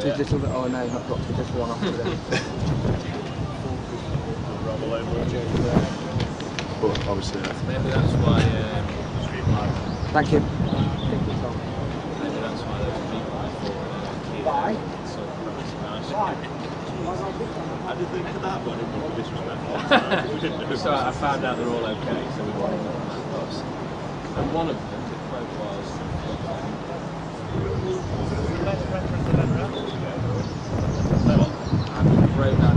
dropped his little bit. Oh no, not dropped it, just one off with him. But obviously, maybe that's why. Thank you. Maybe that's why those people Bye. I did think of that, but I didn't want to disrespectful. So I found out they're all okay, so we wanted them on us. And one of them, the quote was, I'm afraid that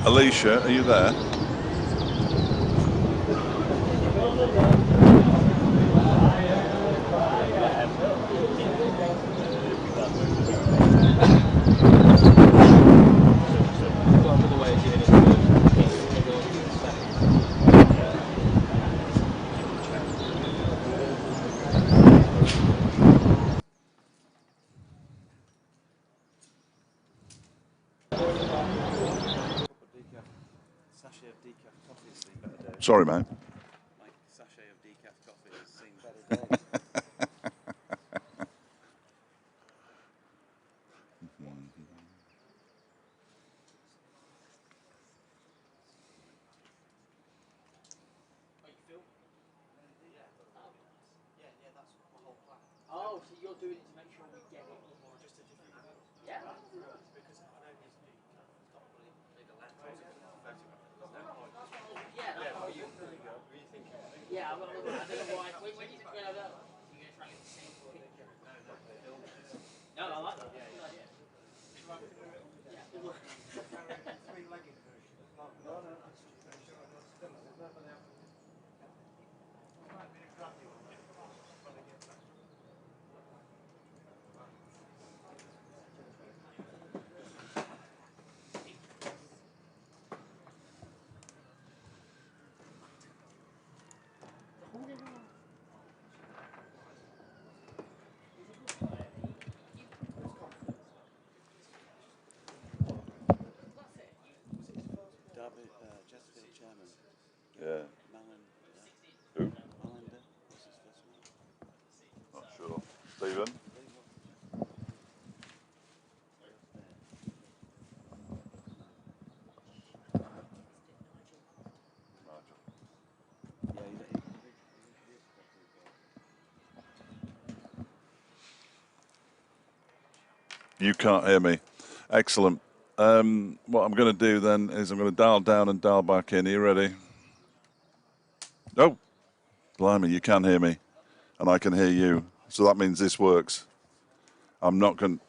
Alicia, are you there? Sorry, mate. Like a sachet of decaf coffee has seen better days. still doing it to make sure we get it. Yeah. Yeah, I don't know why. When you think about that, you're going to try and get the same picture. No, I like that. Yeah, good idea. Three-legged version. No, that's Chesterfield chairman. Yeah. Who? Malander. What's his first name? Not sure. Stephen? You can't hear me. Excellent. What I'm going to do then is I'm going to dial down and dial back in. Are you ready? Oh, blimey, you can hear me. And I can hear you. So that means this works. I'm not going...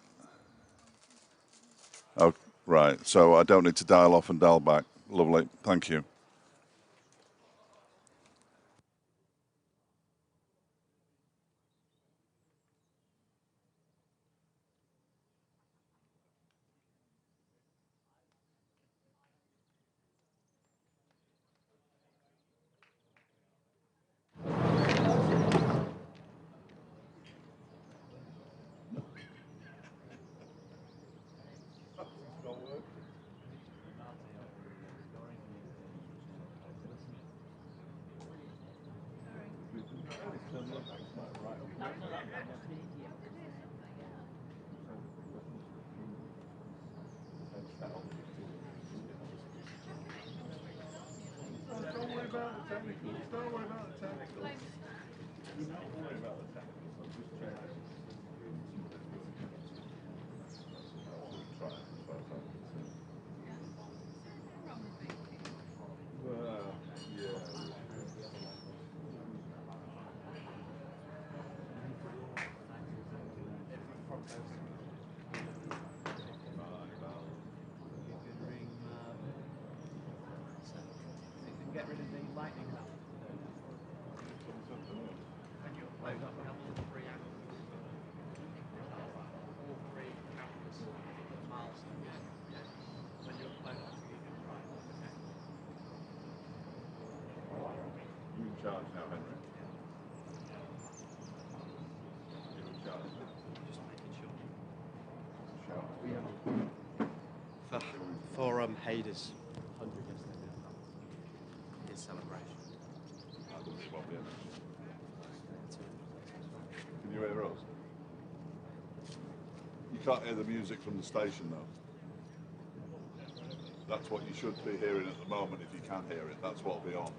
Oh, right. So I don't need to dial off and dial back. Lovely. Thank you. Get rid of the lightning round. And you'll load up all three angles. All three cameras. Miles. When you upload that, you can try. You in charge now, Henry. You in charge. Just making sure. Shout. For Hayder's 100 yesterday. His celebration. Can you hear us? You can't hear the music from the station though. That's what you should be hearing at the moment if you can hear it. That's what will be on.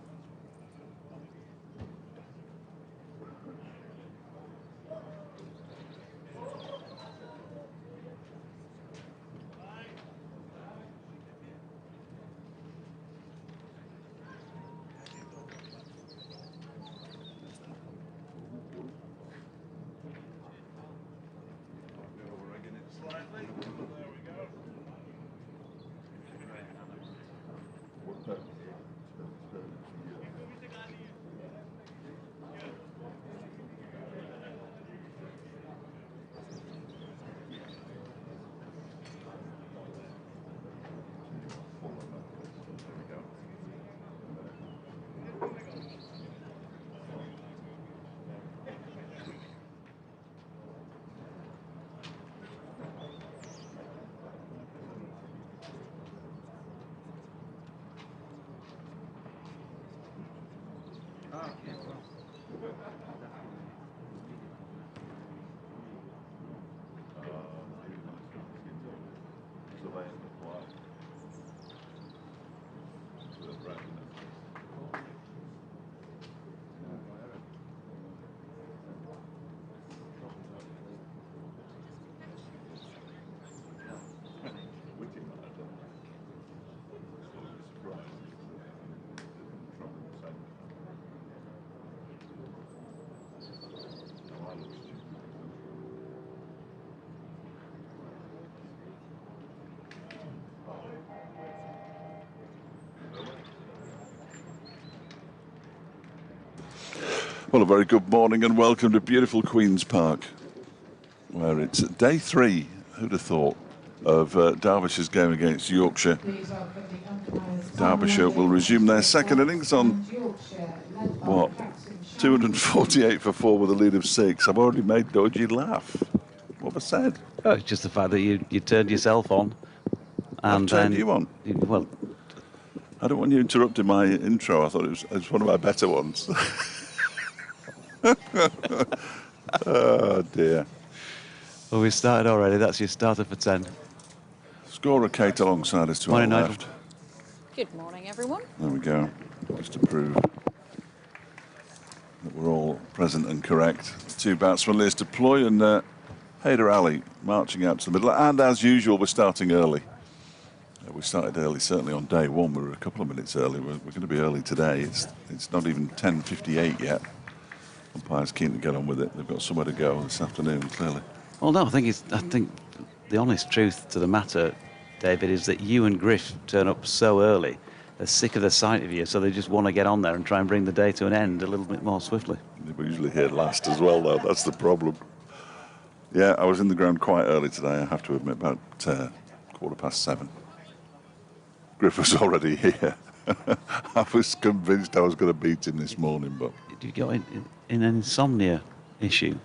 Well, a very good morning and welcome to beautiful Queen's Park, where it's day 3, who'd have thought, of Derbyshire's game against Yorkshire. Derbyshire will resume their second innings on, what, 248 for 4 with a lead of 6. I've already made Dodgy laugh. What have I said? Oh, it's just the fact that you turned yourself on. And I've turned you on? Well, I don't want you interrupting my intro. I thought it was one of my better ones. Oh, dear. well, we started already. That's your starter for 10. Scorer Kate alongside us to Morning, our Nigel. left. Good morning, everyone. There we go. Just to prove that we're all present and correct. 2 batsmen, Liz deploy and Haider Ali marching out to the middle. And as usual, we're starting early. We started early, certainly on day 1. We were a couple of minutes early. We're going to be early today. It's not even 10:58 yet. Umpire's keen to get on with it. They've got somewhere to go this afternoon, clearly. Well, no, I think the honest truth to the matter, David, is that you and Griff turn up so early. They're sick of the sight of you, so they just want to get on there and try and bring the day to an end a little bit more swiftly. We're usually here last as well, though. That's the problem. Yeah, I was in the ground quite early today, I have to admit, about 7:15. Griff was already here. I was convinced I was going to beat him this morning, but... Did you get in an insomnia issue?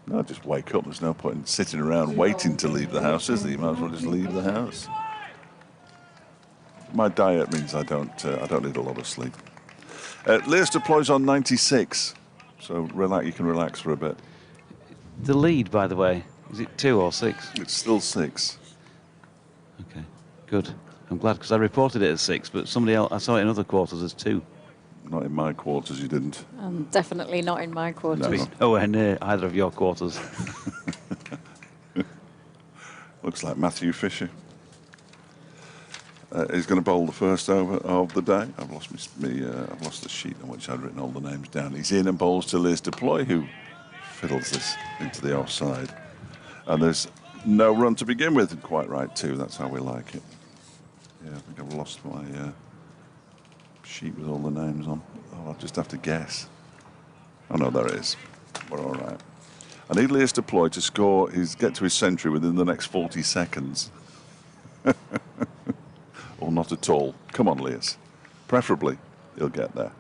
No, just wake up. There's no point in sitting around waiting to leave the house, is there? You might as well just leave the house. My diet means I don't need a lot of sleep. Lears deploys on 96, so you can relax for a bit. The lead, by the way, is it 2 or 6? It's still 6. Okay, good. I'm glad, because I reported it as 6, but somebody else, I saw it in other quarters as 2. Not in my quarters, you didn't. Definitely not in my quarters. No. Nowhere near either of your quarters. Looks like Matthew Fisher. He's going to bowl the first over of the day. I've lost I've lost the sheet on which I'd written all the names down. He's in and bowls to Liz Deploy, who fiddles this into the offside. And there's no run to begin with. And quite right too. That's how we like it. Yeah, I think I've lost my sheet with all the names on. Oh, I'll just have to guess. Oh no, there it is. We're all right. I need Liz Deploy to get to his century within the next 40 seconds. Or not at all. Come on, Liz. Preferably, he'll get there.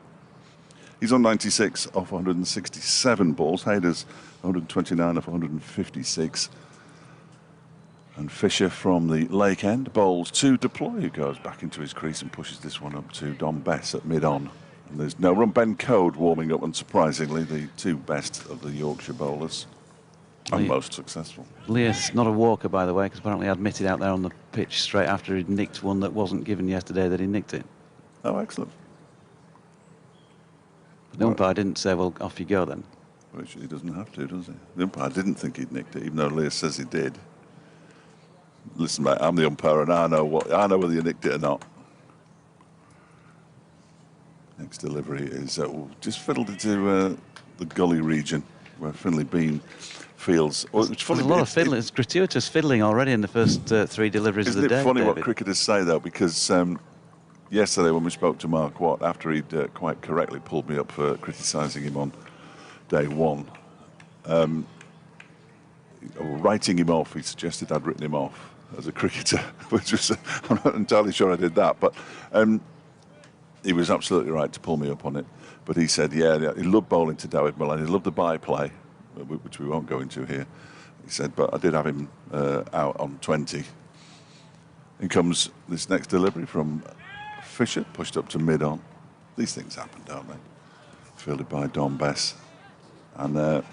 He's on 96 off 167 balls. Haider's 129 off 156. And Fisher from the Lake End bowls to Deploy, who goes back into his crease and pushes this one up to Don Bess at mid-on. And there's no run. Ben Code warming up, unsurprisingly, the 2 best of the Yorkshire bowlers. And most successful. Leas, not a walker, by the way, because apparently I admitted out there on the pitch straight after he'd nicked one that wasn't given yesterday that he nicked it. Oh, excellent. But the umpire didn't say, well, off you go then. Which he doesn't have to, does he? The umpire didn't think he'd nicked it, even though Leas says he did. Listen, mate, I'm the umpire and I know whether you nicked it or not. Next delivery is just fiddled into the gully region where Finlay Bean fields. It's funny, There's a lot of fiddling. It's gratuitous fiddling already in the first 3 deliveries of the day. Isn't it funny David? what cricketers say, though? Because yesterday when we spoke to Mark Watt, after he'd quite correctly pulled me up for criticising him on day 1, writing him off, he suggested I'd written him off as a cricketer, which was, I'm not entirely sure I did that, but he was absolutely right to pull me up on it. But he said, yeah, he loved bowling to David Mullane, he loved the byplay, which we won't go into here. He said, but I did have him out on 20. In comes this next delivery from Fisher, pushed up to mid-on. These things happen, don't they? Fielded by Don Bess. And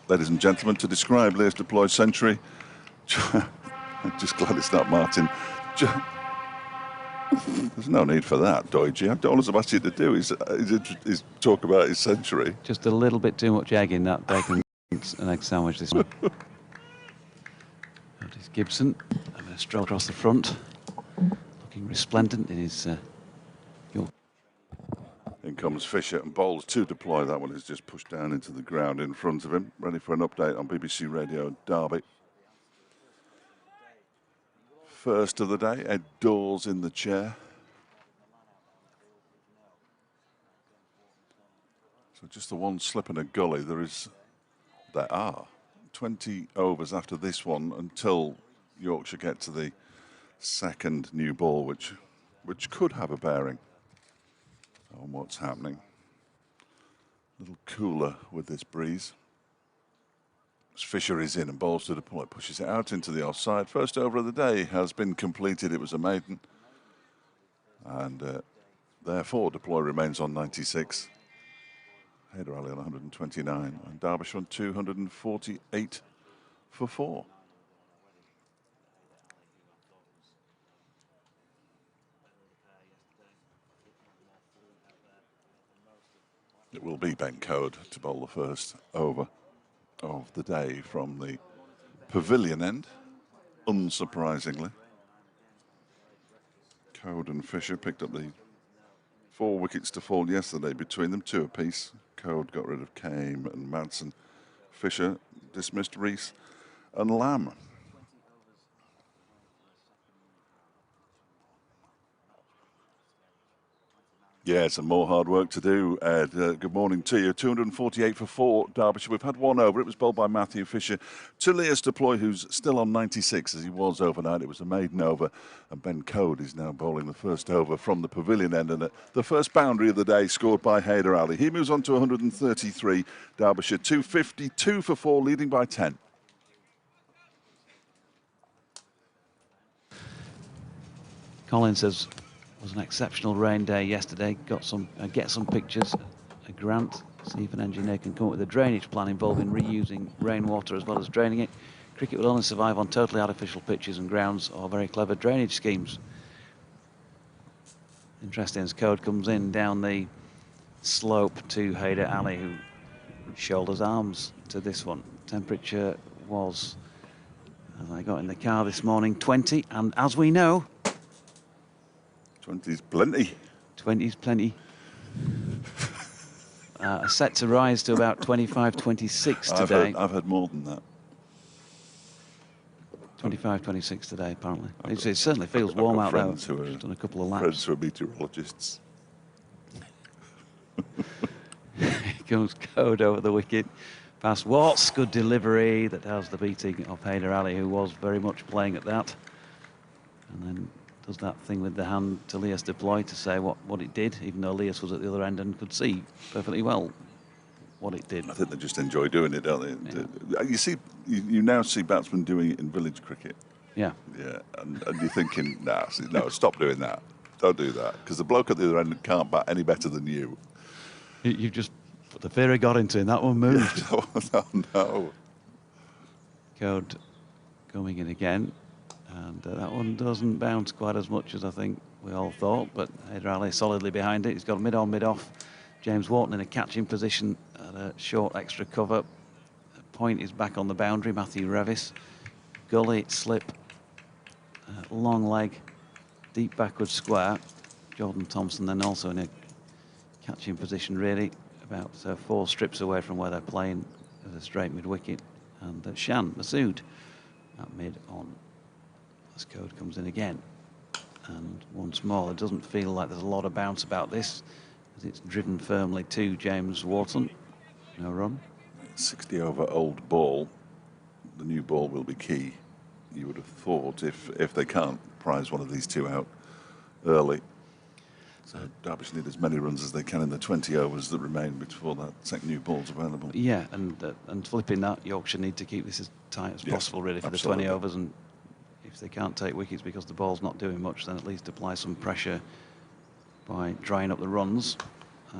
ladies and gentlemen, to describe Leas Deploy's century, I'm just glad it's not Martin. There's no need for that, Doige. All I've asked you to do is talk about his century. Just a little bit too much egg in that bacon and egg sandwich this one. That is Gibson having a stroll across the front, looking resplendent in his York. In comes Fisher and bowls to Deploy. That one is just pushed down into the ground in front of him. Ready for an update on BBC Radio Derby. First of the day, Ed Dawes in the chair. So just the one slip in a gully. There are 20 overs after this one until Yorkshire get to the second new ball, which could have a bearing on what's happening. A little cooler with this breeze. As Fisher is in and bowls to the point, pushes it out into the offside. First over of the day has been completed. It was a maiden. And therefore, deploy remains on 96. Hayder Ali on 129. And Derbyshire on 248 for 4. It will be Ben Code to bowl the first over of the day from the pavilion end, unsurprisingly. Code and Fisher picked up the 4 wickets to fall yesterday between them, 2 apiece. Code got rid of Kame and Madsen. Fisher dismissed Rees and Lamb. Yeah, some more hard work to do, Ed. Good morning to you. 248 for 4, Derbyshire. We've had one over. It was bowled by Matthew Fisher to Leas Deploy, who's still on 96 as he was overnight. It was a maiden over, and Ben Code is now bowling the first over from the pavilion end. And the first boundary of the day scored by Hayder Ali. He moves on to 133. Derbyshire 252 for 4, leading by 10. Colin says it was an exceptional rain day yesterday. Get some pictures. A grant. See if an engineer can come up with a drainage plan involving reusing rainwater as well as draining it. Cricket will only survive on totally artificial pitches and grounds or very clever drainage schemes. Interesting as Code comes in down the slope to Hayder Ali, who shoulders arms to this one. Temperature was, as I got in the car this morning, 20, and as we know, 20's plenty. 20's plenty. Set to rise to about 25, 26 today. I've had more than that. 25, 26 today, apparently. It certainly feels warm out there. Just done a couple of laps. Friends who are meteorologists. Here comes Code over the wicket. Past Watts, good delivery. That has the beating of Hayder Ali, who was very much playing at that. And then does that thing with the hand to Leas Deploy to say what it did, even though Leas was at the other end and could see perfectly well what it did. I think they just enjoy doing it, don't they? Yeah. You now see batsmen doing it in village cricket. Yeah. Yeah, and you're thinking, no, stop doing that. Don't do that, because the bloke at the other end can't bat any better than you. You've just put the fear of God into him. That one moved. No. Code coming in again. And that one doesn't bounce quite as much as I think we all thought, but Hayder Ali solidly behind it. He's got mid-on, mid-off. James Wharton in a catching position at a short extra cover. Point is back on the boundary. Matthew Revis. Gully, slip, long leg, deep backward square. Jordan Thompson then also in a catching position, really, about 4 strips away from where they're playing as a straight mid-wicket. And Shan Masood at mid-on. As Code comes in again, and once more it doesn't feel like there's a lot of bounce about this, as it's driven firmly to James Wharton. No run. 60 over old ball. The new ball will be key, you would have thought, if they can't prize one of these two out early. So Derbyshire need as many runs as they can in the 20 overs that remain before that second new ball's available. Yeah, and flipping that, Yorkshire need to keep this as tight as possible, really, for absolutely. The 20 overs. And if they can't take wickets because the ball's not doing much, then at least apply some pressure by drying up the runs.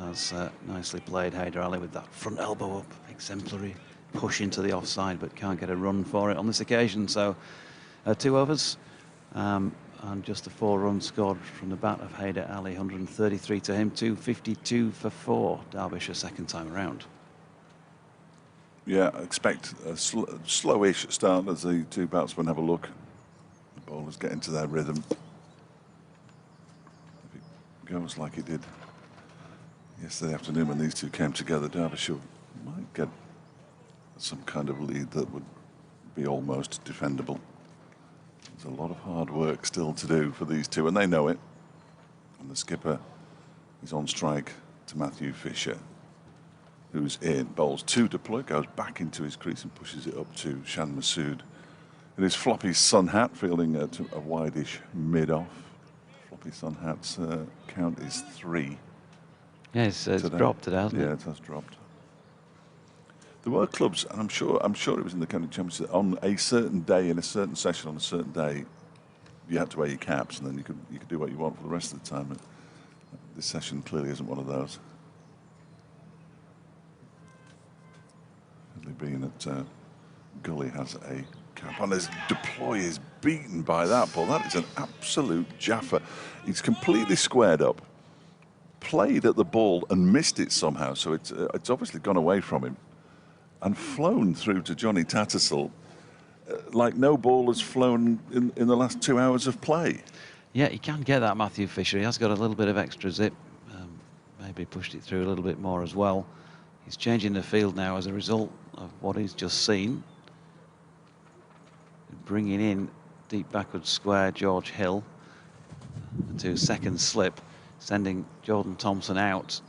As nicely played, Hayder Ali with that front elbow up, exemplary push into the offside, but can't get a run for it on this occasion. So 2 overs and just a 4 runs scored from the bat of Hayder Ali. 133 to him, 252 for 4. Derbyshire second time around. Yeah, I expect a slowish start as the two batsmen have a look. The bowlers get into their rhythm. If it goes like it did yesterday afternoon when these two came together, Derbyshire might get some kind of lead that would be almost defendable. There's a lot of hard work still to do for these two, and they know it. And the skipper is on strike to Matthew Fisher. who's in. Bowls 2 deploy, goes back into his crease and pushes it up to Shan Masood. It is Floppy's Sun Hat fielding to a wideish mid-off. Floppy Sun Hat's count is 3. Yeah, it's dropped today, hasn't it? Yeah, it has dropped. There were clubs, and I'm sure it was in the county championship, on a certain day, in a certain session on a certain day, you had to wear your caps, and then you could do what you want for the rest of the time. This session clearly isn't one of those. Being that Gully has a cap on, his deploy is beaten by that ball. That is an absolute jaffer. He's completely squared up, played at the ball and missed it somehow, so it's obviously gone away from him and flown through to Johnny Tattersall like no ball has flown in the last 2 hours of play. Yeah, he can get that, Matthew Fisher. He has got a little bit of extra zip. Maybe pushed it through a little bit more as well. He's changing the field now as a result of what he's just seen. Bringing in deep backward square George Hill to second slip, sending Jordan Thompson out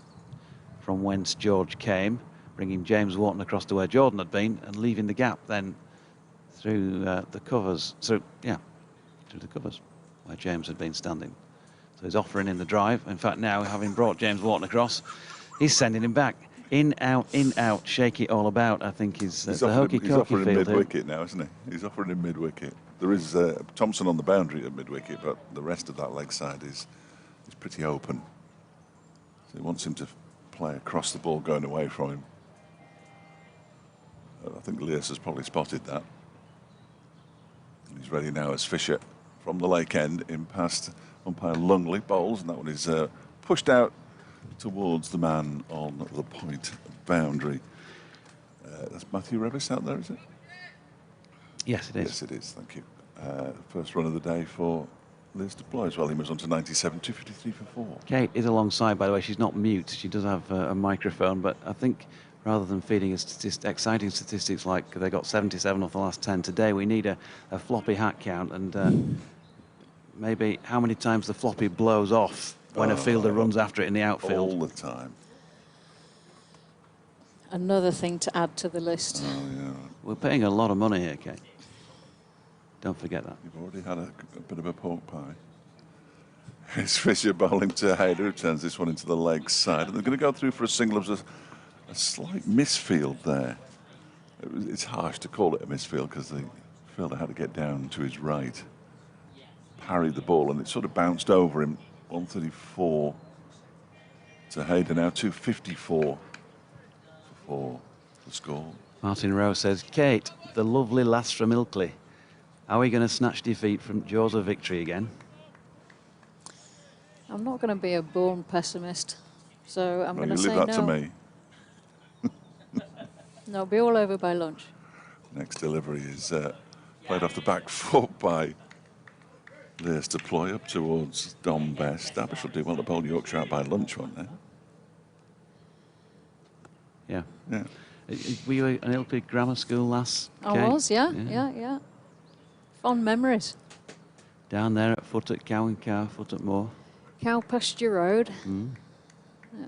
from whence George came, bringing James Wharton across to where Jordan had been and leaving the gap then through the covers. So, yeah, through the covers where James had been standing. So he's offering in the drive. In fact, now having brought James Wharton across, he's sending him back. In, out, shake it all about, I think is the hokey-cokey He's offering field mid-wicket now, isn't he? He's offering him mid-wicket. There is Thompson on the boundary at mid-wicket, but the rest of that leg side is pretty open. So he wants him to play across the ball going away from him. I think Leas has probably spotted that. And he's ready now as Fisher from the lake end in past umpire Lungley bowls, and that one is pushed out towards the man on the point boundary. That's Matthew Revis out there, is it? Yes, it is. Yes, it is. Thank you. First run of the day for Liz Deploy as well. He was on to 97, 253 for 4. Kate is alongside, by the way. She's not mute. She does have a microphone, but I think rather than feeding us exciting statistics like they got 77 off the last 10 today, we need a floppy hat count and maybe how many times the floppy blows off when a fielder runs after it in the outfield. All the time. Another thing to add to the list. Oh, yeah. We're paying a lot of money here, Kate. Don't forget that. You've already had a bit of a pork pie. It's Fisher bowling to Hayder, who turns this one into the leg side. And they're going to go through for a single. It was a slight misfield there. It's harsh to call it a misfield because the fielder had to get down to his right, parried the ball, and it sort of bounced over him. 134 to Hayder now, 254 for the score. Martin Rowe says, Kate, the lovely lass from Ilkley, are we going to snatch defeat from jaws of victory again? I'm not going to be a born pessimist, so I'm going to say no. Leave that to me. No, it'll be all over by lunch. Next delivery is played off the back foot by Leas Deploy up towards Dom Best. Derbyshire will do well to bowl Yorkshire out by lunch, won't they? Yeah. Yeah. Were you an Ilkley grammar school lass, I Kate? was, yeah. Fond memories. Down there at foot at Cow and Cow, foot at Moor. Cow Pasture Road. Mm. Yeah.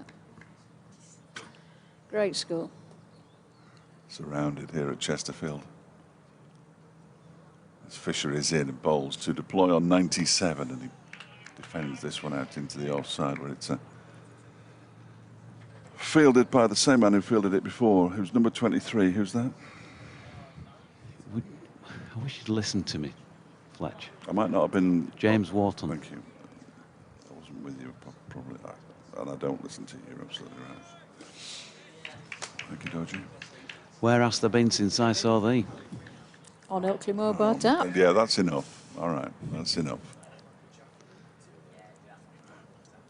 Great school. Surrounded here at Chesterfield. As Fisher is in and bowls to Deploy on 97, and he defends this one out into the offside where it's fielded by the same man who fielded it before. Who's number 23? Who's that? I wish you'd listened to me, Fletch. I might not have been. James Wharton. Thank you. I wasn't with you, probably. And I don't listen to you. You're absolutely right. Thank you, Dodgy. Where hast thou been since I saw thee? On Ilkley Moor Bar Tap. Yeah, that's enough. All right, that's enough.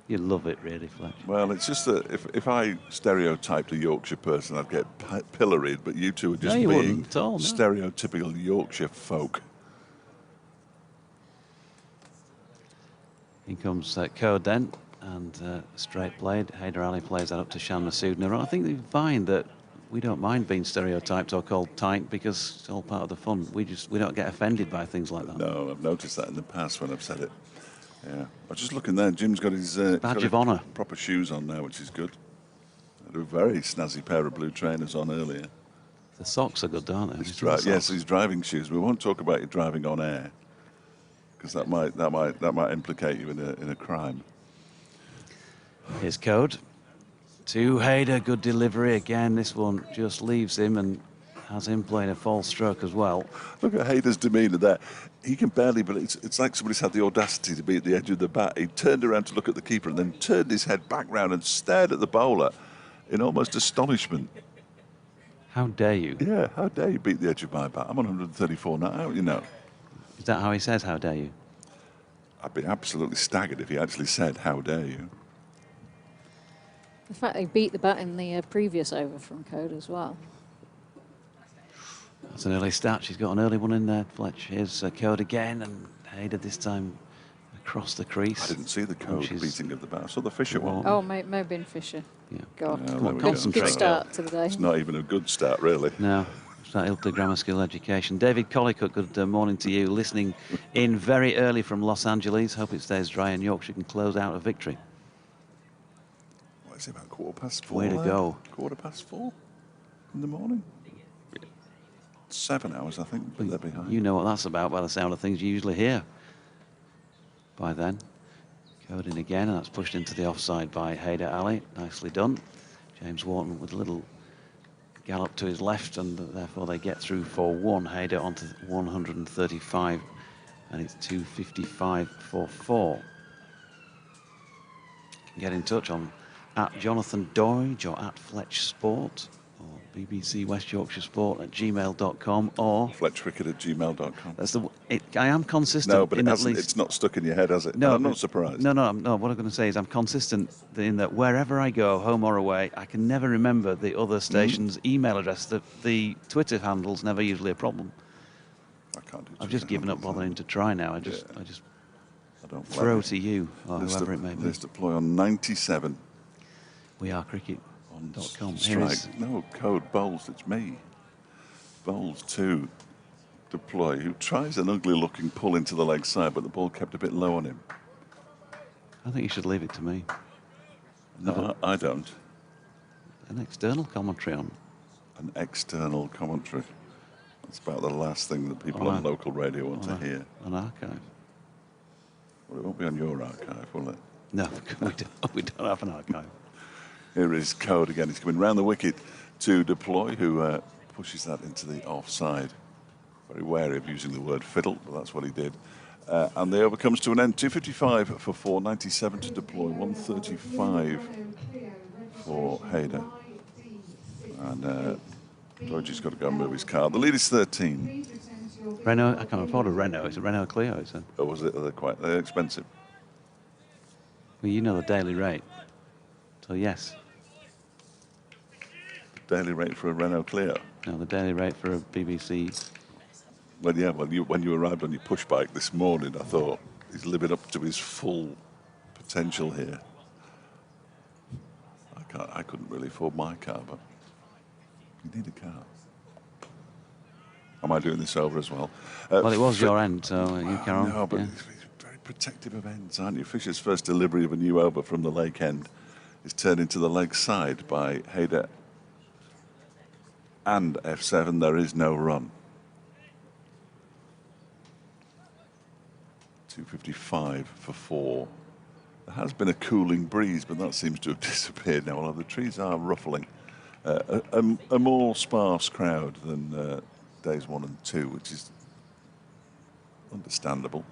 You love it, really, Fletch. Well, it's just that if I stereotyped a Yorkshire person, I'd get pilloried, but you two are just you being wouldn't at all, no. stereotypical Yorkshire folk. In comes Coden and straight played. Hayder Ali plays that up to Shan Masood. Now, I think they find that we don't mind being stereotyped or called tight because it's all part of the fun. We don't get offended by things like that. No, I've noticed that in the past when I've said it. Yeah, I was just looking there. Jim's got his Badge of honour. proper shoes on now, which is good. A very snazzy pair of blue trainers on earlier. The socks are good, aren't they? Yes, his driving shoes. We won't talk about your driving on air because that might implicate you in a crime. Here's Code to Hayder. Good delivery again. This one just leaves him and has him playing a false stroke as well. Look at Hayder's demeanour there. He can barely believe it's like somebody's had the audacity to be at the edge of the bat. He turned around to look at the keeper and then turned his head back round and stared at the bowler in almost astonishment. How dare you? Yeah, how dare you beat the edge of my bat? I'm on 134 now, you know. Is that how he says, how dare you? I'd be absolutely staggered if he actually said, how dare you? The fact they beat the bat in the previous over from Code as well. That's an early start. She's got an early one in there, Fletch. Here's Code again, and Hayder this time across the crease. I didn't see the Code beating of the bat. I saw the Fisher one. Oh, may have been Fisher. Yeah. God, Come on, good start to the day. It's not even a good start, really. No, it's that Ilkley Grammar School education. David Collicutt, good morning to you. Listening in very early from Los Angeles. Hope it stays dry and Yorkshire can close out a victory. What is it, about 4:15? Way to go. 4:15 in the morning? 7 hours, I think, but they're behind. You know what that's about by the sound of things you usually hear by then. Code in again, and that's pushed into the offside by Hayder Ali. Nicely done. James Wharton with a little gallop to his left, and therefore they get through for one. Hayder onto 135, and it's 255 for 4. You can get in touch on at Jonathan Doidge or at Fletch Sport or BBC West Yorkshire Sport at gmail.com or FletchWicket@gmail.com. That's I am consistent. No, but in it's not stuck in your head, has it? No, I'm not surprised. No. What I'm going to say is I'm consistent in that wherever I go, home or away, I can never remember the other station's email address. The Twitter handle's never usually a problem. I can't do. I've just given up bothering to try now. I don't throw to you or whoever it may be. Let's deploy on 97. We are cricket.com. Strike. No, Code bowls. It's me. Bowls to deploy. Who tries an ugly-looking pull into the leg side, but the ball kept a bit low on him. I think you should leave it to me. No, I don't. An external commentary on. An external commentary. That's about the last thing that people on local radio want to hear. An archive. Well, it won't be on your archive, will it? No, we don't have an archive. Here is Code again. He's coming round the wicket to deploy, who pushes that into the offside. Very wary of using the word fiddle, but that's what he did. And the over comes to an end. 255 for 4, 97 to deploy, 135 for Hayder. And Georgie's got to go and move his car. The lead is 13. Renault, I can't afford a Renault. It's a Renault Clio. Oh, was it? They're expensive. Well, you know the daily rate. So, yes. Daily rate for a Renault Clio? No, the daily rate for a BBC. Well, yeah, when you arrived on your push bike this morning, I thought he's living up to his full potential here. I couldn't really afford my car, but you need a car. Am I doing this over as well? Well, it was your end, so you carry on. No, but yeah. He's very protective of ends, aren't you? Fisher's first delivery of a new over from the lake end is turned into the leg side by Hayder. And F7, there is no run. 255 for 4. There has been a cooling breeze, but that seems to have disappeared now, although the trees are ruffling. A more sparse crowd than days 1 and 2, which is understandable,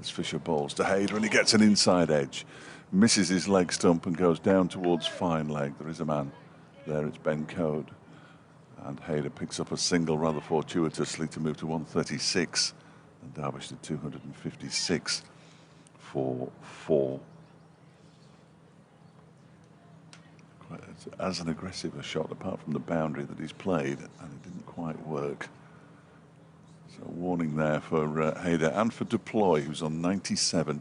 as Fisher bowls to Hayder, and he gets an inside edge, misses his leg stump and goes down towards fine leg. There is a man there, it's Ben Code, and Hayder picks up a single rather fortuitously to move to 136, and Derbyshire to 256 for 4. Quite as an aggressive a shot, apart from the boundary that he's played, and it didn't quite work. So a warning there for Hayder and for Deploy, who's on 97.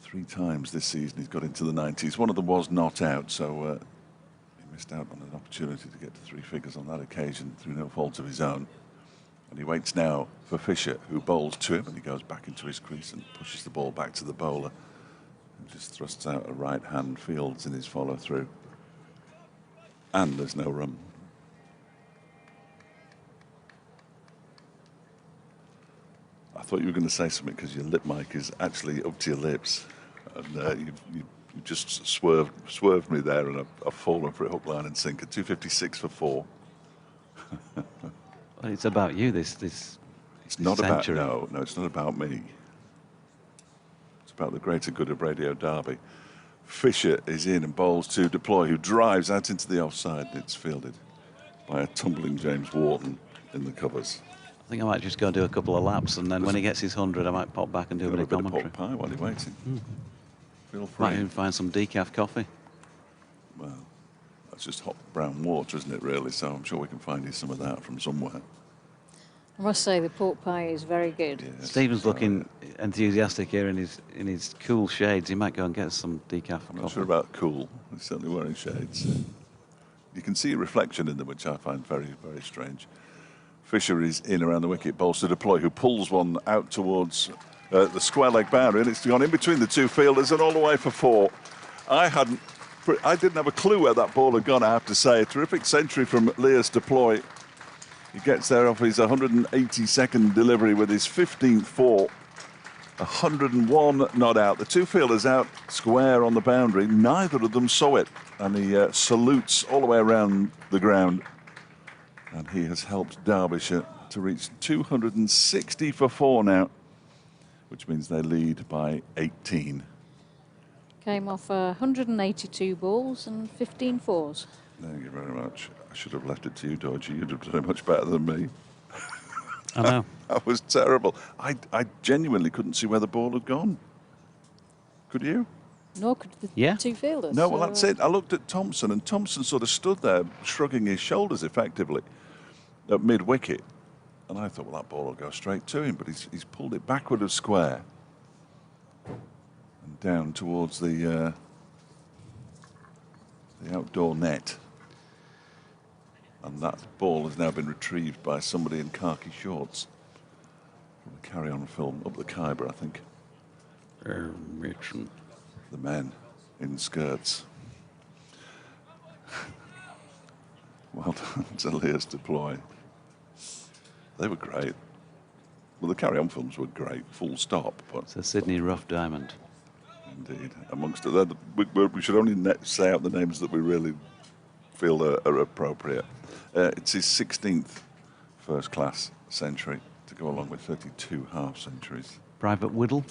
3 times this season he's got into the 90s. One of them was not out, so he missed out on an opportunity to get to 3 figures on that occasion through no fault of his own. And he waits now for Fisher, who bowls to him, and he goes back into his crease and pushes the ball back to the bowler, who just thrusts out a right hand, Fields in his follow through. And there's no run. I thought you were going to say something because your lip mic is actually up to your lips. And you just swerved me there, and I've fallen for it hook, line and sinker. 256 for 4. Well, it's about you, this It's not century. about, no, it's not about me. It's about the greater good of Radio Derby. Fisher is in and bowls to Deploy, who drives out into the offside. It's fielded by a tumbling James Wharton in the covers. I think I might just go and do a couple of laps, and then when he gets his 100, I might pop back and do a bit of commentary. Pot pie while you're waiting. Feel free. Might even find some decaf coffee. Well, that's just hot brown water, isn't it, really? So I'm sure we can find you some of that from somewhere. I must say the pork pie is very good. Yes. Stephen's looking enthusiastic here in his cool shades. He might go and get some decaf I'm not coffee. sure about cool. He's certainly wearing shades. You can see a reflection in them, which I find very, very strange. Fisher is in around the wicket, bowls to Deploy, who pulls one out towards the square leg boundary, and it's gone in between the two fielders and all the way for 4. I didn't have a clue where that ball had gone, I have to say. A terrific century from Leas Deploy. He gets there off his 182nd delivery with his 15th 4. 101 not out. The two fielders out square on the boundary. Neither of them saw it. And he salutes all the way around the ground. And he has helped Derbyshire to reach 260 for 4 now, which means they lead by 18. Came off 182 balls and 15 fours. Thank you very much. I should have left it to you, Dodgy. You'd have done much better than me. I know. That was terrible. I genuinely couldn't see where the ball had gone. Could you? Nor could the two fielders. No, well, that's it. I looked at Thompson, and Thompson sort of stood there shrugging his shoulders effectively at mid-wicket. And I thought, well, that ball will go straight to him, but he's pulled it backward of square and down towards the outdoor net. And that ball has now been retrieved by somebody in khaki shorts from the carry-on film up the Khyber, I think. The men in skirts. Well done to Leas Deploy. They were great. Well, the carry-on films were great, full stop. But It's a Sydney Rough Diamond. indeed, amongst the, we should only say out the names that we really feel are appropriate. It's his 16th first-class century to go along with 32 half-centuries. Private Whittle.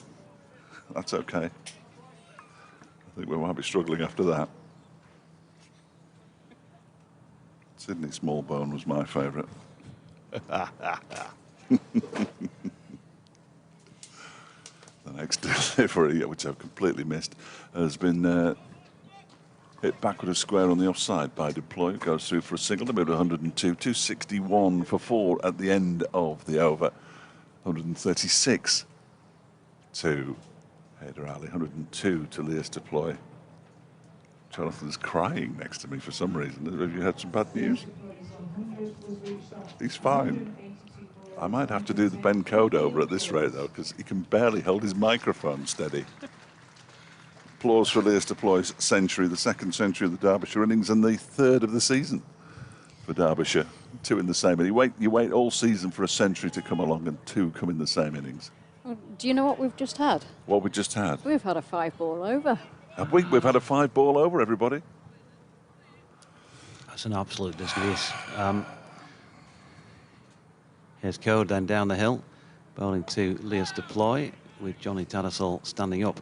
That's okay. I think we might be struggling after that. Sydney Smallbone was my favourite. The next delivery, which I've completely missed, has been hit backward of square on the offside by Deploy. Goes through for a single. They made 102, 261 for 4 at the end of the over. 136 to Haider Ali, 102 to Leas Deploy. Jonathan's crying next to me for some reason. Have you had some bad news? He's fine. I might have to do the Ben Code over at this rate, though, because he can barely hold his microphone steady. Applause for Leas Deploy's century, the second century of the Derbyshire innings, and the third of the season for Derbyshire. 2 in the same. And you wait all season for a century to come along, and 2 come in the same innings. Well, do you know what we've just had? What we just had? We've had a 5-ball over. Have we? We've had a 5-ball over, everybody. That's an absolute disgrace. Here's Code then down the hill, bowling to Leas Deploy with Johnny Tattersall standing up.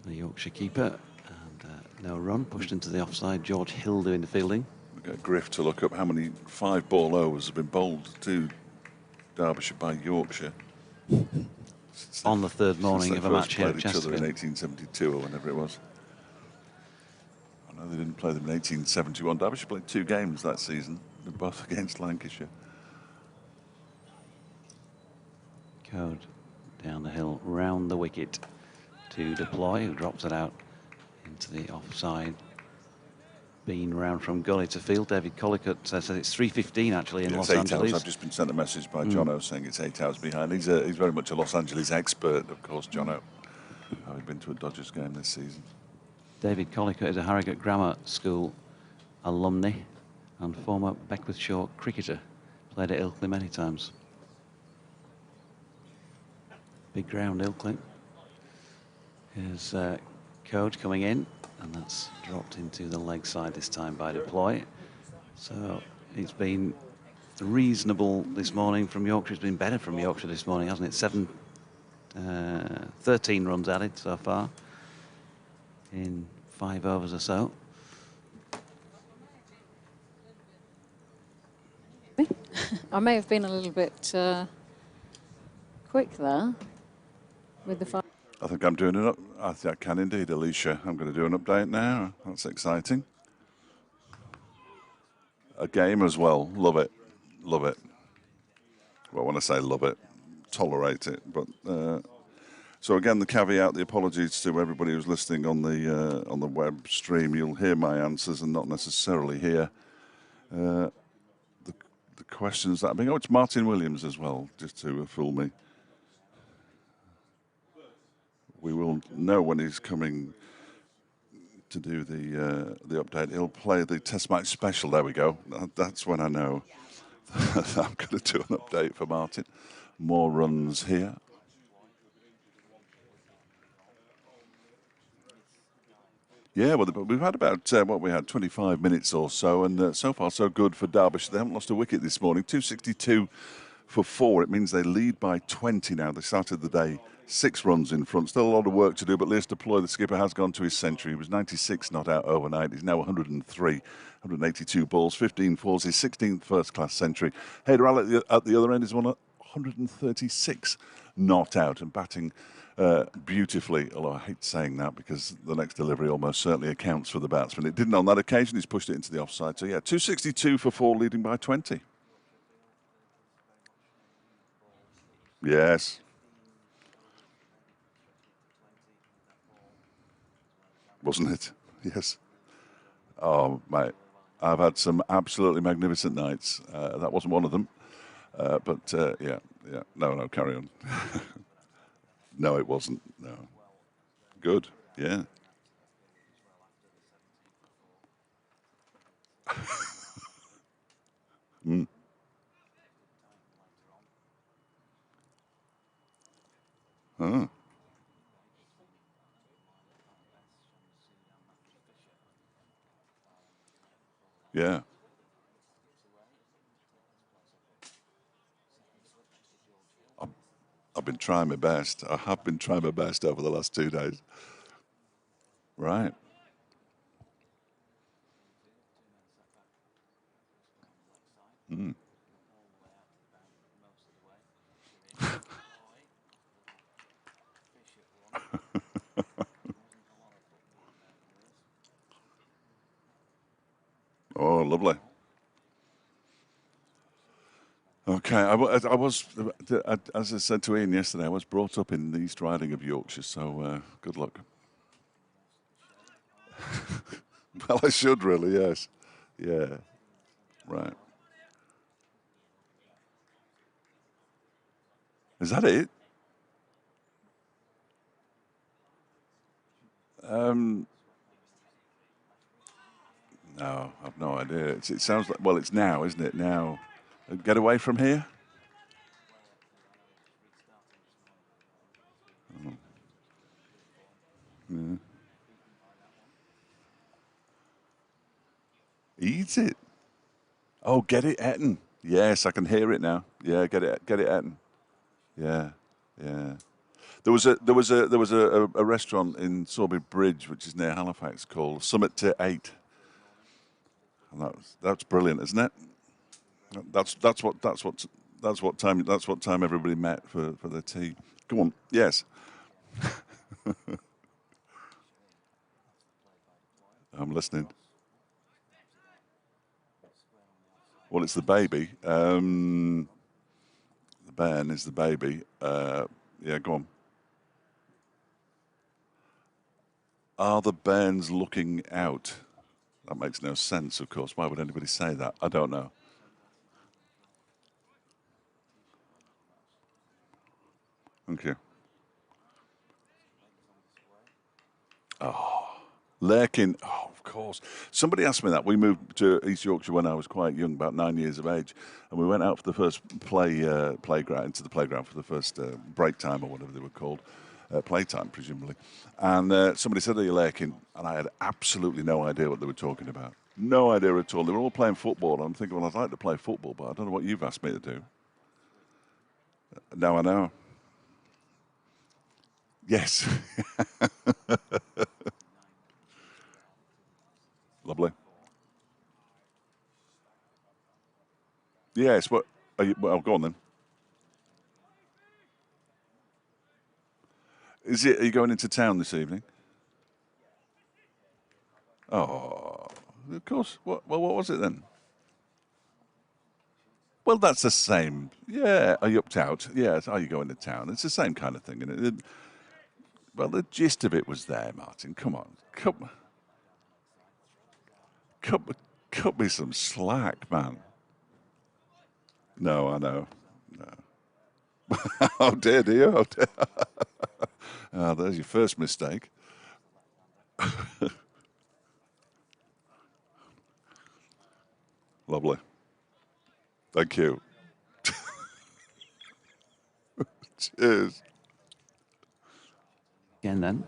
The Yorkshire keeper, and no run, pushed into the offside. George Hill doing the fielding. We've got Griff to look up how many 5-ball overs have been bowled to Derbyshire by Yorkshire. On the third morning of a match here at each other in Chesterfield. 1872 or whenever it was. I know they didn't play them in 1871. Derbyshire played 2 games that season, both against Lancashire. Code down the hill, round the wicket to Deploy, who drops it out into the offside. Bean round from gully to field. David Collicutt says it's 3:15 actually in Yeah, Los it's 8 Angeles. hours. I've just been sent a message by Jono saying it's 8 hours behind. He's very much a Los Angeles expert, of course, Jono. Having been to a Dodgers game this season. David Collicutt is a Harrogate Grammar School alumni and former Beckworthshire cricketer. Played at Ilkley many times. Big ground, Ilkley. Here's Coach coming in, and that's dropped into the leg side this time by Deploy. So it's been reasonable this morning from Yorkshire. It's been better from Yorkshire this morning, hasn't it? 13 runs added so far in 5 overs or so. I may have been a little bit quick there with the five. I think I'm doing it. I think I can indeed, Alicia. I'm going to do an update now. That's exciting. A game as well. Love it. Love it. Well, when I say love it, tolerate it. But so again, the caveat, the apologies to everybody who's listening on the web stream. You'll hear my answers and not necessarily hear the questions that are being. Oh, it's Martin Williams as well, just to fool me. We will know when he's coming to do the update. He'll play the Test Match Special. There we go. That's when I know I'm going to do an update for Martin. More runs here. Yeah, well, we've had about, 25 minutes or so, and so far so good for Derbyshire. They haven't lost a wicket this morning. 262 for 4. It means they lead by 20 now. They started the day 6 runs in front. Still a lot of work to do, but Lewis Deploy, the skipper, has gone to his century. He was 96 not out overnight. He's now 103, 182 balls, 15 fours, his 16th first-class century. Hayder Al at the other end is 136 not out and batting beautifully, although I hate saying that because the next delivery almost certainly accounts for the batsman. It didn't on that occasion. He's pushed it into the offside. So, yeah, 262 for 4, leading by 20. Yes. Wasn't it? Yes. Oh, mate, I've had some absolutely magnificent nights. That wasn't one of them. But, yeah. No, carry on. No, it wasn't. No. Good. Yeah. Mm. Huh. Yeah. I've been trying my best. I have been trying my best over the last 2 days. Right. Mm. Oh, lovely. Okay, I was, as I said to Ian yesterday, I was brought up in the East Riding of Yorkshire, so good luck. Well, I should really, yes. Yeah, right. Is that it? No, I've no idea. It sounds like, well, it's now, isn't it? Now, get away from here? Oh. Yeah. Eat it. Oh, get it, Eton. Yes, I can hear it now. Yeah, get it, Eton. Yeah, yeah. There was a restaurant in Sawbury Bridge, which is near Halifax, called Summit to 8, and that's brilliant, isn't it? That's what time everybody met for their tea. Go on, yes. I'm listening. Well, it's the baby. The bairn is the baby. Yeah, go on. Are the bairns looking out? That makes no sense, of course. Why would anybody say that? I don't know. Thank you. Oh, Lurkin. Oh, Of course. Somebody asked me that. We moved to East Yorkshire when I was quite young, about 9 years of age, and we went out for the first playground, into the playground for the first break time or whatever they were called, playtime presumably. And somebody said, "Are you laking?" And I had absolutely no idea what they were talking about. No idea at all. They were all playing football. And I'm thinking, well, I'd like to play football, but I don't know what you've asked me to do. Now I know. Yes. Lovely. Yes. What? Well, go on then. Are you going into town this evening? Oh, of course. What was it then? Well, that's the same. Yeah. Are you up to out? Yes. Are you going to town? It's the same kind of thing, isn't it? Well, the gist of it was there, Martin. Come on. Cut me some slack, man. No, I know. No. Oh, dear, do you? Oh, dear. Oh, there's your first mistake. Lovely. Thank you. Cheers. Again then,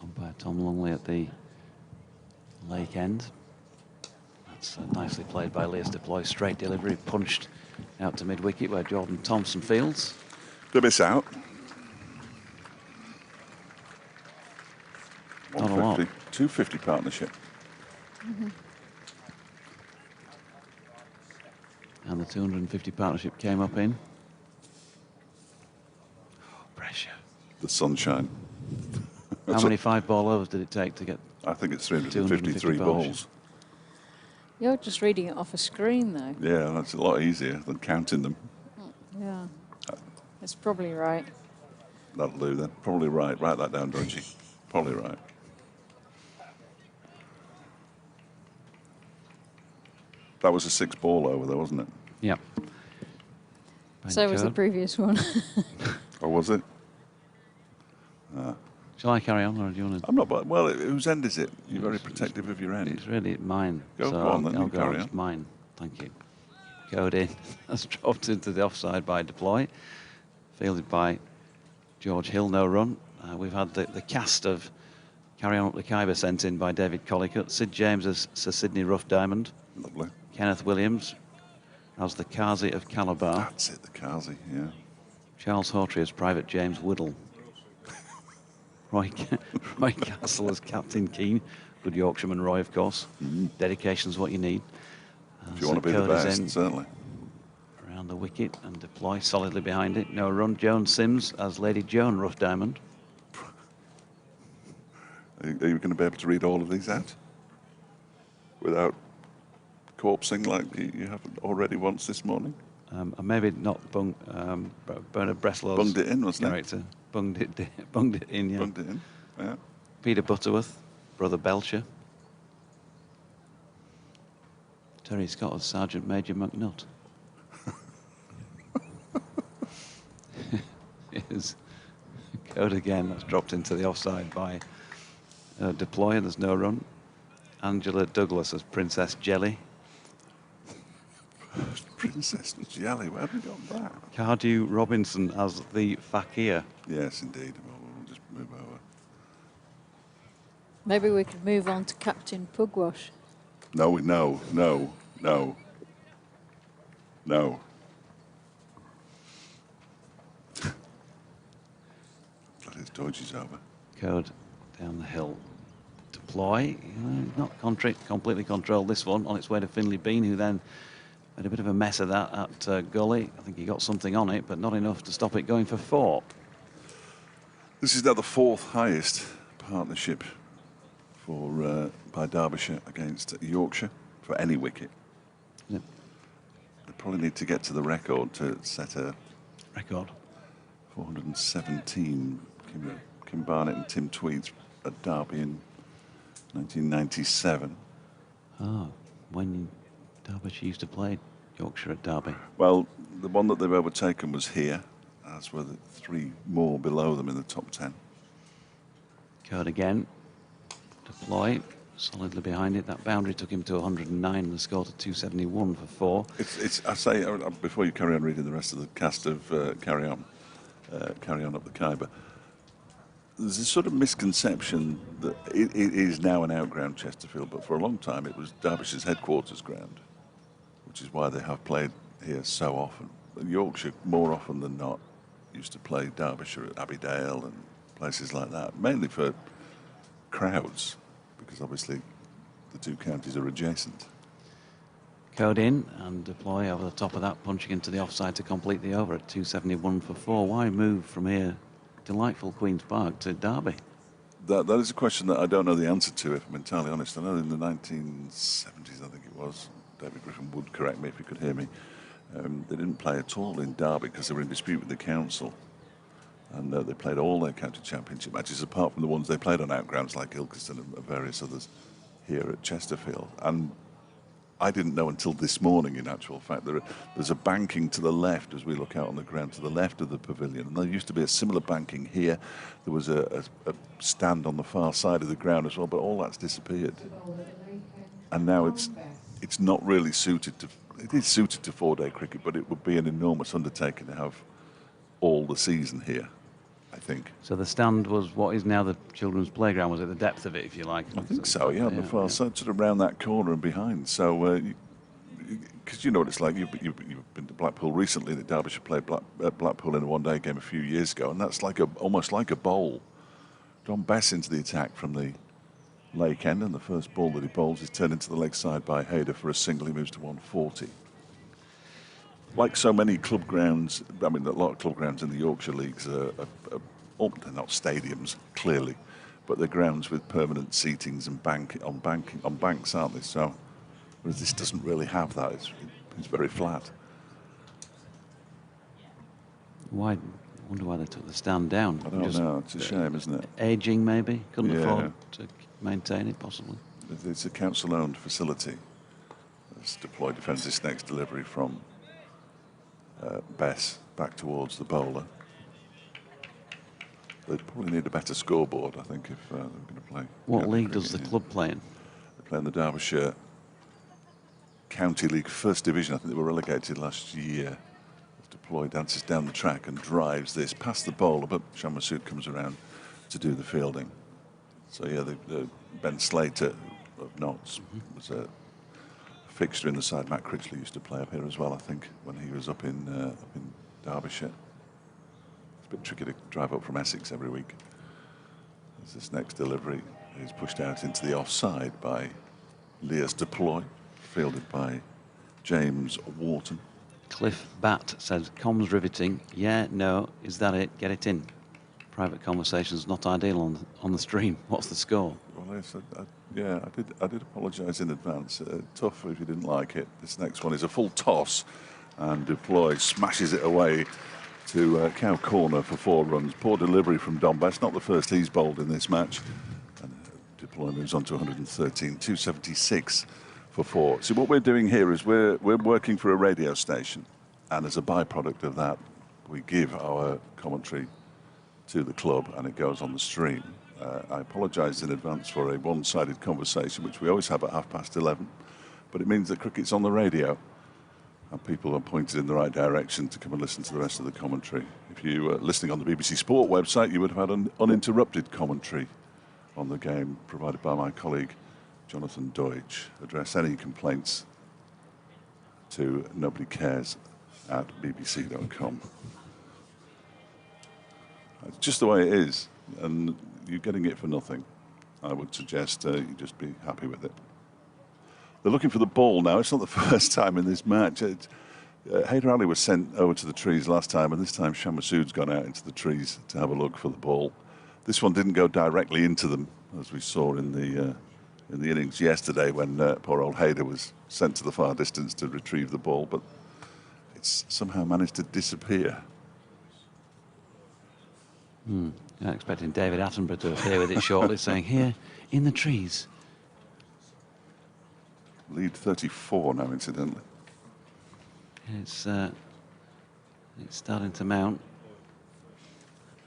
umpire Tom Longley at the lake end. That's nicely played by Leas Deploy. Straight delivery, punched out to mid-wicket where Jordan Thompson fields. Don't miss out. Not a lot. 250 partnership. Mm-hmm. And the 250 partnership came up in. Oh, pressure. The sunshine. How many 5-ball overs did it take to get? I think it's 353 balls. You're just reading it off a screen, though. Yeah, that's a lot easier than counting them. Yeah. That's probably right. That'll do then. Probably right. Write that down, don't you? Probably right. That was a 6-ball over there, wasn't it? Yeah. So was the previous one. Or was it? Shall I carry on, or do you want to? I'm not. Well, whose end is it? You're very protective of your end. It's really mine. Go so on then. I'll You go carry on. on. It's mine. Thank you. Code in. That's dropped into the offside by Deploy. Fielded by George Hill. No run. We've had the cast of Carry On Up the Khyber sent in by David Collicutt. Sid James as Sir Sidney Rough Diamond. Lovely. Kenneth Williams as the Kazi of Calabar. That's it, the Kazi, yeah. Charles Hawtrey as Private James Whittle. Roy Castle as Captain Keane. Good Yorkshireman Roy, of course. Dedication's what you need. If you want to be the best, certainly. Around the wicket and Deploy solidly behind it. No run. Joan Sims as Lady Joan Rough Diamond. Are you going to be able to read all of these out? Without corpsing like you have already once this morning? And maybe not Bernard Breslau's Bunged it in, wasn't character. it? Bunged it in, yeah. Bunged it in, yeah. Peter Butterworth, Brother Belcher. Terry Scott as Sergeant Major McNutt. Here's code again. That's dropped into the offside by Deploy. There's no run. Angela Douglas as Princess Jelly. Princess Jelly, where have we got that? Cardew Robinson as the Fakir. Yes, indeed. We'll just move over. Maybe we could move on to Captain Pugwash. No. His dodgy's over. Code down the hill. Deploy. Not completely controlled this one. On its way to Finley Bean, who then made a bit of a mess of that at Gully. I think he got something on it, but not enough to stop it going for 4. This is now the 4th highest partnership by Derbyshire against Yorkshire for any wicket. Yep. They probably need to get to the record to set a Record. 417. Kim Barnett and Tim Tweeds at Derby in 1997. Oh, when Derbyshire used to play Yorkshire at Derby. Well, the one that they've overtaken was here, as were the 3 more below them in the top 10. Code again. Deploy. solidly behind it. That boundary took him to 109 and the score to 271 for 4. I say, before you carry on reading the rest of the cast of Carry On Up the Khyber, there's a sort of misconception that it is now an outground Chesterfield, but for a long time it was Derbyshire's headquarters ground, which is why they have played here so often. And Yorkshire, more often than not, used to play Derbyshire at Abbeydale and places like that, mainly for crowds, because obviously the two counties are adjacent. Code in and deploy over the top of that, punching into the offside to complete the over at 271 for 4. Why move from here, delightful Queen's Park, to Derby? That is a question that I don't know the answer to, if I'm entirely honest. I know in the 1970s, I think it was, David Griffin would correct me if he could hear me, they didn't play at all in Derby because they were in dispute with the council. And they played all their county championship matches, apart from the ones they played on outgrounds like Ilkeston and various others here at Chesterfield. And I didn't know until this morning, in actual fact, there's a banking to the left as we look out on the ground to the left of the pavilion. And there used to be a similar banking here. There was a stand on the far side of the ground as well, but all that's disappeared. And now it's not really suited to... It is suited to four-day cricket, but it would be an enormous undertaking to have all the season here, I think. So the stand was what is now the children's playground, was it the depth of it, if you like? I think so, yeah, on the far side, sort of around that corner and behind. So, because you know what it's like, you've been to Blackpool recently, that Derbyshire played Blackpool in a one-day game a few years ago, and that's like almost like a bowl. John Bess into the attack from the Lake End, and the first ball that he bowls is turned into the leg side by Hayder for a single. He moves to 140. Like so many club grounds, I mean, a lot of club grounds in the Yorkshire leagues they're not stadiums, clearly, but they're grounds with permanent seatings and on banks, aren't they? So, whereas this doesn't really have that, it's very flat. I wonder why they took the stand down. I don't know. It's a shame, isn't it? Ageing, maybe? Couldn't Yeah. afford to maintain it, possibly. It's a council-owned facility. Let's deploy defence this next delivery from Bess back towards the bowler. They'd probably need a better scoreboard, I think, if they were going to play. What league does the club play in? They play in the Derbyshire County League First Division. I think they were relegated last year. Deploy dances down the track and drives this past the bowler, but Shan Masood comes around to do the fielding. So yeah, the Ben Slater of Notts was a fixture in the side. Matt Critchley used to play up here as well, I think, when he was up in Derbyshire. It's a bit tricky to drive up from Essex every week. As this next delivery is pushed out into the offside by Lear's deploy, fielded by James Wharton. Cliff Batt says, comms riveting. Yeah, no, is that it? Get it in. Private conversations not ideal on the stream. What's the score? Well, yes, I did apologise in advance. Tough if you didn't like it. This next one is a full toss, and Deploy smashes it away to Cow Corner for 4 runs. Poor delivery from Don Bess. Not the first he's bowled in this match. And Deploy moves on to 113, 276 for 4. So what we're doing here is we're working for a radio station, and as a byproduct of that, we give our commentary to the club, and it goes on the stream. I apologise in advance for a one-sided conversation, which we always have at 11:30, but it means that cricket's on the radio, and people are pointed in the right direction to come and listen to the rest of the commentary. If you were listening on the BBC Sport website, you would have had uninterrupted commentary on the game provided by my colleague Jonathan Deutsch. Address any complaints to nobodycares@bbc.com. It's just the way it is, and you're getting it for nothing. I would suggest you just be happy with it. They're looking for the ball now. It's not the first time in this match. Hayder Ali was sent over to the trees last time, and this time Shan Masood's gone out into the trees to have a look for the ball. This one didn't go directly into them, as we saw in the innings yesterday when poor old Hayder was sent to the far distance to retrieve the ball, but it's somehow managed to disappear. I'm expecting David Attenborough to appear with it shortly, saying, here, in the trees. Lead 34 now, incidentally. It's starting to mount.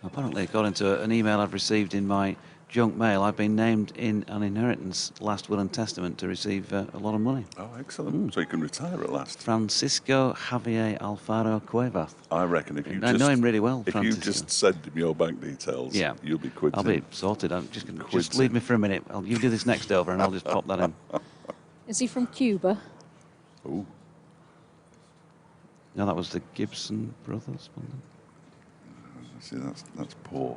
Apparently, according to an email I've received in my junk mail, I've been named in an inheritance last will and testament to receive a lot of money. Oh, excellent. So you can retire at last. Francisco Javier Alfaro Cuevas. I reckon if you I know him really well, if Francisco. you just send him your bank details, Yeah. you'll be quid. I'll be sorted. I'm just leave me for a minute. You do this next over and I'll just pop that in. Is he from Cuba? Oh, No, that was the Gibson brothers. see, that's poor.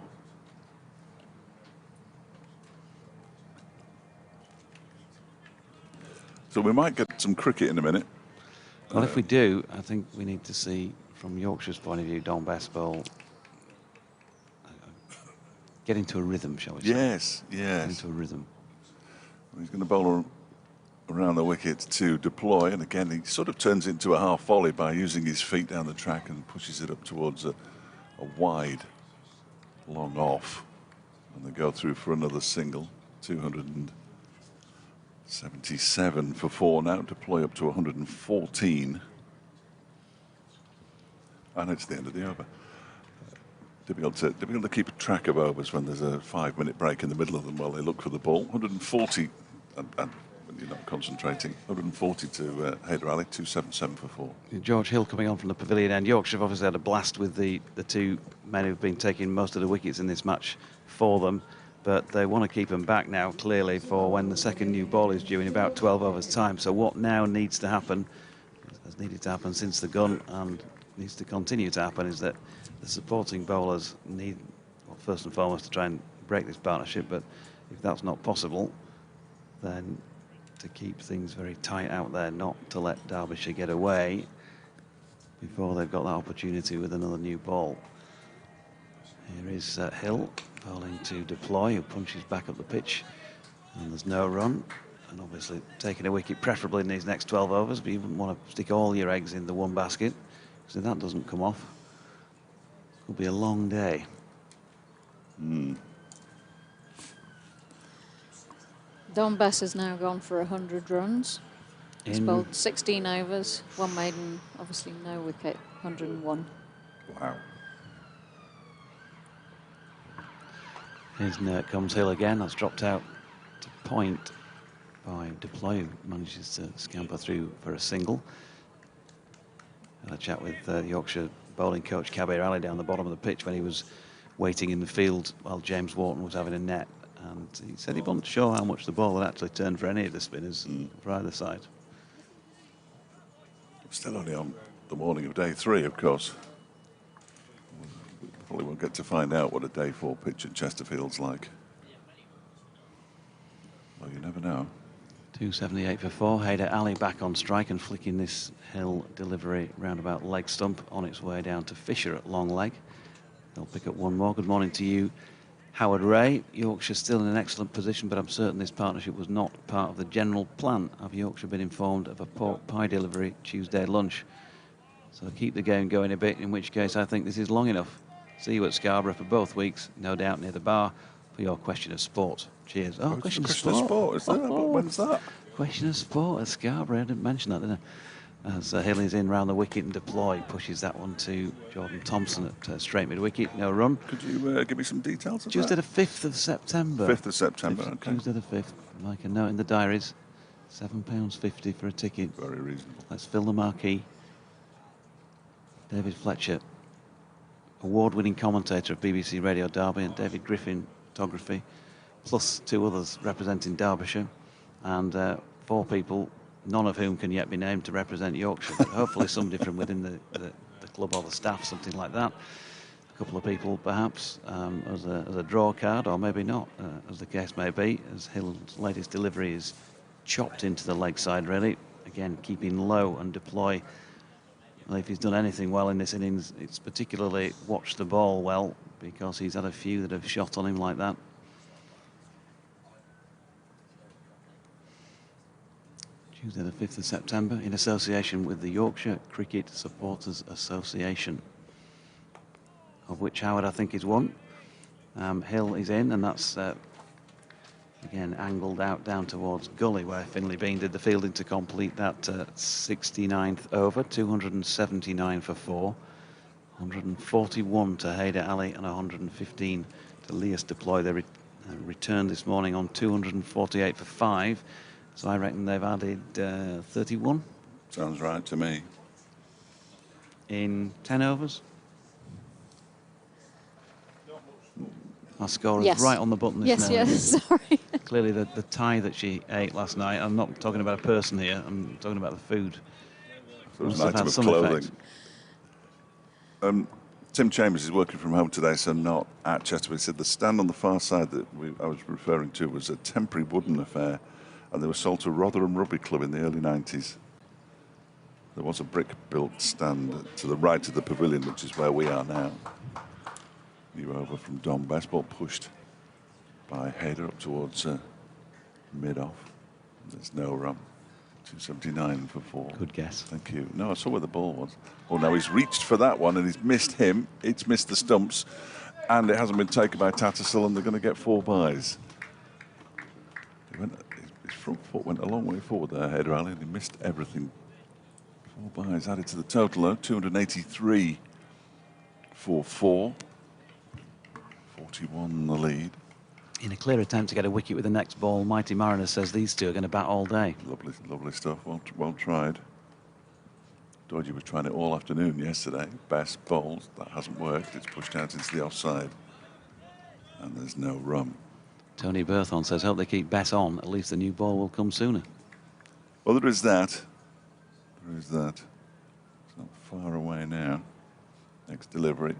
So we might get some cricket in a minute. Well, if we do, I think we need to see, from Yorkshire's point of view, Don Best-Bowl get into a rhythm, shall we say? Yes, Get yes. into a rhythm. He's going to bowl around the wicket to deploy, and again he sort of turns into a half volley by using his feet down the track and pushes it up towards a wide long off, and they go through for another single. 277 for 4 now, deploy up to 114, and it's the end of the over. Difficult to keep track of overs when there's a 5-minute break in the middle of them while they look for the ball. 140, and when you're not concentrating, 140 to Haider Ali, 277 for 4. George Hill coming on from the pavilion end. Yorkshire have obviously had a blast with the two men who've been taking most of the wickets in this match for them, but they want to keep them back now, clearly, for when the second new ball is due in about 12 overs' time. So what now needs to happen, has needed to happen since the gun and needs to continue to happen, is that the supporting bowlers need, well, first and foremost, to try and break this partnership, but if that's not possible, then to keep things very tight out there, not to let Derbyshire get away before they've got that opportunity with another new ball. Here is Hill bowling to deploy, who punches back up the pitch, and there's no run, and obviously taking a wicket preferably in these next 12 overs, but you wouldn't want to stick all your eggs in the one basket, because if that doesn't come off, it'll be a long day. Don Bess has now gone for 100 runs. He's In- bowled 16 overs, 1 maiden, obviously no wicket, 101. Wow. Here's comes Hill again. That's dropped out to point by Deploy, who manages to scamper through for a single. Had a chat with Yorkshire bowling coach Kabir Ali down the bottom of the pitch when he was waiting in the field while James Wharton was having a net. And he said he wasn't sure how much the ball would actually turn for any of the spinners for either side. Still only on the morning of day 3, of course. We probably won't get to find out what a day 4 pitch at Chesterfield's like. Well, you never know. 278 for 4. Haider Ali back on strike and flicking this Hill delivery roundabout leg stump on its way down to Fisher at long leg. They'll pick up one more. Good morning to you, Howard Ray. Yorkshire still in an excellent position, but I'm certain this partnership was not part of the general plan. Have Yorkshire been informed of a pork pie delivery Tuesday lunch? So keep the game going a bit, in which case I think this is long enough. See you at Scarborough for both weeks, no doubt near the bar, for your question of sport. Cheers. Oh, question of sport. Is there? When's that? Question of sport at Scarborough. I didn't mention that, did I? As Hill is in round the wicket and Deploy pushes that one to Jordan Thompson at straight mid-wicket, no run. Could you give me some details of Tuesday that? the 5th of September. 5th of September, okay. Tuesday the 5th. Make a note in the diaries. £7.50 for a ticket. Very reasonable. Let's fill the marquee. David Fletcher, award-winning commentator of BBC Radio Derby, and David Griffin, photography, plus 2 others representing Derbyshire, and 4 people, none of whom can yet be named to represent Yorkshire, but hopefully somebody from within the club or the staff, something like that. A couple of people perhaps as a draw card, or maybe not, as the case may be, as Hill's latest delivery is chopped into the leg side really, again keeping low and Deploy. Well, if he's done anything well in this innings, it's particularly watched the ball well, because he's had a few that have shot on him like that. Tuesday the 5th of September, in association with the Yorkshire Cricket Supporters Association, of which Howard, I think, is one. Hill is in, and that's again angled out down towards Gully, where Finlay Bean did the fielding to complete that 69th over. 279 for 4, 141 to Haider Ali, and 115 to Lias Deploy. The returned this morning on 248 for 5. So I reckon they've added 31 Sounds right to me. in 10 overs. Our score is Yes. right on the button this Yes, morning. yes, sorry. Clearly the tie that she ate last night, I'm not talking about a person here, I'm talking about the food. So it was Must an have item had of some clothing. effect. Tim Chambers is working from home today, so not at Chesterfield. He said the stand on the far side that I was referring to was a temporary wooden affair, and they were sold to Rotherham Rugby Club in the early 90s. There was a brick-built stand to the right of the pavilion, which is where we are now. New over from Don Best, ball pushed by Hayder up towards mid-off. There's no run. 279 for 4. Good guess. Thank you. No, I saw where the ball was. Oh, no, he's reached for that one and he's missed him. It's missed the stumps and it hasn't been taken by Tattersall and they're going to get 4 byes. His front foot went a long way forward there, Hayder Ali, and he missed everything. 4 byes added to the total, though. 283 for 4. 41 the lead. In a clear attempt to get a wicket with the next ball, Mighty Mariner says these two are going to bat all day. Lovely, lovely stuff. Well tried. Dodgy was trying it all afternoon yesterday. Best bowls. That hasn't worked. It's pushed out into the offside. And there's no run. Tony Berthon says, hope they keep Bess on. At least the new ball will come sooner. Well, there is that. There is that. It's not far away now. Next delivery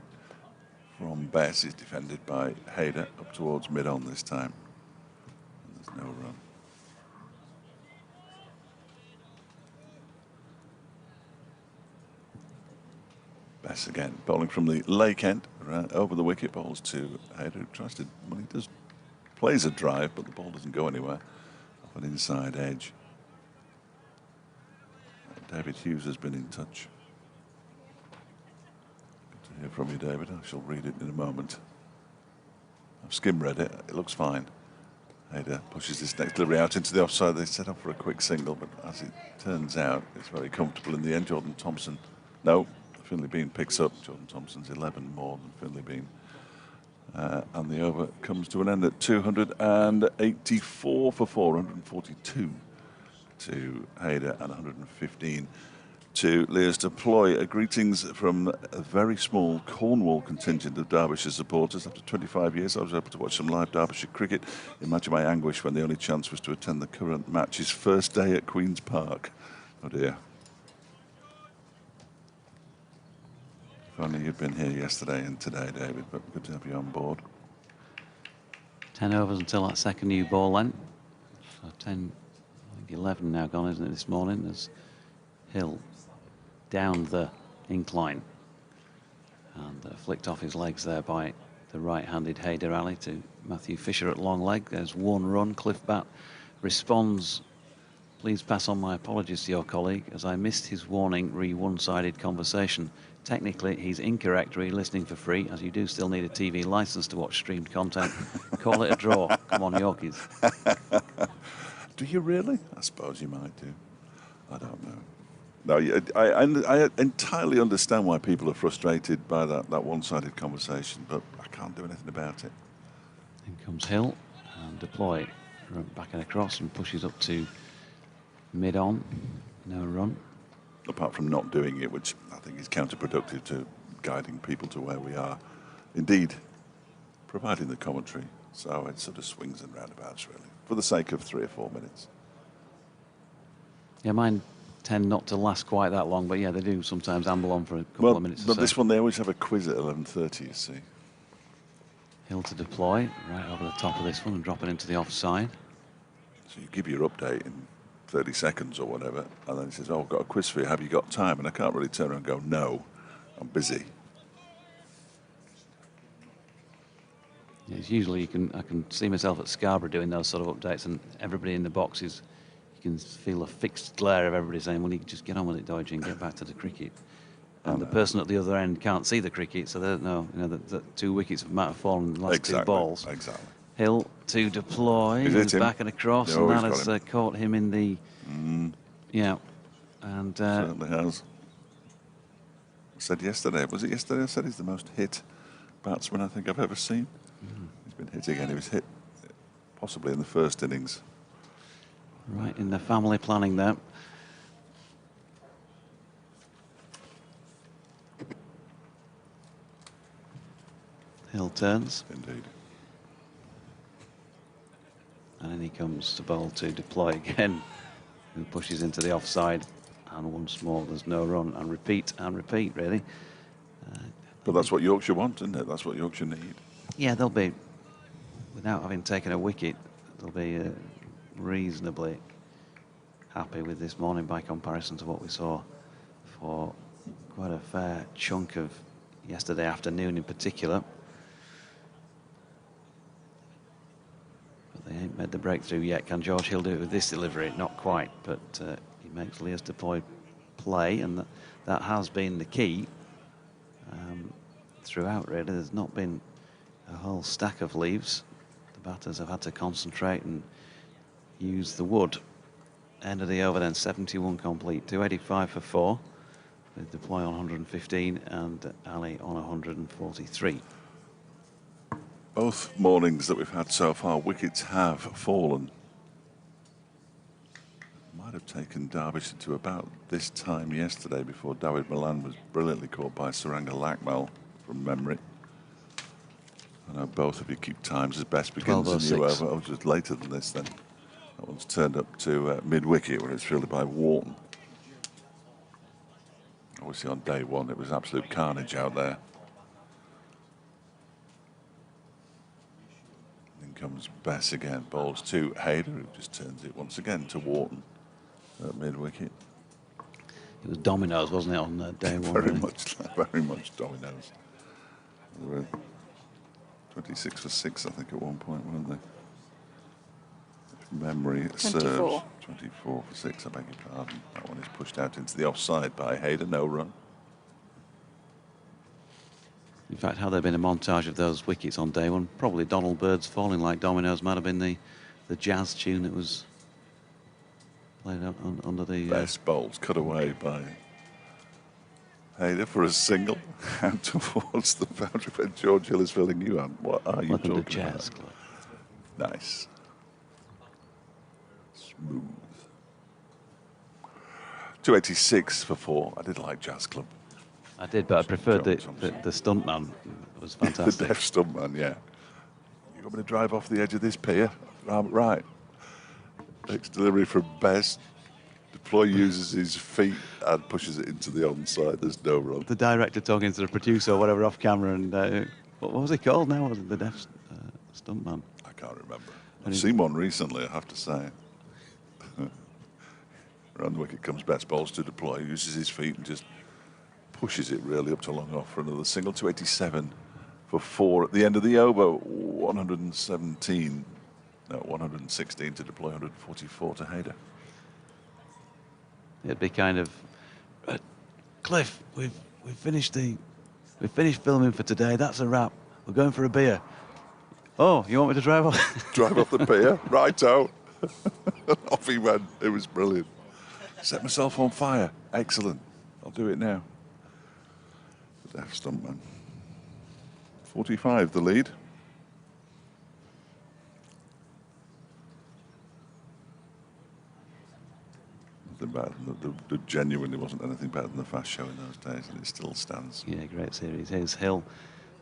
from Bess is defended by Hayder up towards mid-on this time. And there's no run. Bess again, bowling from the lake end, over the wicket, bowls to Hayder, who tries to, well, he does, plays a drive, but the ball doesn't go anywhere. Off an inside edge. David Hughes has been in touch. Good to hear from you, David. I shall read it in a moment. I've skim-read it. It looks fine. Hayder pushes this next delivery out into the offside. They set up for a quick single, but as it turns out, it's very comfortable in the end. Jordan Thompson, no, Finlay Bean picks up. Jordan Thompson's 11 more than Finlay Bean. And the over comes to an end at 284 for 4, 142 to Hayder and 115 to Lears Deploy. Greetings from a very small Cornwall contingent of Derbyshire supporters. After 25 years, I was able to watch some live Derbyshire cricket. Imagine my anguish when the only chance was to attend the current match's first day at Queen's Park. Oh dear. If only you'd been here yesterday and today, David, but good to have you on board. 10 overs until that second new ball then. So 10, I think 11 now gone, isn't it, this morning? As Hill down the incline and flicked off his legs there by the right-handed Hayder Ali to Matthew Fisher at long leg. There's 1 run. Cliff Bat responds, please pass on my apologies to your colleague as I missed his warning re one-sided conversation. Technically, he's incorrect re-listening for free, as you do still need a TV licence to watch streamed content. Call it a draw. Come on, Yorkies. Do you really? I suppose you might do. I don't know. No, I entirely understand why people are frustrated by that one-sided conversation, but I can't do anything about it. In comes Hill and Deploy back and across and pushes up to mid-on. No run. Apart from not doing it, which I think is counterproductive to guiding people to where we are. Indeed, providing the commentary. So it sort of swings and roundabouts, really, for the sake of 3 or 4 minutes. Yeah, mine tend not to last quite that long, but yeah, they do sometimes amble on for a couple of minutes or but so. this one, they always have a quiz at 11:30, you see. Hill to Deploy, right over the top of this one and drop it into the offside. So you give your update in 30 seconds or whatever, and then he says, oh, I've got a quiz for you, have you got time? And I can't really turn around and go, no, I'm busy. Yeah, it's usually I can see myself at Scarborough doing those sort of updates, and everybody in the boxes, you can feel a fixed glare of everybody saying, well, you can just get on with it, Dodgy, and get back to the cricket. And the person at the other end can't see the cricket, so they don't know, that 2 wickets might have fallen in the last 2 balls. Exactly. Hill to Deploy, who's back and across, and that has caught him in the... Yeah. And certainly has. I said yesterday, was it yesterday I said he's the most hit batsman I think I've ever seen? He's been hit again. He was hit possibly in the first innings. Right in the family planning there. Hill turns. Indeed. And then he comes to bowl to deploy again, who pushes into the offside. And once more, there's no run. And repeat, really. But that's what Yorkshire want, isn't it? That's what Yorkshire need. Yeah, they'll be, without having taken a wicket, they'll be reasonably happy with this morning by comparison to what we saw for quite a fair chunk of yesterday afternoon in particular. But they ain't made the breakthrough yet. Can George Hill do it with this delivery? Not quite, but he makes Leah's deploy play, and that has been the key throughout, really. There's not been a whole stack of leaves. The batters have had to concentrate and use the wood. End of the over then, 71 complete, 285 for 4, with deploy on 115 and Ali on 143. Both mornings that we've had so far, wickets have fallen. Might have taken Derbyshire to about this time yesterday before David Milan was brilliantly caught by Saranga Lakmal from memory. I know both of you keep times as best begins a new over. Oh, just later than this then. That one's turned up to mid-wicket where it's fielded by Wharton. Obviously on day one it was absolute carnage out there. Then comes Bess again, bowls to Hayder, who just turns it once again to Wharton at mid-wicket. It was dominoes, wasn't it, on day one? Very much dominoes. They were 26 for 6, I think, at one point, weren't they? If memory 24. serves. 24 for 6, I beg your pardon. That one is pushed out into the offside by Hayder, no run. In fact, had there been a montage of those wickets on day one, probably Donald Bird's Falling Like Dominoes might have been the jazz tune that was played under the... Best bowls cut away by Hayder for a single out towards the boundary where George Hill is filling you up. What are you Welcome to talking Jazz about? Club. Nice. Smooth. 286 for 4. I did like Jazz Club. I did, but I preferred the stuntman. It was fantastic. The deaf stuntman, yeah. You want me to drive off the edge of this pier? Right. Next delivery from Best. Deploy uses his feet and pushes it into the onside. There's no run. The director talking to the producer or whatever off camera, and what was he called now? Was it the deaf stuntman? I can't remember. I've seen one recently, I have to say. Around the wicket comes Best, bowls to deploy, uses his feet and just pushes it really up to long off for another single. 287 for 4 at the end of the over. 116 to deploy, 144 to Hayder. It'd be kind of, Cliff, we've finished filming for today. That's a wrap. We're going for a beer. Oh, you want me to drive off? Drive off the pier, righto. Off he went. It was brilliant. Set myself on fire. Excellent. I'll do it now. The deaf stuntman. 45 the lead. Nothing better than the genuinely wasn't anything better than the fast show in those days, and it still stands. Yeah, great series. Here's Hill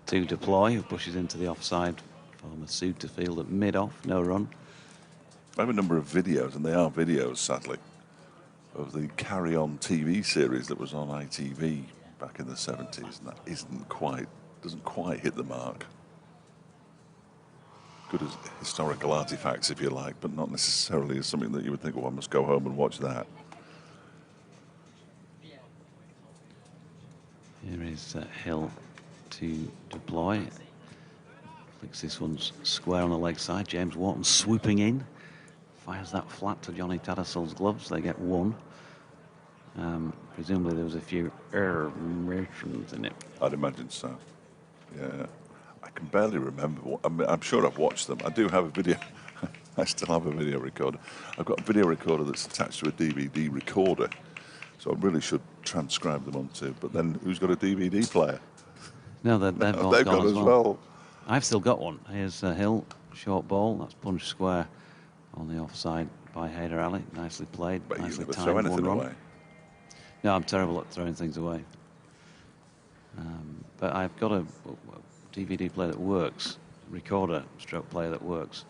to deploy, who pushes into the offside for Masood to field at mid-off, no run. I have a number of videos, and they are videos, sadly, of the Carry On TV series that was on ITV back in the 70s, and that doesn't quite hit the mark. Good as historical artifacts, if you like, but not necessarily as something that you would think, oh, I must go home and watch that. Here is Hill to deploy. Thinks this one's square on the leg side. James Wharton swooping in. Fires that flat to Johnny Tattersal's gloves. They get 1. Presumably there was a few errors in it. I'd imagine so. Yeah. I can barely remember. I'm sure I've watched them. I do have a video. I still have a video recorder. I've got a video recorder that's attached to a DVD recorder. So I really should transcribe them onto. But then who's got a DVD player? No, they've all They've gone got as as well. well. I've still got one. Here's Hill short ball. That's punched square on the offside by Hayder Ali. Nicely played. But you nicely never timed, throw anything 1 run. away. No, I'm terrible at throwing things away. But I've got a DVD player that works, recorder stroke player that works,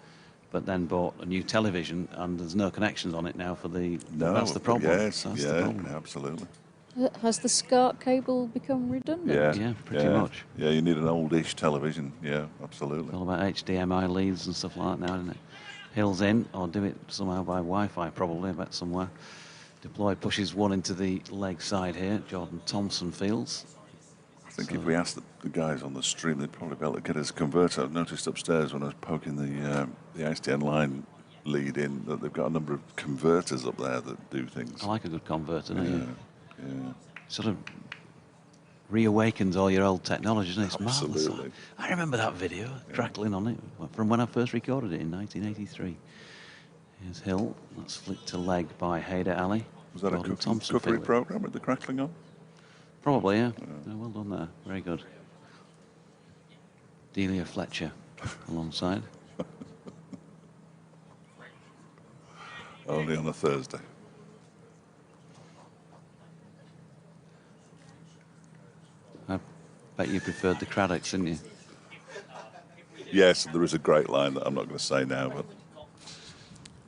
but then bought a new television and there's no connections on it now for the... No, that's the problem. Yes, That's yeah, the problem. absolutely. Has the SCART cable become redundant? Yeah, pretty much. Yeah, you need an oldish television. Yeah, absolutely. It's all about HDMI leads and stuff like that now, isn't it? Hill's in, or do it somehow by Wi-Fi probably, I bet somewhere. Deploy pushes one into the leg side here. Jordan Thompson fields. I think if we asked the guys on the stream, they'd probably be able to get us a converter. I've noticed upstairs when I was poking the ISDN line lead in that they've got a number of converters up there that do things. I like a good converter, don't you? Yeah. Sort of reawakens all your old technology, isn't it? It's marvellous. Absolutely. I remember that video, crackling on it, from when I first recorded it in 1983. Here's Hill. That's flicked to leg by Hayder Ali. Was that Gordon a Thompson cookery fielded. program with the crackling on? Probably, yeah. Oh, well done there. Very good. Delia Fletcher alongside. Only on a Thursday. I bet you preferred the Craddocks, didn't you? Yes, there is a great line that I'm not going to say now, but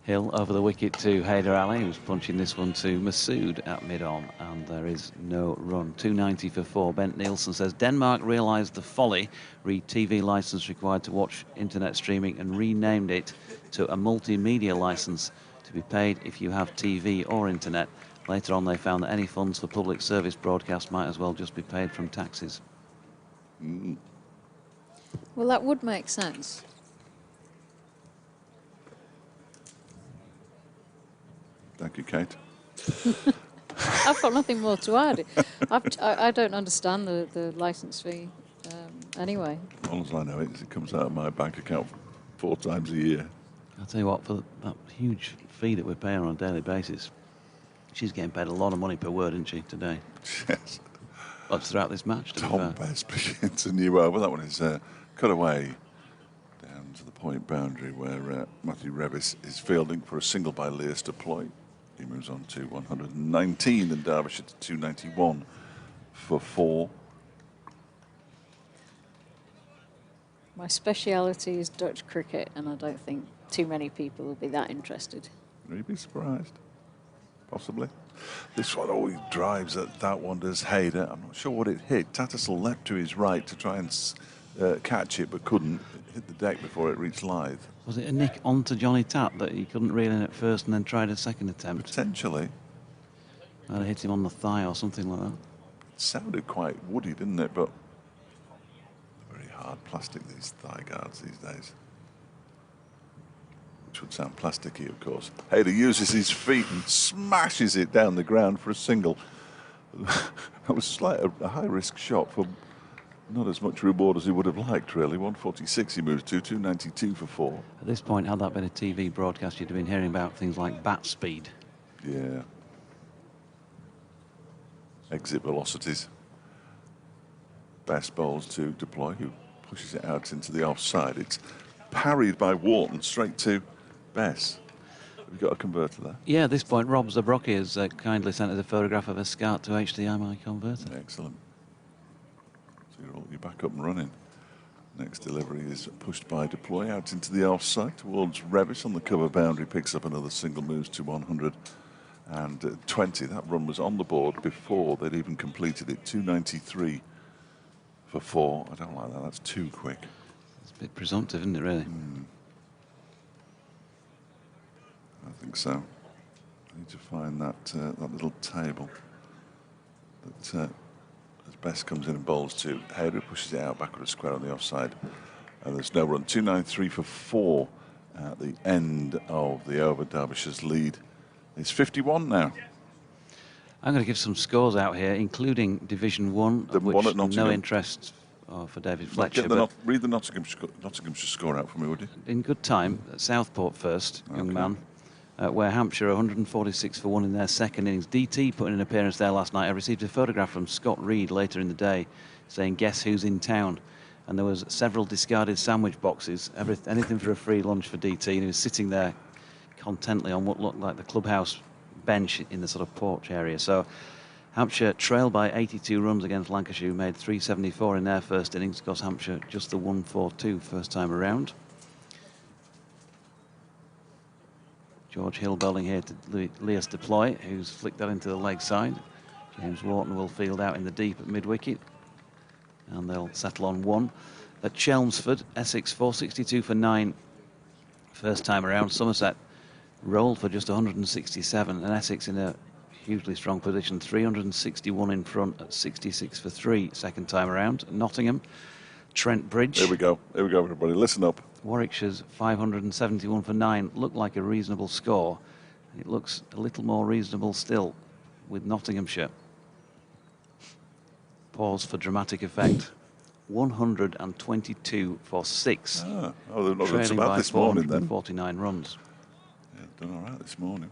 Hill over the wicket to Hayder Ali, who's punching this one to Masood at mid-on, and there is no run. 290 for 4. Bent Nielsen says Denmark realised the folly, read TV licence required to watch internet streaming, and renamed it to a multimedia licence to be paid if you have TV or internet. Later on, they found that any funds for public service broadcast might as well just be paid from taxes. Well, that would make sense. thank you, Kate. I've got nothing more to add. I don't understand the licence fee anyway. All as I know is it comes out of my bank account 4 times a year. I'll tell you what, for that huge fee that we're paying on a daily basis, she's getting paid a lot of money per word, isn't she, today? Yes. Well, it's throughout this match, to be fair. Tom Best begins a new over. That one is cut away down to the point boundary where Matthew Revis is fielding for a single by Leas to Ploy. He moves on to 119 and Derbyshire to 291 for 4. My speciality is Dutch cricket, and I don't think too many people will be that interested. You'd be surprised. Possibly. This one always drives at that one, does Hayder. I'm not sure what it hit. Tattersall leapt to his right to try and catch it, but couldn't. It hit the deck before it reached Lythe. Was it a nick onto Johnny Tapp that he couldn't reel in at first and then tried a second attempt? Potentially. I'd have hit him on the thigh or something like that. It sounded quite woody, didn't it? But very hard plastic, these thigh guards these days. Which would sound plasticky, of course. Hayder uses his feet and smashes it down the ground for a single. That was a high-risk shot for not as much reward as he would have liked, really. 146 he moves to, 292 for 4. At this point, had that been a TV broadcast, you'd have been hearing about things like bat speed. Yeah. Exit velocities. Best bowls to Deploy, who pushes it out into the offside. It's parried by Wharton straight to Bess. We've got a converter there. Yeah, at this point, Rob Zabrocki has kindly sent us a photograph of a SCART to HDMI converter. Excellent. So you're back up and running. Next delivery is pushed by Deploy out into the offside towards Revis on the cover boundary. Picks up another single, moves to 120. That run was on the board before they'd even completed it. 293 for 4. I don't like that. That's too quick. It's a bit presumptive, isn't it, really? I think so. I need to find that that little table that as Best comes in and bowls to Hayder, pushes it out backward square on the offside, and there's no run. 293 for 4 at the end of the over. Derbyshire's lead is 51 now. I'm going to give some scores out here, including Division 1, The of which one at no Nottingham. interest for David Fletcher. Read the Nottinghamshire score out for me, would you? In good time, at Southport first, young man, where Hampshire 146 for 1 in their second innings. DT put in an appearance there last night. I received a photograph from Scott Reed later in the day saying, guess who's in town? and there was several discarded sandwich boxes, anything for a free lunch for DT, and he was sitting there contently on what looked like the clubhouse bench in the sort of porch area. So Hampshire trailed by 82 runs against Lancashire, who made 374 in their first innings. Of course, Hampshire just the 142 first time around. George Hill bowling here to Leas Deploy, who's flicked that into the leg side. James Wharton will field out in the deep at mid-wicket, and they'll settle on 1. At Chelmsford, Essex 462 for 9 first time around. Somerset rolled for just 167, and Essex in a hugely strong position, 361 in front at 66 for 3 second time around. Nottingham, Trent Bridge. Here we go, everybody, listen up. Warwickshire's 571 for 9 looked like a reasonable score. It looks a little more reasonable still with Nottinghamshire. Pause for dramatic effect. 122 for 6. Oh, they're not trailing so bad by this morning then. 449 runs. Yeah, done all right this morning.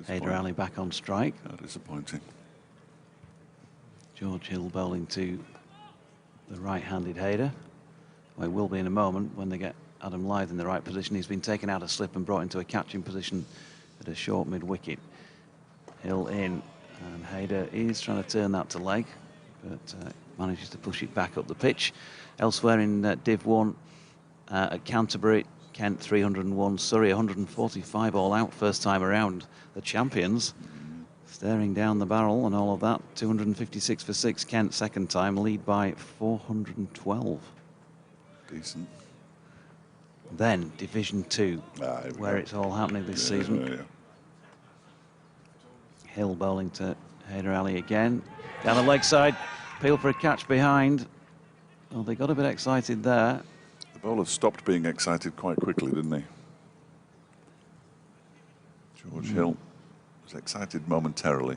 Hyder Ali back on strike. How disappointing. George Hill bowling to the right-handed Hyder. Well, he will be in a moment when they get Adam Lyth in the right position. He's been taken out of slip and brought into a catching position at a short mid-wicket. Hill in, and Hyder is trying to turn that to leg, but manages to push it back up the pitch. Elsewhere in Div 1 at Canterbury, Kent 301, Surrey 145 all out first time around. The champions staring down the barrel and all of that. 256 for 6, Kent second time, lead by 412. Decent. Then Division 2, where it's all happening this season. Yeah. Hill bowling to Hyder Ali again. Down the leg side, Peel for a catch behind. Well, they got a bit excited there. The bowler stopped being excited quite quickly, didn't he? George Hill was excited momentarily.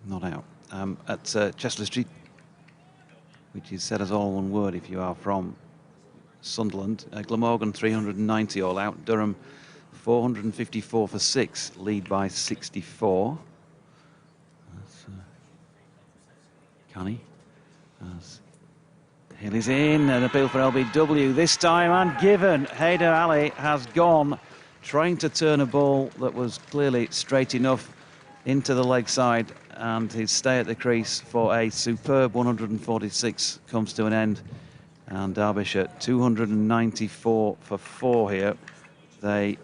Not out. At Chester Street, which is said as all one word if you are from Sunderland. Glamorgan 390 all out. Durham 454 for 6, lead by 64. That's Canny. As Hill is in, an appeal for LBW this time, and given. Hyder Ali has gone, trying to turn a ball that was clearly straight enough into the leg side, and his stay at the crease for a superb 146 comes to an end. And Derbyshire 294 for 4 here. They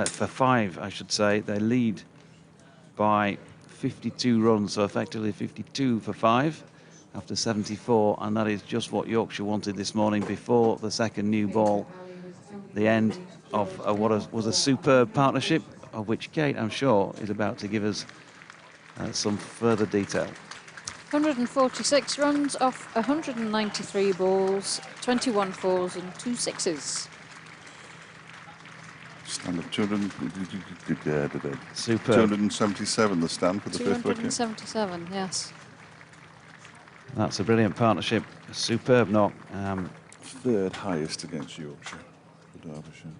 for 5, I should say. They lead by 52 runs, so effectively 52 for 5 after 74, and that is just what Yorkshire wanted this morning before the second new ball. The end of what was a superb partnership, of which Kate, I'm sure, is about to give us some further detail. 146 runs off 193 balls, 21 fours and 2 sixes. Stand of 200. Superb. 277 the stand for the fifth wicket. 277, yes. That's a brilliant partnership. A superb knock. Third highest against Yorkshire for Derbyshire.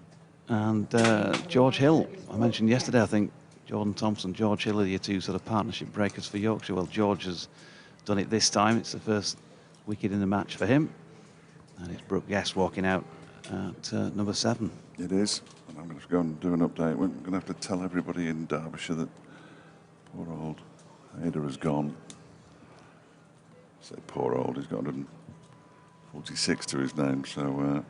And George Hill, I mentioned yesterday, I think Jordan Thompson, George Hill are your two sort of partnership breakers for Yorkshire. Well, George has done it this time. It's the first wicket in the match for him. And it's Brooke Guest walking out at number 7. It is. And I'm going to go and do an update. We're going to have to tell everybody in Derbyshire that poor old Hyder has gone. I say poor old, he's got 146 to his name. So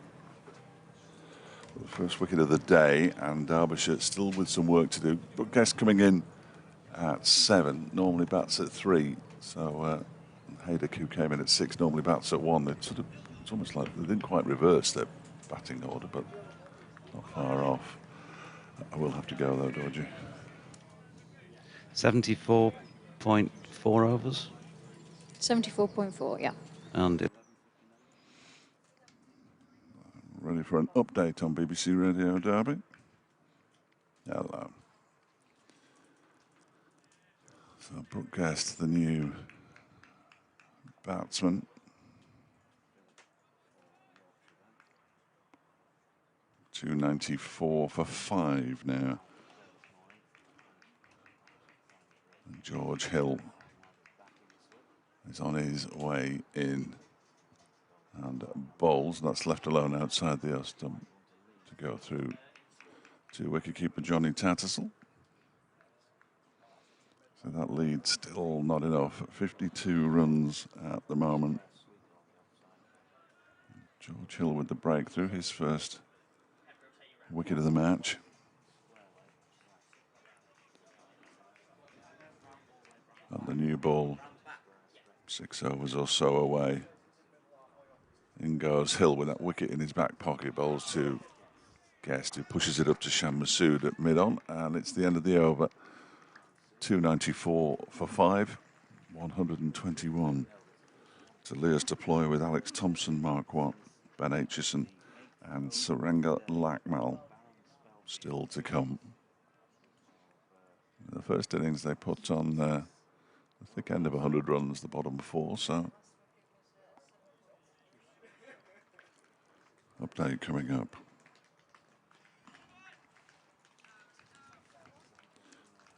the first wicket of the day, and Derbyshire still with some work to do. But Guest coming in at 7, normally bats at 3. So Hyder, who came in at 6, normally bats at 1. It's almost like they didn't quite reverse their batting order, but not far off. I will have to go though, Dodgy. 74.4 overs. 74.4, yeah. And Ready for an update on BBC Radio Derby? Hello. So Brooke Guest, the new batsman. .294 for 5 now. And George Hill He's on his way in and bowls. That's left alone outside the earth stump to go through to wicketkeeper Johnny Tattersall. So that lead still not enough. 52 runs at the moment. George Hill with the breakthrough, his first wicket of the match. And the new ball, 6 overs or so away. In goes Hill with that wicket in his back pocket. Bowls to Guest, who pushes it up to Sham Massoud at mid-on, and it's the end of the over. 294 for 5, 121. To Leas deploy with Alex Thompson, Mark Watt, Ben Aitchison, and Suranga Lakmal still to come. In the first innings, they put on the thick end of 100 runs, the bottom 4, so update coming up.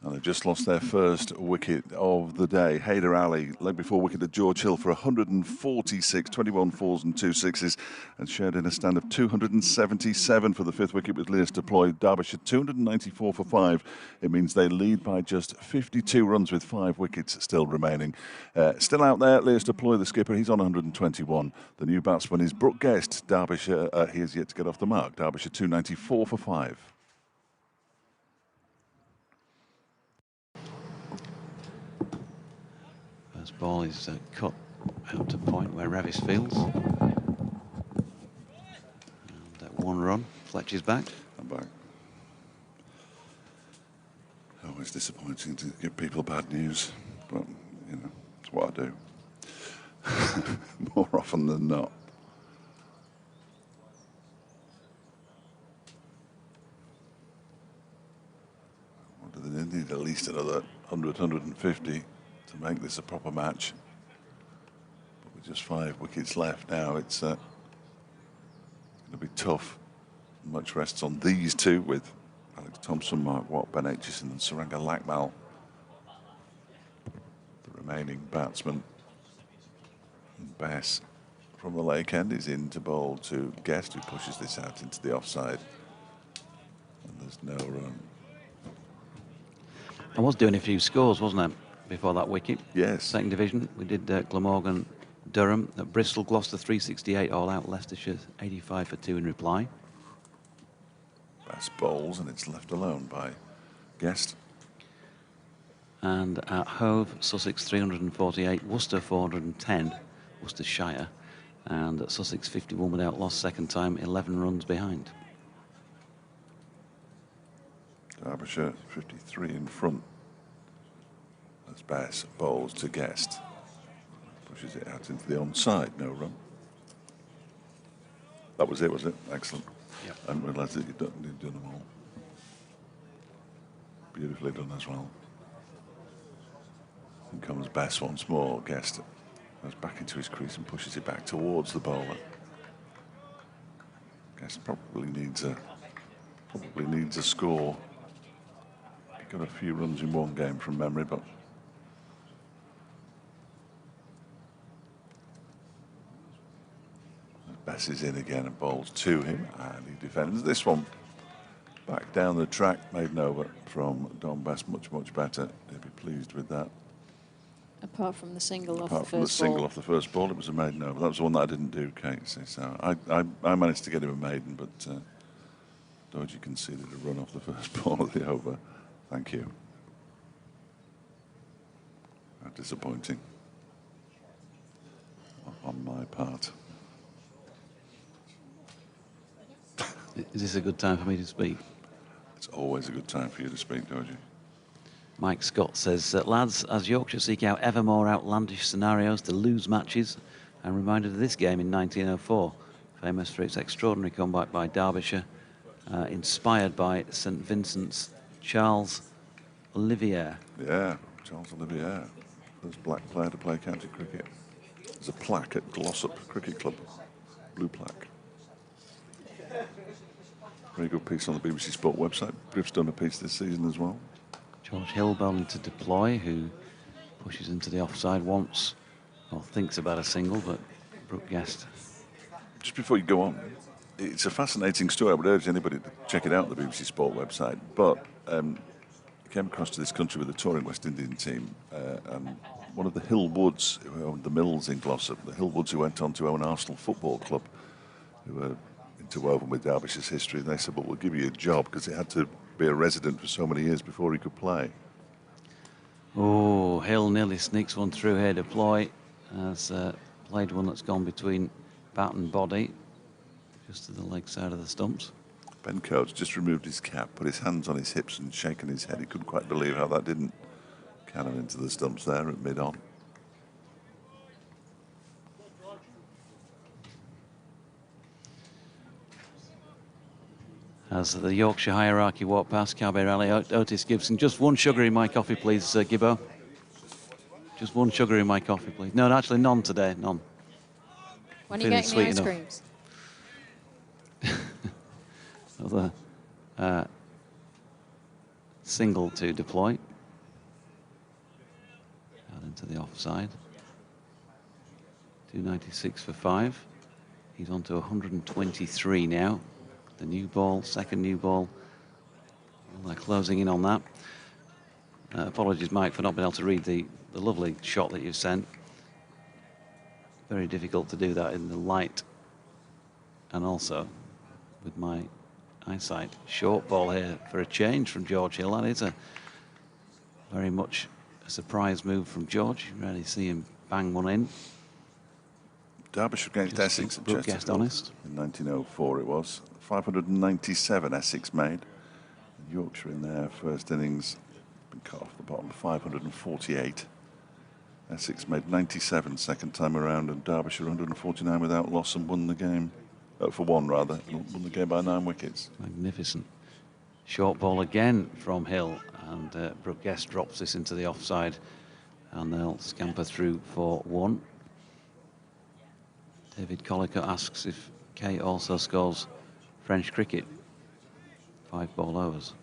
And they've just lost their first wicket of the day. Haider Ali, leg before wicket at George Hill for 146, 21 fours and 2 sixes, and shared in a stand of 277 for the 5th wicket with Leas deployed. Derbyshire 294 for 5. It means they lead by just 52 runs with 5 wickets still remaining. Still out there, Leas deploy, the skipper, he's on 121. The new batsman is Brooke Guest. Derbyshire, he has yet to get off the mark. Derbyshire 294 for 5. First ball is cut out to point where Revis fields. And one run, Fletcher's back. I'm back. Always disappointing to give people bad news, but, you know, it's what I do. More often than not. What do they need? At least another 100, 150 to make this a proper match. But with just 5 wickets left now, it's going to be tough. Much rests on these two with Alex Thompson, Mark Watt, Ben Aitchison and Suranga Lakmal, the remaining batsman. And Bess from the Lake End is in to bowl to Guest, who pushes this out into the offside. And there's no run. I was doing a few scores, wasn't I, before that wicket? Yes. Second division, we did Glamorgan, Durham, at Bristol, Gloucester 368 all out, Leicestershire 85 for 2 in reply. Bass bowls and it's left alone by Guest. And at Hove, Sussex 348, Worcester 410, Worcestershire. And at Sussex 51 without loss, second time, 11 runs behind. Derbyshire 53 in front. As Bass bowls to Guest. Pushes it out into the onside, no run. That was it, was it? Excellent. Yep. I didn't realise that you'd done them all. Beautifully done as well. In comes Bass once more. Guest goes back into his crease and pushes it back towards the bowler. Guest probably needs a score. He got a few runs in one game from memory, but Bass is in again and bowls to him, and he defends this one. Back down the track, made an over from Don Bass, much, much better. He'd be pleased with that. Apart from the single off Apart the from the first single ball. off the first ball, it was a maiden over. That was the one that I didn't do, Casey. So I managed to get him a maiden, but Dodgy conceded a run off the first ball of the over. Thank you. How disappointing on my part. Is this a good time for me to speak? It's always a good time for you to speak, Dodgy. Mike Scott says, lads, as Yorkshire seek out ever more outlandish scenarios to lose matches, I'm reminded of this game in 1904, famous for its extraordinary comeback by Derbyshire, inspired by St Vincent's Charles Olivier. Yeah, Charles Olivier, first black player to play county cricket. There's a plaque at Glossop Cricket Club, blue plaque. Very good piece on the BBC Sport website. Griff's done a piece this season as well. George Hill bowling to Deploy, who pushes into the offside once. Well, thinks about a single, but Brooke Guest. Just before you go on, it's a fascinating story. I would urge anybody to check it out on the BBC Sport website. But he came across to this country with a touring West Indian team, and one of the Hillwoods, who owned the mills in Glossop, the Hillwoods who went on to own Arsenal Football Club, who were interwoven with Derbyshire's history, and they said, well, we'll give you a job, because he had to be a resident for so many years before he could play. Oh, Hill nearly sneaks one through here. Deploy has played one that's gone between bat and body, just to the leg side of the stumps. Ben Coates just removed his cap, put his hands on his hips and shaken his head. He couldn't quite believe how that didn't cannon into the stumps there at mid-on. As the Yorkshire hierarchy walk past, Carbe Rally, Otis Gibson. Just one sugar in my coffee, please, Gibbo. Just one sugar in my coffee, please. No, actually, none today, none. When are you getting the ice creams? Another single to Deploy. Out into the offside. 296 for 5. He's on to 123 now. The new ball, second new ball. Well, they're closing in on that. Apologies, Mike, for not being able to read the lovely shot that you've sent. Very difficult to do that in the light and also with my eyesight. Short ball here for a change from George Hill. That is a very much a surprise move from George. You rarely see him bang one in. Derbyshire against Essex at Chesterfield in 1904 it was. 597 Essex made. Yorkshire in their first innings been cut off the bottom, 548. Essex made 97 second time around, and Derbyshire 149 without loss and won the game, for one rather, won the game by 9 wickets. Magnificent. Short ball again from Hill, and Brooke Guest drops this into the offside, and they'll scamper through for 1. David Collicutt asks if Kate also scores French cricket. 5 ball overs.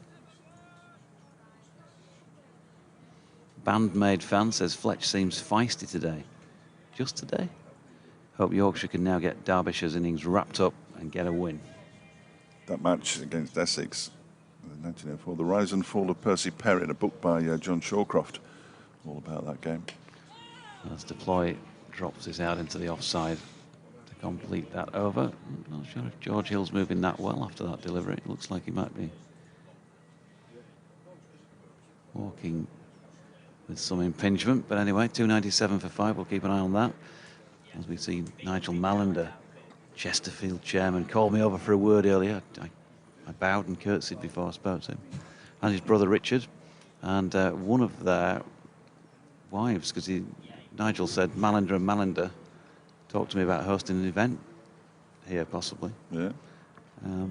Bandmade fan says Fletch seems feisty today. Just today? Hope Yorkshire can now get Derbyshire's innings wrapped up and get a win. That match against Essex in 1904, The Rise and Fall of Percy Perrin, a book by John Shawcroft, all about that game. As Deploy drops this out into the offside to complete that over. I'm not sure if George Hill's moving that well after that delivery. It looks like he might be walking with some impingement, but anyway, 297 for 5. We'll keep an eye on that. As we see Nigel Mallender, Chesterfield chairman, called me over for a word earlier. I bowed and curtsied before I spoke to him. And his brother Richard, and one of their wives, because Nigel said Mallender and Mallender talked to me about hosting an event here, possibly. Yeah.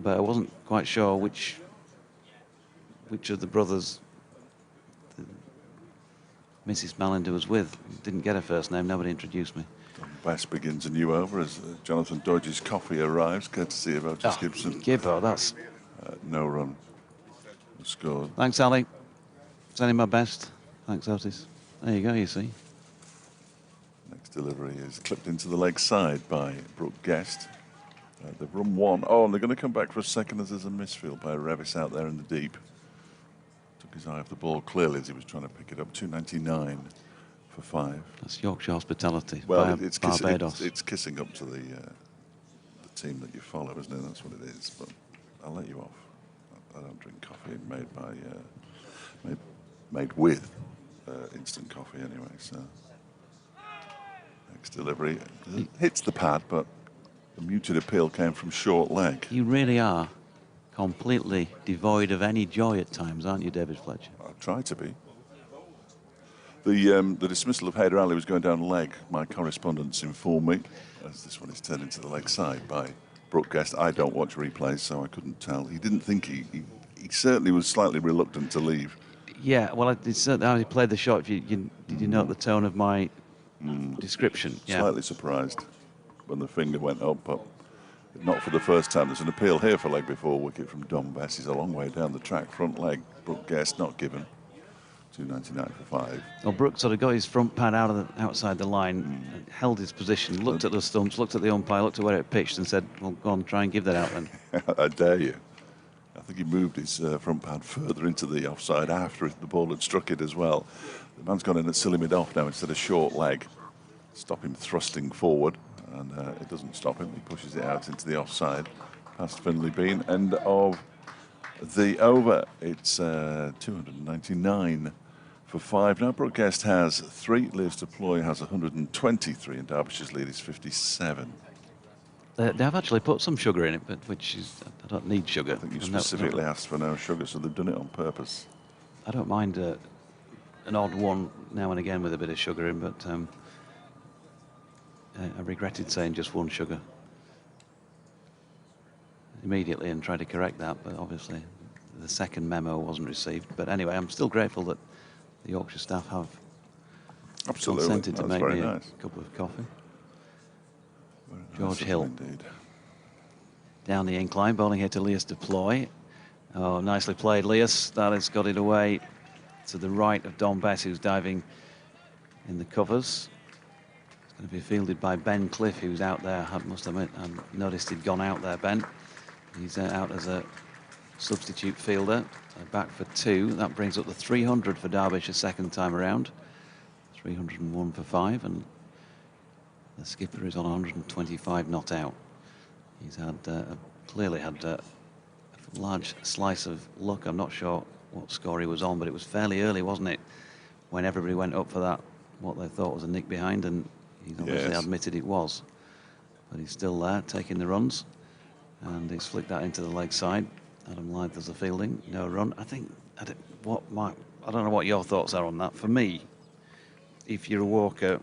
But I wasn't quite sure which of the brothers Mrs. Mallender was with. Didn't get her first name, nobody introduced me. Bass begins a new over as Jonathan Dodge's coffee arrives, courtesy of Otis Gibson. Gibbo, that's... no run scored. Thanks, Ali. Sending my best. Thanks, Otis. There you go, you see. Next delivery is clipped into the leg side by Brooke Guest. They've run 1. Oh, and they're going to come back for a second as there's a misfield by Revis out there in the deep. Took his eye off the ball clearly as he was trying to pick it up. 299 for 5. That's Yorkshire hospitality. Well, it's kissing up to the team that you follow, isn't it? That's what it is. But I'll let you off. I don't drink coffee made with instant coffee anyway. So next delivery hits the pad, but the muted appeal came from short leg. You really are completely devoid of any joy at times, aren't you, David Fletcher? I try to be. The dismissal of Hyder Ali was going down leg. My correspondents informed me, as this one is turned into the leg side by Brooke Guest. I don't watch replays, so I couldn't tell. He didn't think he certainly was slightly reluctant to leave. Yeah, well, it's certainly how he played the shot. Did you note the tone of my description? Yeah. Slightly surprised when the finger went up, but not for the first time. There's an appeal here for leg before wicket from Dom Bess. He's a long way down the track, front leg. Brooke Guest not given. 299 for 5. Well, Brooks sort of got his front pad outside the line, and held his position, looked at the stumps, looked at the umpire, looked at where it pitched, and said, "Well, go on, try and give that out then." I dare you. I think he moved his front pad further into the offside after the ball had struck it as well. The man's gone in at silly mid-off now instead of short leg. Stop him thrusting forward, and it doesn't stop him. He pushes it out into the offside past Finley Bean. End of the over. It's 299 for 5. Now Brookguest has 3. Lewis Deploy has 123, and Derbyshire's lead is 57. They've actually put some sugar in it, but which is, I don't need sugar. I think you specifically asked for no sugar, so they've done it on purpose. I don't mind an odd one now and again with a bit of sugar in, but I regretted saying just 1 sugar immediately and tried to correct that, but obviously the second memo wasn't received. But anyway, I'm still grateful that the Yorkshire staff have consented to make me a cup of coffee. George Hill. Indeed. Down the incline, bowling here to Lewis Deploy. Oh, nicely played, Lewis. That has got it away to the right of Don Bess, who's diving in the covers. It's going to be fielded by Ben Cliff, who's out there. I must admit, I noticed he'd gone out there, Ben. He's out as a substitute fielder. Back for 2. That brings up the 300 for Derbyshire second time around. 301 for 5, and the skipper is on 125 not out. He's had clearly had a large slice of luck. I'm not sure what score he was on, but it was fairly early, wasn't it, when everybody went up for that, what they thought was a nick behind, and he's obviously admitted it was. But he's still there, taking the runs, and he's flicked that into the leg side. Adam Lyth does the fielding, no run. I think, I don't know what your thoughts are on that. For me, if you're a walker,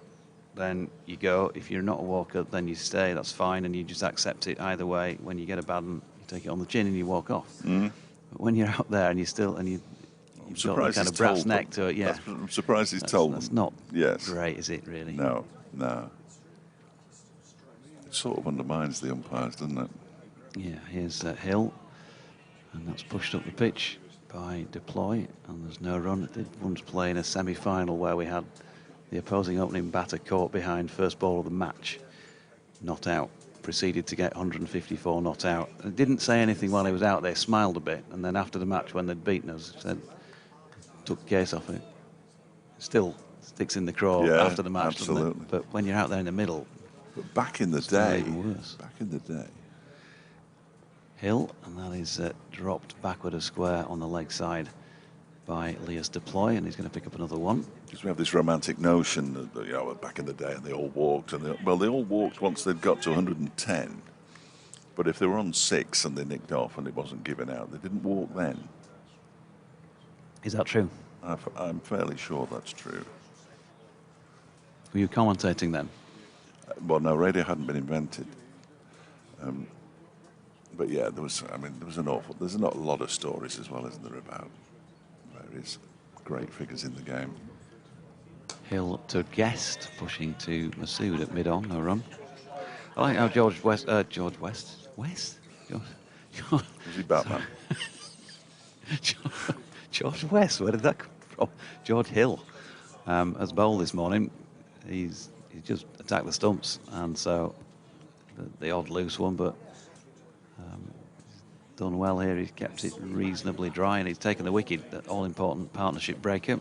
then you go. If you're not a walker, then you stay. That's fine, and you just accept it either way. When you get a bad one, you take it on the chin and you walk off. But when you're out there and you've got the kind of brass neck to it, yeah. I'm surprised he's told them. That's not great, is it, really? No. It sort of undermines the umpires, doesn't it? Yeah, here's Hill, and that's pushed up the pitch by Deploy, and there's no run. It did once play in a semi-final where we had the opposing opening batter caught behind first ball of the match, not out, proceeded to get 154 not out. And didn't say anything while he was out there, smiled a bit, and then after the match when they'd beaten us, said, took the case off it. Still sticks in the craw after the match, doesn't it? But when you're out there in the middle, but back in the day, even worse. Back in the day. Hill, and that is dropped backward a square on the leg side by Lewis Deploy, and he's going to pick up another one. Because we have this romantic notion that, back in the day, and they all walked, and they all walked once they'd got to 110. But if they were on 6 and they nicked off and it wasn't given out, they didn't walk then. Is that true? I'm fairly sure that's true. Were you commentating then? Well, no, radio hadn't been invented. But yeah, there's not a lot of stories as well, isn't there, about various great figures in the game. Hill to Guest, pushing to Masood at mid-on, no run. I like how George West? Was he Batman? George West, where did that come from? George Hill has bowled this morning. He's just attacked the stumps, and so the odd loose one, but done well here. He's kept it reasonably dry, and he's taken the wicket, that all-important partnership breaker.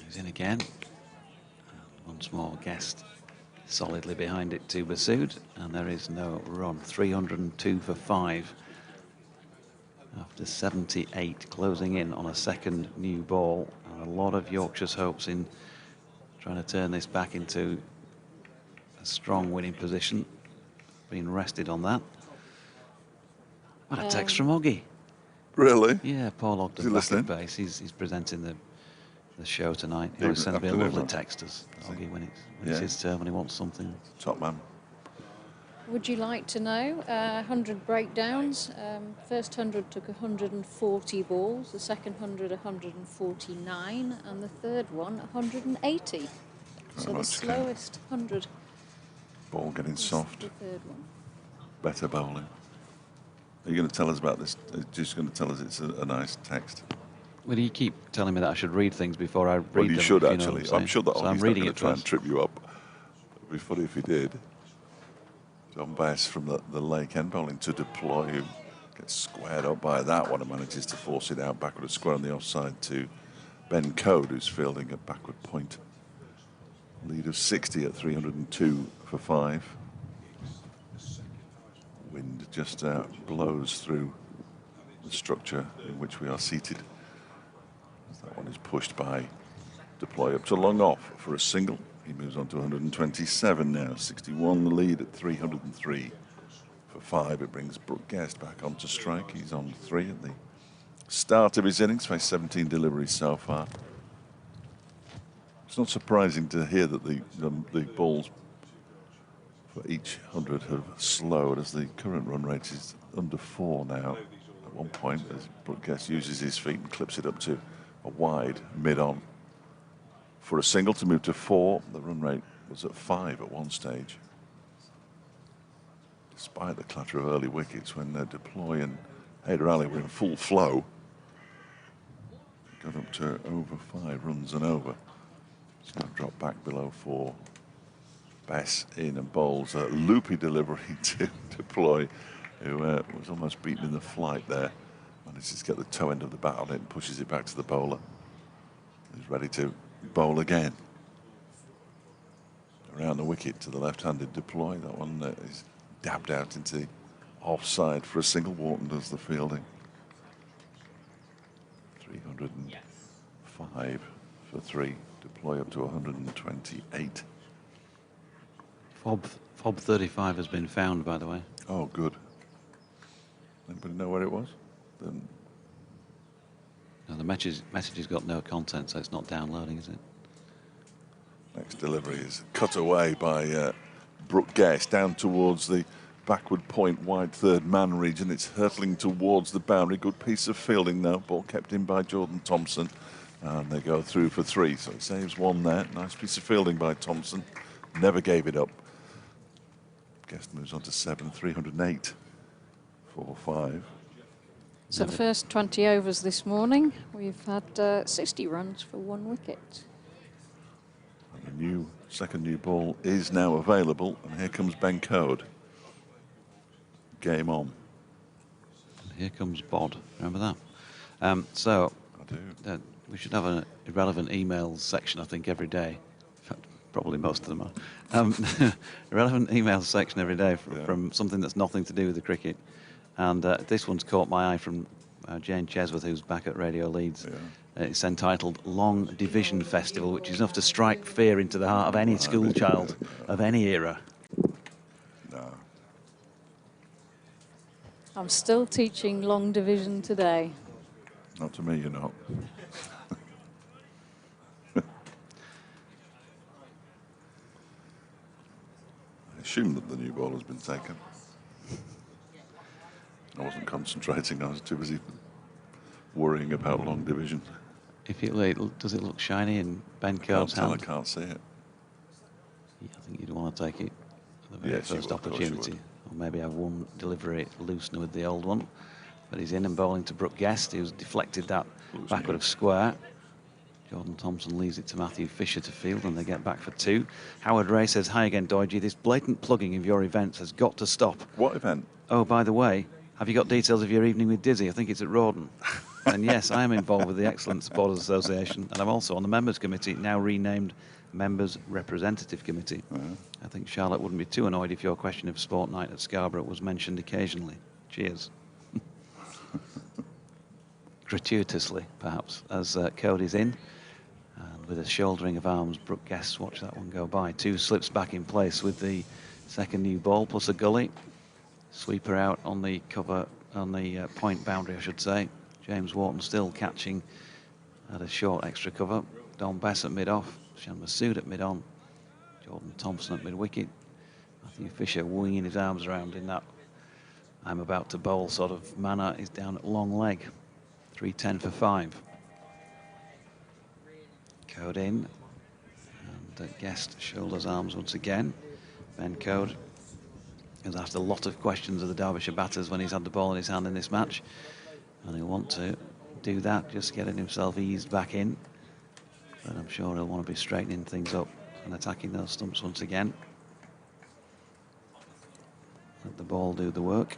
He's in again. Once more, Guest solidly behind it to Masood, and there is no run. 302 for 5 after 78, closing in on a second new ball, and a lot of Yorkshire's hopes in trying to turn this back into a strong winning position. Being rested on that. What a text from Oggy. Really? Yeah, Paul Ogden back at base. He's presenting the show tonight. He always sends me a lovely text us, Oggy, when it's his turn, when he wants something. Top man. Would you like to know 100 breakdowns? First 100 took 140 balls, the second 100 149, and the third one 180. So the slowest 100. Ball getting soft. The third one. Better bowling. Are you going to tell us about this? Just going to tell us it's a nice text? Well, you keep telling me that I should read things before I read them. Well, you should if you know actually. what I'm I'm sure that saying. So he's I'm not reading going it to try and first. trip you up. It'd be funny if he did. John Bess from the Lake End bowling to deploy, who gets squared up by that one and manages to force it out backward at square on the offside to Ben Code, who's fielding at backward point. Lead of 60 at 302 for 5. Wind just blows through the structure in which we are seated. That one is pushed by deploy up to long off for a single. He moves on to 127 now. 61 the lead at 303 for 5. It brings Brooke Guest back onto strike. He's on 3 at the start of his innings. Faced 17 deliveries so far. It's not surprising to hear that the balls for each 100 have slowed, as the current run rate is under 4 now. At one point, as Brooke Guest uses his feet and clips it up to a wide mid-on. For a single to move to 4, the run rate was at 5 at one stage. Despite the clatter of early wickets, when Deploy and Hyder Ali were in full flow, got up to over 5 runs and over. It's now dropped back below 4. Bess in and bowls a loopy delivery to Deploy, who was almost beaten in the flight there. Manages to get the toe end of the bat on it and pushes it back to the bowler. He's ready to bowl again. Around the wicket to the left-handed Deploy. That one is dabbed out into offside for a single. Wharton does the fielding. 305 for 3. Deploy up to 128. Fob 35 has been found, by the way. Oh, good. Anybody know where it was? Then No, the message has got no content, so it's not downloading, is it? next delivery is cut away by Brooke Guest down towards the backward point, wide third man region. It's hurtling towards the boundary. Good piece of fielding though. Ball kept in by Jordan Thompson. And they go through for 3. So it saves 1 there. Nice piece of fielding by Thompson. Never gave it up. Guest moves on to 7, 308 for 5. So the first 20 overs this morning, we've had 60 runs for 1 wicket. And the second new ball is now available. And here comes Ben Code. Game on. Here comes Bod. Remember that? So I do. We should have an irrelevant emails section, I think, every day. In fact, probably most of them are. Irrelevant emails section every day from something that's nothing to do with the cricket. And this one's caught my eye from Jane Chesworth, who's back at Radio Leeds. Yeah. It's entitled Long Division Festival, which is enough to strike fear into the heart of any school child of any era. No. I'm still teaching long division today. Not to me, you're not. I assume that the new ball has been taken. I wasn't concentrating. I was too busy worrying about long division. Does it look shiny in Ben Code's hand? I can't see it. Yeah, I think you'd want to take it at the very first opportunity. Or maybe have one delivery loosener with the old one. But he's in and bowling to Brooke Guest, who's deflected that backward of square. Jordan Thompson leaves it to Matthew Fisher to field, and they get back for 2. Howard Ray says, "Hi again, Doidgy. This blatant plugging of your events has got to stop." What event? Oh, by the way, have you got details of your evening with Dizzy? I think it's at Rawdon. And yes, I am involved with the Excellent Supporters Association, and I'm also on the Members Committee, now renamed Members Representative Committee. I think Charlotte wouldn't be too annoyed if your question of sport night at Scarborough was mentioned occasionally. Cheers. Gratuitously, perhaps, as Cody's in. And with a shouldering of arms, Brooke Guest, watch that one go by. 2 slips back in place with the second new ball, plus a gully. Sweeper out on the cover, on the point boundary, I should say. James Wharton still catching at a short extra cover. Don Bess at mid-off. Shan Masood at mid-on. Jordan Thompson at mid-wicket. Matthew Fisher winging his arms around in that I'm about to bowl sort of manner. Is down at long leg. 310 for 5. Code in. And Guest shoulders arms once again. Ben Code He's asked a lot of questions of the Derbyshire batters when he's had the ball in his hand in this match, and he'll want to do that, just getting himself eased back in. But I'm sure he'll want to be straightening things up and attacking those stumps once again. Let the ball do the work.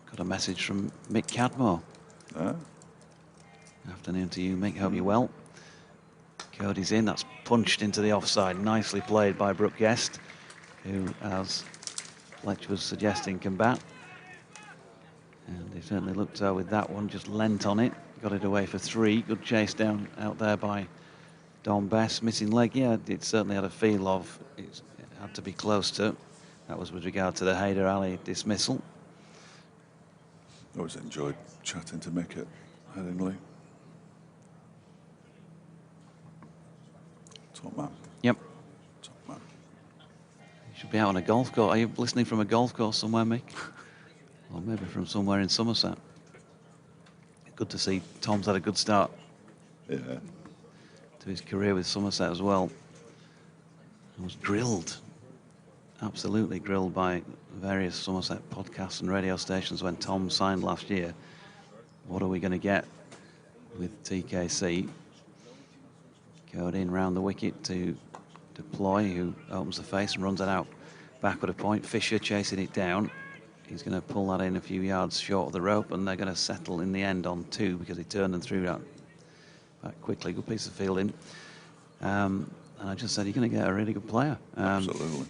Got a message from Mick Cadmore. Afternoon to you, Mick. Hope you're well. Cody's in. That's punched into the offside. Nicely played by Brooke Guest, who, as Fletcher was suggesting, can bat. And he certainly looked with that one, just leant on it. Got it away for 3. Good chase down out there by Don Bess. Missing leg, yeah, it certainly had a feel of it had to be close to. That was with regard to the Haider Ali dismissal. Always enjoyed chatting to Mick at Headingley. Top man. Yep. Top man. You should be out on a golf course. Are you listening from a golf course somewhere, Mick? Or maybe from somewhere in Somerset. Good to see Tom's had a good start. Yeah. To his career with Somerset as well. He was grilled, absolutely grilled by various Somerset podcasts and radio stations when Tom signed last year. What are we going to get with TKC? Going in round the wicket to Deploy, who opens the face and runs it out backward a point. Fisher chasing it down. He's going to pull that in a few yards short of the rope, and they're going to settle in the end on 2 because he turned and threw that back quickly. Good piece of fielding. And I just said, you're going to get a really good player. Absolutely.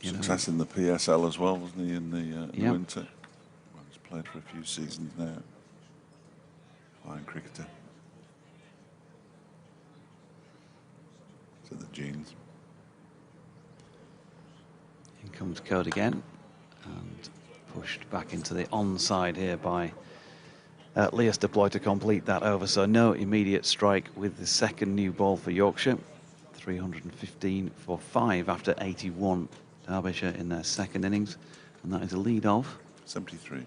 Success in the PSL as well, wasn't he, in the winter? Well, he's played for a few seasons now. Fine cricketer. It's in the genes. In comes Code again, and pushed back into the onside here by Leas Deploy to complete that over. So no immediate strike with the second new ball for Yorkshire. 315 for 5 after 81. Derbyshire in their second innings, and that is a lead of 73.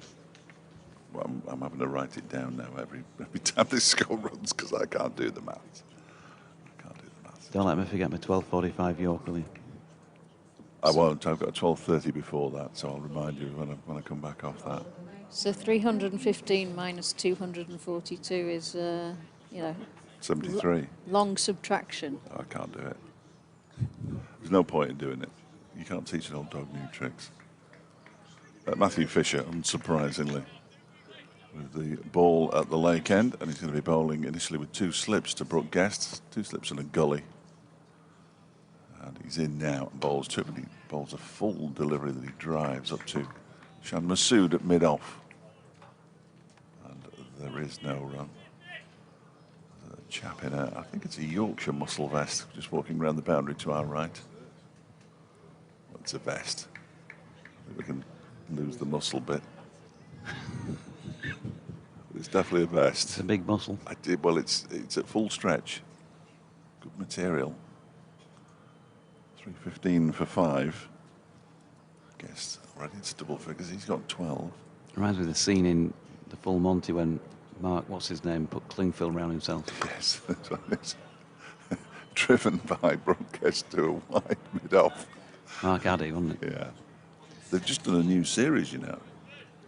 Well, I'm having to write it down now every time this score runs because I can't do the maths. Don't let me forget my 12:45 York, will you? I won't. I've got a 12:30 before that, so I'll remind you when I come back off that. So 315 minus 242 is, 73. long subtraction. I can't do it. There's no point in doing it. You can't teach an old dog new tricks. Matthew Fisher, unsurprisingly, with the ball at the lake end, and he's going to be bowling initially with 2 slips to Brooke Guest, 2 slips and a gully. And he's in now and bowls 2, but he bowls a full delivery that he drives up to Shan Masood at mid-off. And there is no run. There's a chap in I think it's a Yorkshire muscle vest, just walking around the boundary to our right. It's a vest. I think we can lose the muscle bit. It's definitely a vest. It's a big muscle. I did. Well, it's at full stretch. Good material. 315 for 5. I guess already it's double figures. He's got 12. Reminds me of the scene in the Full Monty when Mark, what's his name, put Clingfield round himself. Yes, that's right. Driven by Brooke Guest to a wide mid-off. Mark Addy, wasn't it? Yeah. They've just done a new series, you know.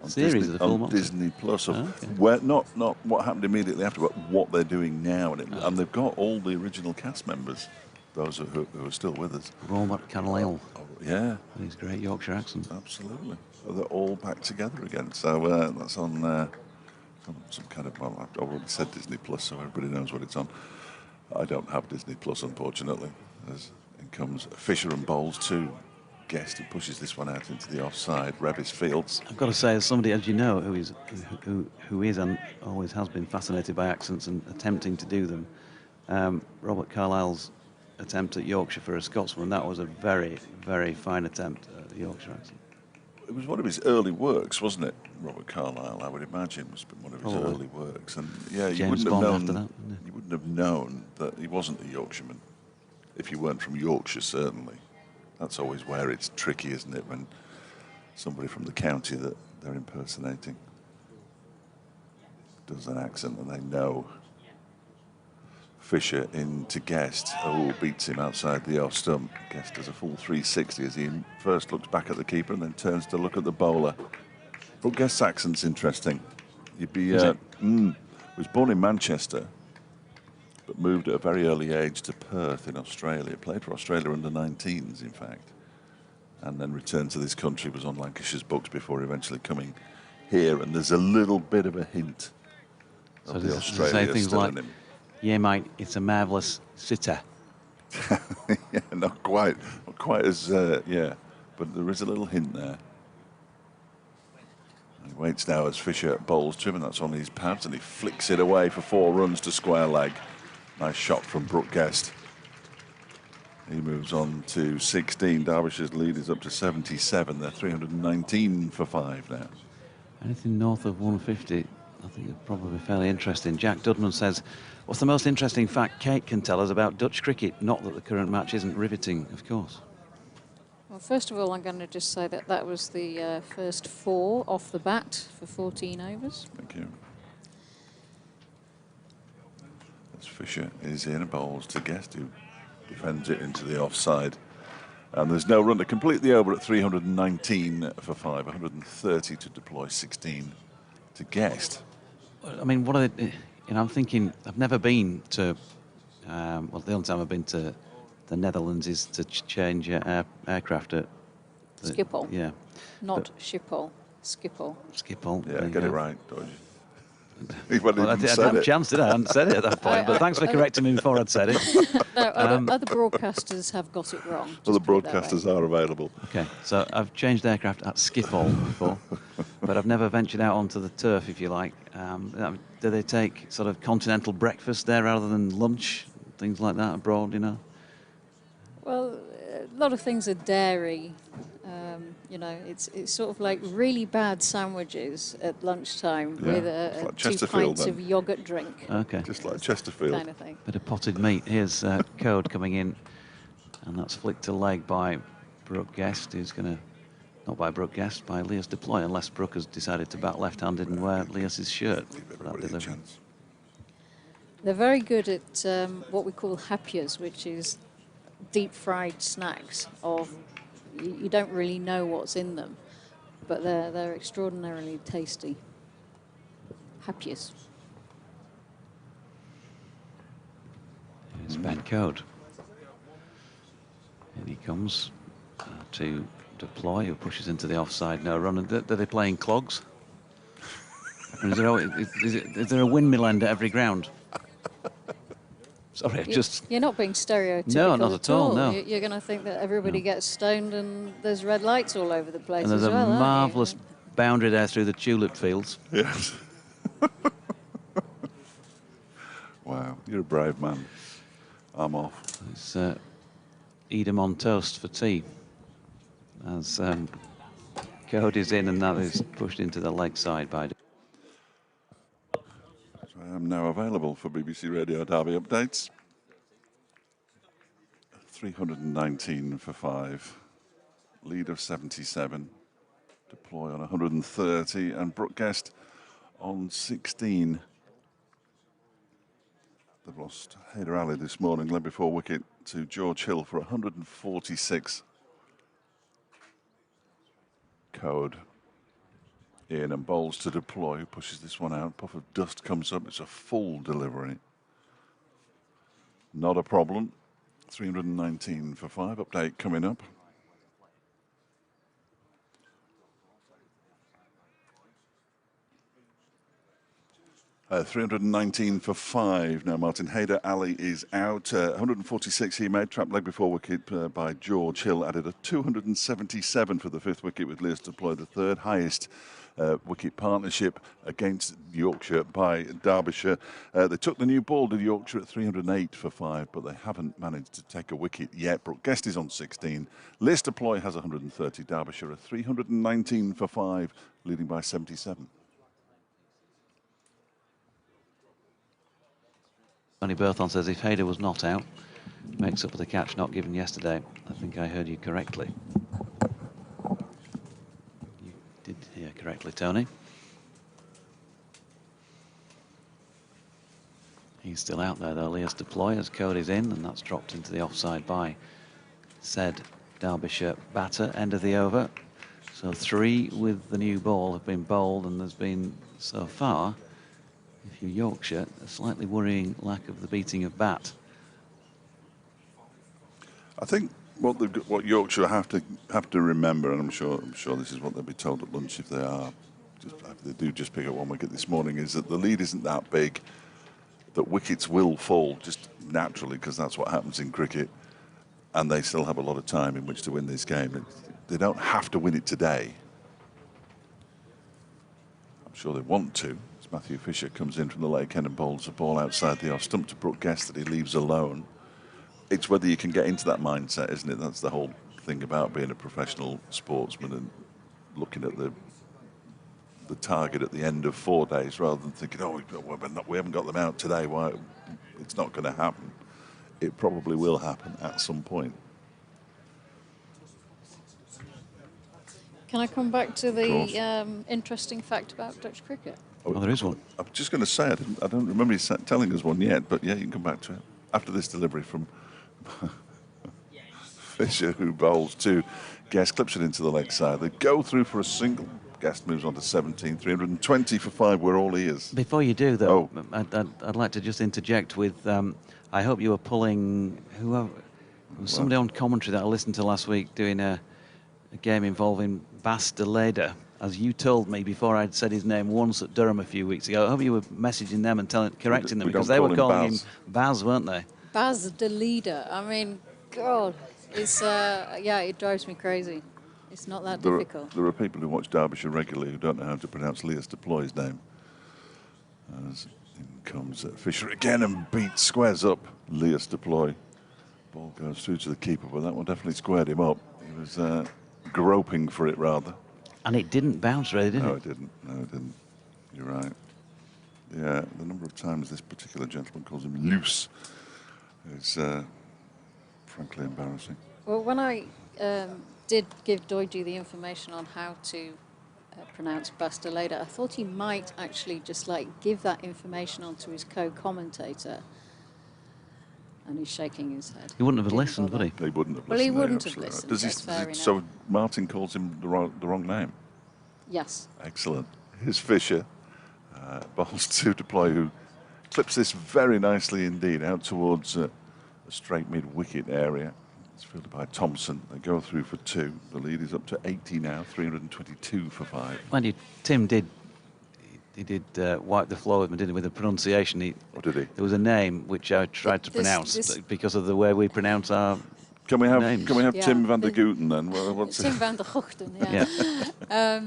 On Series Disney, of the Full on Monty? Disney Plus. Of okay. where, not what happened immediately after, but what they're doing now. And they've got all the original cast members, those who are still with us. Robert Carlyle. Oh, yeah. With his great Yorkshire accent. Absolutely. So they're all back together again. So that's on some kind of, well, I've already said Disney Plus, so everybody knows what it's on. I don't have Disney Plus, unfortunately. As in comes Fisher and bowls 2. Guest who pushes this one out into the offside. Revis Fields. I've got to say, as somebody, as you know, who is and always has been fascinated by accents and attempting to do them, Robert Carlyle's attempt at Yorkshire for a Scotsman, that was a very, very fine attempt at the Yorkshire accent. It was one of his early works, wasn't it? Robert Carlyle, I would imagine, was one of his early works. And yeah, you James wouldn't Bond have after known. that, You wouldn't have known that he wasn't a Yorkshireman if you weren't from Yorkshire. Certainly, that's always where it's tricky, isn't it? When somebody from the county that they're impersonating does an accent and they know Fisher into Guest. Oh, beats him outside the off stump. Guest does a full 360 as he first looks back at the keeper and then turns to look at the bowler. But Guest's accent's interesting. You'd be was born in Manchester, but moved at a very early age to Perth in Australia. Played for Australia under 19s, in fact, and then returned to this country. Was on Lancashire's books before eventually coming here. And there's a little bit of a hint of the Australia things still like, in him. yeah, mate, it's a marvellous sitter. Yeah, not quite as yeah, but there is a little hint there. He waits now as Fisher bowls to him, and that's on his pads, and he flicks it away for 4 runs to square leg. Nice shot from Brooke Guest. He moves on to 16. Derbyshire's lead is up to 77. They're 319 for 5 now. Anything north of 150, I think it'd probably be fairly interesting. Jack Dudman says, what's the most interesting fact Kate can tell us about Dutch cricket? Not that the current match isn't riveting, of course. Well, first of all, I'm going to just say that that was the first 4 off the bat for 14 overs. Thank you. As Fisher is in, bowls to Guest, who defends it into the offside. And there's no run to complete the over at 319 for 5, 130 to deploy 16 to Guest. I mean, what are they, I'm thinking, I've never been to, well, the only time I've been to the Netherlands is to change aircraft at Schiphol. Yeah. Not Schiphol, Schiphol. Schiphol. Yeah, get it right, don't you? Well, I didn't have a chance, did I? I hadn't said it at that point, but thanks for correcting me before I'd said it. No, other broadcasters have got it wrong. Other broadcasters are available. Okay, so I've changed aircraft at Schiphol before, but I've never ventured out onto the turf, if you like. Do they take sort of continental breakfast there rather than lunch, things like that abroad, you know? Well, a lot of things are dairy. You know, it's sort of like really bad sandwiches at lunchtime with like 2 Chesterfield, pints of yogurt drink. Okay. Just like Chesterfield. Kind of thing. Bit of potted meat. Here's Code coming in, and that's flicked to leg by Brooke Guest, who's going to, not by Brooke Guest, by Leas Deploy, unless Brooke has decided to bat left-handed and wear Leas's shirt. Give For that everybody a delivery. chance. They're very good at what we call hapias, which is deep-fried snacks of you don't really know what's in them, but they're extraordinarily tasty. Hapias. It's Ben Code. And he comes to Deploy, who pushes into the offside, no run. Are they playing clogs? And is there a windmill end at every ground? Sorry, You're not being stereotypical. No, not at all, no. You're going to think that everybody gets stoned and there's red lights all over the place And there's as well, a aren't you? marvellous boundary there through the tulip fields. Yes. Wow, you're a brave man. I'm off. It's Edam on toast for tea. As Code is in, and that is pushed into the leg side by... I am now available for BBC Radio Derby updates. 319 for 5. Lead of 77. Deploy on 130. And Brooke Guest on 16. They've lost Hyder Ali this morning, led before wicket to George Hill for 146. Code in and bowls to Deploy, who pushes this one out. Puff of dust comes up. It's a full delivery. Not a problem. 319 for 5. Update coming up. Uh, 319 for 5. Now Martin Hyder Ali is out. 146 he made. Trap leg before wicket by George Hill. Added a 277 for the 5th wicket with Leas Deploy, the 3rd highest wicket partnership against Yorkshire by Derbyshire. They took the new ball to Yorkshire at 308 for 5, but they haven't managed to take a wicket yet. Brooke Guest is on 16. Leas Deploy has 130. Derbyshire are 319 for 5, leading by 77. Tony Berthon says if Hyder was not out, makes up for the catch not given yesterday. I think I heard you correctly. You did hear correctly, Tony. He's still out there though. Leas deploy as code is in, and that's dropped into the offside by said Derbyshire batter. End of the over. So 3 with the new ball have been bowled, and there's been so far, if you're Yorkshire, a slightly worrying lack of the beating of bat. I think what Yorkshire have to remember, and I'm sure this is what they'll be told at lunch if they do just pick up 1 wicket this morning, is that the lead isn't that big, that wickets will fall just naturally because that's what happens in cricket, and they still have a lot of time in which to win this game. They don't have to win it today. I'm sure they want to. As Matthew Fisher comes in from the Lake End and bowls a ball outside the off stump to Brooke Guest that he leaves alone. It's whether you can get into that mindset, isn't it? That's the whole thing about being a professional sportsman and looking at the target at the end of 4 days rather than thinking, oh, we haven't got them out today. Why? It's not going to happen. It probably will happen at some point. Can I come back to the interesting fact about Dutch cricket? Oh, there is one. I'm just going to say, I don't remember you telling us one yet, but yeah, you can come back to it after this delivery from Fisher, who bowls to Guest, clips it into the leg side. They go through for a single. Guest moves on to 17, 320 for 5. We're all ears. Before you do, though, I'd like to just interject with, I hope you were pulling whoever, somebody on commentary that I listened to last week doing a game involving Bas de Leder, as you told me before I'd said his name once at Durham a few weeks ago. I hope you were messaging them and correcting them, because they were calling him Baz, weren't they? Bas de Leder. I mean, God, it's yeah, it drives me crazy. It's not that difficult. There are people who watch Derbyshire regularly who don't know how to pronounce Leas Deploy's name. As in comes Fisher again and beats, squares up Leas Deploy. Ball goes through to the keeper, but that one definitely squared him up. He was groping for it, rather. And it didn't bounce, really, did it? No, it didn't. No, it didn't. You're right. Yeah, the number of times this particular gentleman calls him loose is frankly embarrassing. Well, when I did give Doidgy the information on how to pronounce Bas de Leder, I thought he might actually just give that information on to his co-commentator. And he's shaking his head. He wouldn't have listened, would he? He wouldn't have listened. Well, he wouldn't have listened. Does he, so Martin calls him the wrong name? Yes. Excellent. Here's Fisher. Bowls to Deploy, who clips this very nicely indeed out towards a straight mid-wicket area. It's fielded by Thompson. They go through for 2. The lead is up to 80 now, 322 for 5. Mind you, Tim did wipe the floor with me, didn't he, with the pronunciation. Did he? There was a name which I tried to pronounce because of the way we pronounce our names. Can we have Tim van der Gooten then? What's Tim van der Gooten, yeah.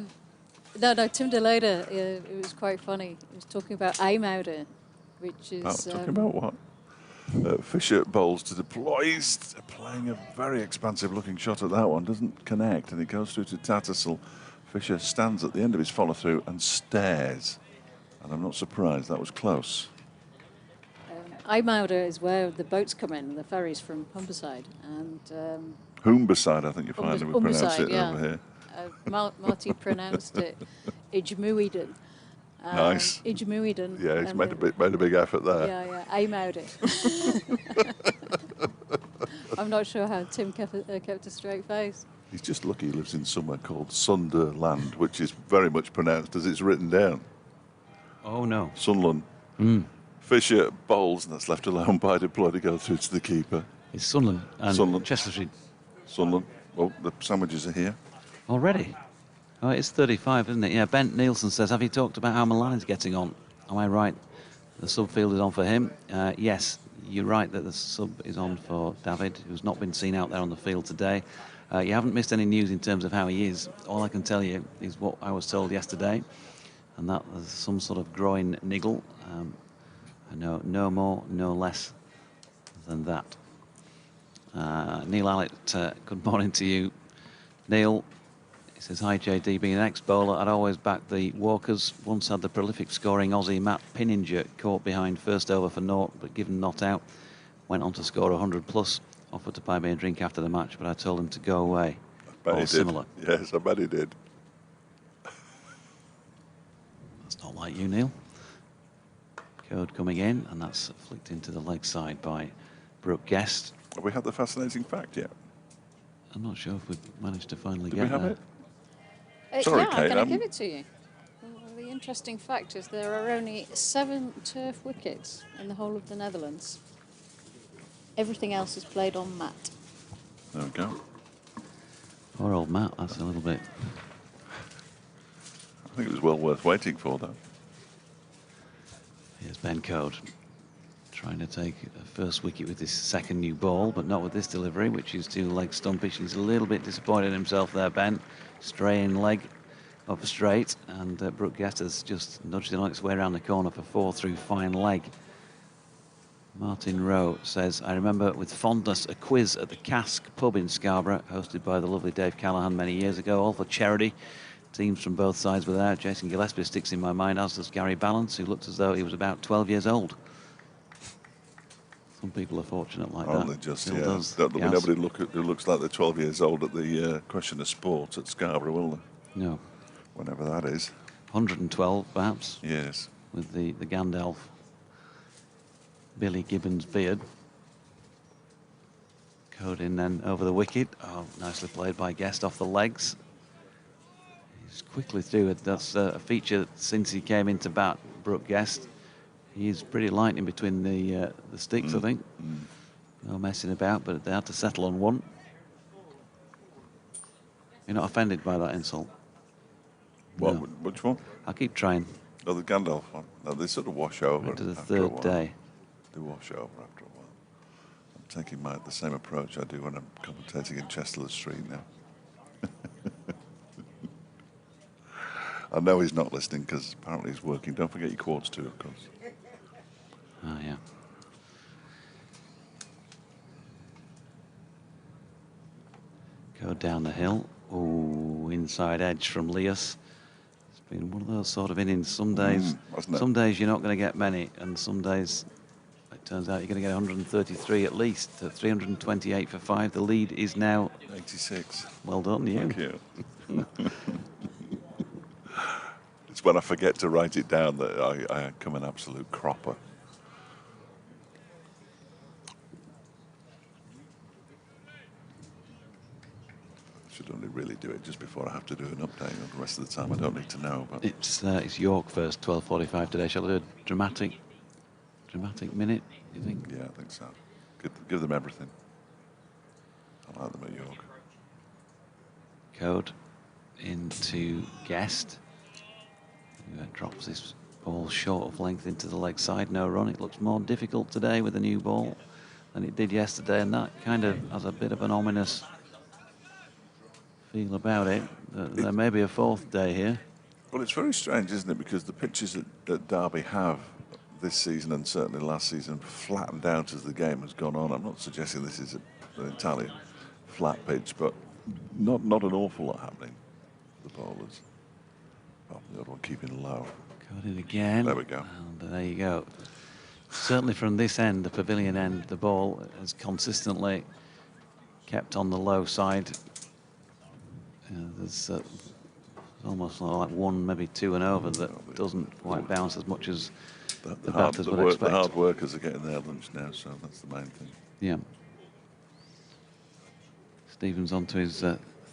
No, Tim de Leder, it was quite funny. He was talking about Eimouder, which is... talking about what? Fisher bowls to Deploy. He's playing a very expansive-looking shot at that one. Doesn't connect, and it goes through to Tattersall. Fisher stands at the end of his follow-through and stares. And I'm not surprised. That was close. Eimouder is where the boats come in, the ferries from Humberside. And Humberside, I think you finally would pronounce it over here. Marty pronounced it Ijmuiden. Nice. Ijmuiden. Yeah, he's made a big effort there. Yeah, Eimouder. I'm not sure how Tim kept a straight face. He's just lucky he lives in somewhere called Sunderland, which is very much pronounced as it's written down. Oh, no. Sunderland. Fisher bowls, and that's left alone by Deploy to go through to the keeper. It's Sunderland and Chesterfield. Sunderland. Well, the sandwiches are here. Already? Oh, it's 35, isn't it? Yeah, Bent Nielsen says, have you talked about how Milan's getting on? Am I right? The subfield is on for him. Yes, you're right that the sub is on for David, who's not been seen out there on the field today. You haven't missed any news in terms of how he is. All I can tell you is what I was told yesterday, and that there's some sort of groin niggle. I know no more, no less than that. Neil Allett, good morning to you. Neil, he says, hi JD, being an ex-bowler, I'd always backed the Walkers. Once had the prolific scoring Aussie Matt Pinninger caught behind first over for naught, but given not out. Went on to score 100 plus. Offered to buy me a drink after the match, but I told him to go away. Or similar. Yes, I bet he did. That's not like you, Neil. Code coming in, and that's flicked into the leg side by Brooke Guest. Have we had the fascinating fact yet? I'm not sure if we've managed to finally Did get we have there. it? Sorry, yeah, Kate, I'm going to give it to you. Well, the interesting fact is there are only 7 turf wickets in the whole of the Netherlands. Everything else is played on mat. There we go. Poor old Matt, that's a little bit. I think it was well worth waiting for, though. Here's Ben Code trying to take a first wicket with this second new ball, but not with this delivery, which is too leg stumpish. He's a little bit disappointed in himself there, Ben. Straying leg up straight, and Brooke Guest has just nudged it on its way around the corner for 4 through fine leg. Martin Rowe says, I remember with fondness a quiz at the Cask pub in Scarborough, hosted by the lovely Dave Callahan many years ago, all for charity. Teams from both sides were there. Jason Gillespie sticks in my mind, as does Gary Balance, who looked as though he was about 12 years old. Some people are fortunate like Aren't that. they just, Still yeah. does. There'll be Gaz. nobody who looks like they're 12 years old at the Question of Sport at Scarborough, will there? No. Whenever that is. 112, perhaps, Yes. with the Gandalf Billy Gibbons beard. Code in then over the wicket. Oh, nicely played by Guest off the legs. He's quickly through it. That's a feature since he came into bat, Brooke Guest. He's pretty light in between the sticks, I think. No messing about, but they had to settle on one. You're not offended by that insult? What? No. Which one? I'll keep trying. Oh, the Gandalf one. No, they sort of wash over. Into the after a third while. day. They wash over after a while. I'm taking the same approach I do when I'm commentating in Chesterfield Street now. I know he's not listening because apparently he's working. Don't forget your quarters too, of course. Oh, yeah. Go down the hill. Oh, inside edge from Leas. It's been one of those sort of innings. Some days, wasn't it? some days you're not going to get many, and some days it turns out you're going to get 133 at least. 328 for 5. The lead is now 86. well done, you. Thank you. It's when I forget to write it down that I come an absolute cropper. Should only really do it just before I have to do an update. The rest of the time I don't need to know. But It's York first, 12:45 today. Shall I do a dramatic minute? You think? yeah, I think so. Give them everything. I like them at York. Code into Guest. Who drops this ball short of length into the leg side. No run. It looks more difficult today with a new ball than it did yesterday, and that kind of has a bit of an ominous feel about it. There may be a 4th day here. Well, it's very strange, isn't it? Because the pitches that Derby have this season and certainly last season flattened out as the game has gone on. I'm not suggesting this is an entirely flat pitch, but not an awful lot happening. The bowlers. Well, the other one keeping low. Code in again. There we go. And there you go. Certainly from this end, the pavilion end, the ball has consistently kept on the low side. There's almost like 1, maybe 2 and over that doesn't quite bounce as much as the batters would expect. The hard workers are getting their lunch now, so that's the main thing. Yeah. Stevens onto his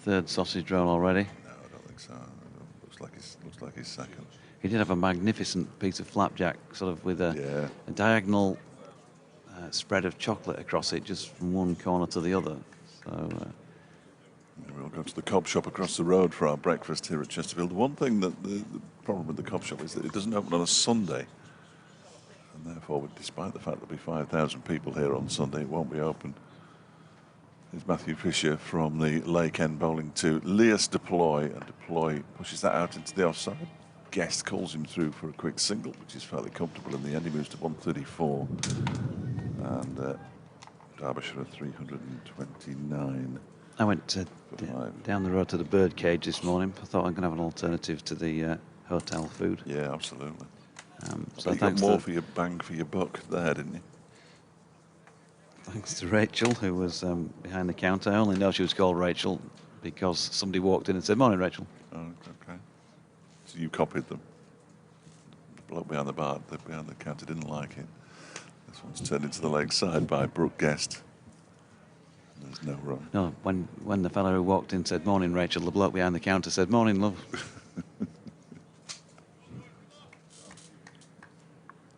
3rd sausage roll already. No, I don't think so. Looks like he's second. He did have a magnificent piece of flapjack, sort of with a diagonal spread of chocolate across it, just from one corner to the other. So. We'll go to the cob shop across the road for our breakfast here at Chesterfield. The one thing that the problem with the cob shop is that it doesn't open on a Sunday, and therefore, despite the fact there'll be 5,000 people here on Sunday, it won't be open. Here's Matthew Fisher from the Lake End bowling to Leas Deploy, and Deploy pushes that out into the offside. Guest calls him through for a quick single, which is fairly comfortable in the end. He moves to 134, and Derbyshire at 329. I went down the road to the bird cage this morning. I thought I'm going to have an alternative to the hotel food. Yeah, absolutely. So you got more for your bang for your buck there, didn't you? Thanks to Rachel, who was behind the counter. I only know she was called Rachel because somebody walked in and said, "Morning, Rachel." Oh, okay. So you copied them. bloke behind the bar, behind the counter, didn't like it. This one's turned into the leg side by Brooke Guest. There's no run. No, when the fellow who walked in said, "Morning, Rachel," the bloke behind the counter said, "Morning, love."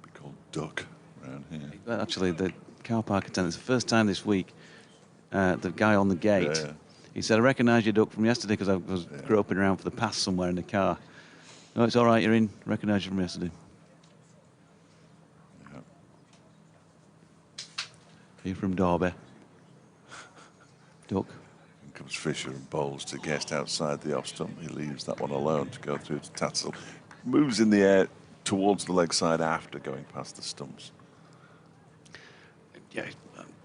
Be called Duck around here. Actually, the car park attendant, it's the first time this week, the guy on the gate, Yeah. he said, "I recognise your Duck from yesterday because I was groping around for the pass somewhere in the car." "No, it's all right, you're in. Recognise you from yesterday." Yeah. Are you from Derby? Duck. In comes Fisher and bowls to Guest outside the off stump. He leaves that one alone to go through to Tatzel. Moves in the air towards the leg side after going past the stumps. Yeah,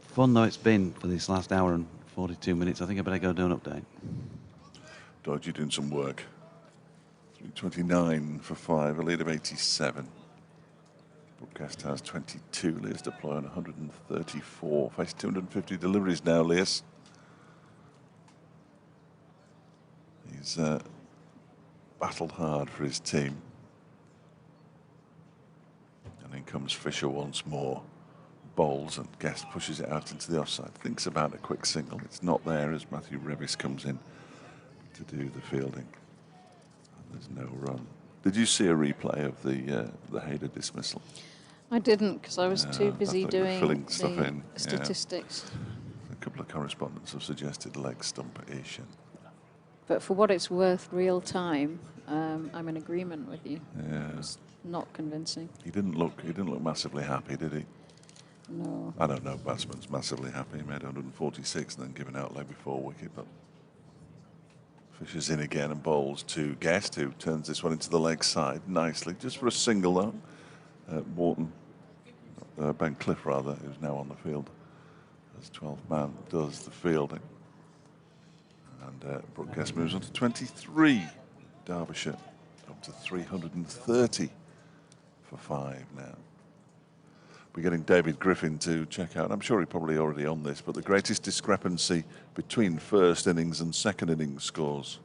fun though it's been for this last hour and 42 minutes. I think I better go do an update. Dodge, you're doing some work. 329 for 5, a lead of 87. Broadcast has 22. Leas deploy on 134. Face 250 deliveries now, Leas. He's battled hard for his team. And in comes Fisher once more. Bowls and Guest pushes it out into the offside. Thinks about a quick single. It's not there as Matthew Revis comes in to do the fielding. There's no run. Did you see a replay of the Hayder dismissal? I didn't because I was too busy doing filling stuff the in. statistics. A couple of correspondents have suggested leg stump-ish. But for what it's worth, real time, I'm in agreement with you. Yeah. It's not convincing. He didn't look massively happy, did he? No. I don't know. Batsman's massively happy. He made 146 and then given out leg before wicket, but Fisher's in again and bowls to Guest, who turns this one into the leg side nicely, just for a single though. Ben Cliff rather, who's now on the field as 12th man, does the fielding. And Brooke Guest moves on to 23. Derbyshire up to 330 for 5 now. We're getting David Griffin to check out. I'm sure he's probably already on this, but the greatest discrepancy between first innings and second innings scores.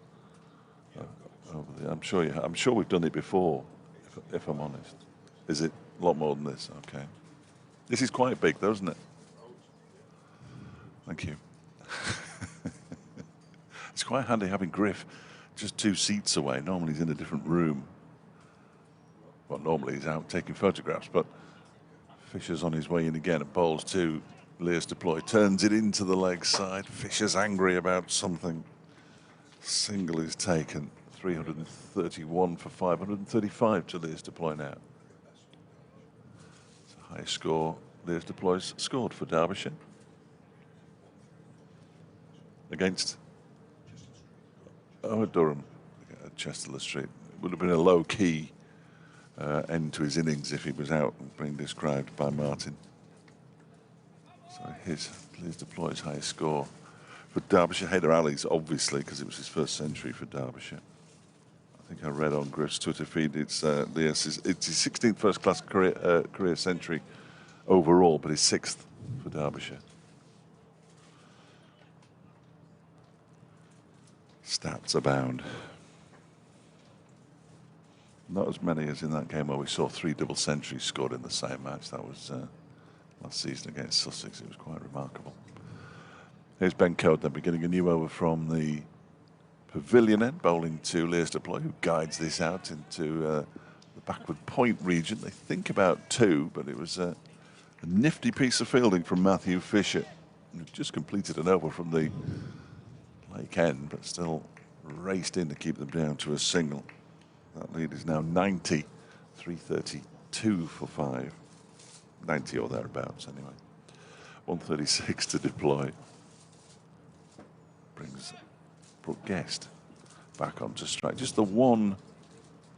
I'm sure we've done it before, if I'm honest. Is it a lot more than this? Okay. This is quite big, though, isn't it? Thank you. It's quite handy having Griff just 2 seats away. Normally he's in a different room. Well, normally he's out taking photographs, but Fisher's on his way in again at bowls to Leas deploy, turns it into the leg side. Fisher's angry about something. Single is taken. 331 for 535 to Leas deploy now. It's a high score. Leas deploy's scored for Derbyshire against Durham at Chesterfield Street. It would have been a low key end to his innings if he was out, being described by Martin. So his deploys highest score for Derbyshire. Hayder Ali's obviously, because it was his first century for Derbyshire. I think I read on Griff's Twitter feed it's his 16th first class career century overall, but his 6th for Derbyshire. Stats abound. Not as many as in that game where we saw 3 double centuries scored in the same match. That was last season against Sussex. It was quite remarkable. Here's Ben Code then beginning a new over from the pavilion end, bowling to Leas deploy, who guides this out into the backward point region. They think about 2, but it was a nifty piece of fielding from Matthew Fisher, who just completed an over from the Lake End, but still raced in to keep them down to a single. That lead is now 90, 332 for 5. 90 or thereabouts, anyway. 136 to deploy. Brings Brooke Guest back onto strike. Just the 1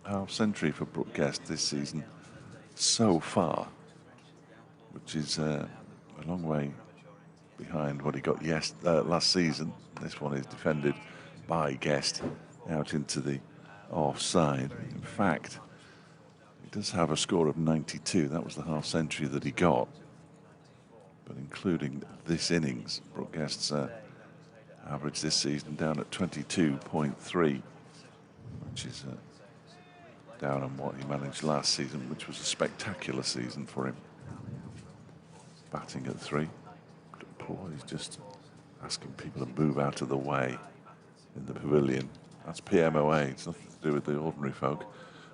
half century for Brooke Guest this season so far, which is a long way behind what he got last season. This one is defended by Guest out into the offside. In fact, he does have a score of 92. That was the half century that he got. But including this innings, Brooke Guest's average this season down at 22.3, which is down on what he managed last season, which was a spectacular season for him. Batting at 3. He's just asking people to move out of the way in the pavilion. That's PMOA. It's nothing to do with the ordinary folk.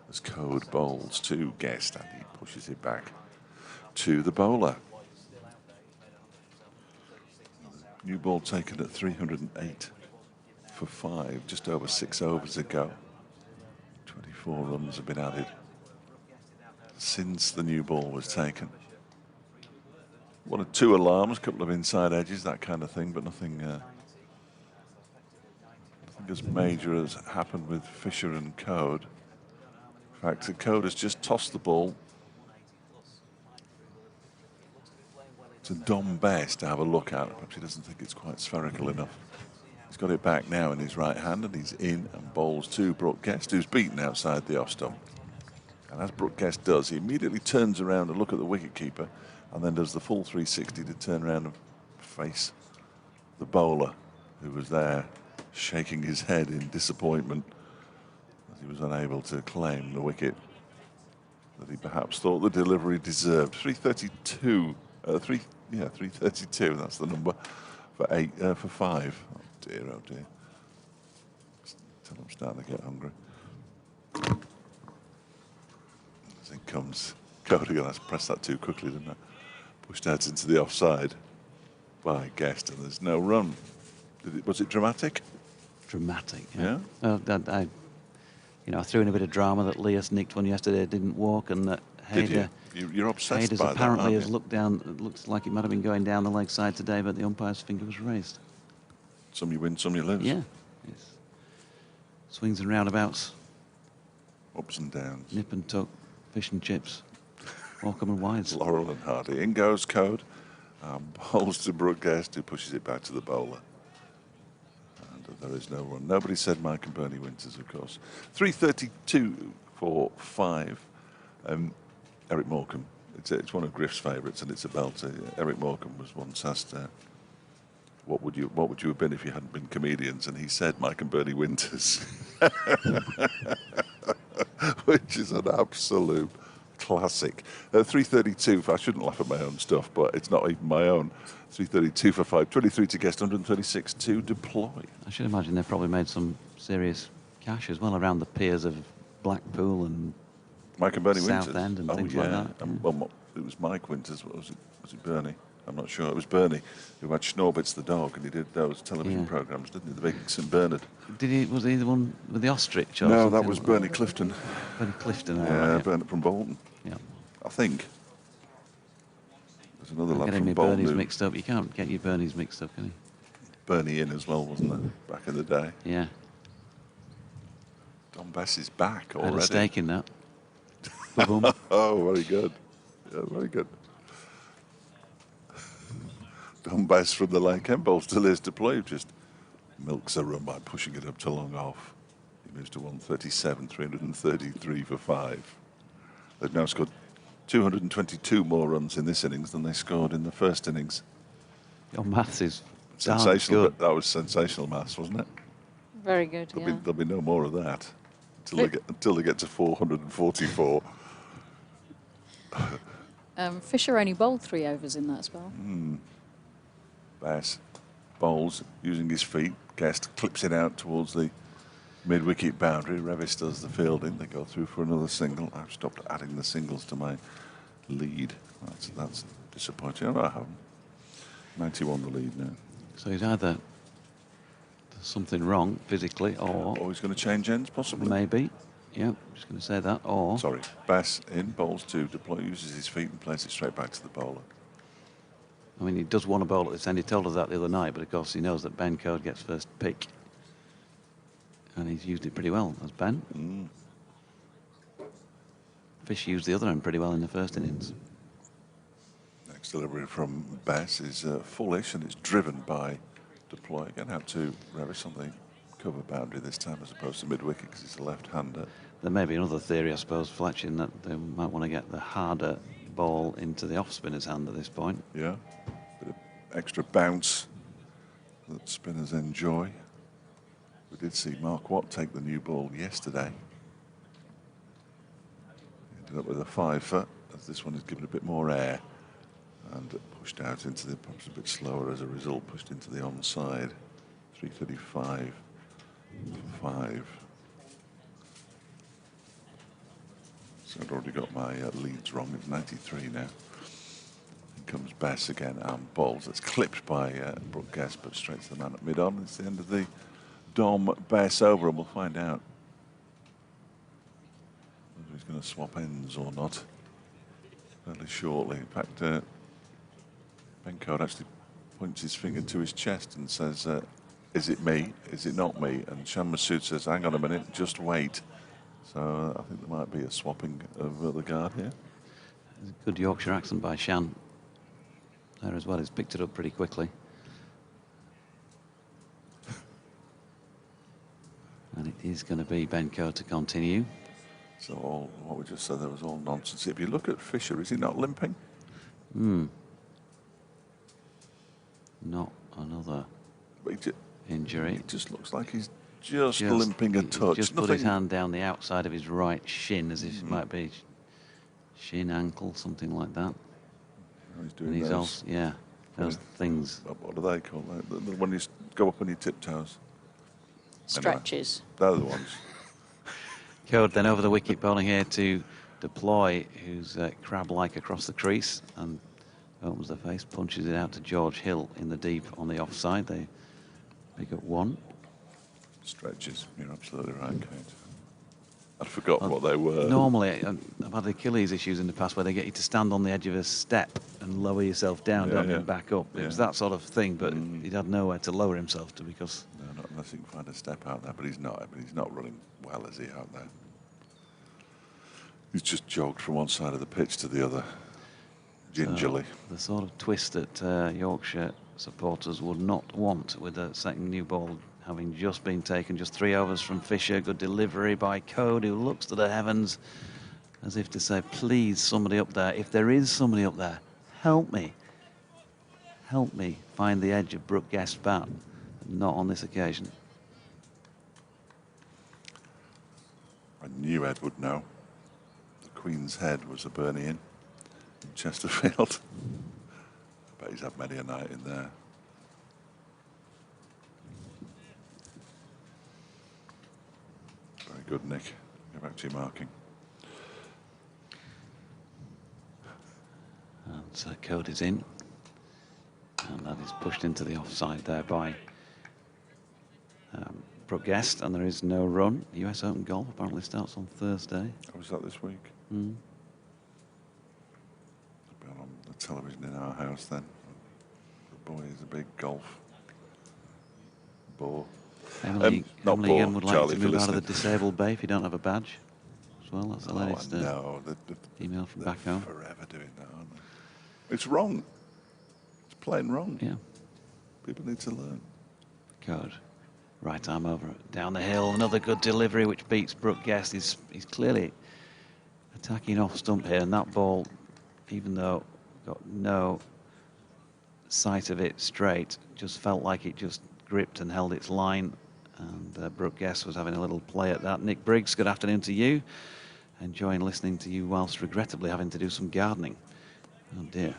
As Code bowls to Guest, and he pushes it back to the bowler. New ball taken at 308 for 5, just over 6 overs ago. 24 runs have been added since the new ball was taken. 1 or 2 alarms, a couple of inside edges, that kind of thing, but nothing as major as happened with Fisher and Code. In fact, Code has just tossed the ball to Dom Best to have a look at. Perhaps he doesn't think it's quite spherical enough. He's got it back now in his right hand, and he's in and bowls to Brooke Guest, who's beaten outside the off stump. And as Brooke Guest does, he immediately turns around to look at the wicketkeeper, and then does the full 360 to turn around and face the bowler, who was there shaking his head in disappointment as he was unable to claim the wicket that he perhaps thought the delivery deserved. 332, 332. That's the number for 5. Oh dear, oh dear. Till I'm starting to get hungry. As in comes Cody, and I pressed that too quickly, didn't I? Pushed out into the offside by Guest, and there's no run. Was it dramatic? Dramatic. Yeah. I threw in a bit of drama that Leas nicked one yesterday, didn't walk, and that Hayder. You're obsessed Hayder's by that, apparently aren't has you? looked down. It looks like it might have been going down the leg side today, but the umpire's finger was raised. Some you win, some you lose. Yeah. It's swings and roundabouts. Ups and downs. Nip and tuck, fish and chips, Walkham and wides. Laurel and Hardy. In goes Code. Bowls to Brooke Guest, who pushes it back to the bowler. And there is no run. Nobody said Mike and Bernie Winters, of course. 332 for 5. Eric Morecambe. It's one of Griff's favourites, and it's a belter. Eric Morecambe was once asked, what would you have been if you hadn't been comedians? And he said Mike and Bernie Winters, which is an absolute classic. 332. I shouldn't laugh at my own stuff, but it's not even my own. 332 for 5. 23 to Guest, 136 to deploy. I should imagine they've probably made some serious cash as well around the piers of Blackpool and Mike and Bernie Winters. Southend and things like that. Yeah. Well, it was Mike Winters. Was it Bernie? I'm not sure. It was Bernie who had Schnorbitz the dog, and he did those television programmes, didn't he? The big St Bernard. Was he the one with the ostrich? Or No, something? that was Bernie Clifton. Bernie Clifton. Yeah, Bernard from Bolton. Yeah. I think. There's another lad Getting from me Bolton. Bernies mixed up. You can't get your Bernies mixed up, can you? Bernie in as well, wasn't there, back in the day? Yeah. Don Bess is back I already. had a stake in that. Boom. Oh, very good. Yeah, very good. Don Bess from the Lake End bowls to Liz Deploy, just milks a run by pushing it up to long off. He moves to 137, 333 for 5. They've now scored 222 more runs in this innings than they scored in the first innings. Your maths is Sensational. good. That was sensational maths, wasn't it? Very good, There'll be no more of that until they get to 444. Fisher only bowled 3 overs in that spell. Bass bowls using his feet. Guest clips it out towards the mid-wicket boundary. Revis does the fielding. They go through for another single. I've stopped adding the singles to my lead. That's disappointing. I haven't. 91 the lead now. So he's either something wrong physically or He's going to change ends, possibly. maybe. Yeah, I'm just going to say that. Or Sorry. Bass in, bowls 2. Deploy uses his feet and plays it straight back to the bowler. I mean, he does want a bowl at this end. He told us that the other night, but of course he knows that Ben Code gets first pick. And he's used it pretty well, as Ben. Fish used the other end pretty well in the first innings. Next delivery from Bass is fullish, and it's driven by Deploy. Again, out to Revis on the cover boundary this time as opposed to mid-wicket because he's a left-hander. There may be another theory, I suppose, Fletching, that they might want to get the harder ball into the off-spinner's hand at this point. Yeah, bit of extra bounce that spinners enjoy. We did see Mark Watt take the new ball yesterday. Ended up with a 5-foot, as this one is given a bit more air and pushed out into the, perhaps a bit slower as a result, pushed into the onside. 335, 5. So I'd already got my leads wrong. It's 93 now. In comes Bess again, and balls. It's clipped by Brooke Guest, but straight to the man at mid-on. It's the end of the Dom Bess over, and we'll find out whether he's going to swap ends or not fairly shortly. In fact, Ben Code actually points his finger to his chest and says, is it me? Is it not me? And Shan Massoud says, hang on a minute, just wait. So I think there might be a swapping of the guard here. There's a good Yorkshire accent by Shan there as well. He's picked it up pretty quickly. And it is going to be Benko to continue. So all what we just said there was all nonsense. If you look at Fisher, is he not limping? Not another injury. It just looks like he's just limping a touch. Just put his hand down the outside of his right shin as if it might be shin, ankle, something like that. He's doing and he's those. Also, yeah, those things. What do they call that? When you go up on your tiptoes. Stretches. Anyway, they're the ones. Code then over the wicket, bowling here to Deploy, who's crab-like across the crease and opens the face, punches it out to George Hill in the deep on the offside. They pick up 1. Stretches, you're absolutely right, Kate. I'd forgotten what they were. Normally, I've had Achilles issues in the past where they get you to stand on the edge of a step and lower yourself down, don't you, and back up. It was that sort of thing, but he'd had nowhere to lower himself to because... No, not unless he can find a step out there, but he's not. I mean, he's not running well, is he, out there? He's just jogged from one side of the pitch to the other, gingerly. So the sort of twist that Yorkshire supporters would not want with the second new ball having just been taken, just 3 overs from Fisher. Good delivery by Code, who looks to the heavens as if to say, please, somebody up there. If there is somebody up there, help me. Help me find the edge of Brooke Guest's bat. Not on this occasion. I knew Ed would know. The Queen's Head was a Burnie Inn in Chesterfield. I bet he's had many a night in there. Very good, Nick. Go back to your marking. And Code is in. And that is pushed into the offside there by Brooke Guest, and there is no run. US Open Golf apparently starts on Thursday. Oh, was that this week? Mm. It'll be on the television in our house then. The boy is a big golf bore. Emily Egan would like Charlie, to move out of the listening. disabled bay if you don't have a badge as well. That's the latest email from back home. Forever doing that, aren't they? It's wrong. It's plain wrong. Yeah. People need to learn. Code. Right arm over, down the hill. Another good delivery which beats Brooke Guest. He's clearly attacking off stump here, and that ball, even though got no sight of it straight, just felt like it just gripped and held its line. And Brooke Guest was having a little play at that. Nick Briggs, good afternoon to you. Enjoying listening to you whilst regrettably having to do some gardening. Oh dear.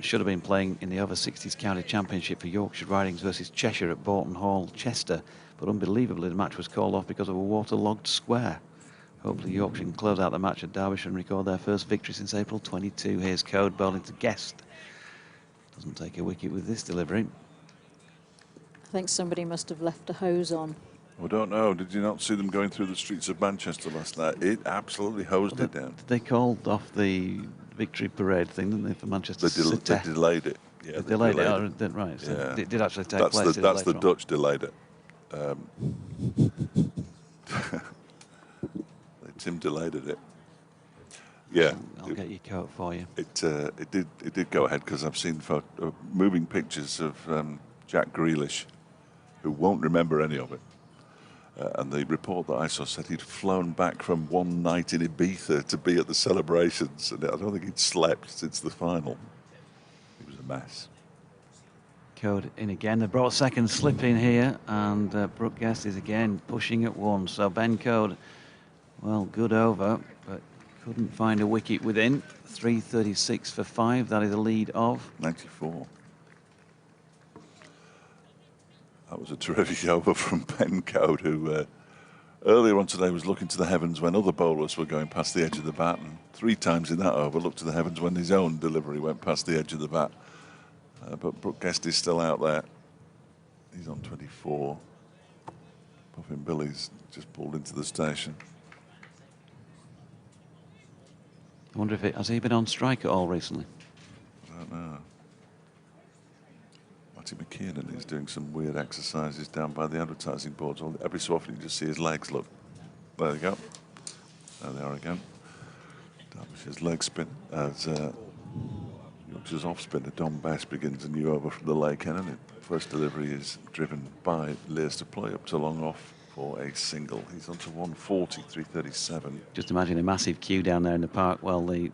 Should have been playing in the over 60s county championship for Yorkshire Ridings versus Cheshire at Borton Hall, Chester, but unbelievably the match was called off because of a waterlogged square. Hopefully Yorkshire can close out the match at Derbyshire and record their first victory since April 22. Here's Code bowling to Guest. Doesn't take a wicket with this delivery. I think somebody must have left a hose on. I don't know. Did you not see them going through the streets of Manchester last night? It absolutely hosed it down. They called off the victory parade thing, didn't they, for Manchester City? They delayed it. Yeah, they delayed it. Right. So yeah. it did actually take place. That's the Dutch delayed it. Tim delayed it. Yeah. I'll get your coat for you. It did go ahead because I've seen moving pictures of Jack Grealish, who won't remember any of it. And the report that I saw said he'd flown back from one night in Ibiza to be at the celebrations, and I don't think he'd slept since the final. It was a mess. Code in again. They brought a second slip in here, and Brooke Guest is again pushing at 1. So Ben Code, well, good over, but Couldn't find a wicket within. 336 for 5. That is a lead of 94. That was a terrific over from Ben Code, who earlier on today was looking to the heavens when other bowlers were going past the edge of the bat, and 3 times in that over looked to the heavens when his own delivery went past the edge of the bat. But Brooke Guest is still out there. He's on 24. Puffin Billy's just pulled into the station. I wonder if has he been on strike at all recently? I don't know. Matty McKiernan is doing some weird exercises down by the advertising boards. Every so often you just see his legs. Look, there they go. There they are again. Derbyshire's leg spin as Yorkshire's off spinner Dom Best begins a new over from the Lake End, and first delivery is driven by Lears to play up to long off for a single. He's on to 140, 337. Just imagine a massive queue down there in the park while the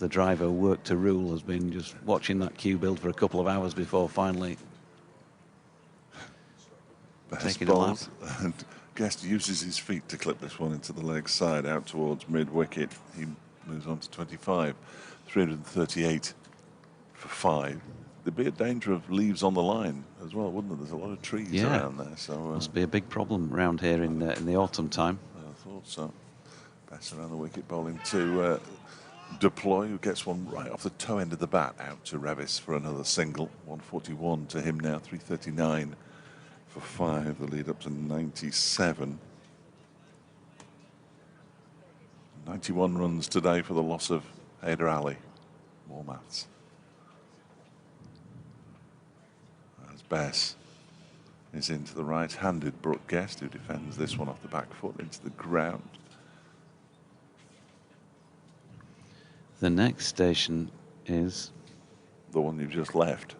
driver worked to rule has been just watching that queue build for a couple of hours before finally taking a lap. And Guest uses his feet to clip this one into the leg side out towards mid-wicket. He moves on to 25, 338 for 5. There'd be a danger of leaves on the line as well, wouldn't there? There's a lot of trees around there, so must be a big problem around here in the autumn time. I thought so. Best around the wicket, bowling to Deploy, who gets one right off the toe end of the bat out to Revis for another single. 141 to him now, 339 for 5. The lead up to 97. 91 runs today for the loss of Haider Ali. More maths. As Bess is into the right-handed Brooke Guest, who defends this one off the back foot into the ground. The next station is the one you've just left.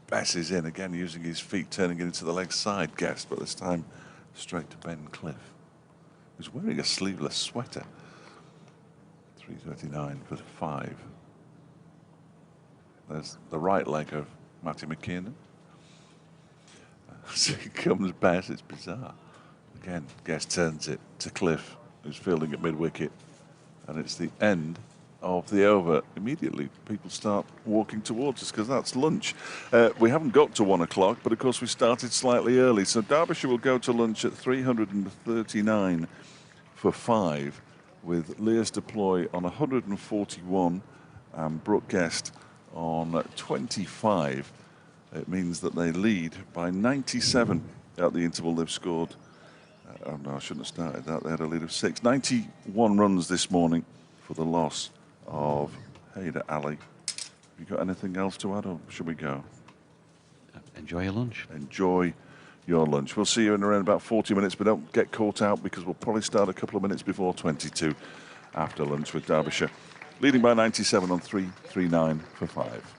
Bess is in again, using his feet, turning it into the leg side Guest, but this time straight to Ben Cliff, who's wearing a sleeveless sweater. 339 for 5. There's the right leg of Matty McKiernan. So here comes Bess. It's bizarre. Again, Guest turns it to Cliff, who's fielding at mid-wicket, and it's the end of the over. Immediately people start walking towards us because that's lunch. We haven't got to 1 o'clock, but of course we started slightly early, so Derbyshire will go to lunch at 339 for 5, with Lears Deploy on 141 and Brooke Guest on 25. It means that they lead by 97 at the interval. They've scored oh no, I shouldn't have started that. They had a lead of 6. 91 runs this morning for the loss of Haider Ali. Have you got anything else to add, or should we go? Enjoy your lunch. Enjoy your lunch. We'll see you in around about 40 minutes, but don't get caught out because we'll probably start a couple of minutes before 22 after lunch with Derbyshire. Leading by 97 on 339 for 5.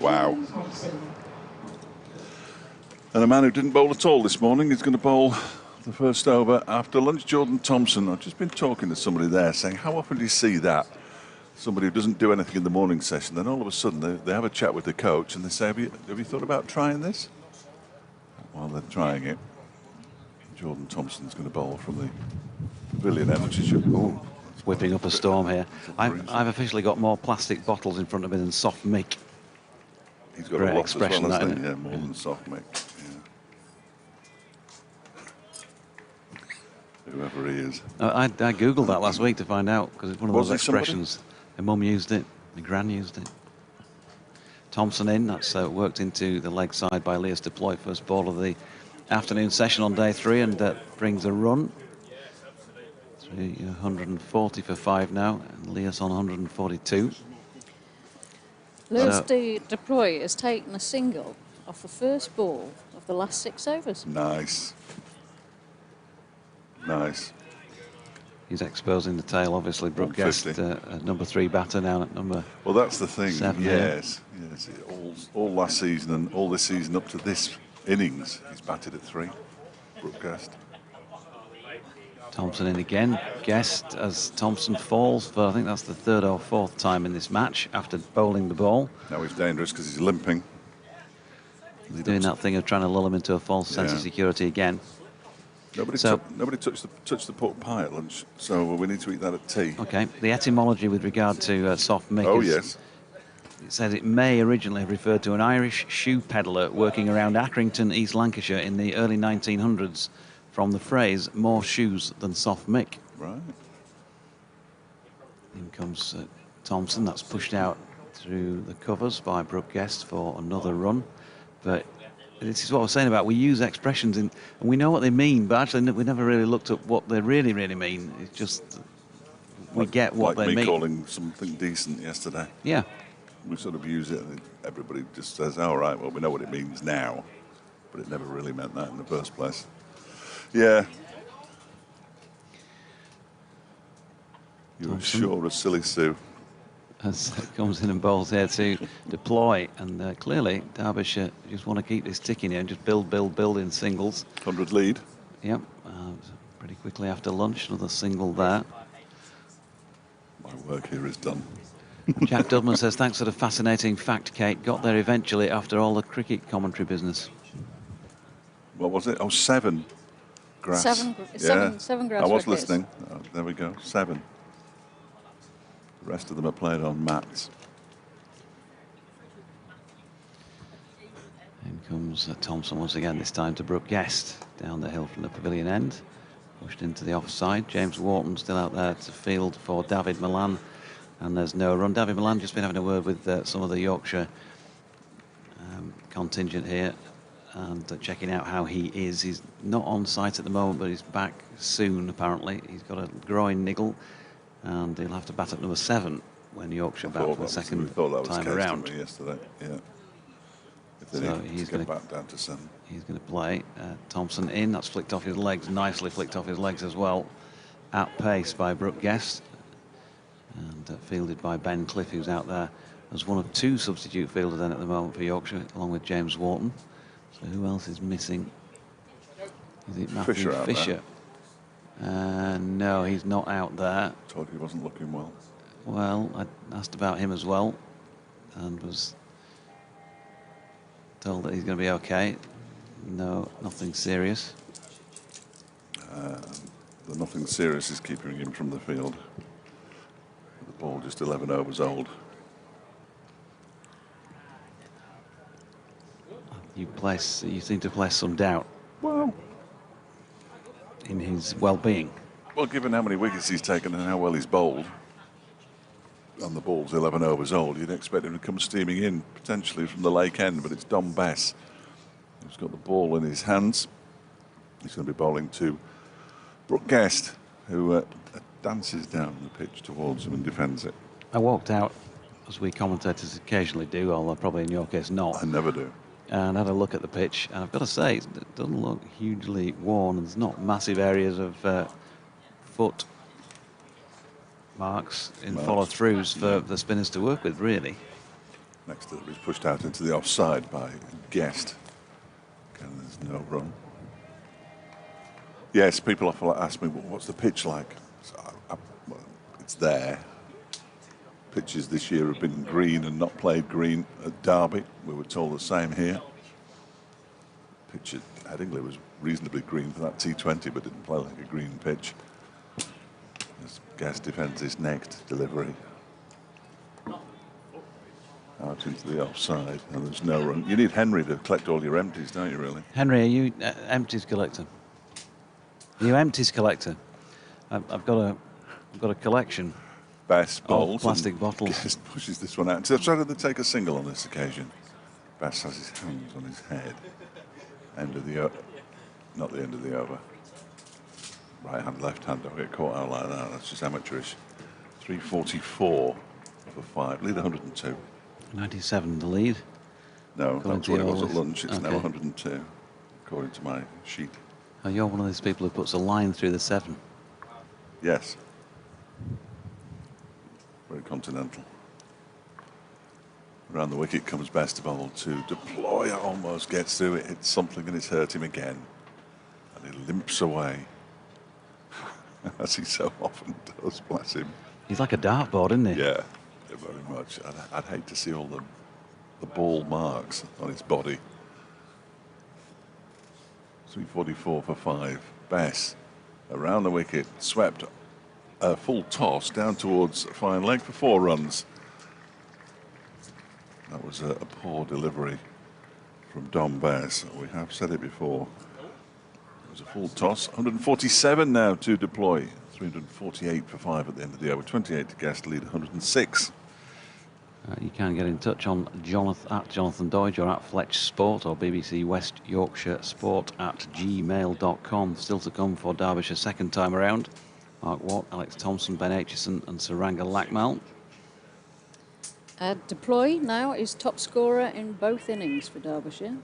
Wow. And a man who didn't bowl at all this morning is going to bowl the first over after lunch. Jordan Thompson. I've just been talking to somebody there saying, how often do you see that? Somebody who doesn't do anything in the morning session, then all of a sudden they have a chat with the coach and they say, have you thought about trying this? While they're trying it, Jordan Thompson's going to bowl from the pavilion end, which is whipping up a storm here. I've officially got more plastic bottles in front of me than soft mick. He's got Great a lot expression, as well, that, hasn't he? isn't it? Yeah, more than soft mick. Yeah. Whoever he is. I googled that last week to find out, because it's one of Was those it somebody? expressions. My mum used it, my gran used it. Thompson in, that's worked into the leg side by Leas Deploy, first ball of the afternoon session on day 3, and brings a run. 140 for 5 now, and Leas on 142. Lewis Deploy has taken a single off the first ball of the last 6 overs. Nice. Nice. He's exposing the tail, obviously. Brooke Guest, number 3 batter now at number. Well, that's the thing. 7. Yes. All last season and all this season up to this innings, he's batted at 3. Brooke Guest. Thompson in again. Guest as Thompson falls for, I think that's the 3rd or 4th time in this match after bowling the ball. Now he's dangerous because he's limping. He's doing that thing of trying to lull him into a false sense of security again. Nobody touched the pork pie at lunch, so we need to eat that at tea. Okay, the etymology with regard to soft mick. Oh, yes. It says it may originally have referred to an Irish shoe peddler working around Accrington, East Lancashire in the early 1900s, from the phrase more shoes than soft mick. Right. In comes Thompson. That's pushed out through the covers by Brooke Guest for another run. But this is what I was saying about, we use expressions and we know what they mean, but actually we never really looked at what they really mean. It's just we get what they mean. Like me calling something decent yesterday. Yeah. We sort of use it and everybody just says, all right, well, we know what it means now, but it never really meant that in the first place. Yeah. You're sure a silly Sue. As comes in and bowls here to Deploy, and clearly Derbyshire just want to keep this ticking here and just build in singles. 100 lead. Yep, pretty quickly after lunch, another single there. My work here is done. Jack Dudman says, thanks for the fascinating fact, Kate. Got there eventually after all the cricket commentary business. What was it? Oh, 7 grass. Seven grass I was wickets. listening. Oh, there we go, 7. The rest of them are played on mats. In comes Thompson once again, this time to Brooke Guest, down the hill from the pavilion end. Pushed into the offside. James Wharton still out there to field for David Milan. And there's no run. David Milan just been having a word with some of the Yorkshire contingent here and checking out how he is. He's not on site at the moment, but he's back soon, apparently. He's got a groin niggle, and he'll have to bat at number 7 when Yorkshire bat for the second time around. Yesterday, yeah. So he's going to back down to 7. He's going to play. Thompson in. That's flicked off his legs, nicely flicked off his legs as well. At pace by Brooke Guest, and fielded by Ben Cliff, who's out there as one of 2 substitute fielders then at the moment for Yorkshire, along with James Wharton. So who else is missing? Is it Matthew Fisher? No, he's not out there. Told you he wasn't looking well. Well, I asked about him as well, and was told that he's going to be okay. No, nothing serious. The nothing serious is keeping him from the field. The ball just 11 overs old. You seem to place some doubt. Well, in his well-being. Well, given how many wickets he's taken and how well he's bowled, and the ball's 11 overs old, you'd expect him to come steaming in, potentially from the lake end, but it's Dom Bess who's got the ball in his hands. He's going to be bowling to Brooke Guest, who dances down the pitch towards him and defends it. I walked out, as we commentators occasionally do, although probably in your case not. I never do. And had a look at the pitch, and I've got to say, it doesn't look hugely worn. There's not massive areas of foot marks in follow-throughs for the spinners to work with, really. Next delivery is pushed out into the offside by Guest. Again, there's no run. Yes, people often ask me, well, what's the pitch like? So well, it's there. Pitches this year have been green and not played green at Derby. We were told the same here. Pitch at Headingley was reasonably green for that T20, but didn't play like a green pitch. As Guest defends his next delivery. Out into the offside, and there's no run. You need Henry to collect all your empties, don't you, really? Henry, are you empties collector? Are you empties collector? I've got a collection. Bass bowls. Plastic bottles. Guest pushes this one out. So try to take a single on this occasion. Bass has his hands on his head. End of the not the end of the over. Right hand, left hand. Don't get caught out like that. That's just amateurish. 344 for 5. Lead 102. 97 the lead. No, According that's what it to was at yours. lunch. It's now Okay. 102, according to my sheet. Oh, you're one of those people who puts a line through the 7. Yes. Very continental. Around the wicket comes best bowl to deploy. Almost gets through it. Hits something and it's hurt him again. And he limps away. As he so often does, bless him. He's like a dartboard, isn't he? Yeah, very much. I'd hate to see all the ball marks on his body. 344 for 5. Bess around the wicket, swept a full toss down towards fine leg for 4 runs. That was a poor delivery from Dom Bess. We have said it before. It was a full toss. 147 now to deploy. 348 for 5 at the end of the over. 28 to Guest, lead 106. You can get in touch on Jonathan Dodge or at Fletch Sport or BBC West Yorkshire Sport at gmail.com. Still to come for Derbyshire second time around. Mark Watt, Alex Thompson, Ben Aitchison and Saranga Lackmal. Deploy now is top scorer in both innings for Derbyshire.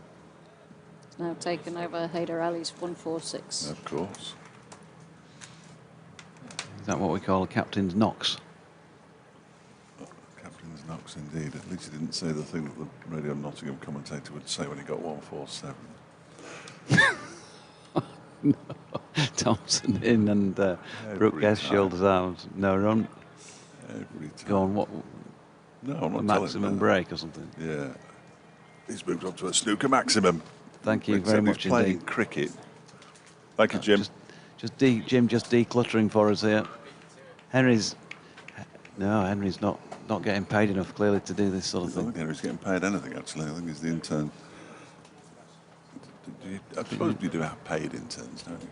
It's now taken over Haider Ali's 146. Of course. Is that what we call a captain's knocks? Captain's knocks indeed. At least he didn't say the thing that the Radio Nottingham commentator would say when he got 147. No. Thompson in and Brooke Guest shoulders out. No run. Every time. Go on, what? No, I'm A not maximum telling you. break or something. Yeah. He's moved on to a snooker maximum. Thank you Except very he's much playing indeed. cricket. Thank you, Jim. Jim, just decluttering for us here. Henry's not getting paid enough clearly to do this sort of I don't thing. think Henry's getting paid anything, actually. I think he's the intern. I suppose you do have paid interns, don't you?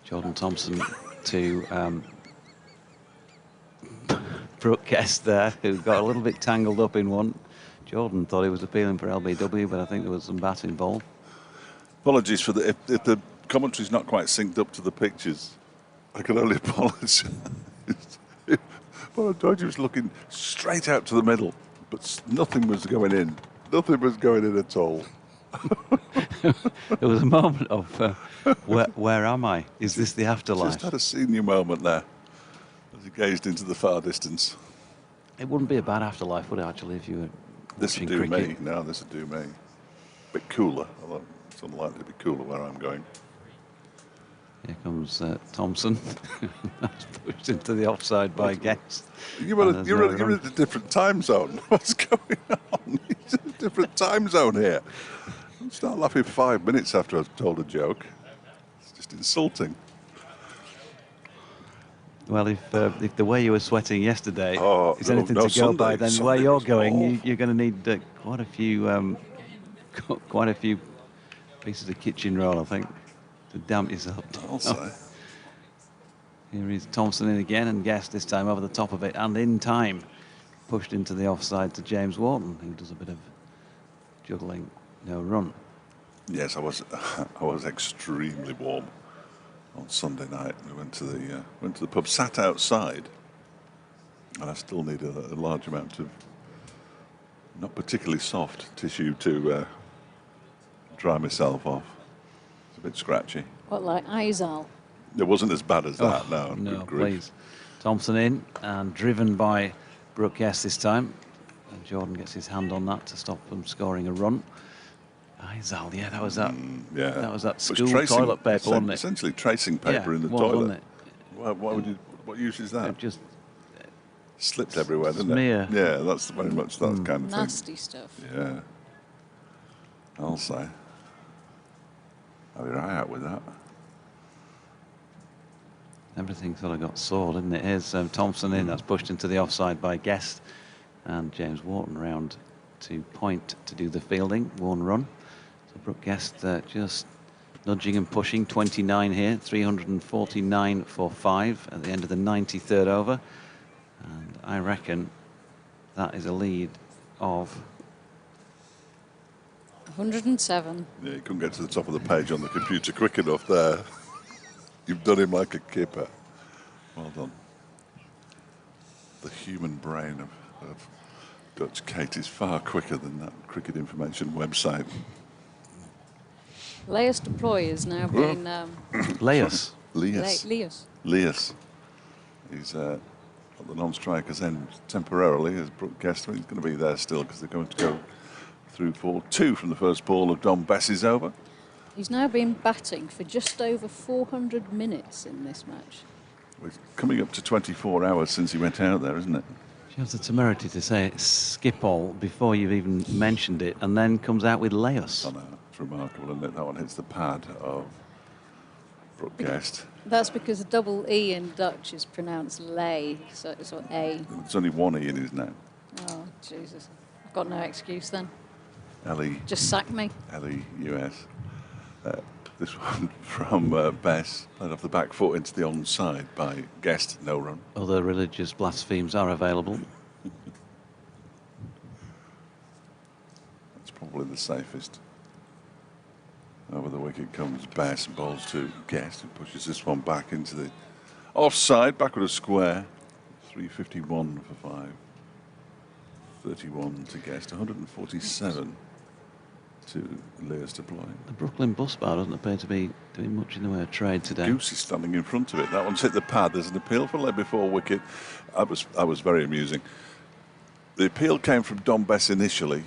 Jordan Thompson to Brooke Guest there, who got a little bit tangled up in one. Jordan thought he was appealing for LBW, but I think there was some bat involved. Apologies for the if the commentary's not quite synced up to the pictures. I can only apologise. Well, George was looking straight out to the middle, but nothing was going in. Nothing was going in at all. There was a moment of where am I? Is this the afterlife? Just had a senior moment there as he gazed into the far distance. It wouldn't be a bad afterlife, would it, actually, if you were This would watching do cricket? me. No, this would do me. Bit cooler, although it's unlikely to be cooler where I'm going. Here comes Thompson. That's pushed into the offside by Guest. You're And there's no in run. a different time zone. What's going on? It's a different time zone here. Don't start laughing 5 minutes after I've told a joke. It's just insulting. Well, if the way you were sweating yesterday is no, anything no, to go by, Sunday- then where Sunday you're was going, awful. you're going to need quite a few pieces of kitchen roll, I think, to damp yourself down. I'll say. Here is Thompson in again, and Guest this time over the top of it, and in time, pushed into the offside to James Wharton, who does a bit of juggling, no run. Yes, I was extremely warm on Sunday night. We went to the pub, sat outside, and I still need a large amount of not particularly soft tissue to dry myself off. It's a bit scratchy. What, like Izal? It wasn't as bad as that, no. No, good grief. please. Thompson in and driven by Brooke Guest this time. And Jordan gets his hand on that to stop them scoring a run. Zal, yeah, that was that. Yeah, that was that It school tracing, toilet paper, wasn't it? essentially tracing paper Yeah, in the it was, toilet. wasn't it? Why would you? What use is that? It just Slipped everywhere, didn't smear. it? Yeah, that's very much that kind of thing. Nasty stuff. Yeah, I'll say. Have your eye out with that. Everything sort of got sore, didn't it? Here's Thompson in. That's pushed into the offside by Guest, and James Wharton round to point to do the fielding. One run. So Brooke Guest just nudging and pushing. 29 here. 349 for 5 at the end of the 93rd over. And I reckon that is a lead of 107. Yeah, you couldn't get to the top of the page on the computer quick enough there. You've done him like a kipper. Well done. The human brain of Dutch Kate is far quicker than that cricket information website. Leas Deploy has now been... Leas. Leas. He's at the non-strikers end temporarily as Brooke Guest. He's going to be there still because they're going to go through for 2 from the first ball of Don Bess's over. He's now been batting for just over 400 minutes in this match. It's coming up to 24 hours since he went out there, isn't it? She has the temerity to say Skipall before you've even mentioned it, and then comes out with Leas. I know, it's remarkable, isn't it? That one hits the pad of Brooke Guest. That's because a double E in Dutch is pronounced lay, so it's A. There's only one E in his name. Oh, Jesus. I've got no excuse then. L-E. Just sack me. L-E-U-S. This one from Bess, played off the back foot into the onside by Guest, no run. Other religious blasphemes are available. That's probably the safest. Over the wicket comes Bess, bowls to Guest, who pushes this one back into the offside, backward a square. 351 for 5. 31 to Guest, 147 to Leas Deploy. The Brooklyn bus bar doesn't appear to be doing much in the way of trade today. Goose is standing in front of it. That one's hit the pad. There's an appeal for leg before wicket. That was very amusing. The appeal came from Don Bess initially,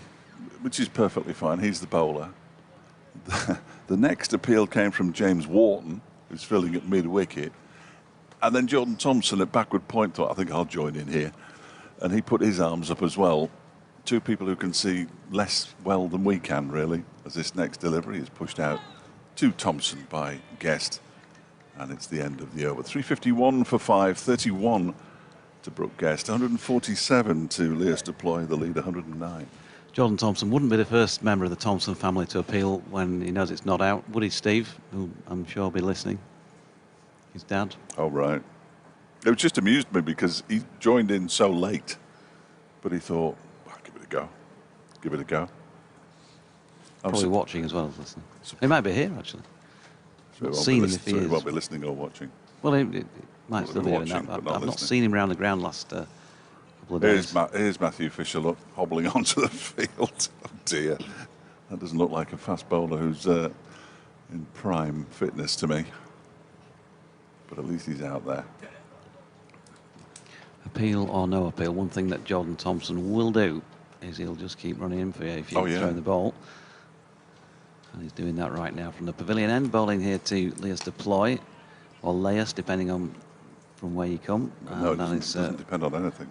which is perfectly fine. He's the bowler. The next appeal came from James Wharton, who's filling at mid-wicket. And then Jordan Thompson at backward point thought, I think I'll join in here. And he put his arms up as well. 2 people who can see less well than we can, really, as this next delivery is pushed out to Thompson by Guest. And it's the end of the over. 351 for 5, 31 to Brooke Guest, 147 to Leas Deploy, the lead 109. Jordan Thompson wouldn't be the first member of the Thompson family to appeal when he knows it's not out, would he, Steve? Who I'm sure will be listening. His dad. Oh, right. It just amused me because he joined in so late. But he thought, well, give it a go. Give it a go. Probably watching as well as listening. He might be here, actually. So Seen him if he he is. won't be listening or watching. Well, he might Well, still he'll be be doing watching, that. but I've not not listening. seen him around the ground last couple of days. Here's Matthew Fisher hobbling onto the field. Oh dear. That doesn't look like a fast bowler who's in prime fitness to me. But at least he's out there. Appeal or no appeal, one thing that Jordan Thompson will do is he'll just keep running in for you if you're throwing the ball. And he's doing that right now from the pavilion end, bowling here to Leas Deploy, or Leas, depending on from where you come. No, it doesn't depend on anything.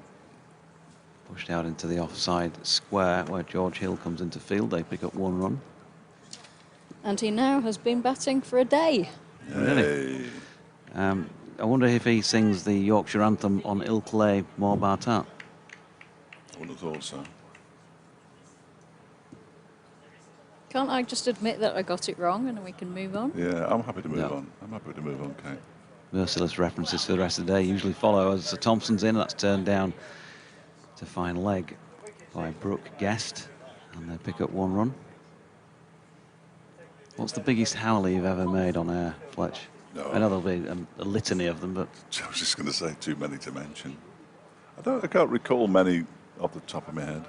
Pushed out into the offside square where George Hill comes into field. They pick up 1 run. And he now has been batting for a day. Hey. I wonder if he sings the Yorkshire anthem on Il Play More Bartat. I would have thought so. Can't I just admit that I got it wrong and we can move on? Yeah, I'm happy to move No. on. I'm happy to move on, Kate. Merciless references for the rest of the day usually follow as Sir Thompson's in. That's turned down to fine leg by Brooke Guest, and they pick up 1 run. What's the biggest howler you've ever made on air, Fletch? No. I know there'll be a litany of them, but I was just going to say too many to mention. I can't recall many off the top of my head.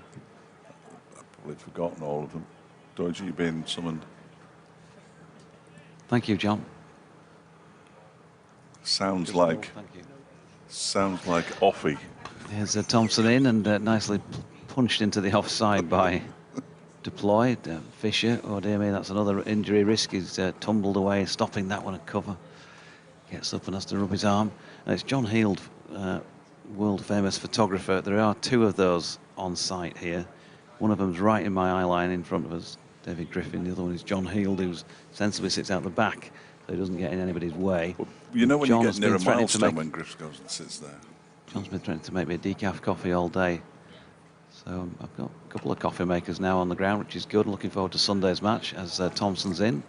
I've probably forgotten all of them. George, you've been summoned. thank you, John. Sounds like Thank you. Sounds like Offie. Here's Thompson in and nicely punched into the offside by Deploy. Fisher, oh dear me, that's another injury risk. He's tumbled away, stopping that one at cover. Gets up and has to rub his arm. And it's John Heald, world famous photographer. There are two of those on site here. One of them's right in my eye line in front of us, David Griffin. The other one is John Heald, who sensibly sits out the back so he doesn't get in anybody's way. Well, you know when John's you get near a been threatening milestone when Griff goes and sits there. John's been threatening to make me a decaf coffee all day. So I've got a couple of coffee makers now on the ground, which is good. Looking forward to Sunday's match as Thompson's in. And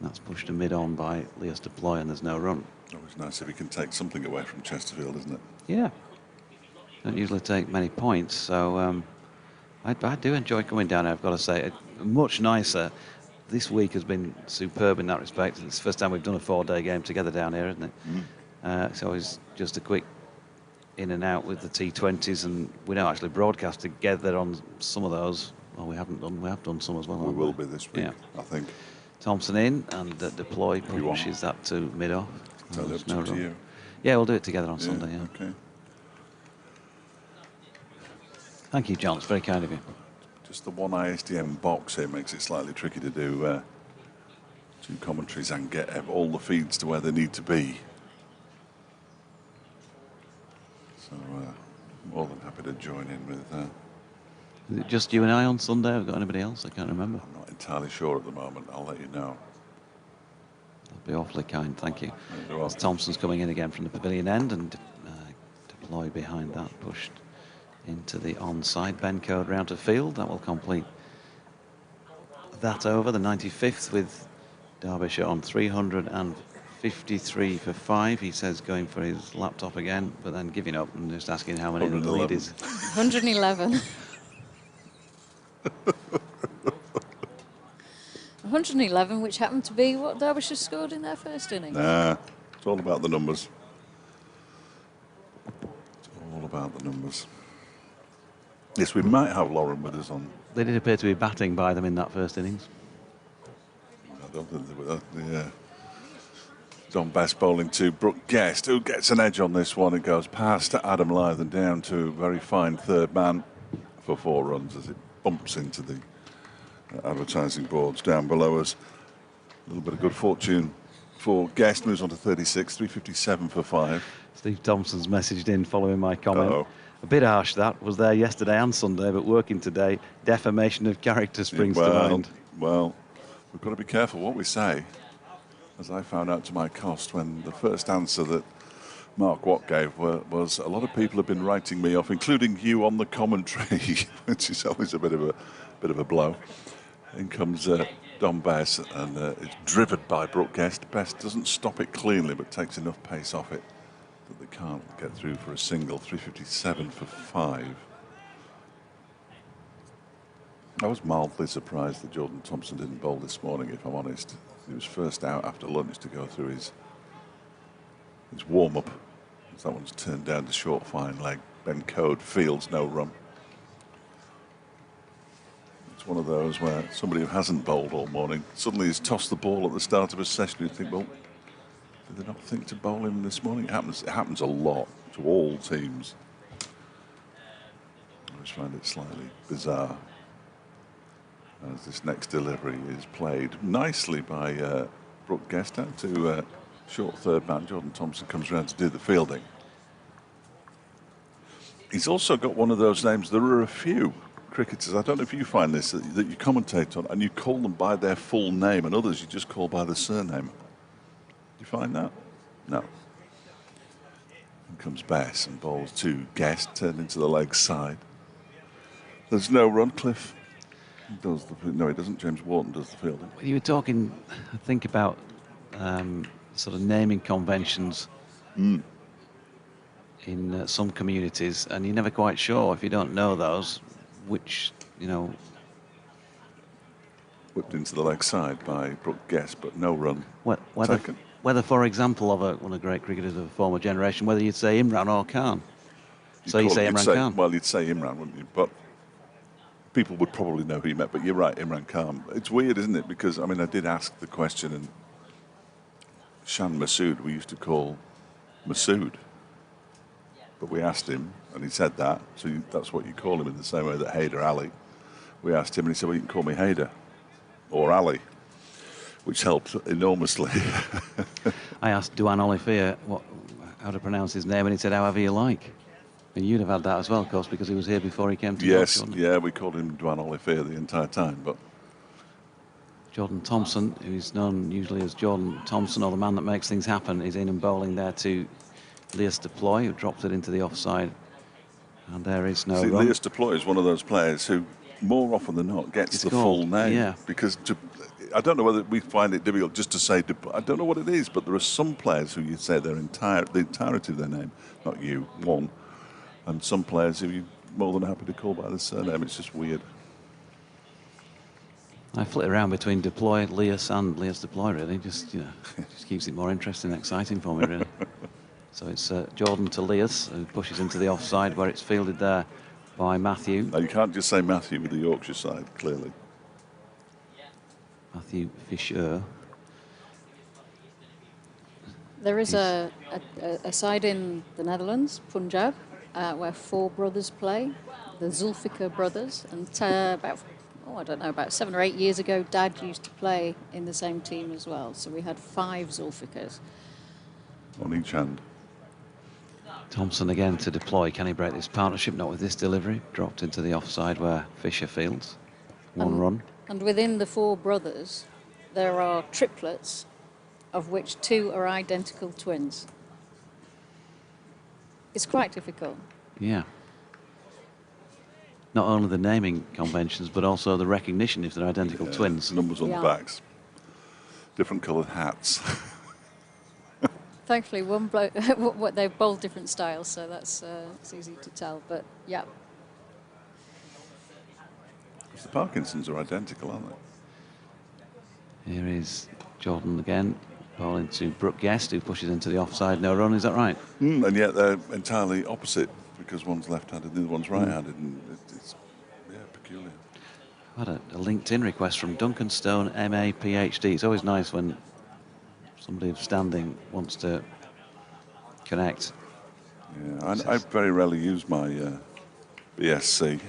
that's pushed to mid-on by Leos Deploy, and there's no run. Always nice if he can take something away from Chesterfield, isn't it? Yeah. Don't usually take many points, so I do enjoy coming down here, I've got to say. Much nicer. This week has been superb in that respect. It's the first time we've done a 4-day game together down here, isn't it? It's always just a quick in and out with the T20s, and we don't actually broadcast together on some of those. Well, we have done some as well. We will be this week, I think. Thompson in, and Deploy pushes that to mid-off. Totally up to you. Yeah, we'll do it together on Sunday. Yeah. Okay. Thank you, John. It's very kind of you. Just the one ISDN box here makes it slightly tricky to do two commentaries and get all the feeds to where they need to be. So more than happy to join in with. Is it just you and I on Sunday? Have got anybody else? I can't remember. I'm not entirely sure at the moment. I'll let you know. That'd be awfully kind, thank you. As Thompson's coming in again from the pavilion end, and Deploy behind that, pushed into the onside. Ben Code round to field. That will complete that over. The 95th with Derbyshire on 353 for 5. He says going for his laptop again, but then giving up and just asking how many the lead is. 111. 111, which happened to be what Derbyshire scored in their first innings. Nah, it's all about the numbers. It's all about the numbers. Yes, we might have Lauren with us on. They did appear to be batting by them in that first innings. I don't think they were. Don Best bowling to Brooke Guest, who gets an edge on this one. It goes past Adam Lythe and down to a very fine third man for 4 runs as it bumps into the advertising boards down below us. A little bit of good fortune for Guest, moves on to 36, 357 for 5. Steve Thompson's messaged in following my comment. A bit harsh, that was there yesterday and Sunday, but working today, defamation of character springs to mind. Well, we've got to be careful what we say, as I found out to my cost when the first answer that Mark Watt gave was a lot of people have been writing me off, including you on the commentary, which is always a bit of a blow. In comes Don Bess, and it's driven by Brooke Guest. Best doesn't stop it cleanly, but takes enough pace off it that they can't get through for a single. 357 for 5. I was mildly surprised that Jordan Thompson didn't bowl this morning, if I'm honest. He was first out after lunch to go through his warm-up. That one's turned down to short fine leg. Ben Code fields no run. It's one of those where somebody who hasn't bowled all morning suddenly has tossed the ball at the start of a session. You think, well, did they not think to bowl him this morning? It happens a lot to all teams. I always find it slightly bizarre as this next delivery is played nicely by Brooke Guest out to short third man. Jordan Thompson comes around to do the fielding. He's also got one of those names. There are a few cricketers, I don't know if you find this, that you commentate on and you call them by their full name, and others you just call by the surname. Do you find that? No. In comes Bess and bowls to Guest, turned into the leg side. There's no run. Cliff does no, he doesn't. James Wharton does the fielding. You were talking, I think, about sort of naming conventions in some communities, and you're never quite sure, if you don't know those, which, Whipped into the leg side by Brooke Guest, but no run. Whether, for example, of one of the great cricketers of a former generation, whether you'd say Imran or Khan. So you say Imran Khan. Well, you'd say Imran, wouldn't you? But people would probably know who you meant. But you're right, Imran Khan. It's weird, isn't it? Because, I mean, I did ask the question, and Shan Masood we used to call Masood. but we asked him, and he said that. So that's what you call him in the same way that Haider Ali. We asked him, and he said, well, you can call me Haider or Ali, which helped enormously. I asked Duan Olivier how to pronounce his name, and he said, however you like. And you'd have had that as well, of course, because he was here before he came to Yes, York, yeah, we called him Duan Olivier the entire time. But Jordan Thompson, who's known usually as Jordan Thompson, or the man that makes things happen, is in and bowling there to Lias Deploy, who dropped it into the offside. And there is no run. Lias Deploy is one of those players who, more often than not, gets the full name. Yeah. Because I don't know whether we find it difficult just to say, I don't know what it is, but there are some players who you say the entirety of their name, not you, one, and some players who you're more than happy to call by the surname. It's just weird. I flit around between Deploy, Lias, and Lias Deploy, really. Just keeps it more interesting and exciting for me, really. So it's Jordan to Lias, who pushes into the offside, where it's fielded there by Matthew. Now, you can't just say Matthew with the Yorkshire side, clearly. Matthew Fisher. There is a side in the Netherlands, Punjab, where 4 brothers play, the Zulfikar brothers, and about 7 or 8 years ago, Dad used to play in the same team as well. So we had 5 Zulfikars. On each hand. Thompson again to Deploy. Can he break this partnership? Not with this delivery. Dropped into the offside where Fisher fields. One run. And within the 4 brothers, there are triplets, of which 2 are identical twins. It's quite difficult. Yeah. Not only the naming conventions, but also the recognition if they're identical twins. Numbers on the backs. Different coloured hats. Thankfully, they're both different styles, so that's it's easy to tell. But yeah. The Parkinsons are identical, aren't they? Here is Jordan again, bowling to Brooke Guest, who pushes into the offside. No run, is that right? And yet they're entirely opposite, because one's left-handed and the other one's right-handed, and it's peculiar. I had a LinkedIn request from Duncan Stone, MA, PhD. It's always nice when somebody of standing wants to connect. Yeah, I very rarely use my BSc.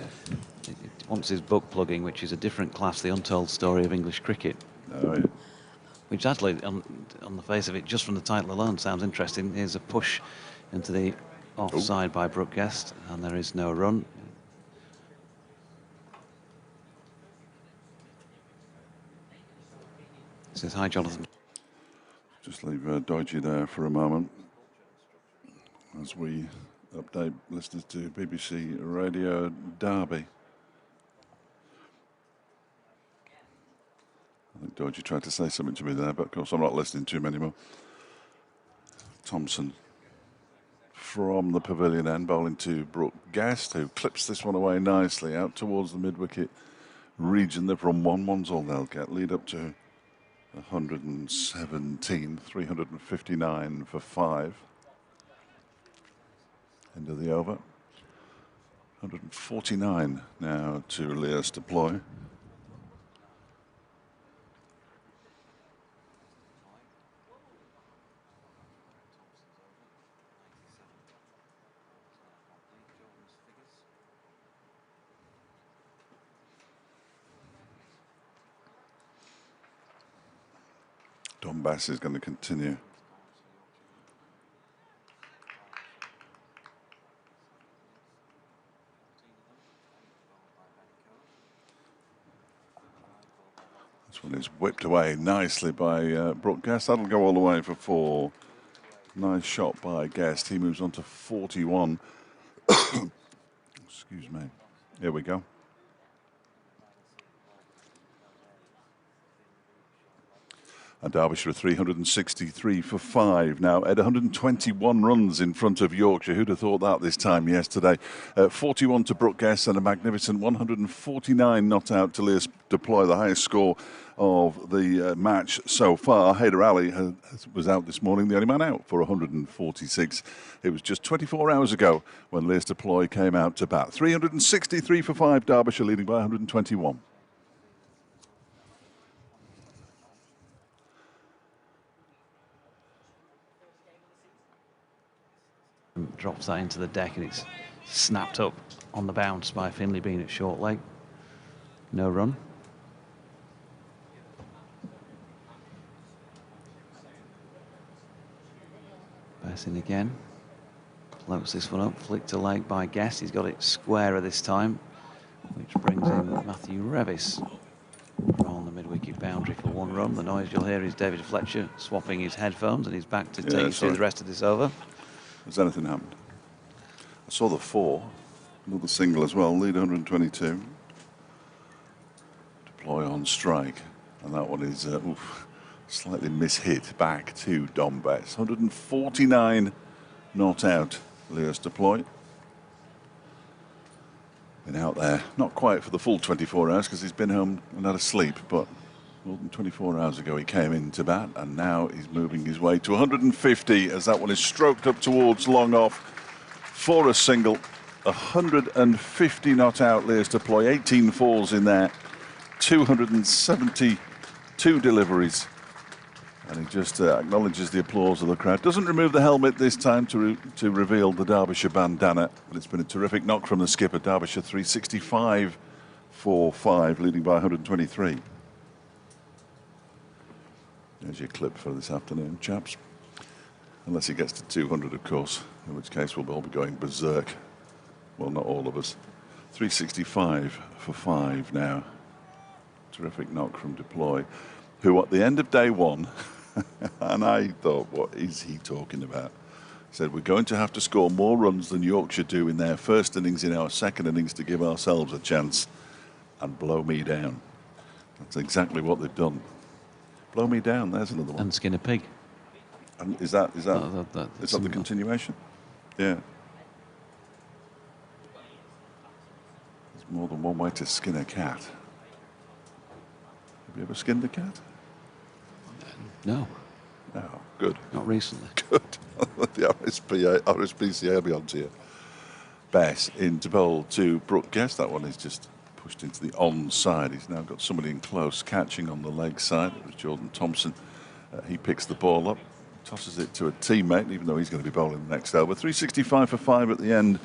It wants his book plugging, which is a different class, The Untold Story of English Cricket. Oh, yeah. Which actually, on the face of it, just from the title alone, sounds interesting. Here's a push into the offside by Brooke Guest, and there is no run. Says, hi, Jonathan. Just leave Dodgy there for a moment as we update listeners to BBC Radio Derby. I think Dodgy tried to say something to me there, but of course I'm not listening to him anymore. Thompson from the pavilion end, bowling to Brooke Guest, who clips this one away nicely out towards the mid-wicket region. They've run 1-1's all they'll get. Lead up to 117, 359 for 5. End of the over. 149 now to Lias Deploy. Don Bass is going to continue. This one is whipped away nicely by Brooke Guest. That'll go all the way for 4. Nice shot by Guest. He moves on to 41. Excuse me. Here we go. And Derbyshire are 363 for 5 now at 121 runs in front of Yorkshire. Who'd have thought that this time yesterday? 41 to Brooke Guest and a magnificent 149 not out to Lias Deploy, the highest score of the match so far. Haider Ali was out this morning, the only man out for 146. It was just 24 hours ago when Lias Deploy came out to bat. 363 for 5, Derbyshire leading by 121. drops that into the deck, and it's snapped up on the bounce by Finley being at short leg. No run. Passing again. Floats this one up, flicked to leg by Guest. He's got it squarer this time, which brings in Matthew Revis on the mid-wicket boundary for 1 run. The noise you'll hear is David Fletcher swapping his headphones, and he's back to take you through the rest of this over. Has anything happened? I saw the 4, another single as well, lead 122. Deploy on strike, and that one is slightly mishit back to Dom Betts. 149 not out, Lewis Deploy. Been out there, not quite for the full 24 hours because he's been home and had a sleep, but more than 24 hours ago he came into bat, and now he's moving his way to 150 as that one is stroked up towards long off for a single. 150 not out, Lewis Deploy, 18 falls in there, 272 deliveries. And he just acknowledges the applause of the crowd. Doesn't remove the helmet this time to reveal the Derbyshire bandana. But it's been a terrific knock from the skipper. Derbyshire 365 for 5, leading by 123. There's your clip for this afternoon, chaps. Unless he gets to 200, of course, in which case we'll all be going berserk. Well, not all of us. 365 for 5 now. Terrific knock from Deploy, who at the end of day 1, and I thought, what is he talking about? He said, we're going to have to score more runs than Yorkshire do in their first innings, in our second innings, to give ourselves a chance and blow me down. That's exactly what they've done. Blow me down, there's another one. And skin a pig. And is that That's the continuation? Yeah. There's more than one way to skin a cat. Have you ever skinned a cat? No. No, good. Not recently. Good. The RSPCA will be on to you. Bess into bowl to Brooke Guest. That one is just pushed into the onside. He's now got somebody in close catching on the leg side. It was Jordan Thompson. He picks the ball up, tosses it to a teammate, even though he's going to be bowling the next over. 365 for 5 at the end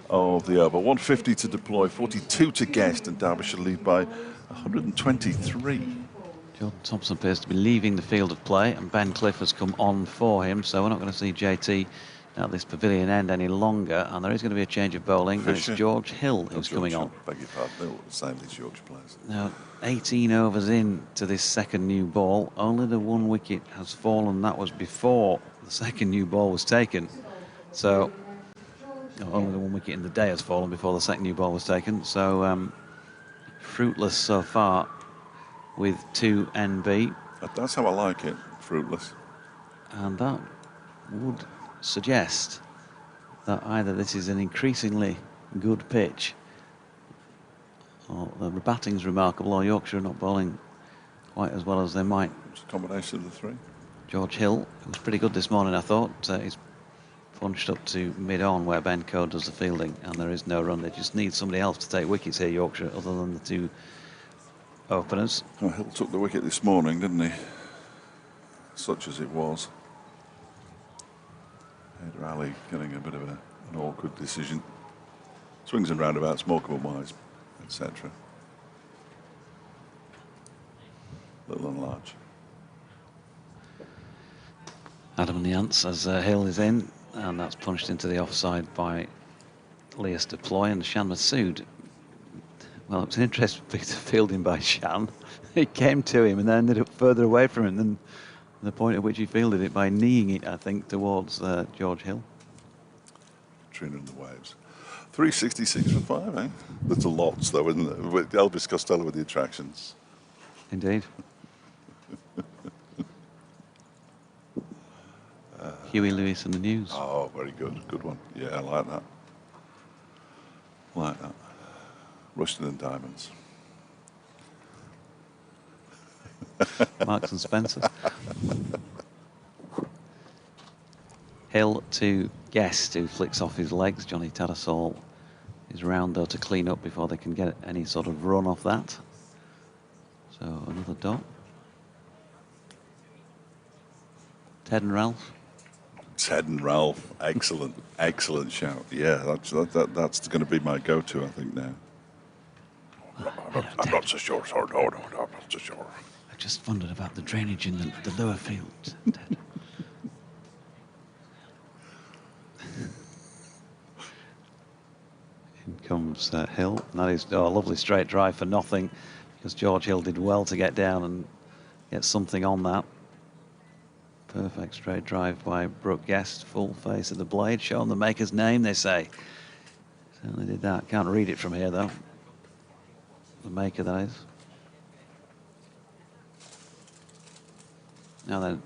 of the over. 150 to Deploy, 42 to Guest, and Derbyshire lead by 123. Jordan Thompson appears to be leaving the field of play, and Ben Cliff has come on for him, so we're not going to see JT at this pavilion end any longer, and there is going to be a change of bowling, and it's George Hill who's coming on. Beg your pardon, they're all the same, these Yorkshire players. Now, 18 overs in to this second new ball, only the 1 wicket has fallen. That was before the second new ball was taken, so only the 1 wicket in the day has fallen before the second new ball was taken, so fruitless so far with 2 NB. That's how I like it, fruitless. And that would suggest that either this is an increasingly good pitch, or the batting's remarkable, or Yorkshire are not bowling quite as well as they might. It's a combination of the 3. George Hill, who was pretty good this morning, I thought. He's punched up to mid-on where Ben Coe does the fielding, and there is no run. They just need somebody else to take wickets here, Yorkshire, other than the 2 openers. Well, Hill took the wicket this morning, didn't he? Such as it was. Hyder Ali getting a bit of an awkward decision. Swings and roundabouts, Morecambe wise, etc. Little and large. Adam and the Ants as Hill is in, and that's punched into the offside by Lewis Deploy, and Shan Masood. Well, it was an interesting piece of fielding by Shan. It came to him and then ended up further away from him than the point at which he fielded it, by kneeing it, I think, towards George Hill. Katrina and the waves. 366 for 5, eh? That's a lots, though, isn't it? With Elvis Costello with the attractions. Indeed. Huey Lewis and the News. Oh, very good. Good one. Yeah, I like that. Like that. Rushton and Diamonds. Marks and Spencer. Hill to Guest, who flicks off his legs. Johnny Tattersall is round, though, to clean up before they can get any sort of run off that. So another dot. Ted and Ralph. Ted and Ralph, excellent, excellent shout. Yeah, that's going to be my go-to, I think, now. I'm not so sure. Sorry, no, I'm not so sure. I just wondered about the drainage in the lower field, Ted. In comes Hill, and that is a lovely straight drive for nothing, because George Hill did well to get down and get something on that. Perfect straight drive by Brooke Guest, full face of the blade, showing the maker's name, they say. Certainly did that. Can't read it from here, though. The maker, that is. Now then,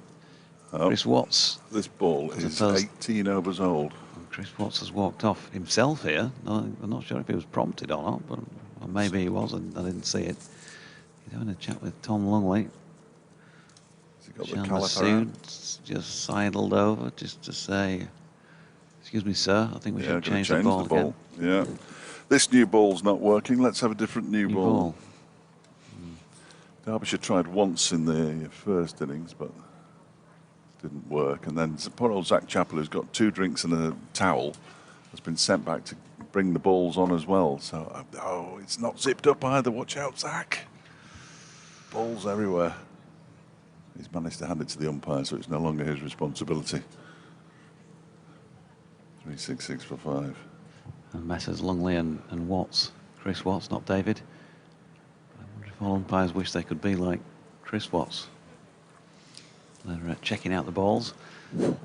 Chris Watts. This ball is 18 overs old. Chris Watts has walked off himself here. I'm not sure if he was prompted or not, but or maybe he was, and I didn't see it. He's having a chat with Tom Lungley. Sean Masood just sidled over just to say, "Excuse me, sir, I think we should change the ball again." Yeah, this new ball's not working. Let's have a different new ball. Derbyshire tried once in the first innings, but didn't work. And then poor old Zach Chappell, who's got 2 drinks and a towel, has been sent back to bring the balls on as well. So, oh, it's not zipped up either. Watch out, Zach. Balls everywhere. He's managed to hand it to the umpire, so it's no longer his responsibility. 3-6-6 for 5. And Messrs Lungley and Watts. Chris Watts, not David. I wonder if all umpires wish they could be like Chris Watts. They're checking out the balls,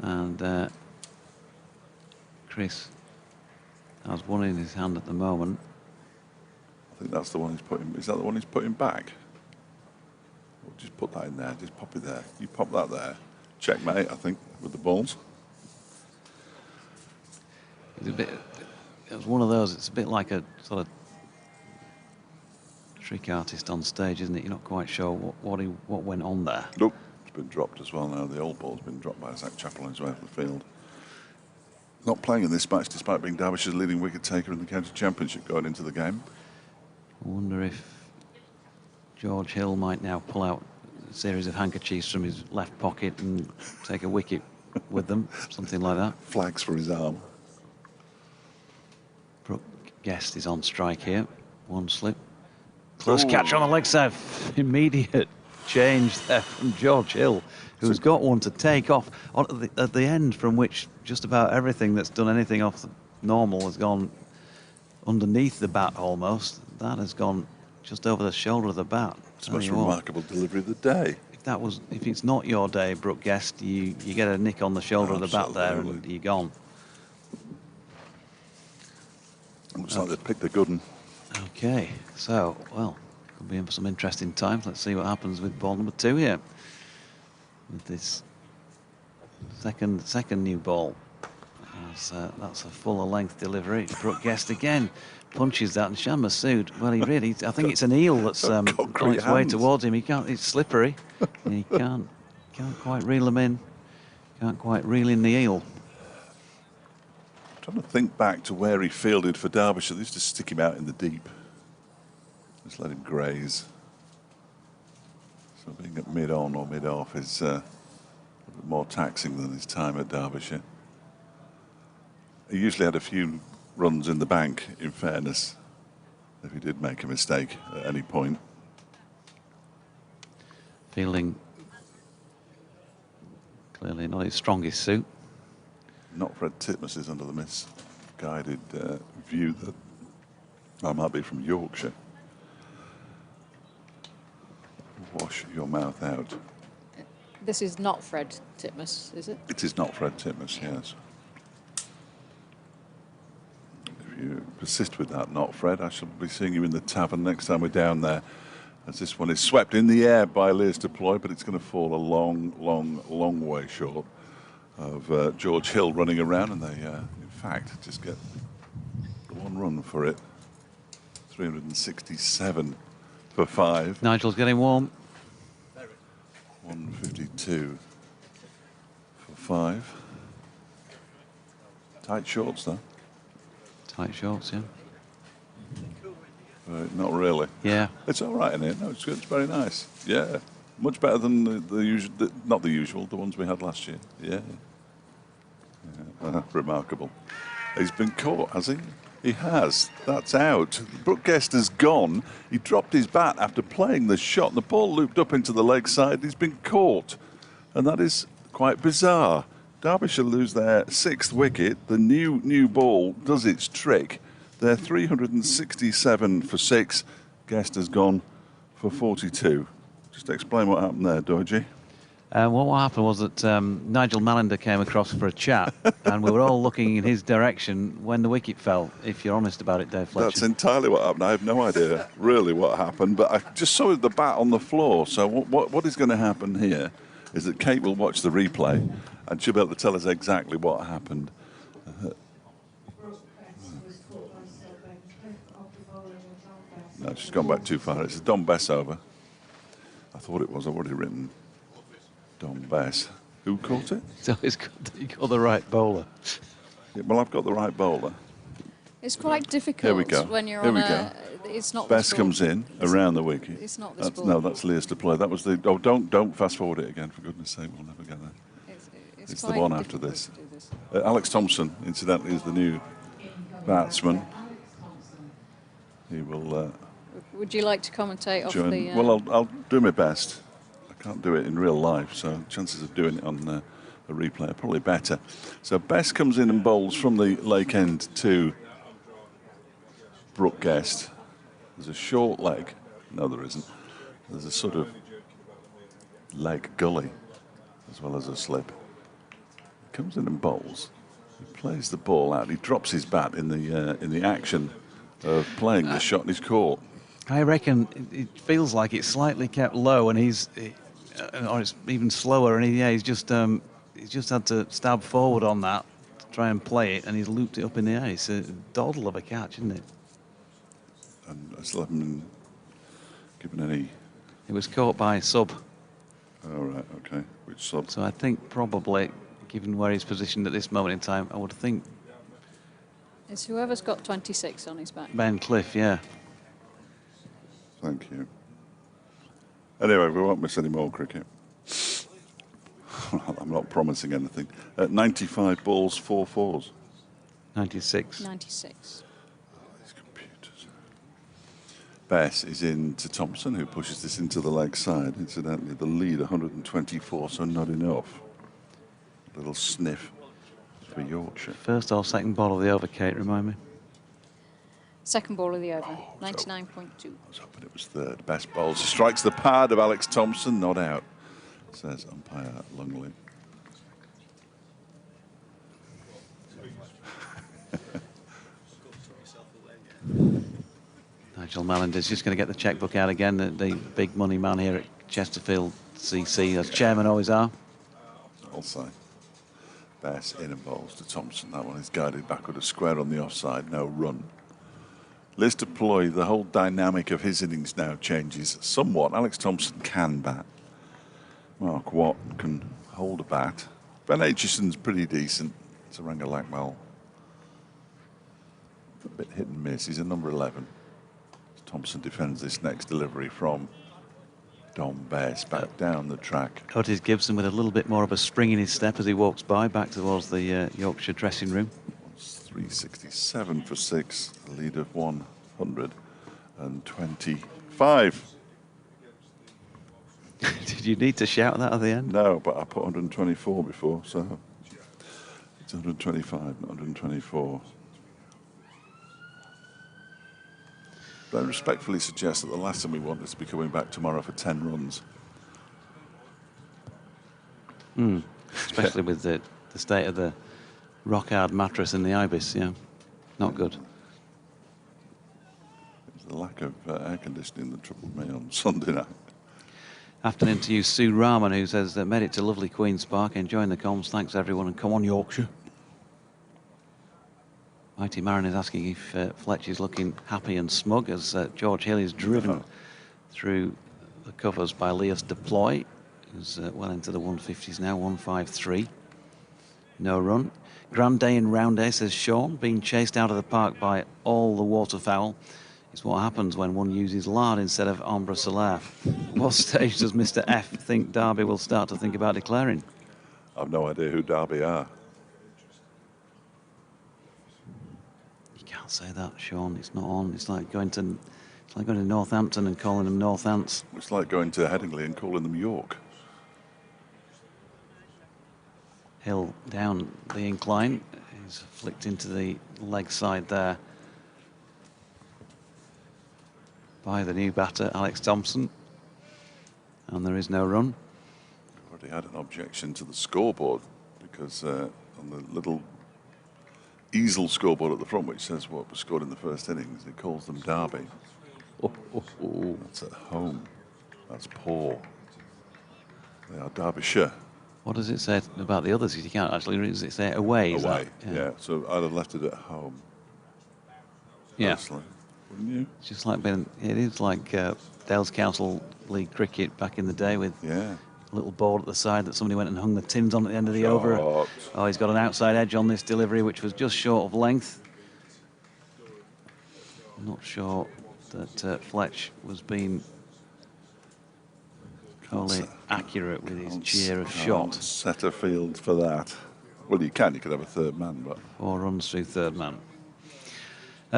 and Chris has one in his hand at the moment. I think that's the one he's putting. Is that the one he's putting back? We'll just put that in there. Just pop it there. You pop that there. Checkmate, I think, with the balls. It's a bit. It was one of those. It's a bit like a sort of trick artist on stage, isn't it? You're not quite sure what went on there. Look. Been dropped as well now. The old ball's been dropped by Zach Chappell on his way off the field. Not playing in this match despite being Derbyshire's leading wicket taker in the county championship going into the game. I wonder if George Hill might now pull out a series of handkerchiefs from his left pocket and take a wicket with them, something like that. Flags for his arm. Brooke Guest is on strike here. One slip. Close catch on the leg side. Immediate change there from George Hill, who's got one to take off at the end, from which just about everything that's done anything off the normal has gone underneath the bat almost. That has gone just over the shoulder of the bat. It's the most remarkable delivery of the day. If it's not your day, Brooke Guest, you get a nick on the shoulder of the bat there and you're gone. Looks like they've picked a good one. Okay, so, well, could be in for some interesting times. Let's see what happens with ball number 2 here. With this second new ball. That's a fuller length delivery. Brooke Guest again punches that, and Shan Masood, well, I think it's an eel that's on its way towards him. It's slippery. He can't quite reel him in. Can't quite reel in the eel. I'm trying to think back to where he fielded for Derbyshire. They used to stick him out in the deep. Just let him graze. So being at mid-on or mid-off is a bit more taxing than his time at Derbyshire. He usually had a few runs in the bank, in fairness, if he did make a mistake at any point. Fielding clearly not his strongest suit. Not Fred Titmus is under the misguided view that I might be from Yorkshire. Wash your mouth out. This is not Fred Titmus, is it? It is not Fred Titmus, yes. If you persist with that, not Fred, I shall be seeing you in the tavern next time we're down there, as this one is swept in the air by Lears Deploy, but it's going to fall a long way short of George Hill running around, and they, in fact, just get the 1 run for it. 367 for 5. Nigel's getting warm. 152 for 5. Tight shorts, though. Tight shorts, yeah. Not really. Yeah. It's all right in here. No, it's good. It's very nice. Yeah. Much better than the usual, not the usual, the ones we had last year. Yeah. Remarkable. He's been caught, has he? He has. That's out. Brookguest has gone. He dropped his bat after playing the shot. The ball looped up into the leg side. He's been caught. And that is quite bizarre. Derbyshire lose their 6th wicket. The new ball does its trick. They're 367 for 6. Guest has gone for 42. Just explain what happened there, Dodgy. Well, what happened was that Nigel Mallender came across for a chat, and we were all looking in his direction when the wicket fell, if you're honest about it, Dave Fletcher. That's entirely what happened. I have no idea really what happened, but I just saw the bat on the floor. So what is going to happen here is that Kate will watch the replay, and she'll be able to tell us exactly what happened. No, she's gone back too far. It's a Don Bess over. I thought it was. I've already written Don Bess. Who caught it? So it's good that you got the right bowler. Yeah, well, I've got the right bowler. It's quite difficult Here we go. when you're Here on we a... go. It's not Bess this ball. comes in around the wicket. It's not this ball. No, that's Leah's to play. That was the... Oh, don't fast forward it again, for goodness sake. We'll never get there. It's the quite one after difficult this. to do this. Alex Thompson, incidentally, is the new batsman. He will... Would you like to commentate off join. the... Well, I'll do my best. I can't do it in real life, so chances of doing it on a replay are probably better. So Bess comes in and bowls from the lake end to Brookguest. There's a short leg. No, there isn't. There's a sort of leg gully as well as a slip. He comes in and bowls. He plays the ball out. He drops his bat in the action of playing the shot, and he's caught. I reckon it feels like it's slightly kept low, and or it's even slower, and he's just had to stab forward on that to try and play it, and he's looped it up in the air. It's a doddle of a catch, isn't it? And I still haven't been given any... It was caught by sub. Oh, right, okay. Which sub? So I think probably, given where he's positioned at this moment in time, I would think... It's whoever's got 26 on his back. Ben Cliff, yeah. Thank you. Anyway, we won't miss any more cricket. I'm not promising anything. 95 balls, 4 fours. 96. 96. These computers. Bess is in to Thompson, who pushes this into the leg side. Incidentally, the lead 124, so not enough. A little sniff for Yorkshire. First or second ball of the over, Kate, remind me. Second ball of the over, 99.2. I was hoping it was third. Best bowls. He strikes the pad of Alex Thompson, not out, says umpire Lungley. Nigel Mallender's just going to get the checkbook out again, the big money man here at Chesterfield CC, as chairman always are. I'll say. Bess in and bowls to Thompson. That one is guided backward, a square on the offside, no run. Liz deploy, the whole dynamic of his innings now changes somewhat. Alex Thompson can bat. Mark Watt can hold a bat. Ben Aitchison's pretty decent. Saranga Lakmal, a bit hit and miss. He's a number 11. Thompson defends this next delivery from Don Bess back down the track. Otis Gibson with a little bit more of a spring in his step as he walks by back towards the Yorkshire dressing room. 367 for 6, a lead of 125. Did you need to shout that at the end? No, but I put 124 before, so it's 125, not 124. But I respectfully suggest that the last thing we want is to be coming back tomorrow for 10 runs. Especially with the state of the rock-hard mattress in the Ibis, yeah. Not good. It was the lack of air conditioning that troubled me on Sunday night. Afternoon to you, Sue Rahman, who says, made it to lovely Queen's Park, enjoying the comms, thanks everyone, and come on Yorkshire. Mighty Marin is asking if Fletcher's looking happy and smug as George Hill is driven through the covers by Leos Deploy, who's well into the 150s now, 153. No run. Grand day in round A, says Sean, being chased out of the park by all the waterfowl is what happens when one uses lard instead of ombre solaire. What stage does Mr. F think Derby will start to think about declaring? I've no idea who Derby are. Can't say that, Sean. It's not on. It's like going to Northampton and calling them Northants. It's like going to Headingley and calling them York. Hill down the incline. He's flicked into the leg side there by the new batter, Alex Thompson. And there is no run. Already had an objection to the scoreboard because on the little easel scoreboard at the front, which says what was scored in the first innings, it calls them Derby. That's at home. That's poor. They are Derbyshire. What does it say about the others? You can't actually read. Does it say away? Is Away, that? yeah. So I'd have left it at home. Yeah. Personally. Wouldn't you? It's just like it is like Dales Council League cricket back in the day with Yeah. a little board at the side that somebody went and hung the tins on at the end of the over. Shot. Oh, he's got an outside edge on this delivery, which was just short of length. I'm not sure that Fletch was being wholly accurate with his cheer of shot. Set a field for that. Well, you could have a third man, but 4 runs through third man.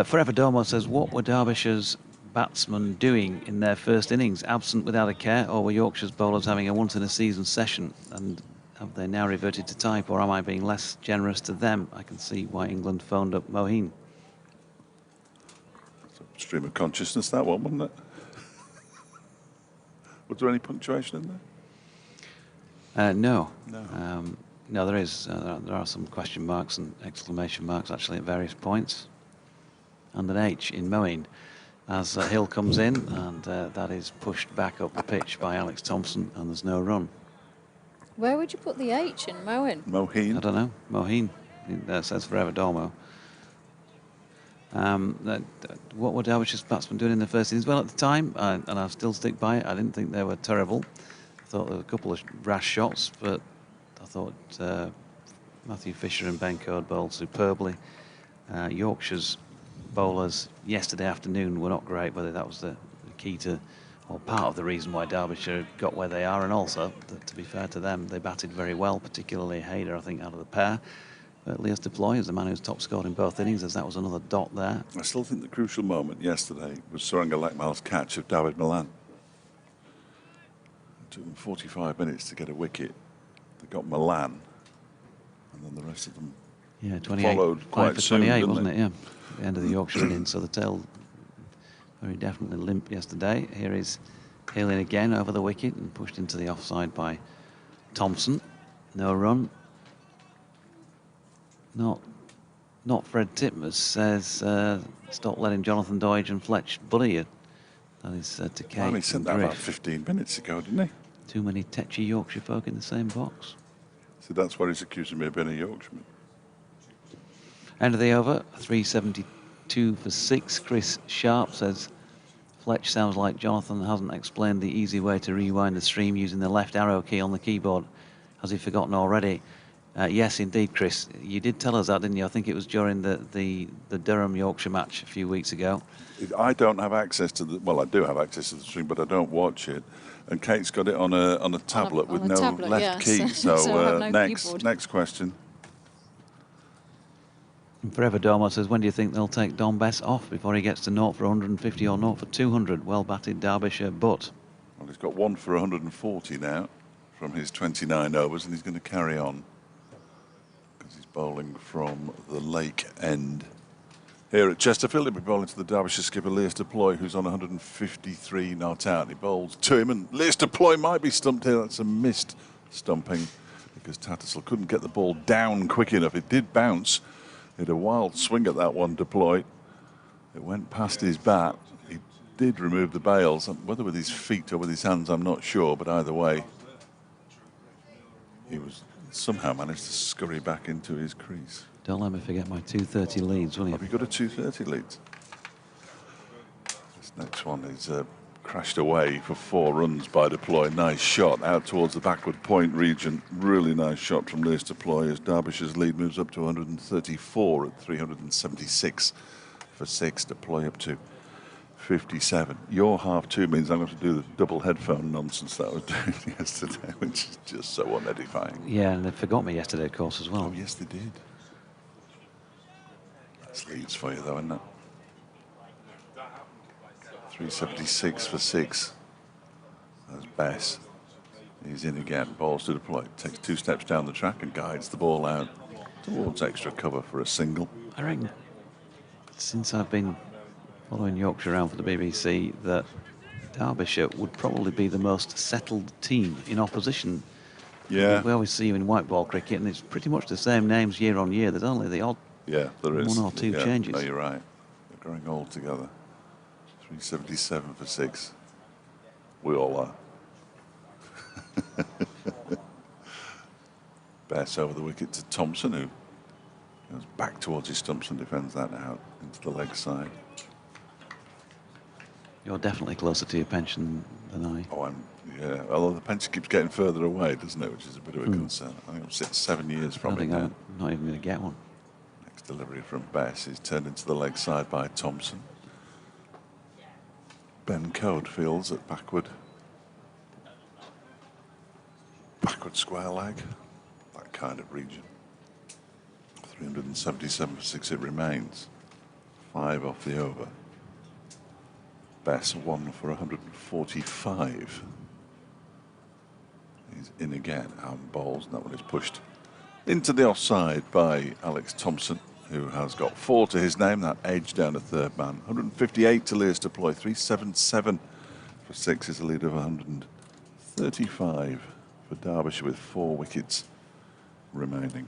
Forever Domo says, what were Derbyshire's batsmen doing in their first innings? Absent without a care, or were Yorkshire's bowlers having a once-in-a-season session? And have they now reverted to type, or am I being less generous to them? I can see why England phoned up Moheen. it's a stream of consciousness, that one, wasn't it? Was there any punctuation in there? No. No. No, there is. There are some question marks and exclamation marks actually at various points. And an H in Moheen as Hill comes in, and that is pushed back up the pitch by Alex Thompson, and there's no run. Where would you put the H in Moen? I Moheen. don't know. Moheen. That says Forever Domo. What were Derbyshire's batsmen doing in the first innings? Well, at the time, and I still stick by it, I didn't think they were terrible. I thought there were a couple of rash shots, but I thought Matthew Fisher and Ben Code bowled superbly. Yorkshire's bowlers yesterday afternoon were not great, whether that was the key to, or part of the reason why Derbyshire got where they are, and also, to be fair to them, they batted very well, particularly Hayder, I think, out of the pair. Lewis Deploy is the man who's top scored in both innings, as that was another dot there. I still think the crucial moment yesterday was Suranga Lakmal's catch of David Milan. It took them 45 minutes to get a wicket. They got Milan, and then the rest of them followed quite for soon, 28, didn't wasn't they? it? Yeah, the end of the Yorkshire innings. So the tail very definitely limp yesterday. Here is Hill in again over the wicket and pushed into the offside by Thompson. No run. Not Fred Titmus says stop letting Jonathan Doidge and Fletch bully you. That is to Kate. Well, he said that about 15 minutes ago, didn't he? Too many tetchy Yorkshire folk in the same box. So that's why he's accusing me of being a Yorkshireman. End of the over, 372 for 6. Chris Sharp says Fletch sounds like Jonathan hasn't explained the easy way to rewind the stream using the left arrow key on the keyboard. Has he forgotten already? Yes, indeed, Chris. You did tell us that, didn't you? I think it was during the Durham-Yorkshire match a few weeks ago. I don't have access to the... Well, I do have access to the stream, but I don't watch it. And Kate's got it on a tablet with no tablet, left yeah. key. So, So I have no keyboard. next question. And Forever Domo says, when do you think they'll take Don Bess off before he gets to 0 for 150 or 0 for 200? Well batted Derbyshire, but... Well, he's got 1 for 140 now from his 29 overs, and he's going to carry on because he's bowling from the Lake End. Here at Chesterfield, he'll be bowling to the Derbyshire skipper, Lewis Deploy, who's on 153 not out. He bowls to him, and Lewis Deploy might be stumped here. That's a missed stumping because Tattersall couldn't get the ball down quick enough. It did bounce. He had a wild swing at that one, Deploy. It went past his bat. He did remove the bails, whether with his feet or with his hands, I'm not sure, but either way, he was somehow managed to scurry back into his crease. Don't let me forget my 230 leads, will you? Have you got a 230 lead? This next one is crashed away for 4 runs by Deploy. Nice shot out towards the backward point region. Really nice shot from Lewis Deploy as Derbyshire's lead moves up to 134 at 376 for 6. Deploy up to 57. Your half 2 means I'm going to do the double headphone nonsense that I was doing yesterday, which is just so unedifying. Yeah, and they forgot me yesterday, of course, as well. Oh, yes, they did. Nice leads for you, though, isn't it? 376 for 6. That's Bess. He's in again. Balls to the plate. Takes 2 steps down the track and guides the ball out towards extra cover for a single. I reckon since I've been following Yorkshire around for the BBC, that Derbyshire would probably be the most settled team in opposition. Yeah. We always see you in white ball cricket, and it's pretty much the same names year on year. There's only the odd there is. 1 or 2 changes. No, you're right. They're growing all together. 377 for 6. We all are. Bess over the wicket to Thompson, who goes back towards his stumps and defends that out into the leg side. You're definitely closer to your pension than I. Oh, yeah. Although the pension keeps getting further away, doesn't it? Which is a bit of a concern. I think I'm 7 years I from it think now. I'm not even going to get one. Next delivery from Bess is turned into the leg side by Thompson. Ben Code fields at backward square leg, that kind of region. 377 for 6 it remains. 5 off the over. Bess 1 for 145. He's in again, and bowls, and that one is pushed into the offside by Alex Thompson, who has got 4 to his name. That edge down to third man. 158 to Lears deploy. 377 for 6 is a lead of 135 for Derbyshire with 4 wickets remaining.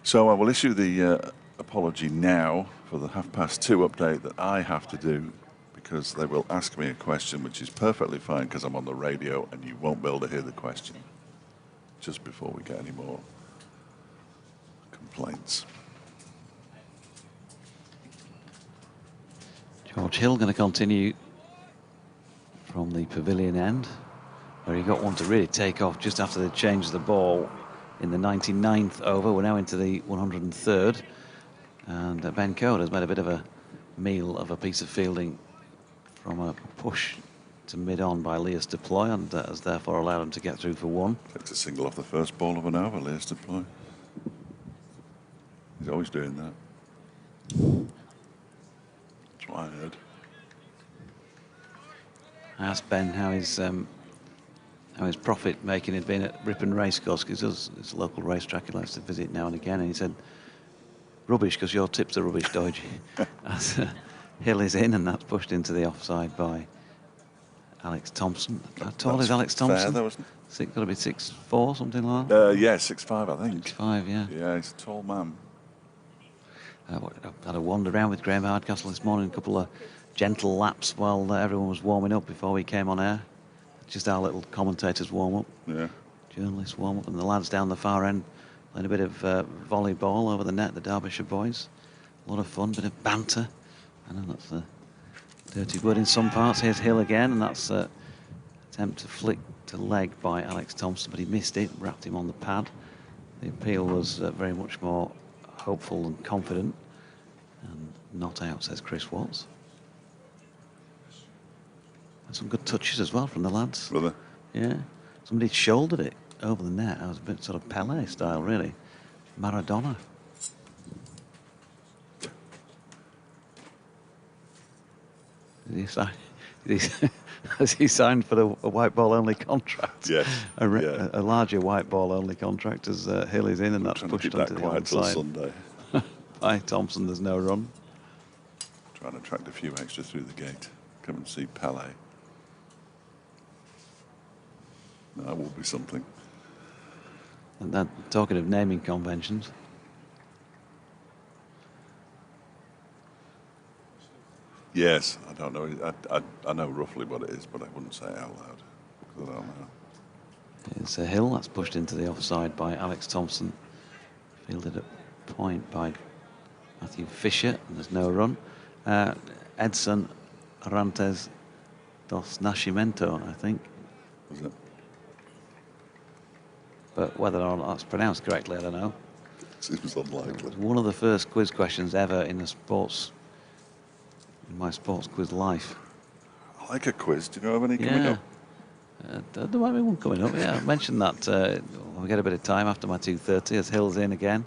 So I will issue the apology now for the 2:30 update that I have to do, because they will ask me a question, which is perfectly fine because I'm on the radio and you won't be able to hear the question just before we get any more complaints. George Hill going to continue from the pavilion end, where he got one to really take off just after they changed the ball in the 99th over. We're now into the 103rd, and Ben Code has made a bit of a meal of a piece of fielding from a push to mid-on by Lears deploy, and has therefore allowed him to get through for 1. Takes a single off the first ball of an over, Lears deploy. He's always doing that. That's what I heard. I asked Ben how his profit making had been at Ripon Racecourse, because it's a local racetrack he likes to visit now and again, and he said, rubbish, because your tips are rubbish, Dodgy. As Hill is in, and that's pushed into the offside by Alex Thompson. How tall is Alex Thompson? Fair, though, isn't it? Got to be 6'4", something like that? Yeah, 6'5", I think. 6'5", yeah. Yeah, he's a tall man. I had a wander around with Graham Hardcastle this morning, a couple of gentle laps while everyone was warming up before we came on air. Just our little commentators warm up, Yeah. journalists warm up, and the lads down the far end playing a bit of volleyball over the net, the Derbyshire boys. A lot of fun, bit of banter. I know that's a dirty word in some parts. Here's Hill again, and that's an attempt to flick to leg by Alex Thompson, but he missed it, wrapped him on the pad. The appeal was very much more hopeful and confident, and not out, says Chris Watts. And some good touches as well from the lads. Brother. Yeah, somebody shouldered it over the net. That was a bit sort of Pelé style, really. Maradona. Has he signed for a white ball only contract? Yes. A larger white ball only contract as Hill is in, and that's pushed onto the outside. Sunday. By Thompson, there's no run. Trying to attract a few extra through the gate. Come and see Pelé. That will be something. And that, talking of naming conventions, Yes, I don't know. I know roughly what it is, but I wouldn't say it out loud, because I don't know. it's a Hill that's pushed into the offside by Alex Thompson. Fielded at point by Matthew Fisher, and there's no run. Edson Arantes dos Nascimento, I think. Was it? But whether or not that's pronounced correctly, I don't know. Seems unlikely. One of the first quiz questions ever in my sports quiz life. I like a quiz. Do you know of any coming up? There might be one coming up. Yeah, I mentioned that when we get a bit of time after my 2:30 as Hill's in again.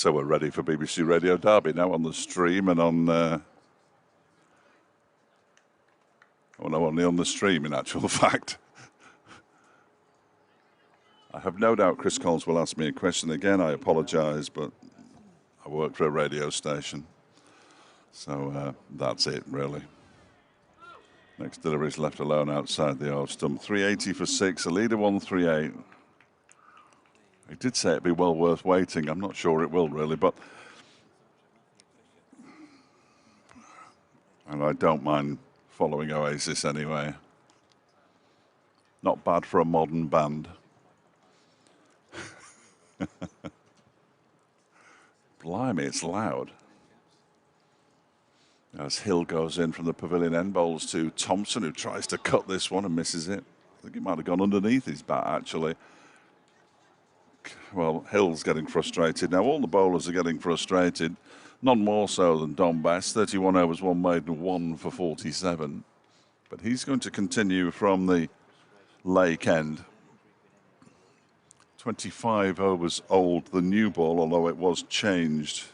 So we're ready for BBC Radio Derby now on the stream and on... oh no, only on the stream in actual fact. I have no doubt Chris Coles will ask me a question again. I apologise, but I work for a radio station. So that's it, really. Next delivery is left alone outside the off stump. 380 for 6, a leader 138. He did say it'd be well worth waiting. I'm not sure it will, really, but... And I don't mind following Oasis anyway. Not bad for a modern band. Blimey, it's loud. As Hill goes in from the pavilion end, bowls to Thompson, who tries to cut this one and misses it. I think he might have gone underneath his bat, actually. Well, Hill's getting frustrated. Now, all the bowlers are getting frustrated. None more so than Dom Bess. 31 overs, 1 maiden, 1 for 47. But he's going to continue from the Lake end. 25 overs old, the new ball, although it was changed.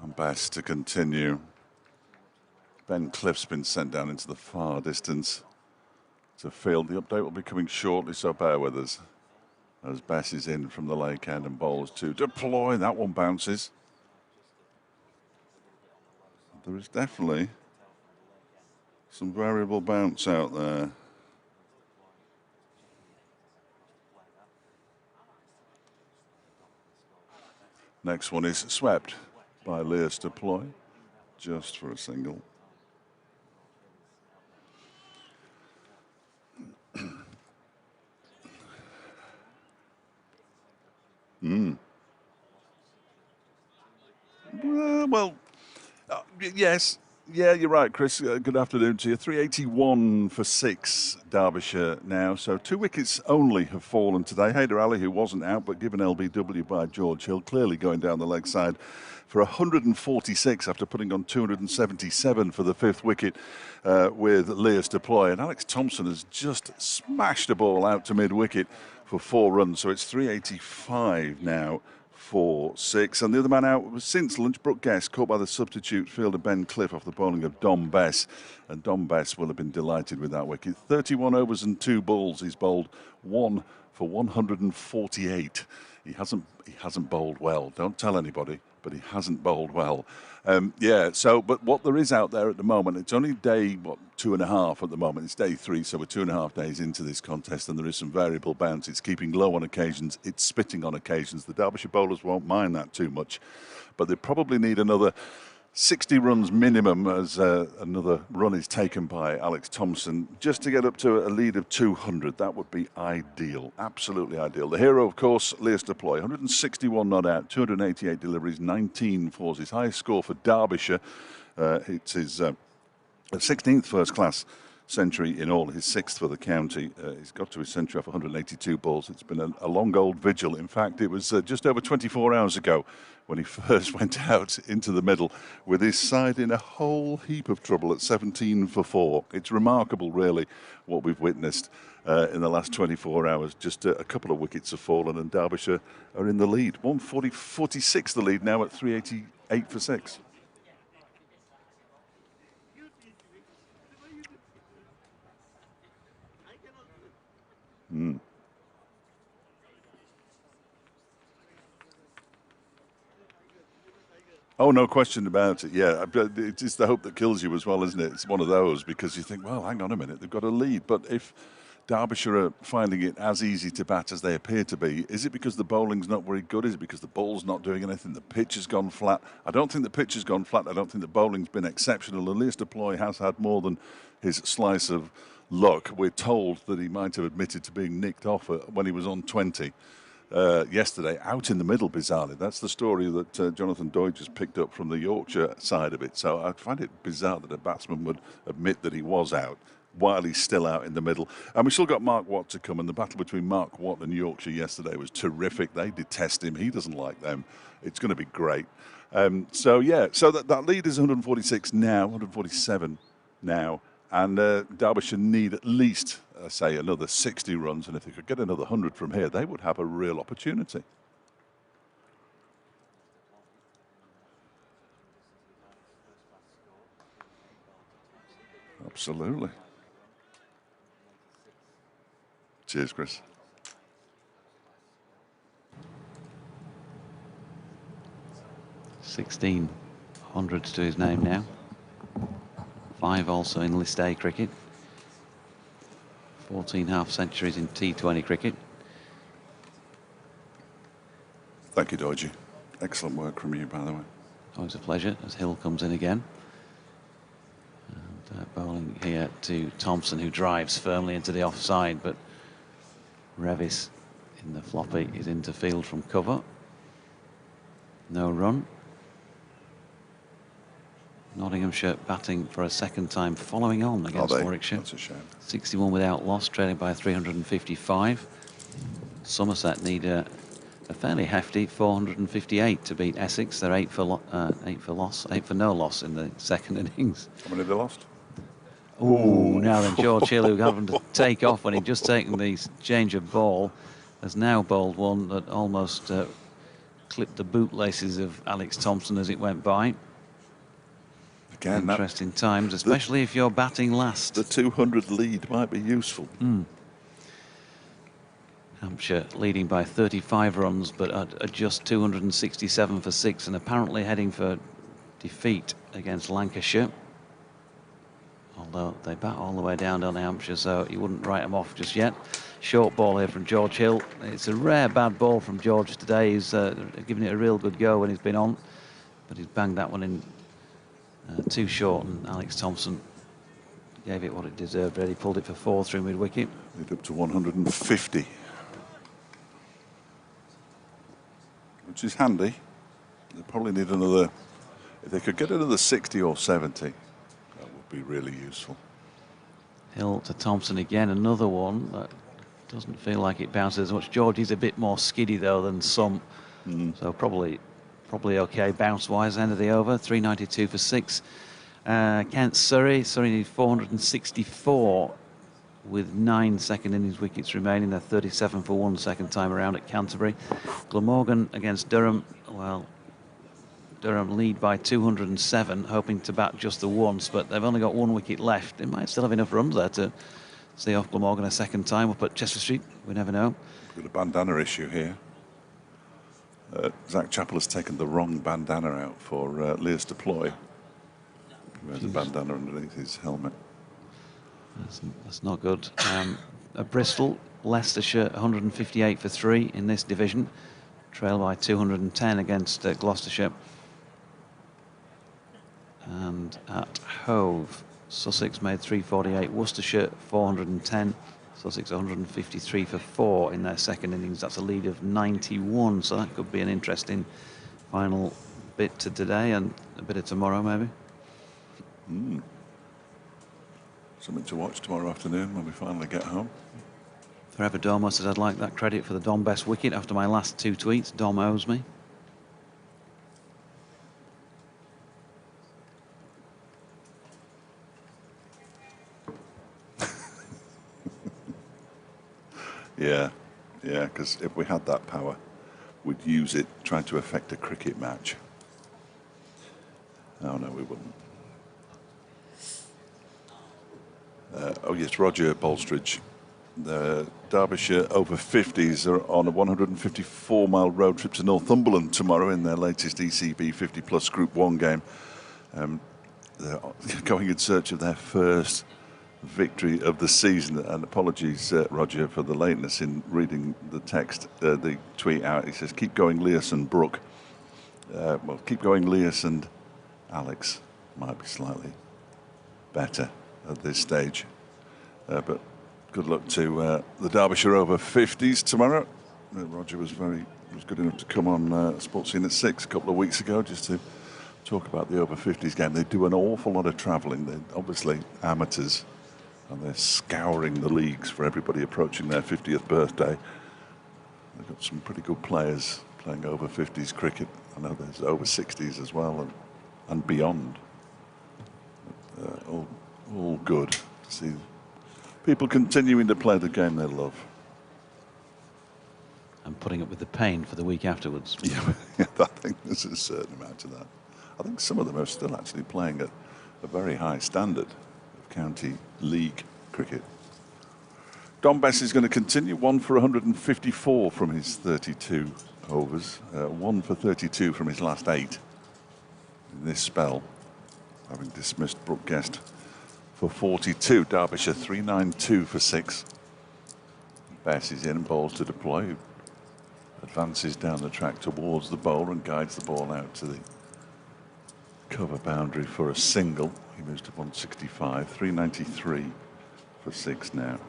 And Best to continue. Ben Cliff's been sent down into the far distance to field. The update will be coming shortly, so bear with us. As Bess is in from the Lake end and bowls to deploy. That one bounces. There is definitely some variable bounce out there. Next one is swept by Leas deploy, just for a single. Yes. Yeah, you're right, Chris. Good afternoon to you. 381 for 6, Derbyshire now. So 2 wickets only have fallen today. Haider Ali, who wasn't out, but given LBW by George Hill, clearly going down the leg side for 146 after putting on 277 for the 5th wicket with Leas deploy. And Alex Thompson has just smashed a ball out to mid-wicket for 4 runs. So it's 385 now. 4-6, and the other man out was since lunch, Brooke Guest, caught by the substitute fielder Ben Cliff off the bowling of Dom Bess, and Dom Bess will have been delighted with that wicket. 31 overs and 2 balls. He's bowled 1 for 148. He hasn't bowled well. Don't tell anybody, but he hasn't bowled well. But what there is out there at the moment, it's only day, 2.5 at the moment. It's day 3, so we're 2.5 days into this contest, and there is some variable bounce. It's keeping low on occasions. It's spitting on occasions. The Derbyshire bowlers won't mind that too much, but they probably need another 60 runs minimum as another run is taken by Alex Thompson just to get up to a lead of 200. That would be ideal, absolutely ideal. The hero, of course, Leas deploy, 161 not out, 288 deliveries, 19 fours. His highest score for Derbyshire. It's his 16th first-class century in all, his 6th for the county. He's got to his century off 182 balls. It's been a long old vigil. In fact, it was just over 24 hours ago when he first went out into the middle with his side in a whole heap of trouble at 17 for 4. It's remarkable, really, what we've witnessed in the last 24 hours. Just a couple of wickets have fallen and Derbyshire are in the lead. 146 the lead now at 388 for 6. Oh, no question about it. Yeah, it's the hope that kills you as well, isn't it? It's one of those because you think, well, hang on a minute, they've got a lead. But if Derbyshire are finding it as easy to bat as they appear to be, is it because the bowling's not very good? Is it because the ball's not doing anything? The pitch has gone flat? I don't think the pitch has gone flat. I don't think the bowling's been exceptional. Leas deploy has had more than his slice of luck. We're told that he might have admitted to being nicked off when he was on 20. Yesterday, out in the middle, bizarrely. That's the story that Jonathan Doyle just picked up from the Yorkshire side of it. So I find it bizarre that a batsman would admit that he was out while he's still out in the middle. And we still got Mark Watt to come, and the battle between Mark Watt and Yorkshire yesterday was terrific. They detest him. He doesn't like them. It's going to be great. So that lead is 146 now, 147 now, and Derbyshire need at least, say, another 60 runs, and if they could get another 100 from here, they would have a real opportunity. Absolutely. Cheers, Chris. $16 hundreds to his name now. 5 also in List A cricket. 14 half centuries in T20 cricket. Thank you, Dodgy. Excellent work from you, by the way. Always a pleasure as Hill comes in again. And bowling here to Thompson, who drives firmly into the offside, but Revis in the floppy is into field from cover. No run. Nottinghamshire batting for a second time following on against Warwickshire. That's a shame. 61 without loss, trailing by 355. Somerset need a fairly hefty 458 to beat Essex. They're 8 for no loss in the second innings. How many have they lost? Oh, now then, George Hill, who happened to take off when he'd just taken the change of ball, has now bowled one that almost clipped the bootlaces of Alex Thompson as it went by. Again, interesting times, especially if you're batting last. The 200 lead might be useful. Hampshire leading by 35 runs, but at just 267 for 6, and apparently heading for defeat against Lancashire. Although they bat all the way down Hampshire, so you wouldn't write them off just yet. Short ball here from George Hill. It's a rare bad ball from George today. He's given it a real good go when he's been on, but he's banged that one in too short, and Alex Thompson gave it what it deserved. Really pulled it for 4 through mid-wicket. Lead up to 150, which is handy. They probably need another. If they could get another 60 or 70, that would be really useful. Hill to Thompson again, another one that doesn't feel like it bounces as much. George is a bit more skiddy though than some, so probably okay bounce-wise. End of the over, 392 for 6. Kent Surrey need 464 with 9 second innings wickets remaining. They're 37 for 1 second time around at Canterbury. Glamorgan against Durham. Well, Durham lead by 207, hoping to bat just the once, but they've only got 1 wicket left. They might still have enough runs there to see off Glamorgan a second time up at Chester Street. We never know. Got a bandana issue here. Zach Chappell has taken the wrong bandana out for Lears Deploy, who has a bandana underneath his helmet. That's not good. At Bristol, Leicestershire 158 for 3 in this division, trail by 210 against Gloucestershire. And at Hove, Sussex made 348, Worcestershire 410, Sussex 153 for 4 in their second innings. That's a lead of 91, so that could be an interesting final bit to today and a bit of tomorrow maybe. Something to watch tomorrow afternoon when we finally get home. Forever Domo says, I'd like that credit for the Dom best wicket after my last 2 tweets. Dom owes me. Yeah, because if we had that power, we'd use it trying to affect a cricket match. Oh, no, we wouldn't. Oh, yes, Roger Bolstridge. The Derbyshire over 50s are on a 154-mile road trip to Northumberland tomorrow in their latest ECB 50-plus Group 1 game. They're going in search of their first victory of the season, and apologies, Roger, for the lateness in reading the text, the tweet out. He says, keep going, Leas and Brooke. Well, keep going, Leas and Alex. Might be slightly better at this stage. But good luck to the Derbyshire over 50s tomorrow. Roger was good enough to come on Sports Scene at 6 a couple of weeks ago just to talk about the over 50s game. They do an awful lot of travelling. They're obviously amateurs, and they're scouring the leagues for everybody approaching their 50th birthday. They've got some pretty good players playing over 50s cricket. I know there's over 60s as well and beyond. All good to see people continuing to play the game they love. And putting up with the pain for the week afterwards. Yeah, I think there's a certain amount of that. I think some of them are still actually playing at a very high standard of county league cricket. Dom Bess is going to continue, 1 for 154 from his 32 overs, 1 for 32 from his last 8 in this spell, having dismissed Brooke Guest for 42. Derbyshire 392 for 6. Bess is in, balls to deploy, advances down the track towards the bowler and guides the ball out to the cover boundary for a single. He moves to 165, 393 for 6 now.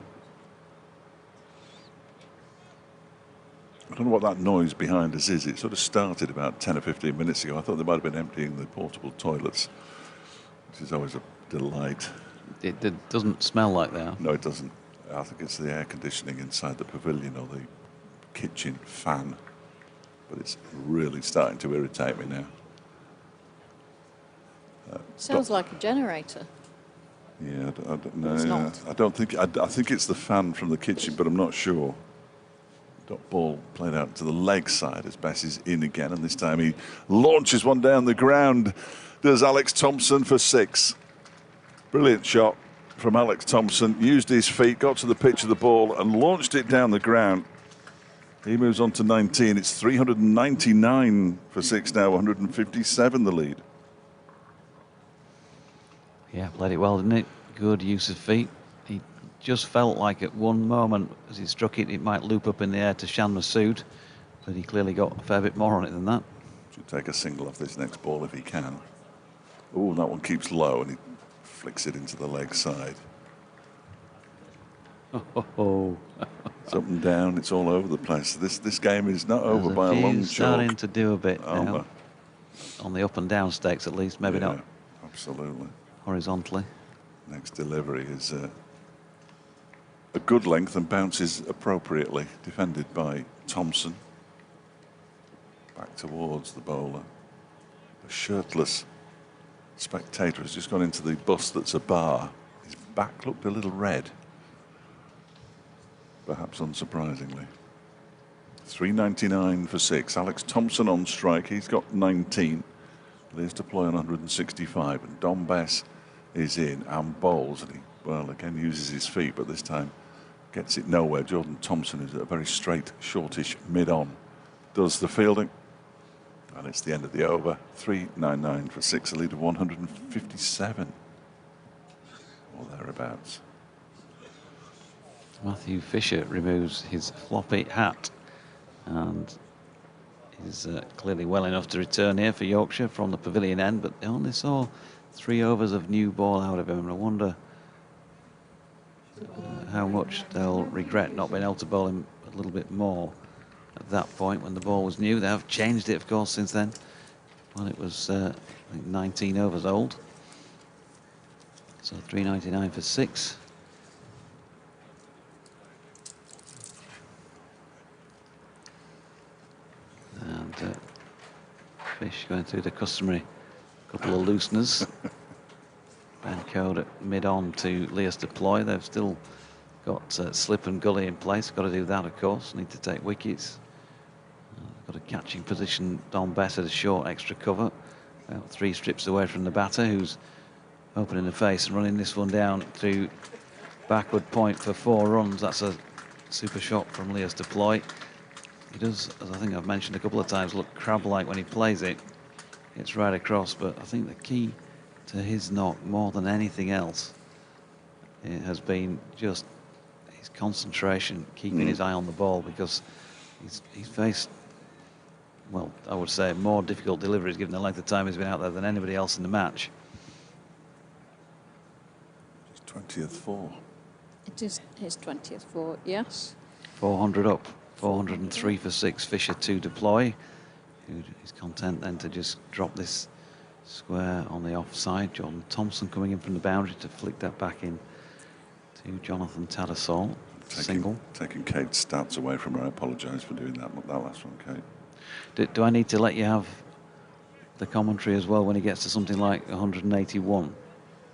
I don't know what that noise behind us is. It sort of started about 10 or 15 minutes ago. I thought they might have been emptying the portable toilets, which is always a delight. It doesn't smell like that. No, it doesn't. I think it's the air conditioning inside the pavilion or the kitchen fan. But it's really starting to irritate me now. Sounds like a generator. Yeah, I don't know. It's not. I don't think. I think it's the fan from the kitchen, but I'm not sure. Dot ball played out to the leg side as Bess is in again, and this time he launches one down the ground. Does Alex Thompson for 6. Brilliant shot from Alex Thompson. Used his feet, got to the pitch of the ball, and launched it down the ground. He moves on to 19. It's 399 for 6 now. 157 the lead. Yeah, played it well, didn't it? Good use of feet. He just felt like at one moment as he struck it, it might loop up in the air to Shan Masood, but he clearly got a fair bit more on it than that. Should take a single off this next ball if he can. Oh, that one keeps low and he flicks it into the leg side. Oh. It's up and down, it's all over the place. This game is not over by a long chalk. Starting to do a bit now. Oh, on the up and down stakes at least, maybe not absolutely. horizontally. Next delivery is a good length and bounces appropriately, defended by Thompson. Back towards the bowler. A shirtless spectator has just gone into the bus that's a bar. His back looked a little red, perhaps unsurprisingly. 399 for 6. Alex Thompson on strike. He's got 19. Lears to play on 165. And Dom Bess is in and bowls. And he, well, again, uses his feet, but this time gets it nowhere. Jordan Thompson is a very straight, shortish mid-on. Does the fielding. And it's the end of the over. 399 for 6. A lead of 157. Or thereabouts. Matthew Fisher removes his floppy hat and is clearly well enough to return here for Yorkshire from the pavilion end, but they only saw 3 overs of new ball out of him, and I wonder how much they'll regret not being able to bowl him a little bit more at that point when the ball was new. They have changed it, of course, since then, when it was I think 19 overs old. So 399 for 6. And Fish going through the customary couple of looseners. Ben Code at mid-on to Lears to ploy. They've still got slip and gully in place. Got to do that, of course. Need to take wickets. Got a catching position. Dom Bess at a short extra cover. About 3 strips away from the batter, who's opening the face and running this one down to backward point for 4 runs. That's a super shot from Lears to ploy. He does, as I think I've mentioned a couple of times, look crab-like when he plays it. It's right across, but I think the key to his knock, more than anything else, it has been just his concentration, keeping his eye on the ball, because he's faced, well, I would say, more difficult deliveries given the length of time he's been out there than anybody else in the match. 20th 4. It is his 20th 4, yes. 400 up. 403 for 6. Fisher to deploy. He's content then to just drop this square on the offside. Jordan Thompson coming in from the boundary to flick that back in to Jonathan Tattersall. Single. Taking Kate's stats away from her. I apologise for doing that last one, Kate. Do I need to let you have the commentary as well when he gets to something like 181?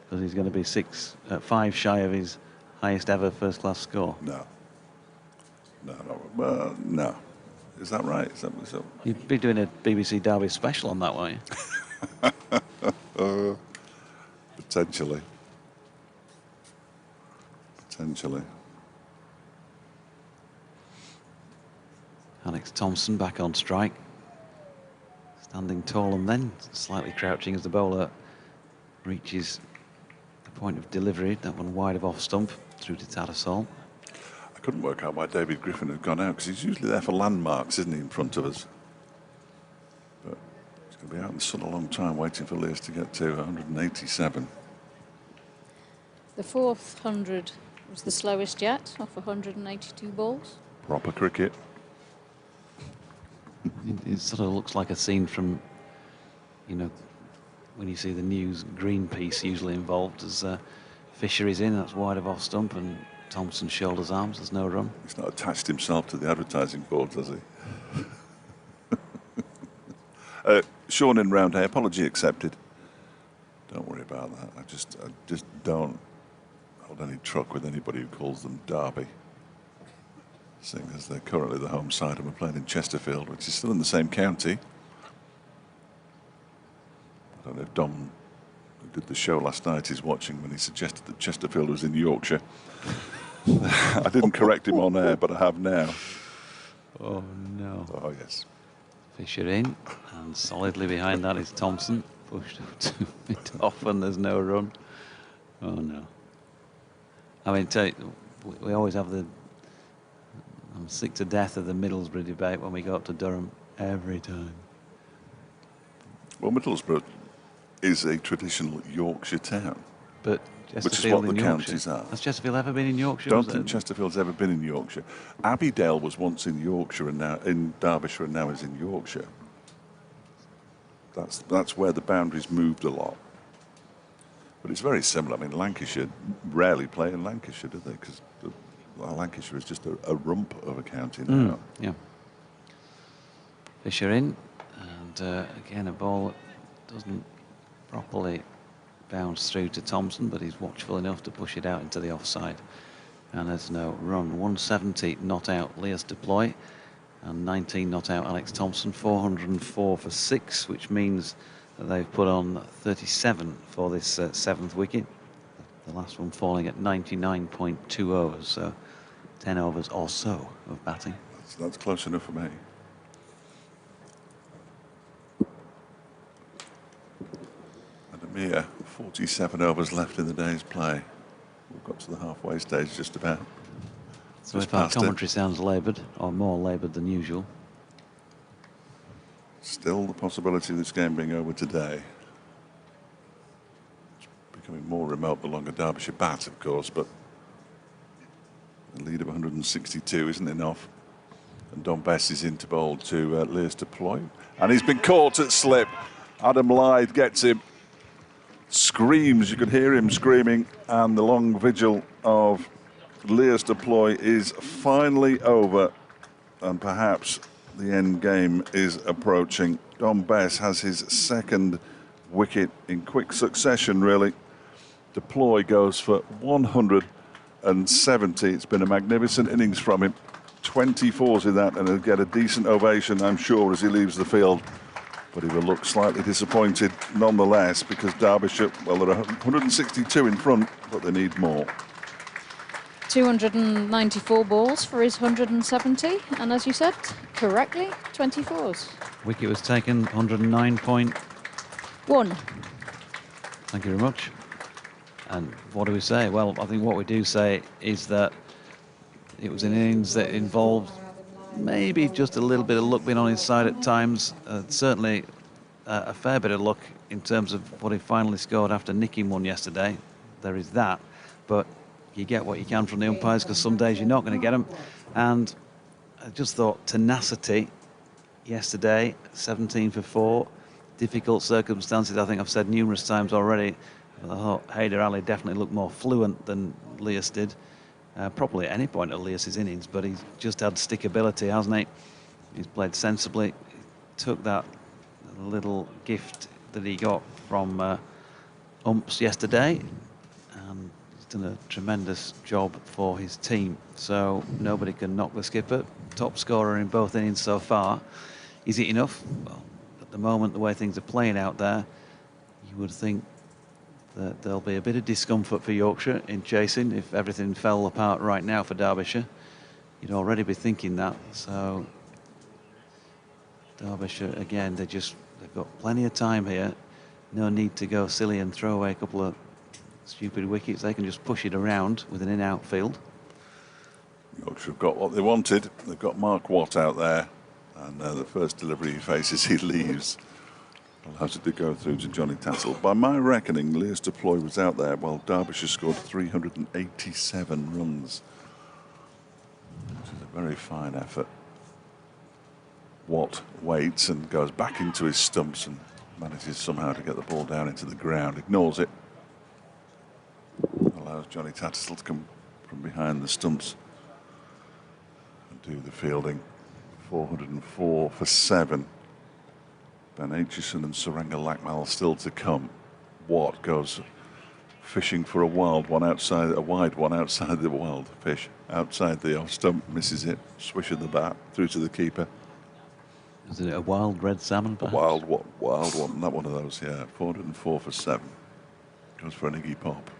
Because he's going to be 5 shy of his highest ever first-class score. No. No. Is that right? Is that You'd be doing a BBC Derby special on that, won't you? Potentially. Alex Thompson back on strike. Standing tall and then slightly crouching as the bowler reaches the point of delivery. That one wide of off stump through to Tattersall. I couldn't work out why David Griffin had gone out, because he's usually there for landmarks, isn't he, in front of us? But he's going to be out in the sun a long time waiting for Lears to get to 187. The fourth 100 was the slowest yet, off 182 balls. Proper cricket. It sort of looks like a scene from, you know, when you see the news, Greenpeace usually involved, as Fisher is in, that's wide of off stump, and Thompson shoulders arms, there's no run. He's not attached himself to the advertising boards, has he? Sean in Roundhay, apology accepted. Don't worry about that. I just don't hold any truck with anybody who calls them Derby, seeing as they're currently the home side and we're playing in Chesterfield, which is still in the same county. I don't know if Dom, who did the show last night, is watching when he suggested that Chesterfield was in Yorkshire. I didn't correct him on air, but I have now. Oh no. Oh yes. Fisher in, and solidly behind that is Thompson, pushed up to mid off, and there's no run. Oh no. I mean, we always have the, I'm sick to death of the Middlesbrough debate when we go up to Durham every time. Well, Middlesbrough is a traditional Yorkshire town. But which is what the counties are. Has Chesterfield ever been in Yorkshire? Don't think Chesterfield's ever been in Yorkshire. Abbeydale was once in Yorkshire and now in Derbyshire, and now is in Yorkshire. That's where the boundaries moved a lot. But it's very similar. I mean, Lancashire rarely play in Lancashire, do they? Because Lancashire is just a rump of a county now. Yeah. Fisher in, and again a ball that doesn't properly bounce through to Thompson, but he's watchful enough to push it out into the offside. And there's no run. 170 not out Lears deploy, and 19 not out Alex Thompson. 404 for 6, which means that they've put on 37 for this 7th wicket. The last one falling at 99.2 overs, so 10 overs or so of batting. That's close enough for me. And a mere 47 overs left in the day's play. We've got to the halfway stage just about. So if our commentary sounds laboured, or more laboured than usual. Still the possibility of this game being over today. It's becoming more remote the longer Derbyshire bat, of course, but a lead of 162 isn't enough. And Don Bess is into bowl to Lears deploy. And he's been caught at slip. Adam Lythe gets him. Screams, you could hear him screaming, and the long vigil of Lears deploy is finally over, and perhaps the end game is approaching. Don Bess has his 2nd wicket in quick succession, really. Deploy goes for 170. It's been a magnificent innings from him. 24s in that, and he'll get a decent ovation, I'm sure, as he leaves the field. But he will look slightly disappointed nonetheless, because Derbyshire, well, there are 162 in front, but they need more. 294 balls for his 170, and as you said, correctly, 24s. Wicket was taken 109.1. Thank you very much. And what do we say? Well, I think what we do say is that it was an innings that involved maybe just a little bit of luck being on his side at times. Certainly a fair bit of luck in terms of what he finally scored after nicking one yesterday. There is that. But you get what you can from the umpires, because some days you're not going to get them. And I just thought tenacity yesterday, 17 for 4. Difficult circumstances, I think I've said numerous times already. I thought Haider Ali definitely looked more fluent than Lears did. Probably at any point of Lears' innings, but he's just had stickability, hasn't he? He's played sensibly. took that little gift that he got from umps yesterday, and he's done a tremendous job for his team. So nobody can knock the skipper. Top scorer in both innings so far. Is it enough? Well, at the moment, the way things are playing out there, you would think that there'll be a bit of discomfort for Yorkshire in chasing if everything fell apart right now for Derbyshire. You'd already be thinking that. So Derbyshire, again, they've got plenty of time here. No need to go silly and throw away a couple of stupid wickets. They can just push it around with an in-out field. Yorkshire have got what they wanted. They've got Mark Watt out there, and the first delivery he faces, he leaves. Allows it to go through to Johnny Tattle. By my reckoning, Lears Deploy was out there while Derbyshire scored 387 runs, which is a very fine effort. Watt waits and goes back into his stumps and manages somehow to get the ball down into the ground. Ignores it. Allows Johnny Tattle to come from behind the stumps and do the fielding. 404 for 7. Ben Aitchison and Saranga Lakmal still to come. Watt goes fishing for a wide one outside the wild fish. Outside the off stump, misses it. Swish of the bat through to the keeper. Is it a wild red salmon, perhaps? A wild one, not one of those, yeah. 404 for 7. Goes for an Iggy Pop.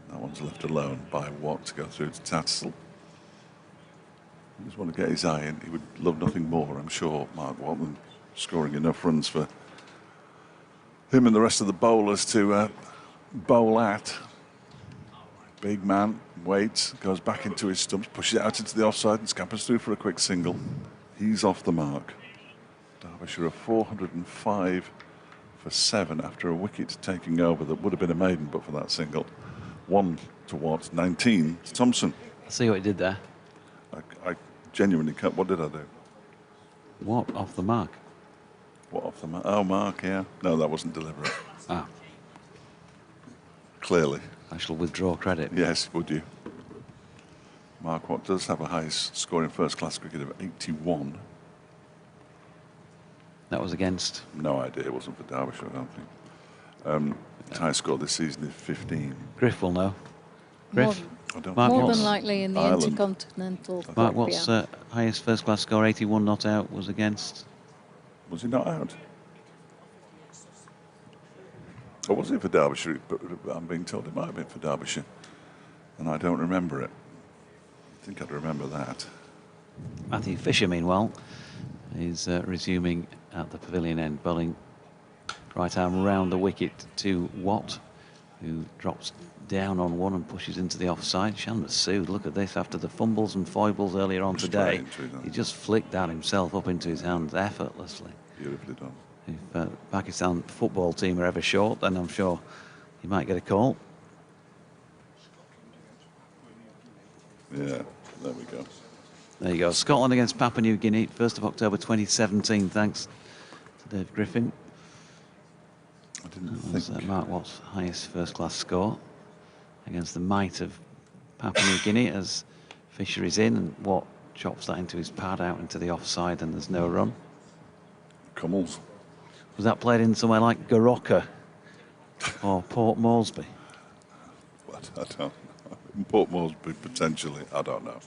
That one's left alone by Watt to go through to Tattersall. He just want to get his eye in. He would love nothing more, I'm sure, Mark Watt, than scoring enough runs for him and the rest of the bowlers to bowl at. Big man, waits, goes back into his stumps, pushes it out into the offside and scampers through for a quick single. He's off the mark. Derbyshire are 405 for 7 after a wicket taking over that would have been a maiden but for that single. 1 to Watt, 19 to Thompson. I see what he did there. I genuinely can't. What did I do? What off the mark? What off the mark? Oh, mark, yeah. No, that wasn't deliberate. Ah. Clearly. I shall withdraw credit. Yes, would you? Mark Watt does have a highest score in first-class cricket of 81. That was against? No idea. It wasn't for Derbyshire, I don't think. High score this season is 15. Griff will know. Griff? More than likely in the Ireland. Intercontinental. Mark Watt's highest first-class score, 81 not out, was against? Was he not out? Or was it for Derbyshire? But I'm being told it might have been for Derbyshire. And I don't remember it. I think I'd remember that. Matthew Fisher, meanwhile, is resuming at the pavilion end, bowling right arm round the wicket to Watt, who drops down on one and pushes into the offside. Shan Masood, look at this, after the fumbles and foibles earlier on today, he just flicked that himself up into his hands effortlessly. Beautifully done. If Pakistan football team are ever short, then I'm sure he might get a call. Yeah, there we go. There you go. Scotland against Papua New Guinea, 1st of October 2017, thanks to Dave Griffin. I didn't think. Mark Watt's highest first-class score against the might of Papua New Guinea as Fisher is in, and Watt chops that into his pad out into the offside, and there's no run. Cummels. Was that played in somewhere like Goroka or Port Moresby? What? I don't know. Port Moresby, potentially. I don't know.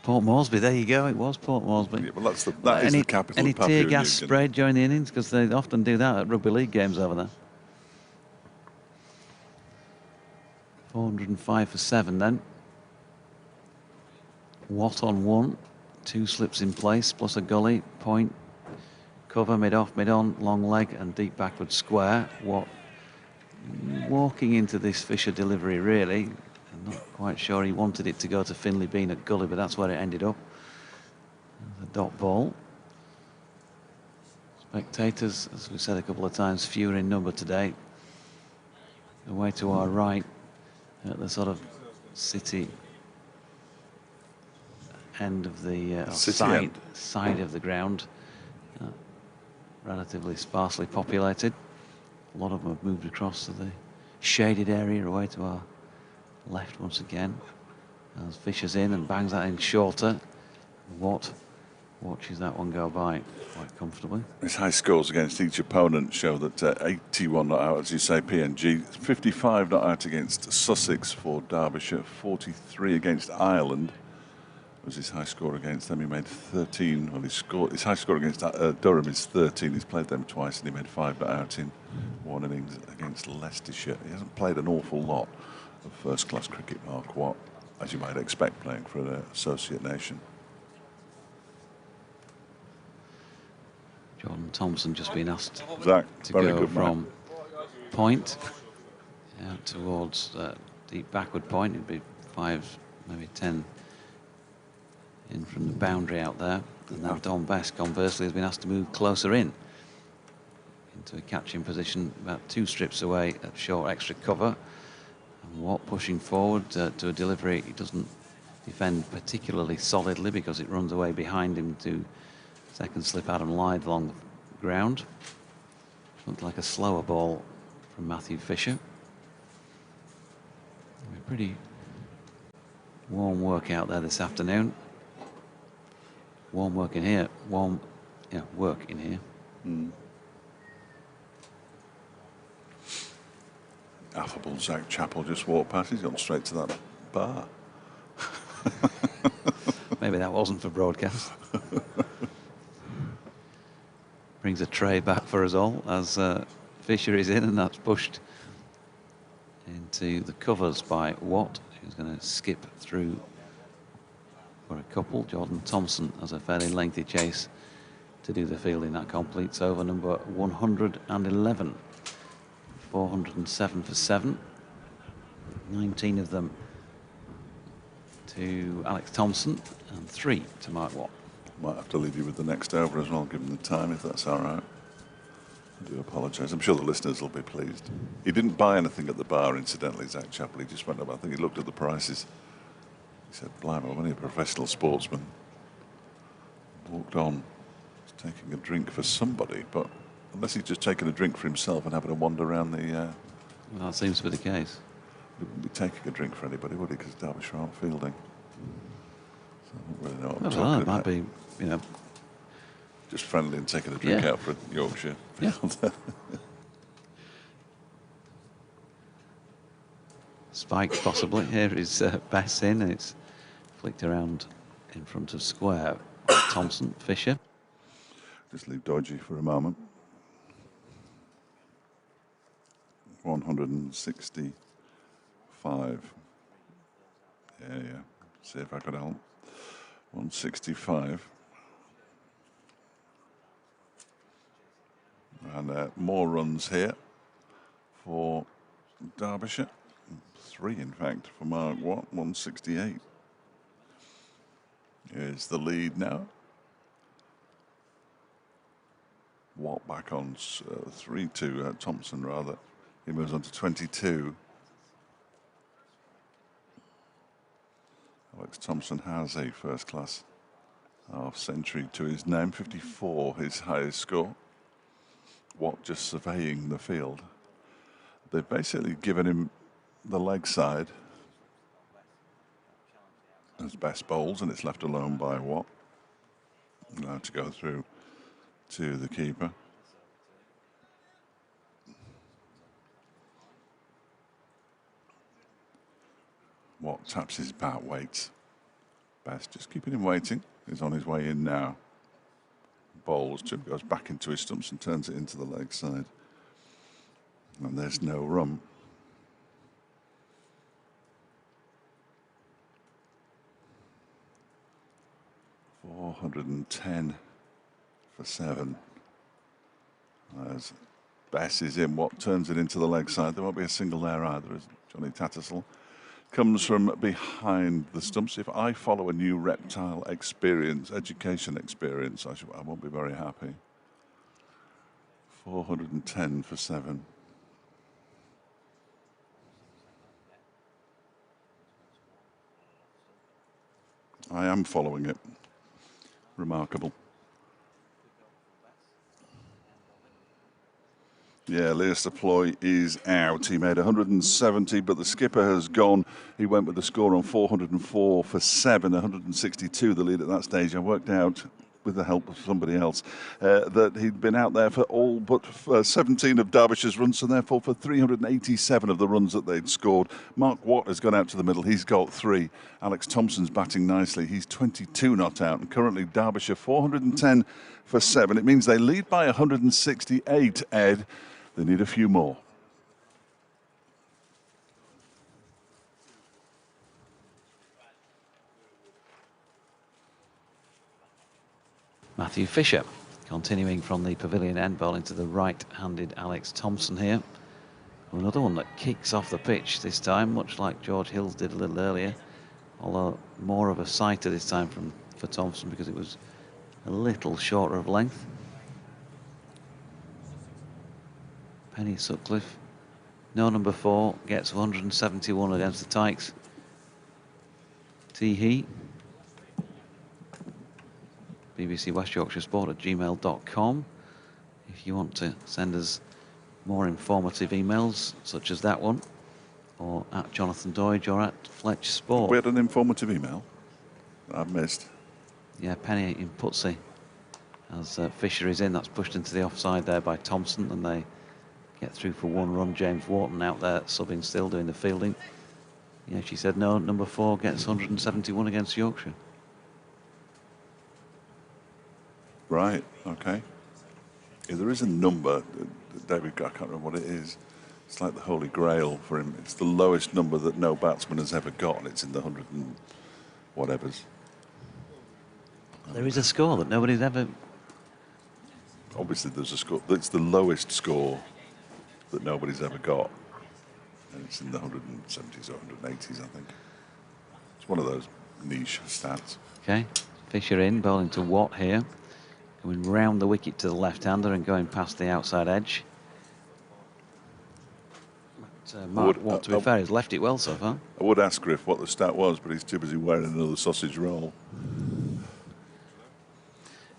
Port Moresby, there you go. It was Port Moresby. Yeah, well, that is the capital any of Papua New tear gas Guinea. sprayed during the innings? Because they often do that at rugby league games over there. 405 for 7 then. Watt on 1. 2 slips in place, plus a gully, point, cover, mid-off, mid-on, long leg and deep backward square. Watt walking into this Fisher delivery, really. I'm not quite sure he wanted it to go to Finlay Bean at gully, but that's where it ended up. The dot ball. Spectators, as we said a couple of times, fewer in number today. Away to our right at the sort of city end of the side of the ground. Relatively sparsely populated. A lot of them have moved across to the shaded area away to our left once again. As Fisher's in and bangs that in shorter. Watt watches that one go by quite comfortably. His high scores against each opponent show that 81 not out, as you say, PNG, 55 not out against Sussex for Derbyshire, 43 against Ireland was his high score against them. He made 13. Well, his high score against Durham is 13. He's played them twice and he made 5 not out in one innings against Leicestershire. He hasn't played an awful lot of first-class cricket, Mark Watt, as you might expect, playing for an associate nation. Jordan Thompson just been asked Zach, to very go good from man. point out towards deep backward point. It'd be 5, maybe 10 in from the boundary out there. And now Don Best, conversely, has been asked to move closer into a catching position about 2 strips away at short extra cover. And Watt pushing forward to a delivery. He doesn't defend particularly solidly because it runs away behind him to second slip Adam Lyth along the ground. Looked like a slower ball from Matthew Fisher. Pretty warm work out there this afternoon. Warm work in here. Warm, yeah, work in here. Affable Zach Chappell just walked past. He's gone straight to that bar. Maybe that wasn't for broadcast. Brings a tray back for us all as Fisher is in, and that's pushed into the covers by Watt, who's going to skip through for a couple. Jordan Thompson has a fairly lengthy chase to do the fielding. That completes over number 111. 407 for 7. 19 of them to Alex Thompson and 3 to Mark Watt. Might have to leave you with the next over as well, given the time, if that's all right. I do apologise. I'm sure the listeners will be pleased. He didn't buy anything at the bar, incidentally, Zach Chappell. He just went up, I think he looked at the prices. He said, blimey, I'm only a professional sportsman. Walked on, taking a drink for somebody, but unless he's just taking a drink for himself and having a wander around the... Well, that seems to be the case. He wouldn't be taking a drink for anybody, would he? Because Derbyshire aren't fielding. So I don't really know what I'm talking It might about. be, you know... Just friendly and taking a drink Yeah. out for Yorkshire. Yeah. Spike possibly. Here is Bess in, and it's flicked around in front of square. Thompson, Fisher. Just leave Dodgy for a moment. 165. Yeah. See if I could help. 165. And more runs here for Derbyshire. 3, in fact, for Mark Watt. 168. Here's the lead now. Watt back on 3 to Thompson, rather. He moves on to 22. Alex Thompson has a first-class half-century to his name. 54, his highest score. Watt just surveying the field. They've basically given him the leg side as best bowls, and it's left alone by Watt. Now to go through to the keeper. Watt taps his bat, waits. Best just keeping him waiting. He's on his way in now. Bowls to, goes back into his stumps and turns it into the leg side. And there's no run. .410 for 7. As Bess is in, Watt turns it into the leg side. There won't be a single there either, as Johnny Tattersall comes from behind the stumps. If I follow a new reptile education experience, I won't be very happy. 410 for 7. I am following it. Remarkable. Yeah, Leas Deploy is out. He made 170, but the skipper has gone. He went with the score on 404 for 7, 162 the lead at that stage. I worked out with the help of somebody else, that he'd been out there for all but 17 of Derbyshire's runs, and therefore for 387 of the runs that they'd scored. Mark Watt has gone out to the middle. He's got 3. Alex Thompson's batting nicely. He's 22 not out, and currently Derbyshire 410 for 7. It means they lead by 168, Ed. They need a few more. Matthew Fisher continuing from the pavilion end, bowling to the right-handed Alex Thompson here. Another one that kicks off the pitch this time, much like George Hills did a little earlier, although more of a sighter this time for Thompson because it was a little shorter of length. Penny Sutcliffe, no number 4, gets 171 against the Tykes. Tee BBC West Yorkshire Sport at gmail.com if you want to send us more informative emails such as that one, or at Jonathan Doidge or at Fletch Sport. We had an informative email I've missed. Yeah, Penny in Putsey. As Fisher is in, that's pushed into the offside there by Thompson, and they get through for 1 run. James Wharton out there subbing still, doing the fielding. Yeah, she said no, number 4 gets 171 against Yorkshire. Right, okay. Yeah, there is a number, David, I can't remember what it is. It's like the Holy Grail for him. It's the lowest number that no batsman has ever got, and it's in the 100 and whatevers. There is a score that nobody's ever... Obviously, there's a score. It's the lowest score that nobody's ever got, and it's in the 170s or 180s, I think. It's one of those niche stats. Okay, Fisher in, bowling to Watt here. Going round the wicket to the left-hander and going past the outside edge. But, Mark Watt, to be fair, has left it well so far. I would ask Griff what the stat was, but he's too busy wearing another sausage roll.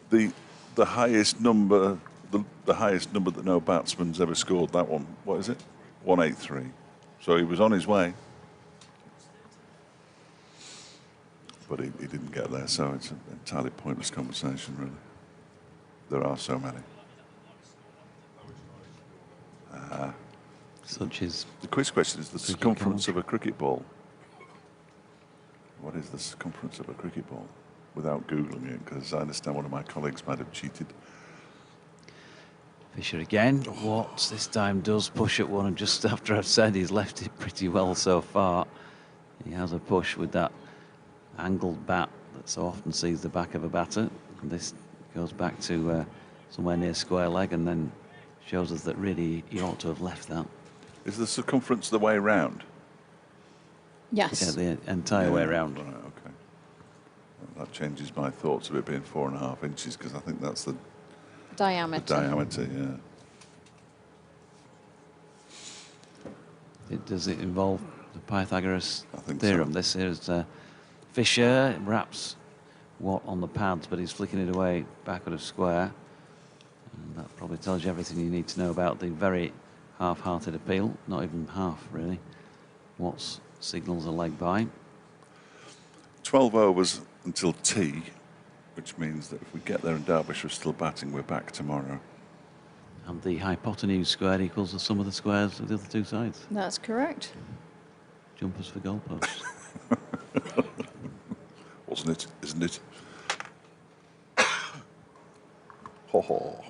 The highest number, the highest number that no batsman's ever scored. That one, what is it? 183. So he was on his way, but he didn't get there. So it's an entirely pointless conversation, really. There are so many. Such as... The quiz question is the circumference of a cricket ball. What is the circumference of a cricket ball? Without Googling it, because I understand one of my colleagues might have cheated. Fisher again. Watts this time does push at one, and just after I've said he's left it pretty well so far, he has a push with that angled bat that so often sees the back of a batter. And this goes back to somewhere near square leg, and then shows us that really he ought to have left that. Is the circumference the way round? Yes. Yeah, the entire way around. Right, okay. Well, that changes my thoughts of it being 4.5 inches, because I think that's the Diameter. The diameter, yeah. Does it involve the Pythagoras I think theorem? so. This is Fisher, wraps Watt on the pads, but he's flicking it away backward of square. And that probably tells you everything you need to know about the very half-hearted appeal. Not even half, really. Watt's signals a leg by. 12 overs until tea, which means that if we get there and Derbyshire are still batting, we're back tomorrow. And the hypotenuse squared equals the sum of the squares of the other two sides. That's correct. Jumpers for goalposts. Wasn't it? Isn't it? Ho ho.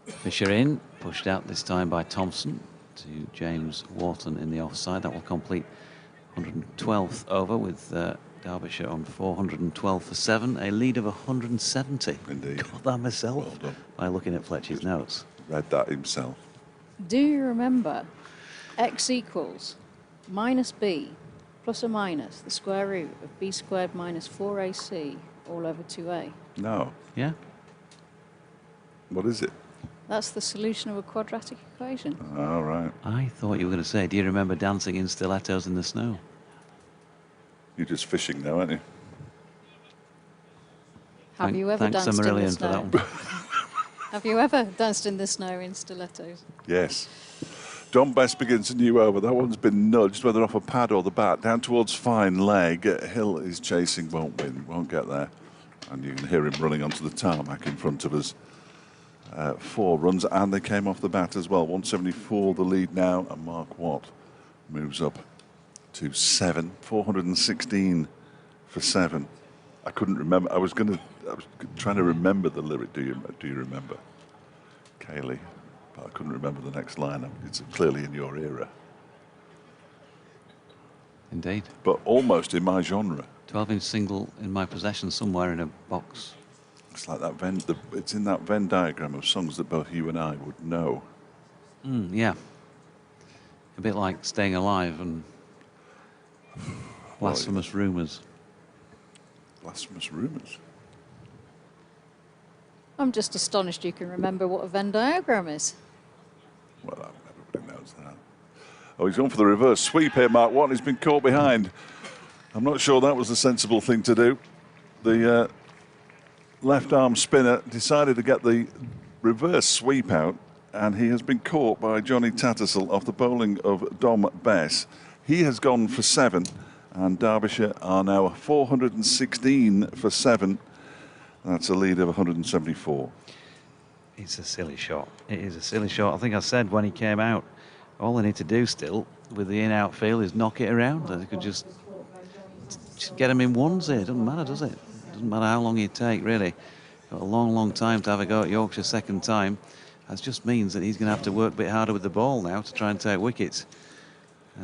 Fisher in, pushed out this time by Thompson to James Wharton in the offside. That will complete 112th over with Derbyshire on 412 for 7, a lead of 170. Indeed. Got that myself Well done. by looking at Fletcher's notes. Read that himself. Do you remember x equals minus b plus or minus the square root of b squared minus 4ac all over 2a? No. Yeah? What is it? That's the solution of a quadratic equation. All right. I thought you were going to say, do you remember dancing in stilettos in the snow? You're just fishing now, aren't you? Have you ever Thanks danced to in the Marillion for that snow? one. Have you ever danced in the snow in stilettos? Yes. John Best begins a new over. That one's been nudged, whether off a pad or the bat, down towards fine leg. Hill is chasing, won't win, won't get there. And you can hear him running onto the tarmac in front of us. 4 runs, and they came off the bat as well. 174 the lead now, and Mark Watt moves up to 7. 416 for 7. I couldn't remember. I was trying to remember the lyric. Do you remember, Kaylee? But I couldn't remember the next line. It's clearly in your era. Indeed. But almost in my genre. 12-inch single in my possession somewhere in a box. It's like that it's in that Venn diagram of songs that both you and I would know. Yeah. A bit like Staying Alive and Blasphemous Rumours. Blasphemous Rumours? I'm just astonished you can remember what a Venn diagram is. Well, everybody knows that. Oh, he's gone for the reverse sweep here, Mark Watt. He's been caught behind. I'm not sure that was the sensible thing to do. The left arm spinner decided to get the reverse sweep out, and he has been caught by Johnny Tattersall off the bowling of Dom Bess. He has gone for 7, and Derbyshire are now 416 for 7. That's a lead of 174. It's a silly shot. It is a silly shot. I think I said when he came out, all they need to do still with the in-out field is knock it around. They could just get him in ones here. It doesn't matter, does it? Doesn't matter how long you take, really. Got a long, long time to have a go at Yorkshire second time. That just means that he's going to have to work a bit harder with the ball now to try and take wickets.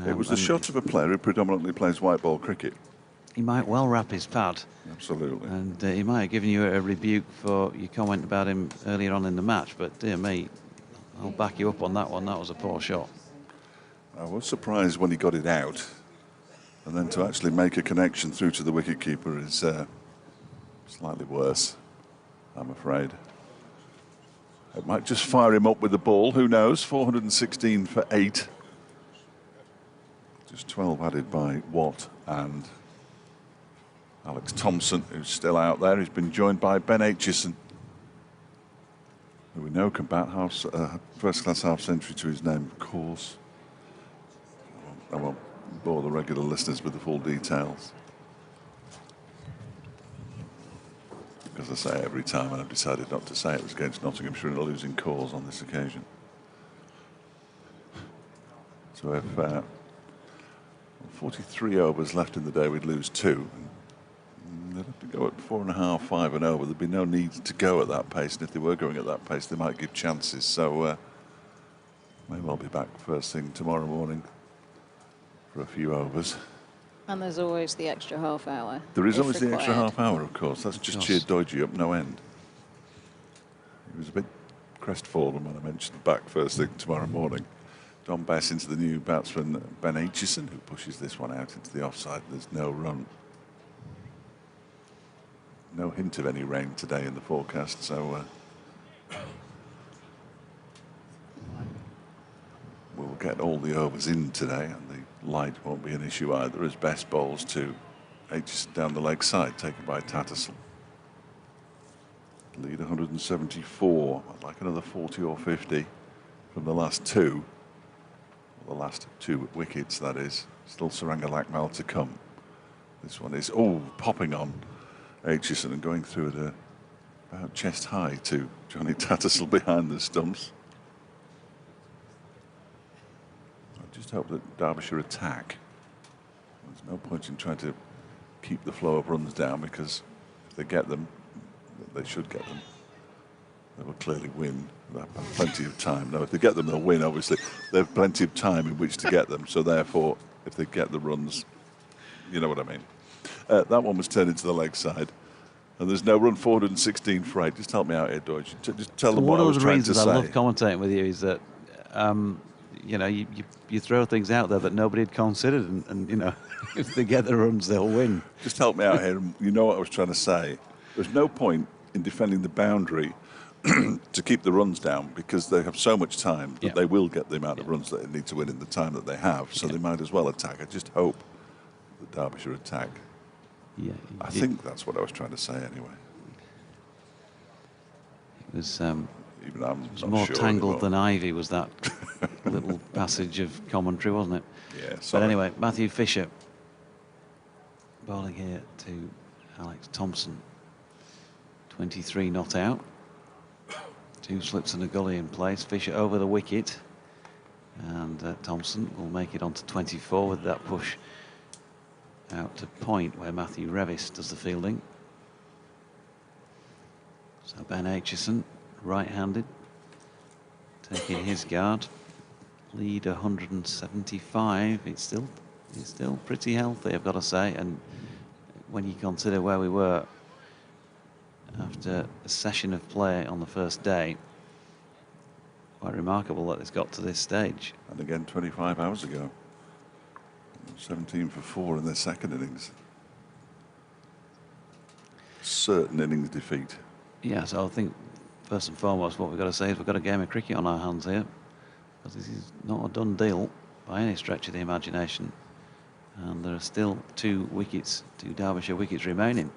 It was the shot of a player who predominantly plays white ball cricket. He might well wrap his pad. Absolutely. And he might have given you a rebuke for your comment about him earlier on in the match, but dear me, I'll back you up on that one. That was a poor shot. I was surprised when he got it out, and then to actually make a connection through to the wicketkeeper is slightly worse, I'm afraid. It might just fire him up with the ball, who knows? 416 for 8. Just 12 added by Watt and Alex Thompson, who's still out there. He's been joined by Ben Aitchison, who we know can bat first-class half-century to his name, of course. I won't bore the regular listeners with the full details, because I say it every time, and I've decided not to say it was against Nottinghamshire in a losing cause on this occasion. So if 43 overs left in the day, we'd lose 2. They'd have to go at 4.5, 5 and over. There'd be no need to go at that pace, and if they were going at that pace, they might give chances. So may well be back first thing tomorrow morning for a few overs. And there's always the extra half hour. There is always required. the extra half hour, of course. That's just cheered Dodgy up no end. He was a bit crestfallen when I mentioned back first thing tomorrow morning. Dom Bess into the new batsman Ben Aitchison, who pushes this one out into the offside. There's no run. No hint of any rain today in the forecast, so we'll get all the overs in today, and the light won't be an issue either, as Bess bowls to Aitchison down the leg side, taken by Tattersall. Lead 174. I'd like another 40 or 50 from the last 2. The last 2 wickets, that is. Still Saranga Lakmal to come. This one is, popping on Aitchison and going through at about chest high to Johnny Tattersall behind the stumps. I just hope that Derbyshire attack. There's no point in trying to keep the flow of runs down, because if they get them, they should get them, they will clearly win. They'll have plenty of time. No, if they get them, they'll win, obviously. They have plenty of time in which to get them. So therefore, if they get the runs, you know what I mean. That one was turned into the leg side. And there's no run. 416 for 8. Just help me out here, Dodge. Just tell them what I was trying to say. One of the reasons I love commentating with you is that, you know, you throw things out there that nobody had considered. And you know, if they get the runs, they'll win. Just help me out here. You know what I was trying to say. There's no point in defending the boundary to keep the runs down, because they have so much time that they will get the amount of runs that they need to win in the time that they have. So they might as well attack. I just hope that Derbyshire attack. Yeah, I think that's what I was trying to say anyway. It was, even I'm it was not more sure tangled anymore. than ivy, was that little passage of commentary, wasn't it? Yeah, But sorry. anyway, Matthew Fisher bowling here to Alex Thompson. 23 not out. 2 slips and a gully in place. Fisher over the wicket. And Thompson will make it on to 24 with that push out to point where Matthew Revis does the fielding. So Ben Aitchison, right-handed, taking his guard. Lead 175. It's still pretty healthy, I've got to say. And when you consider where we were after a session of play on the first day, quite remarkable that it's got to this stage. And again, 25 hours ago. 17 for 4 in their second innings. Certain innings defeat. Yeah, so I think first and foremost what we've got to say is we've got a game of cricket on our hands here, because this is not a done deal by any stretch of the imagination. And there are still 2 Derbyshire wickets remaining.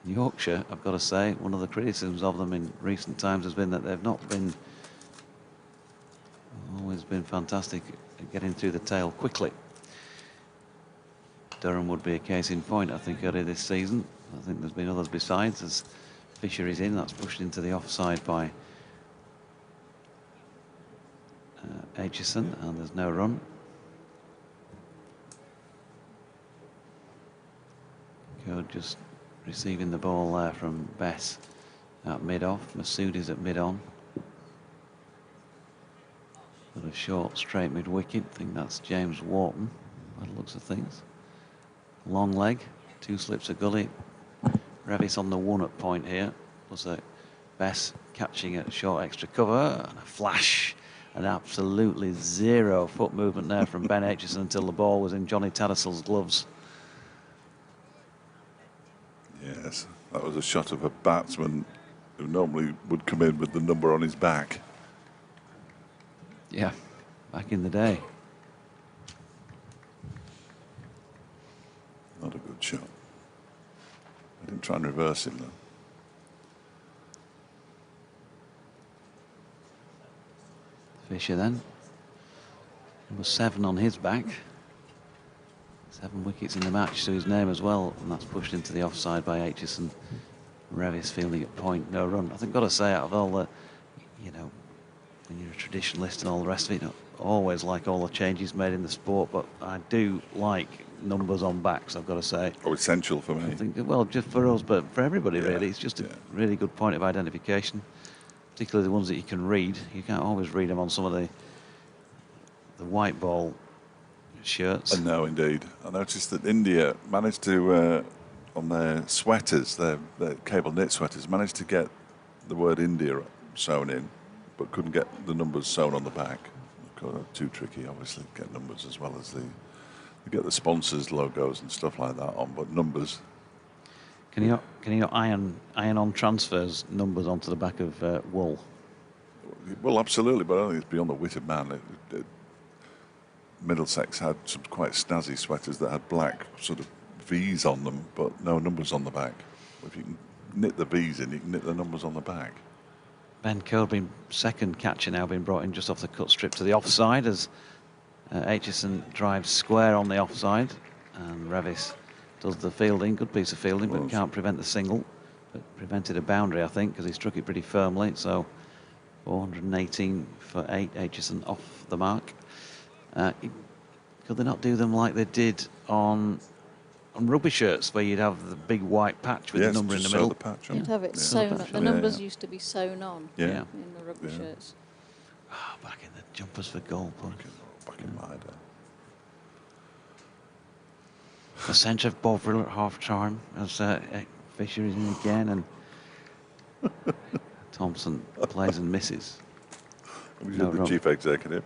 In Yorkshire, I've got to say, one of the criticisms of them in recent times has been that they've not been always been fantastic at getting through the tail quickly. Durham would be a case in point, I think, earlier this season. I think there's been others besides. As Fisher is in, that's pushed into the offside by Aitchison, and there's no run. Good, just receiving the ball there from Bess at mid-off. Masood is at mid-on. Got a short, straight mid-wicket. I think that's James Wharton, by the looks of things. Long leg, 2 slips of gully. Revis on the 1 at point here. Was a Bess catching at short extra cover, and a flash. And absolutely 0 foot movement there from Ben Aitchison until the ball was in Johnny Tattersall's gloves. Yes, that was a shot of a batsman who normally would come in with the number on his back. Yeah, back in the day. Not a good shot. I didn't try and reverse him, though. Fisher then. Number 7 on his back. 7 wickets in the match to his name as well, and that's pushed into the offside by Aitchison. Revis fielding at point, no run. I think, got to say, out of all the, you know, when you're a traditionalist and all the rest of it, you don't always like all the changes made in the sport, but I do like numbers on backs, I've got to say. Oh, essential for me. I think, well, just for us, but for everybody, Yeah, really. It's just a really good point of identification, particularly the ones that you can read. You can't always read them on some of the white ball shirts. No, indeed. I noticed that India managed to, on their sweaters, their cable knit sweaters, managed to get the word India sewn in, but couldn't get the numbers sewn on the back. Too tricky, obviously, to get numbers as well as you get the sponsors' logos and stuff like that on, but numbers. Can you not iron on transfers numbers onto the back of wool? Well, absolutely, but I don't think it's beyond the wit of man. Middlesex had some quite snazzy sweaters that had black sort of V's on them, but no numbers on the back. If you can knit the V's in, you can knit the numbers on the back. Ben Kilbin, second catcher now, been brought in just off the cut strip to the offside as Aitchison drives square on the offside, and Revis does the fielding. Good piece of fielding, but can't prevent the single. But prevented a boundary, I think, because he struck it pretty firmly. So 418 for 8, Aitchison off the mark. Could they not do them like they did on rugby shirts, where you'd have the big white patch with the number in the middle? The patch on. You'd have it sewn. The numbers used to be sewn on in the rugby shirts. Oh, back in the jumpers for goal. Back in my day. The centre of Bovril at half time as Fisher is in again, and Thompson plays and misses. The chief executive.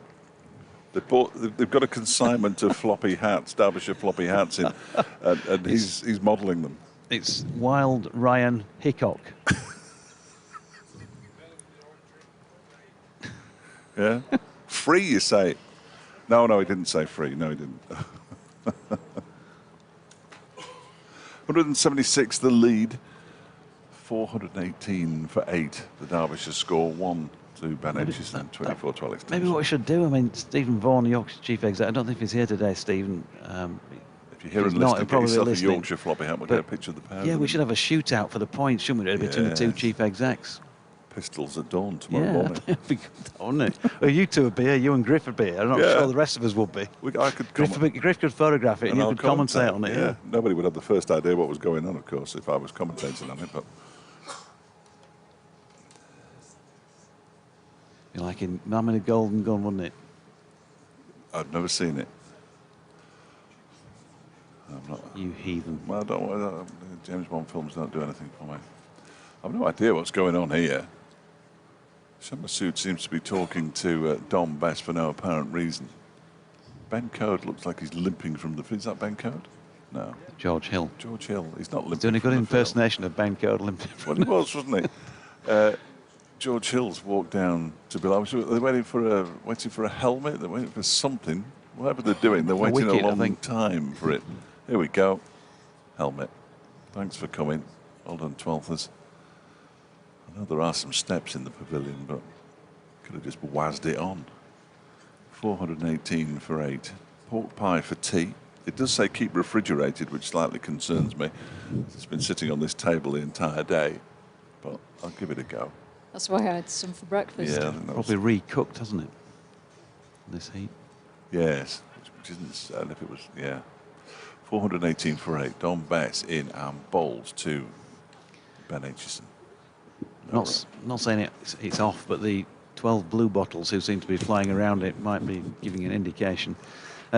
They've got a consignment of floppy hats, Derbyshire floppy hats in, and he's modelling them. It's Wild Ryan Hickok. Yeah? Free, you say? No, he didn't say free. No, he didn't. 176 the lead. 418 for 8. The Derbyshire score 1 to Ben Aitchison, 24 to Alex. Maybe what we should do, I mean, Stephen Vaughan, Yorkshire Chief Executive, I don't think he's here today, Stephen. If you hear If and he's not, listen, he'll get probably be yourself a listening. Yorkshire floppy hat. We'll But get a picture of the pair. Yeah, of we them. should have a shootout for the points, shouldn't we, really, between the two Yes. chief execs. Pistols at dawn tomorrow Yeah, morning. that'd be good, wouldn't it? Well, you two would be here, you and Griff would be here. I'm not Yeah. sure the rest of us would be. I could Griff could photograph it and you I'll could commentate on it. Yeah. Nobody would have the first idea what was going on, of course, if I was commentating on it. But Be like in Man with a Golden Gun, wouldn't it? I've never seen it. I'm not. You heathen. Well, I don't. James Bond films don't do anything for me. I've no idea what's going on here. Masood seems to be talking to Dom Best for no apparent reason. Ben Code looks like he's limping from the field. Is that Ben Code? No. George Hill. George Hill. He's not limping. He's doing a good from the impersonation of Ben Code limping. Well, he was, wasn't he? George Hill's walked down to Bilal. They're waiting for a helmet. They're waiting for something. Whatever they're doing, they're waiting wicket, a I long think. time for it. Here we go. Helmet. Thanks for coming. Well done, 12thers. I know there are some steps in the pavilion, but could have just wazzed it on. 418 for 8. Pork pie for tea. It does say keep refrigerated, which slightly concerns me. It's been sitting on this table the entire day, but I'll give it a go. That's why I had some for breakfast. Yeah, I think that was- Probably recooked, hasn't it? This heat. Yes, which isn't sad if it was, yeah. 418 for 8. Don Betts in and bowls to Ben Aitchison. Not saying it's off, but the 12 blue bottles who seem to be flying around it might be giving an indication.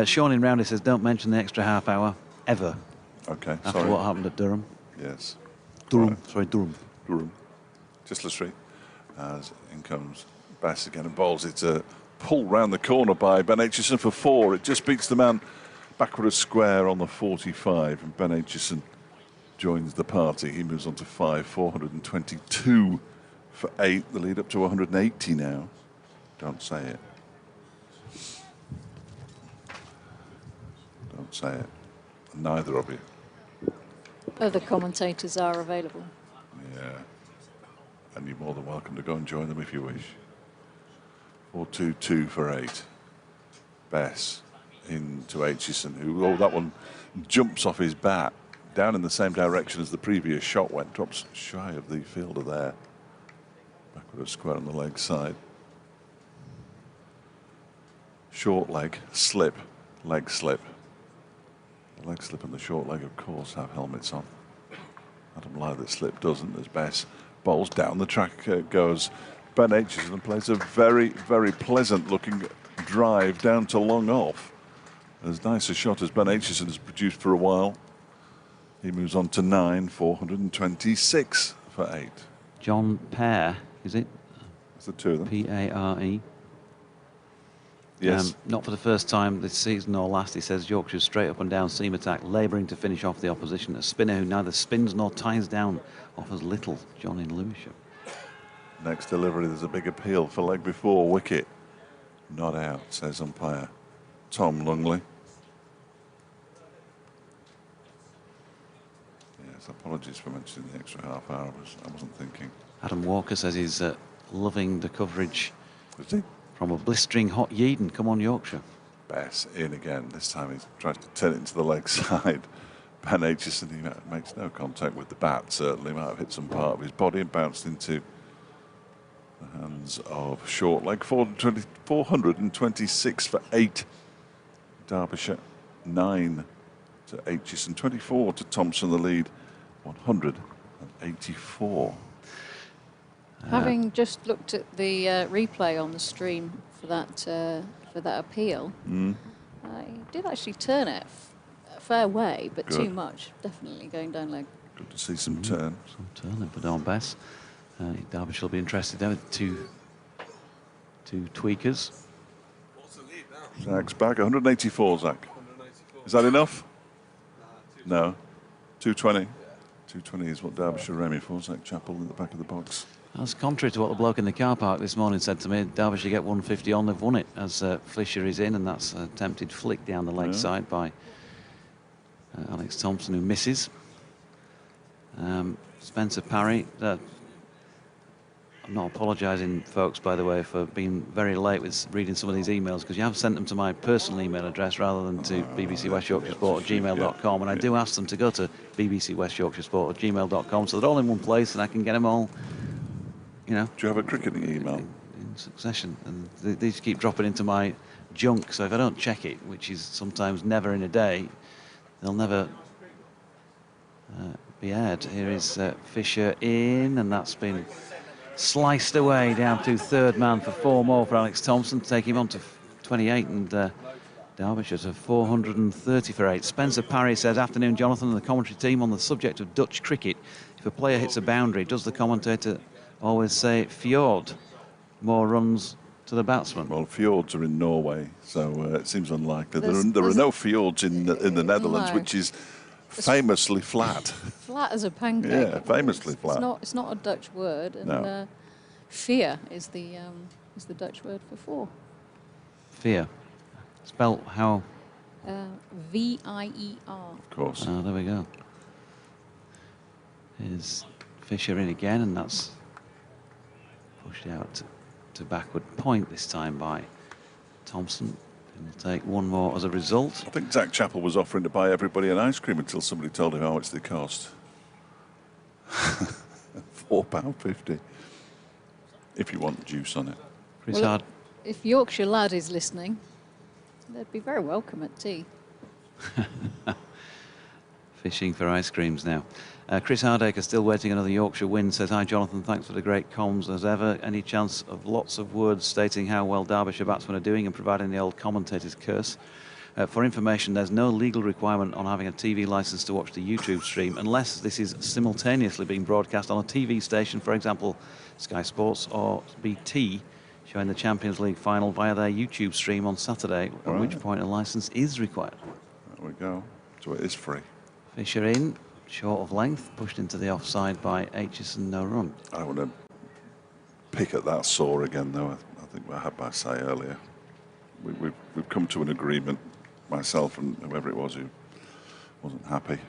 Sean in Roundy says, don't mention the extra half hour, ever, Okay, after sorry. what happened at Durham. Yes. Durham, Right. sorry, Durham. Durham. Just Street. As in comes Bass again and bowls. It's a pull round the corner by Ben Aitchison for 4. It just beats the man backward a square on the 45, and Ben Aitchison joins the party. He moves on to 5, 422 for 8. The lead up to 180 now. Don't say it. Don't say it. Neither of you. Other commentators are available. Yeah. And you're more than welcome to go and join them if you wish. 422 for 8. Bess into Aitchison, who, oh, that one jumps off his bat down in the same direction as the previous shot went, drops shy of the fielder there. Backward square on the leg side. Short leg, slip, leg slip. The leg slip and the short leg, of course, have helmets on. Adam Lythert slip doesn't, as Bess bowls down the track goes Ben Aitchison and plays a very, very pleasant looking drive down to long off. As nice a shot as Ben Aitchison has produced for a while. He moves on to 9, 426 for 8. John Pear, is it? That's the two of them. P-A-R-E. Yes. Not for the first time this season or last, he says Yorkshire's straight up and down seam attack, labouring to finish off the opposition. A spinner who neither spins nor ties down offers little. John in Lewisham. Next delivery, there's a big appeal for leg before wicket. Not out, says umpire Tom Lungley. Yes, apologies for mentioning the extra half hour. I wasn't thinking. Adam Walker says he's loving the coverage Was he? from a blistering hot Yeadon. Come on, Yorkshire. Bess in again. This time he tries to turn it into the leg side. Ben Aitchison, he makes no contact with the bat, certainly. Might have hit some part of his body and bounced into the hands of short leg. 426 for 8. Derbyshire 9 to Aitchison. 24 to Thompson, the lead. 184. Having just looked at the replay on the stream for that appeal, I did actually turn it a fair way, but Good. too much. Definitely going down leg. Good to see some turn. Some turning for Don Bess. Derbyshire will be interested there with two tweakers. Zach's back. 184, Zach. Is that enough? No. 220. 220 is what Derbyshire are aiming for. Zach Chappell in the back of the box. That's contrary to what the bloke in the car park this morning said to me. Derbyshire get 150 on, they've won it, as Fisher is in, and that's a attempted flick down the leg side by Alex Thompson, who misses. Spencer Parry I'm not apologising, folks, by the way, for being very late with reading some of these emails, because you have sent them to my personal email address rather than to bbcwestyorkshiresport@gmail.com, and I do ask them to go to bbcwestyorkshiresport@gmail.com so they're all in one place and I can get them all, you know. Do you have a cricketing email? In succession, and these keep dropping into my junk, so if I don't check it, which is sometimes never in a day, they'll never be aired. Here is Fisher in, and that's been sliced away down to third man for 4 more for Alex Thompson to take him on to 28, and Derbyshire to 430 for 8. Spencer Parry says, afternoon Jonathan and the commentary team. On the subject of Dutch cricket, if a player hits a boundary, does the commentator always say fjord, more runs to the batsman? Well, fjords are in Norway, so it seems unlikely. There are no fjords in the Netherlands, No. which is famously flat. Flat as a pancake. Yeah, famously flat. It's not a Dutch word, and No. fear is the Dutch word for 4. Fear. Spelt how? V-I-E-R. Of course. Oh, there we go. Here's Fisher in again, and that's pushed out to backward point this time by Thompson. He'll take 1 more as a result. I think Zach Chappell was offering to buy everybody an ice cream until somebody told him how much they cost. £4.50. If you want juice on it. Chris Well, Hard. If Yorkshire Lad is listening, they'd be very welcome at tea. Fishing for ice creams now. Chris Hardacre still waiting another Yorkshire win. Says, hi Jonathan, thanks for the great comms as ever. Any chance of lots of words stating how well Derbyshire batsmen are doing and providing the old commentator's curse? For information, there's no legal requirement on having a TV licence to watch the YouTube stream unless this is simultaneously being broadcast on a TV station, for example Sky Sports or BT, showing the Champions League final via their YouTube stream on Saturday, at which point a licence is required. There we go. So it is free. Fisher in, short of length, pushed into the offside by Aitchison, no run. I want to pick at that saw again, though. I think I had my say earlier. We've come to an agreement, myself and whoever it was who wasn't happy.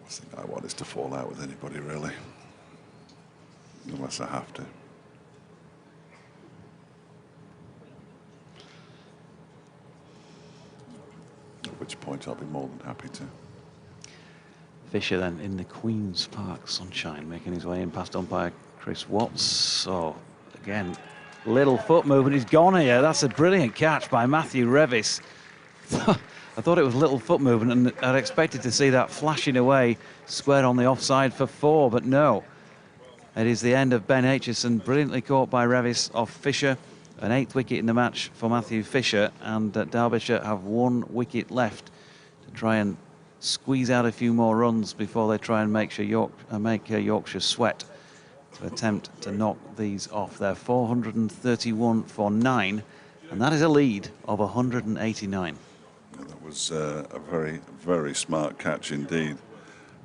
Last thing I want is to fall out with anybody, really, unless I have to. At which point I'll be more than happy to. Fisher then in the Queen's Park sunshine, making his way in past umpire Chris Watts. So again, little foot movement. He's gone here. That's a brilliant catch by Matthew Revis. I thought it was little foot movement, and I'd expected to see that flashing away square on the offside for 4, but no. It is the end of Ben Aitchison, brilliantly caught by Revis off Fisher. An 8th wicket in the match for Matthew Fisher, and Derbyshire have 1 wicket left to try and squeeze out a few more runs before they try and make Yorkshire sweat to attempt to knock these off. They're 431 for 9, and that is a lead of 189. That was a very, very smart catch indeed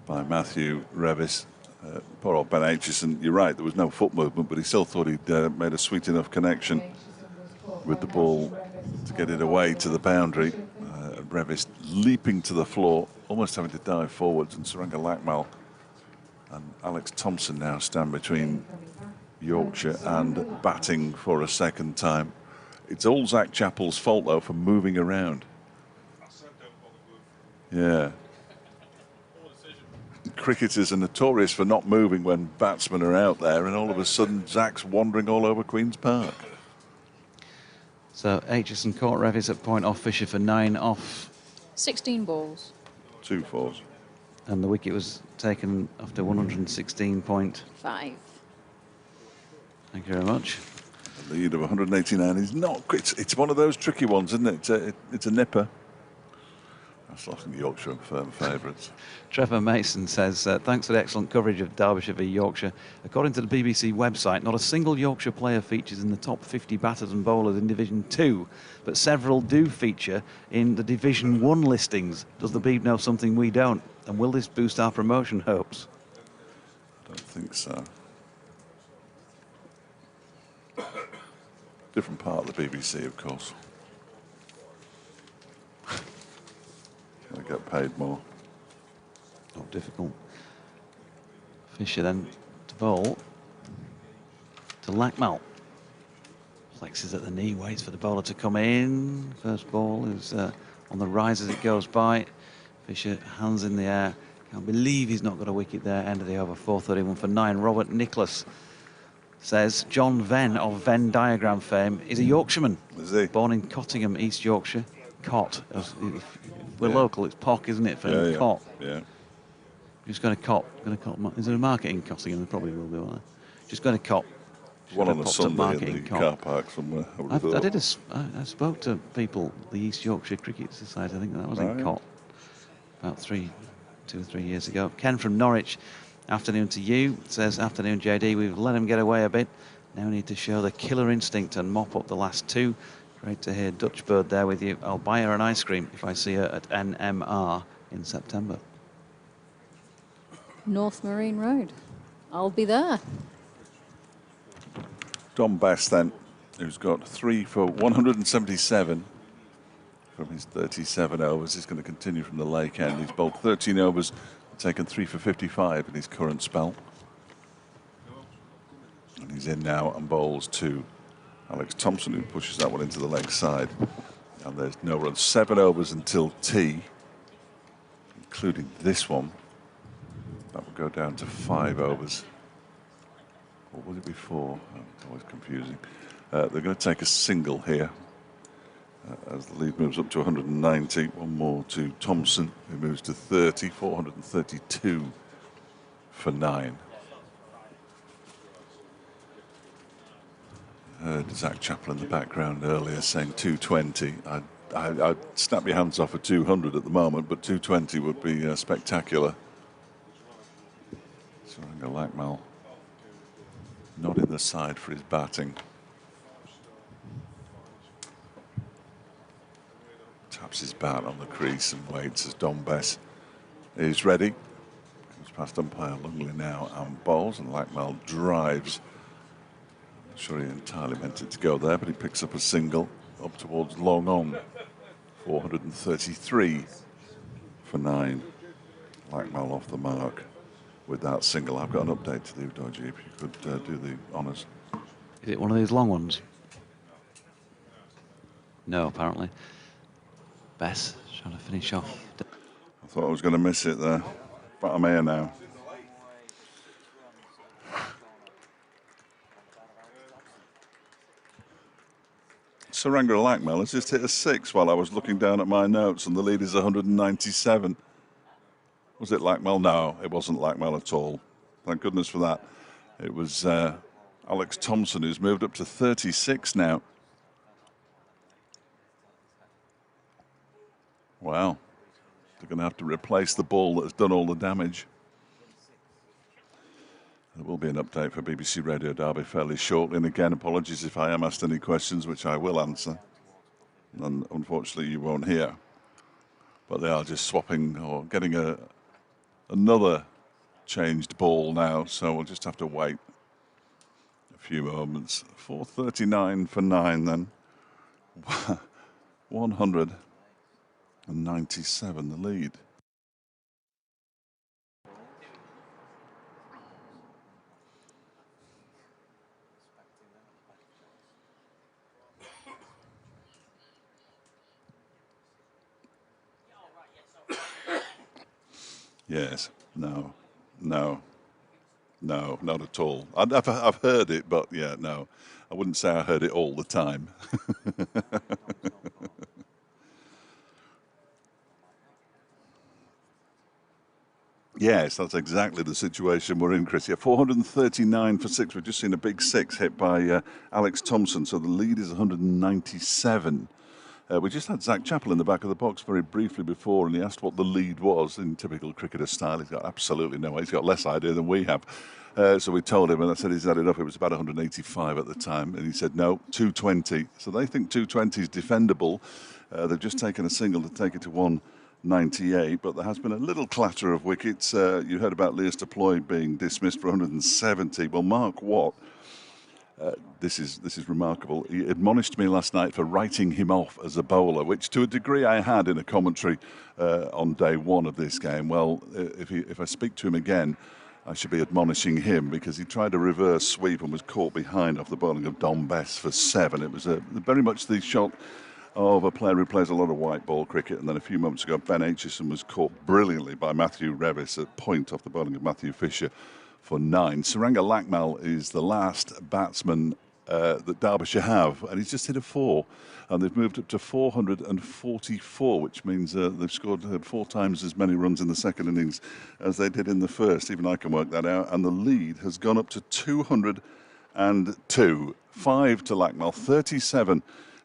by Matthew Revis. Poor old Ben Aitchison, you're right, there was no foot movement, but he still thought he'd made a sweet enough connection with the ball to get it away to the boundary. Revis leaping to the floor, almost having to dive forwards, and Saranga Lakmal and Alex Thompson now stand between Yorkshire and batting for a second time. It's all Zach Chappell's fault, though, for moving around. Yeah. Cricketers are notorious for not moving when batsmen are out there, and all of a sudden Zach's wandering all over Queen's Park. So Aitchison caught Revis at point off Fisher for 9 off. 16 balls. 2 fours. And the wicket was taken after 116.5. Five. Thank you very much. The lead of 189 is not. It's one of those tricky ones, isn't it? It's a nipper. That's often Yorkshire and firm favourites. Trevor Mason says, thanks for the excellent coverage of Derbyshire v Yorkshire. According to the BBC website, not a single Yorkshire player features in the top 50 batters and bowlers in Division 2, but several do feature in the Division 1 listings. Does the Beeb know something we don't? And will this boost our promotion hopes? I don't think so. Different part of the BBC, of course. They get paid more. Not difficult. Fisher then to bowl to Lackmell. Flexes at the knee, waits for the bowler to come in. First ball is on the rise as it goes by. Fisher, hands in the air. Can't believe he's not got a wicket there. End of the over, 4:31 for 9. Robert Nicholas says John Venn of Venn diagram fame is a Yorkshireman. Is he? Born in Cottingham, East Yorkshire. Cot. If we're local, it's POC, isn't it? For Cot. Yeah. Just going to Cot. Is there a market in Cottingham? There probably will be, won't there? Just going to Cot. One on a Sunday in the car park somewhere. I spoke to people, the East Yorkshire Cricket Society, I think that was in Cot, about 2 or 3 years ago. Ken from Norwich, afternoon to you, says, afternoon JD, we've let him get away a bit. Now we need to show the killer instinct and mop up the last 2. Great to hear Dutch Bird there with you. I'll buy her an ice cream if I see her at NMR in September. North Marine Road. I'll be there. Dom Bass then, who's got 3 for 177 from his 37 overs. He's going to continue from the Lake End. He's bowled 13 overs, taken 3 for 55 in his current spell. And he's in now and bowls to Alex Thompson, who pushes that one into the leg side. And there's no run. 7 overs until tea, including this one. That will go down to 5 overs. What was it before? Oh, it's always confusing. They're going to take a single here as the lead moves up to 190. One more to Thompson, who moves to 30, 432 for 9. Heard Zach Chappell in the background earlier saying 220. I'd snap your hands off at 200 at the moment, but 220 would be spectacular. Suranga Lackmell nodding the side for his batting. Taps his bat on the crease and waits as Dom Bess is ready. Comes past umpire Lungley now and bowls, and Lackmell drives. Not sure he entirely meant it to go there, but he picks up a single up towards long on. 433 for 9. Lackmell off the mark with that single. I've got an update to do, Dodgy, if you could do the honours. Is it one of these long ones? No, apparently. Bess trying to finish off. I thought I was going to miss it there, but I'm here now. Suranga Lackmell has just hit a 6 while I was looking down at my notes, and the lead is 197. Was it Lackmell? No, it wasn't Lackmell at all. Thank goodness for that. It was Alex Thompson, who's moved up to 36 now. Wow. They're going to have to replace the ball that's done all the damage. There will be an update for BBC Radio Derby fairly shortly. And again, apologies if I am asked any questions, which I will answer. And unfortunately, you won't hear. But they are just swapping or getting another changed ball now. So we'll just have to wait a few moments. 439 for 9 then. 197 the lead. Yes, no, not at all. I've heard it, but yeah, no. I wouldn't say I heard it all the time. Yes, that's exactly the situation we're in, Chris. Yeah, 439 for 6. We've just seen a big 6 hit by Alex Thompson, so the lead is 197. We just had Zach Chappell in the back of the box very briefly before, and he asked what the lead was in typical cricketer style. He's got absolutely no idea. He's got less idea than we have. So we told him, and I said he's had enough. It was about 185 at the time, and he said, no, 220. So they think 220 is defendable. They've just taken a single to take it to 198, but there has been a little clatter of wickets. You heard about Leas de Ploy being dismissed for 170. Well, Mark Watt, this is remarkable. He admonished me last night for writing him off as a bowler, which to a degree I had in a commentary on day one of this game. Well, if I speak to him again, I should be admonishing him because he tried a reverse sweep and was caught behind off the bowling of Don Bess for 7. It was very much the shot of a player who plays a lot of white ball cricket. And then a few moments ago, Ben Aitchison was caught brilliantly by Matthew Revis at point off the bowling of Matthew Fisher for 9. Saranga Lakmal is the last batsman that Derbyshire have, and he's just hit a 4. And they've moved up to 444, which means they've scored 4 times as many runs in the second innings as they did in the first. Even I can work that out. And the lead has gone up to 202. 5 to Lakmal, 37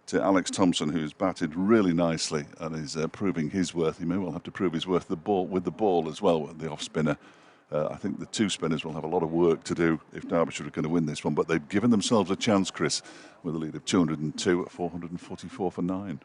to Alex Thompson, who's batted really nicely and is proving his worth. He may well have to prove his worth with the ball as well, the off-spinner. I think the 2 spinners will have a lot of work to do if Derbyshire are going to win this one, but they've given themselves a chance, Chris, with a lead of 202 at 444 for 9.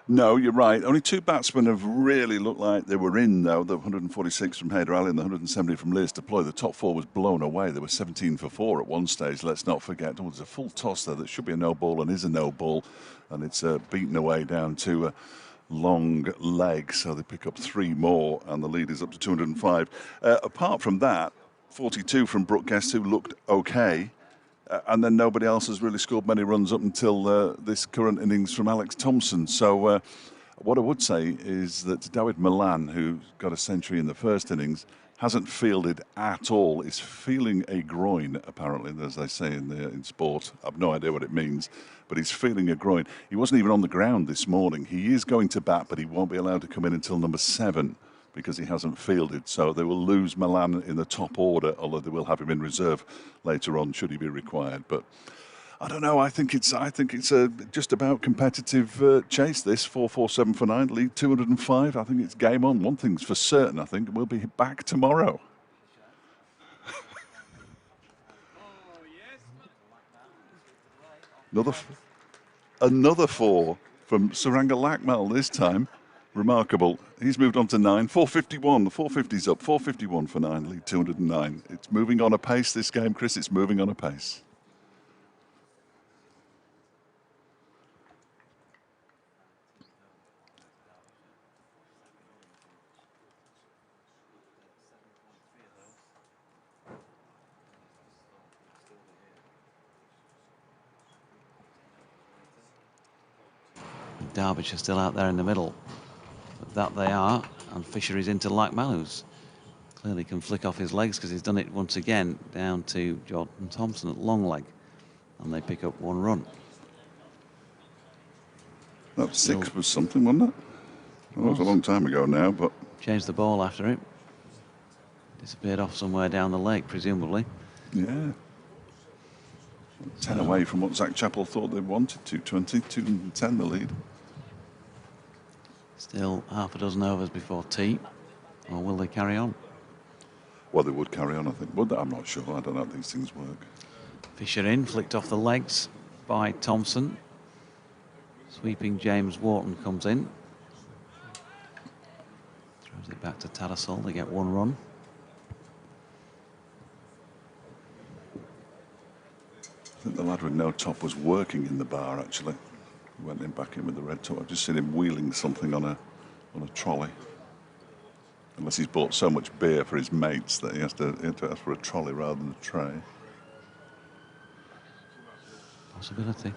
No, you're right. Only 2 batsmen have really looked like they were in, though. The 146 from Haider Ali and the 170 from Lewis Deploy. The top 4 was blown away. They were 17 for 4 at one stage. Let's not forget. Oh, there's a full toss there that should be a no ball and is a no ball. And it's beaten away down to a long leg. So they pick up 3 more and the lead is up to 205. Apart from that, 42 from Brooke Guest, who looked okay. And then nobody else has really scored many runs up until this current innings from Alex Thompson. So what I would say is that Dawid Malan, who got a century in the first innings, hasn't fielded at all. Is feeling a groin, apparently, as they say in sport. I've no idea what it means, but he's feeling a groin. He wasn't even on the ground this morning. He is going to bat, but he won't be allowed to come in until number 7. Because he hasn't fielded, so they will lose Malan in the top order, although they will have him in reserve later on should he be required. But I don't know. I think it's a just about competitive chase. This 447 for 9, lead 205. I think it's game on. One thing's for certain. I think we'll be back tomorrow. Another 4 from Saranga Lakmal this time. Remarkable. He's moved on to 9. 451. The 450's up. 451 for 9. Lead 209. It's moving on a pace, this game, Chris. It's moving on a pace. Derbyshire still out there in the middle. But that they are, and Fisher is into Lakmal, who's clearly can flick off his legs because he's done it once again down to Jordan Thompson at long leg, and they pick up 1 run. That 6 was something, wasn't it? Well, it was a long time ago now, but changed the ball after it. Disappeared off somewhere down the lake, presumably. Yeah. 10 away from what Zach Chappell thought they wanted. 220, 210 the lead. Still half a dozen overs before tea, or will they carry on? Well, they would carry on, I think. Would they? I'm not sure. I don't know how these things work. Fisher in, flicked off the legs by Thompson. Sweeping James Wharton comes in. Throws it back to Tattersall. They get 1 run. I think the lad with no top was working in the bar, actually. He went in back in with the red top. I've just seen him wheeling something on a trolley. Unless he's bought so much beer for his mates that he has to ask for a trolley rather than a tray. Possibility.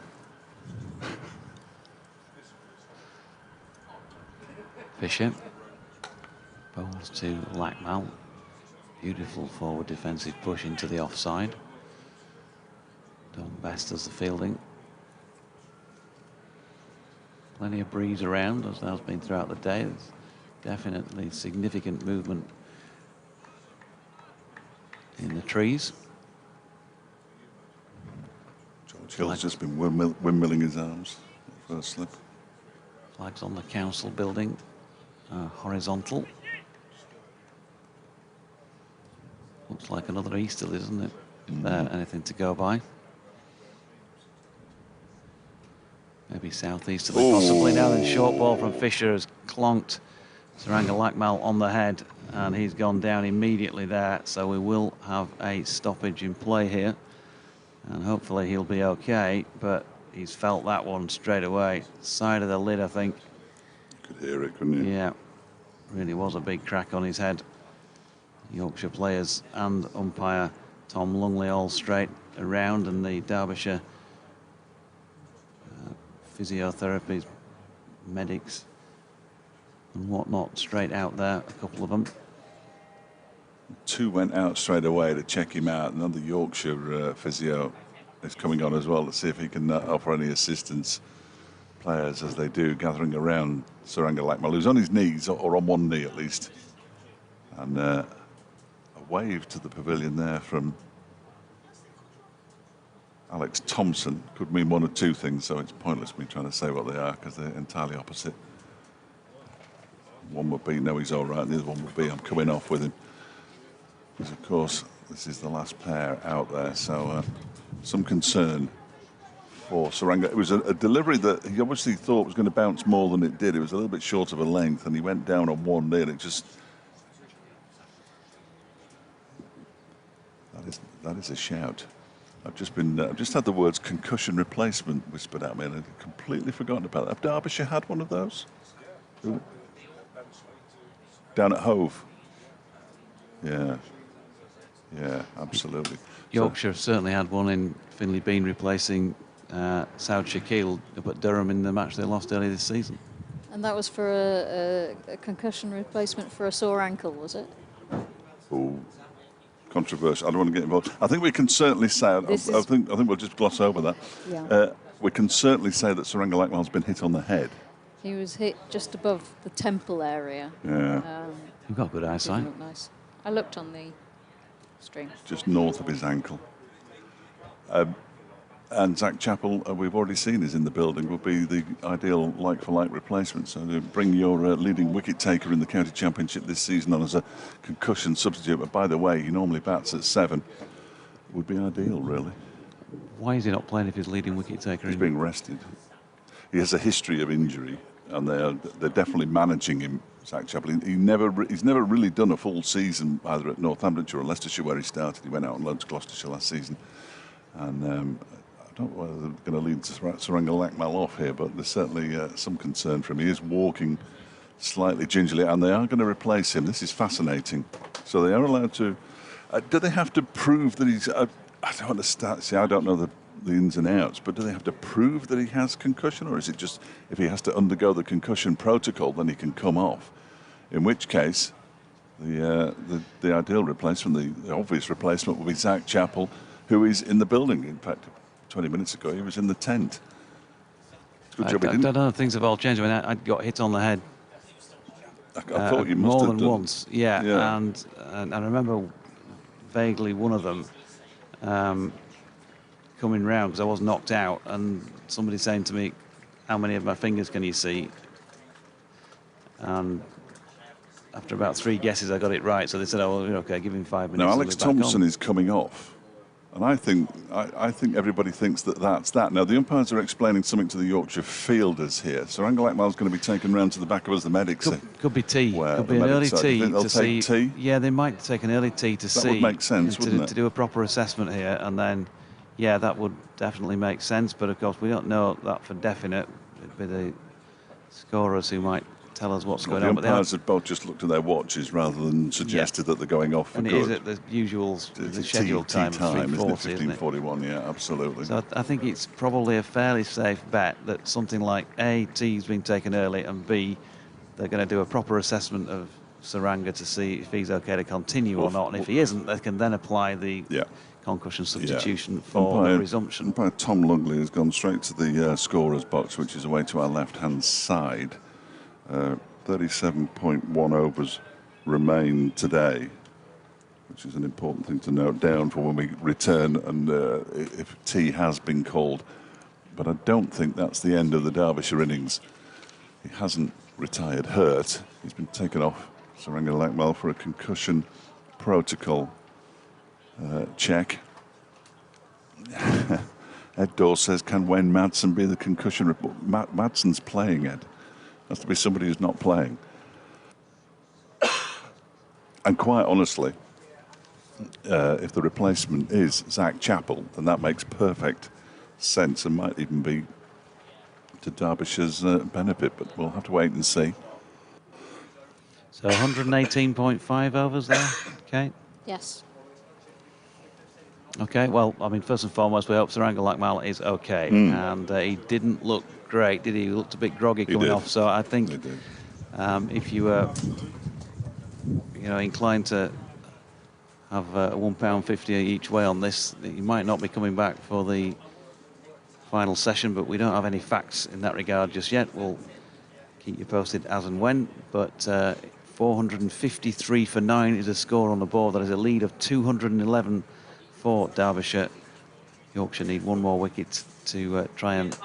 Fisher bowls to Lakmal. Beautiful forward defensive push into the offside. Don Best does the fielding. Plenty of breeze around, as there has been throughout the day. There's definitely significant movement in the trees. George Hill's just been windmilling his arms. First slip. Flags on the council building are horizontal. Looks like another easterly, doesn't it? Anything to go by. Maybe southeasterly, possibly. Now then, short ball from Fisher has clonked Saranga Lakmal on the head, and he's gone down immediately there, so we will have a stoppage in play here, and hopefully he'll be okay, but he's felt that one straight away. Side of the lid, I think. You could hear it, couldn't you? Yeah, really was a big crack on his head. Yorkshire players and umpire Tom Lungley all straight around, and the Derbyshire physiotherapies, medics and whatnot straight out there, a couple of them. 2 went out straight away to check him out. Another Yorkshire physio is coming on as well to see if he can offer any assistance. Players, as they do, gathering around Saranga Lakmal, who's on his knees, or on one knee at least. And a wave to the pavilion there from Alex Thompson. Could mean one of two things, so it's pointless me trying to say what they are because they're entirely opposite. One would be, no, he's all right. The other one would be, I'm coming off with him. Because, of course, this is the last pair out there, so some concern for Saranga. It was a delivery that he obviously thought was going to bounce more than it did. It was a little bit short of a length, and he went down on one knee, and it just... That is a shout. I've just had the words concussion replacement whispered at me, and I'd completely forgotten about that. Have Derbyshire had one of those? Down at Hove. Yeah, absolutely. Yorkshire certainly had one in Finley Bean replacing Saud Shakil up at Durham in the match they lost earlier this season. And that was for a concussion replacement for a sore ankle, was it? Oh, controversial. I don't want to get involved. I think we can certainly say, I think we'll just gloss over that. Yeah. We can certainly say that Saranga Lakmal's been hit on the head. He was hit just above the temple area. Yeah. You've got good eyesight. Didn't look nice. I looked on the stream. Just north of his ankle. And Zach Chappell, we've already seen is in the building, will be the ideal like-for-like replacement. So to bring your leading wicket taker in the county championship this season on as a concussion substitute, but by the way, he normally bats at 7, would be ideal, really. Why is he not playing if he's leading wicket taker? He's being rested. He has a history of injury, and they're definitely managing him, Zach Chappell. He's never really done a full season either at Northamptonshire or Leicestershire where he started. He went out on loan to Gloucestershire last season, and I don't know whether they're going to lead Saranga Lakmal off here, but there's certainly some concern for him. He is walking slightly gingerly, and they are going to replace him. This is fascinating. So they are allowed to... do they have to prove that he's... I don't understand. See, I don't know the ins and outs, but do they have to prove that he has concussion, or is it just if he has to undergo the concussion protocol, then he can come off? In which case, the ideal replacement, the obvious replacement, will be Zach Chappell, who is in the building. In fact, 20 minutes ago, he was in the tent. Good job he didn't. I don't know if things have all changed. I mean, I got hit on the head I thought you must more have than done. once. Yeah. And I remember vaguely one of them coming round because I was knocked out, and somebody saying to me, "How many of my fingers can you see?" And after about 3 guesses, I got it right. So they said, "Oh, well, okay, give him 5 minutes." Now, Alex Thompson is coming off. And I think everybody thinks that that's that. Now, the umpires are explaining something to the Yorkshire fielders here. Saranga Lakmal's going to be taken round to the back of us, the medics. Could be tea. Could be an early tea to see. Tea? Yeah, they might take an early tea to see. That would make sense, wouldn't it? To do a proper assessment here, and then, yeah, that would definitely make sense. But of course, we don't know that for definite. It'd be the scorers who might tell us what's going on. The umpires have both just looked at their watches rather than suggested that they're going off for good. And it is at the usual, the scheduled time of 3:40, isn't it? 15:41, yeah, absolutely. So I think it's probably a fairly safe bet that something like A, tea's been taken early, and B, they're going to do a proper assessment of Saranga to see if he's okay to continue or not. And if he isn't, they can then apply the concussion substitution for the resumption. Umpire Tom Lungley has gone straight to the scorer's box, which is away to our left-hand side. 37.1 overs remain today, which is an important thing to note down for when we return and if tea has been called. But I don't think that's the end of the Derbyshire innings. He hasn't retired hurt. He's been taken off, Saranga Lakmal, for a concussion protocol check. Ed Dawes says, can Wayne Madsen be the concussion report? Madsen's playing, Ed. Has to be somebody who's not playing. And quite honestly, if the replacement is Zach Chappell, then that makes perfect sense and might even be to Derbyshire's benefit, but we'll have to wait and see. So 118.5 overs there, Kate? Yes. Okay, well, I mean, first and foremost, we hope Sir Angle Lakmal is okay. And he didn't look great, did he? He looked a bit groggy coming off. So I think if you were, inclined to have £1.50 each way on this, you might not be coming back for the final session, but we don't have any facts in that regard just yet. We'll keep you posted as and when. But 453 for 9 is a score on the board. That is a lead of 211 for Derbyshire. Yorkshire need one more wicket to try and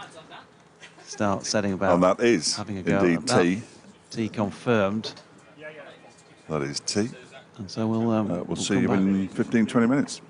start setting about. And that is having a go indeed T. T confirmed. That is T. And so we'll see you in 15-20 minutes.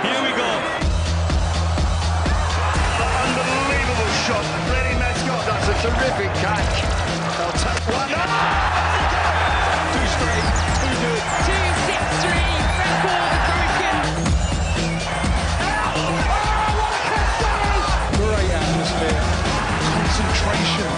Here we go. Unbelievable shot. Freddie Mascott. That's a terrific catch. They'll take one. Too straight. Too good. 2-6-3. Record broken. Great atmosphere. Concentration.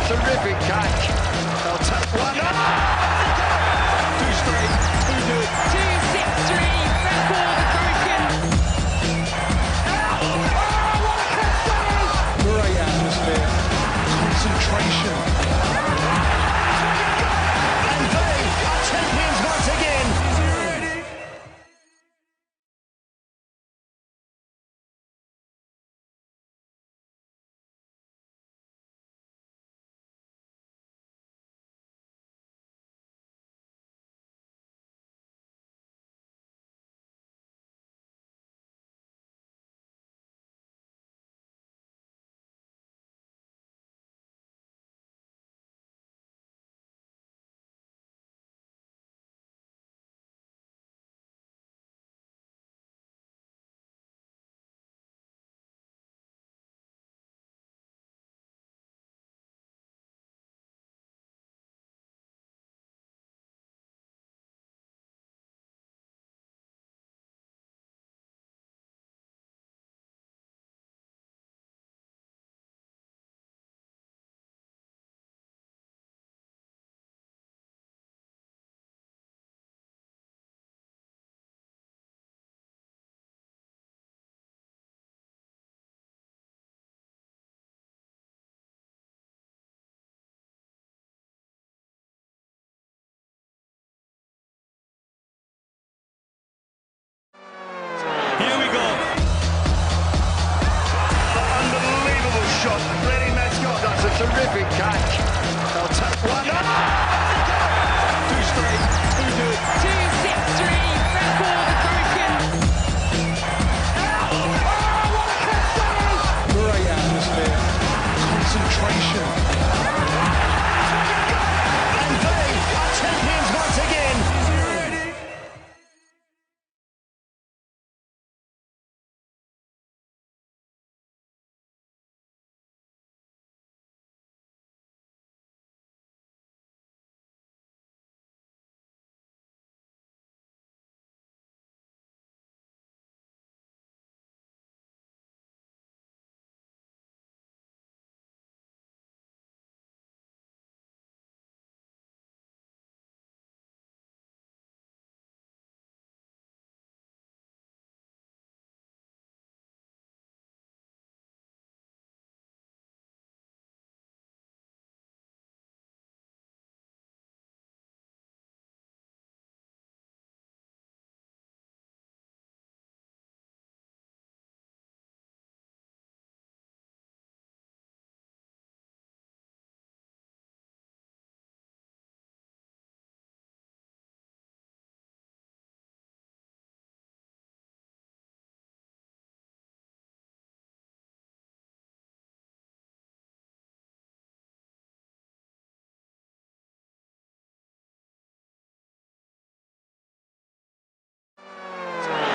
a terrific catch. They'll take one. Too straight. Who knew it? 2-6-3, record broken. Great atmosphere. Concentration. And they are champions once again. Here we go. Unbelievable shot. Ready, Mascot. That's a terrific catch. They'll take one. Too straight. Who knew it? 2-6-3, record broken. Great atmosphere. Concentration. And they are champions once again.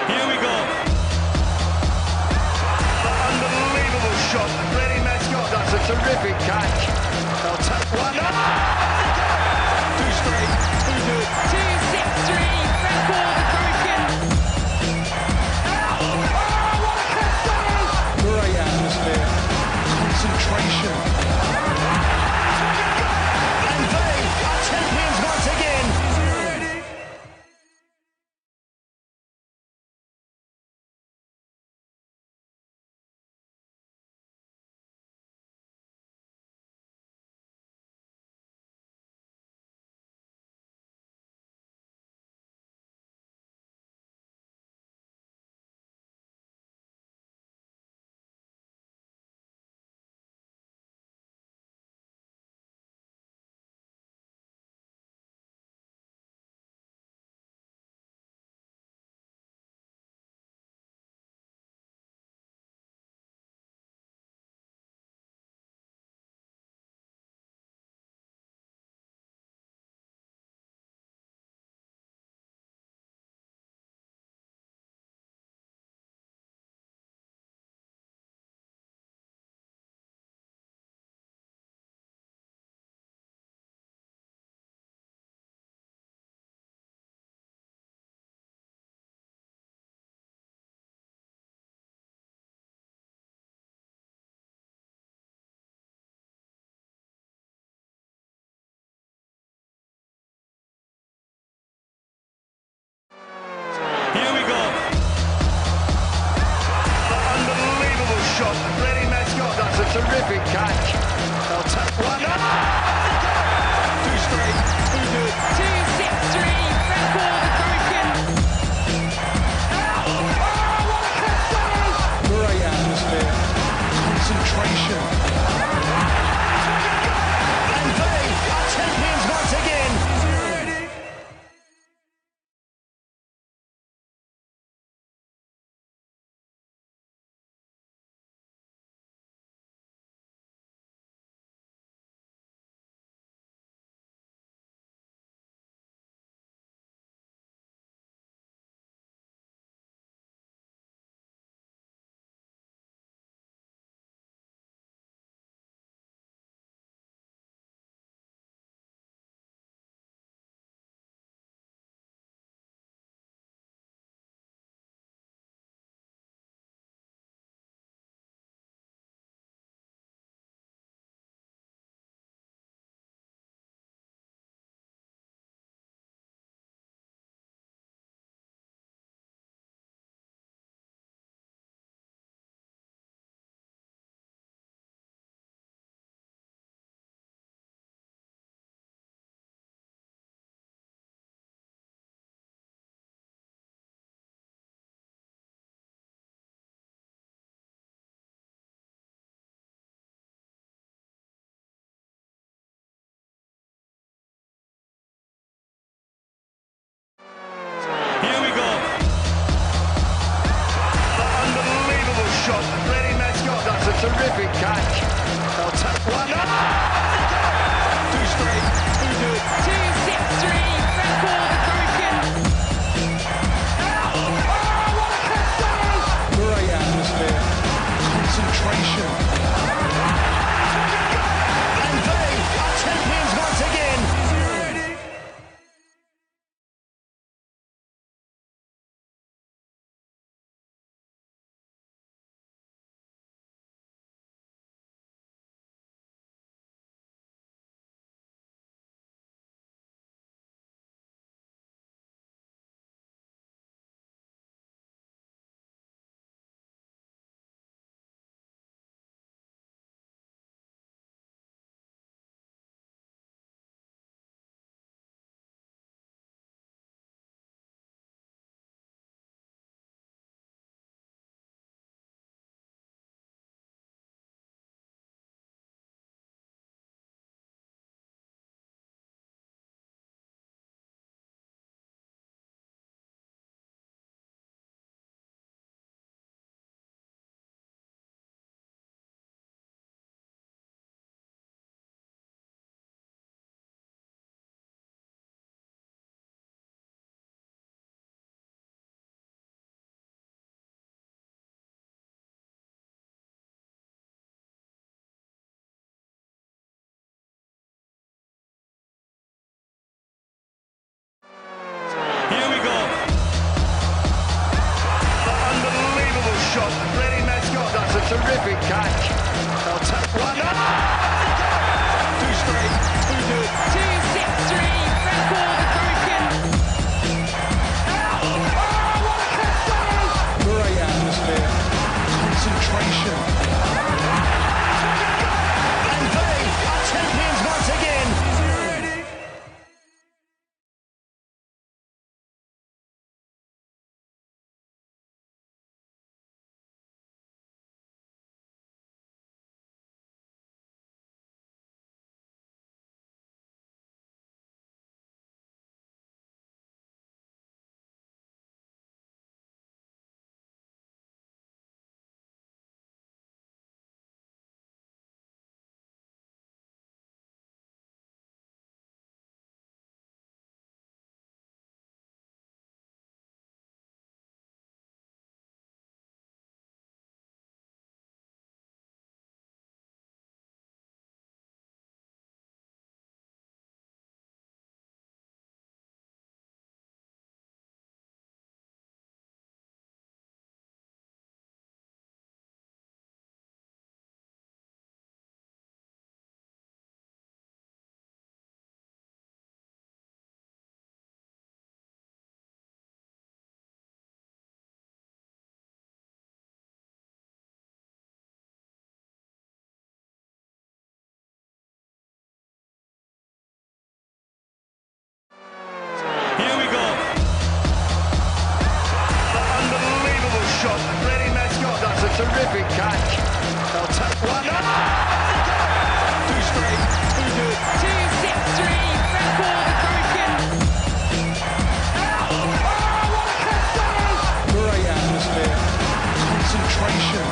Here we go. Unbelievable shot. Ready, Mascot. That's a terrific catch. They'll take one. Too straight. Who knew it? 2-6-3, record broken. Great atmosphere. Concentration. terrific catch. They'll take one. Oh! Too straight. Too good. 2-6-3, record broken. Great atmosphere. Concentration. And they are champions once again. Here we go. Unbelievable shot. Ready, Mascot. That's a terrific catch. They'll take one. Oh! Too straight. Too good. 2-6-3, record broken. Great atmosphere. Concentration. And they are champions once again. Here we go. Unbelievable shot. Ready, Mascot. That's a terrific catch. They'll take one. Oh! Too straight. Too good. 2-6-3, record broken. Great atmosphere. Concentration.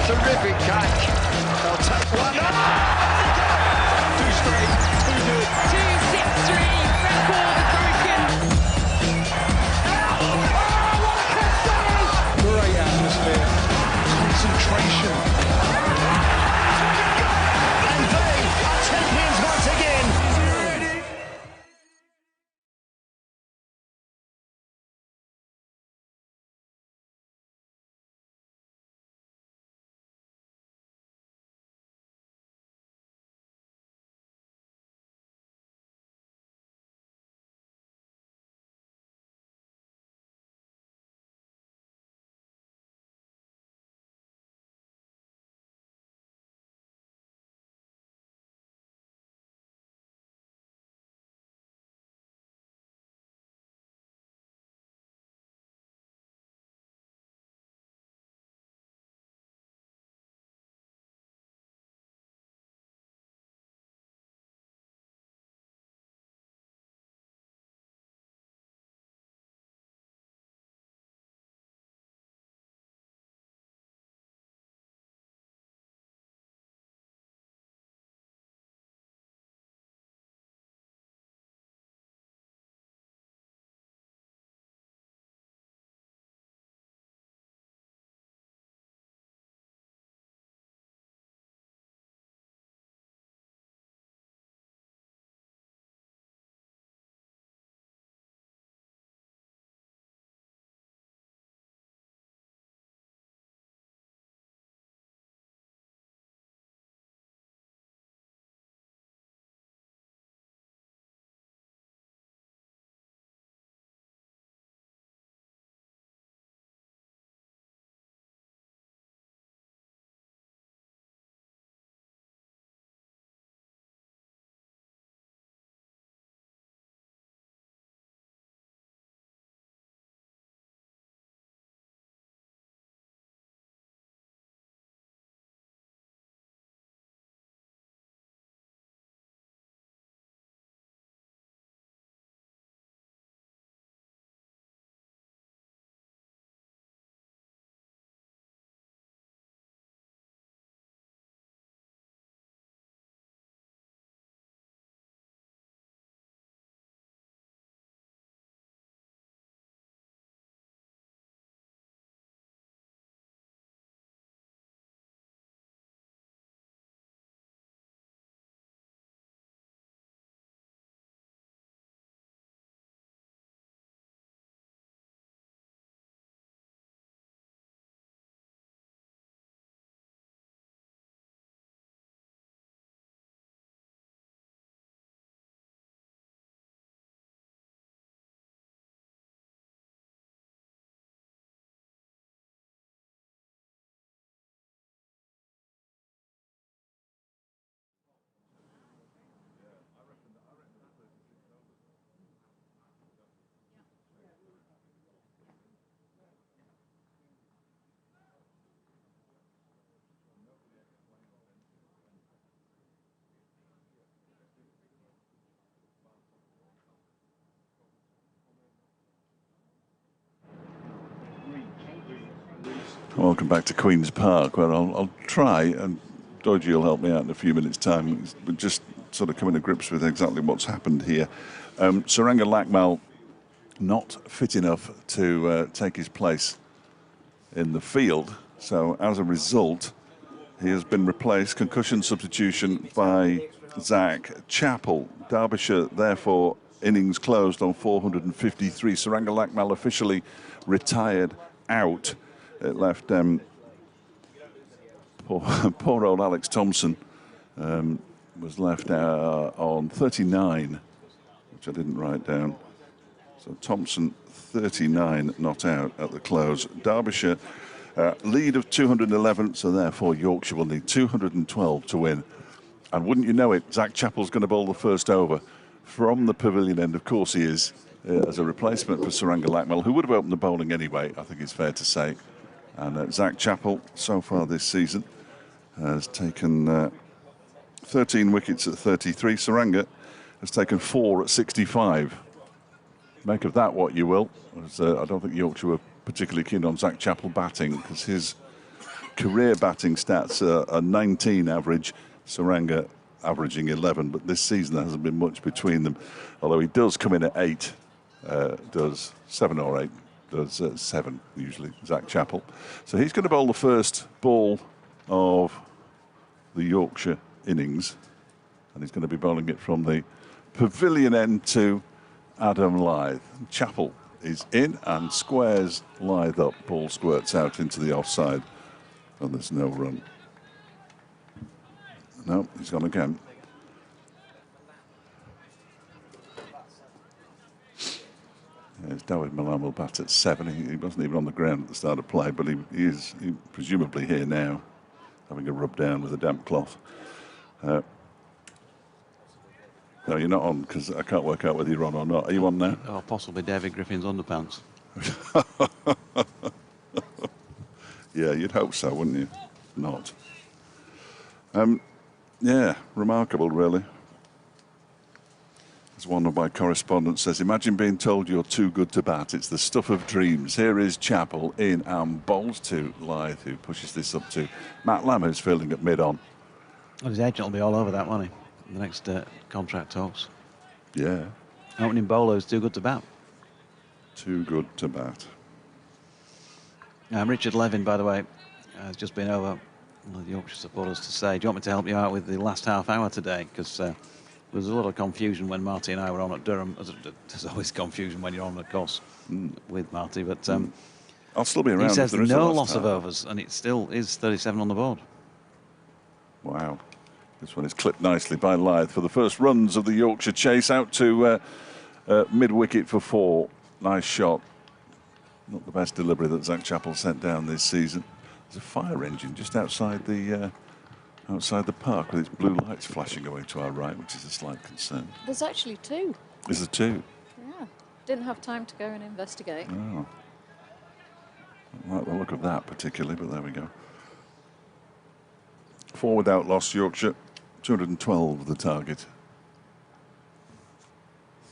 terrific catch. They'll take one. Oh! Too straight, too good. 2-6-3, record broken. Great atmosphere. Concentration. And they are champions once again. Welcome back to Queen's Park, where I'll try, and Dodgy will help me out in a few minutes' time. We're just sort of coming to grips with exactly what's happened here. Saranga Lakmal not fit enough to take his place in the field, so as a result, he has been replaced, concussion substitution, by Zach Chappell. Derbyshire, therefore, innings closed on 453. Saranga Lakmal officially retired out. It left poor old Alex Thompson was left on 39, which I didn't write down. So Thompson, 39, not out at the close. Derbyshire lead of 211, so therefore Yorkshire will need 212 to win. And wouldn't you know it, Zach Chappell's going to bowl the first over from the pavilion end. Of course he is, as a replacement for Saranga Lakmal, who would have opened the bowling anyway, I think it's fair to say. And Zach Chappell, so far this season, has taken 13 wickets at 33. Saranga has taken 4 at 65. Make of that what you will. As, I don't think Yorkshire were particularly keen on Zach Chappell batting, because his career batting stats are 19 average, Saranga averaging 11, but this season there hasn't been much between them, although he does come in at 8, does 7 or 8, does 7 usually, Zach Chappell. So he's going to bowl the first ball of the Yorkshire innings, and he's going to be bowling it from the pavilion end to Adam Lyth. Chappell is in and squares Lyth up. Ball squirts out into the offside, and there's no run. No, he's gone again. There's Dawid Malan will bat at 7. He wasn't even on the ground at the start of play, but he is presumably here now, having a rub down with a damp cloth. No, you're not on, because I can't work out whether you're on or not. Are you on now? Or possibly David Griffin's underpants. Yeah, you'd hope so, wouldn't you? Not. Yeah, remarkable, really. As one of my correspondents says, imagine being told you're too good to bat. It's the stuff of dreams. Here is Chappell in and bowls to Lyth, who pushes this up to Matt Lamb, who's fielding at mid-on. Well, his agent will be all over that, won't he? In the next contract talks. Yeah. Opening bowler is too good to bat. Too good to bat. Richard Levin, by the way, has just been over with the Yorkshire supporters to say, do you want me to help you out with the last half hour today? Because there was a lot of confusion when Marty and I were on at Durham. There's always confusion when you're on, of course, with Marty. But I'll still be around. He says if there is no a last loss of half. overs, and it still is 37 on the board. Wow. This one is clipped nicely by Lyth for the first runs of the Yorkshire chase out to mid-wicket for 4. Nice shot. Not the best delivery that Zach Chappell sent down this season. There's a fire engine just outside the park with its blue lights flashing away to our right, which is a slight concern. There's actually 2. Is there 2? Yeah. Didn't have time to go and investigate. Oh. I don't like the look of that particularly, but there we go. 4 without loss, Yorkshire. 212 the target.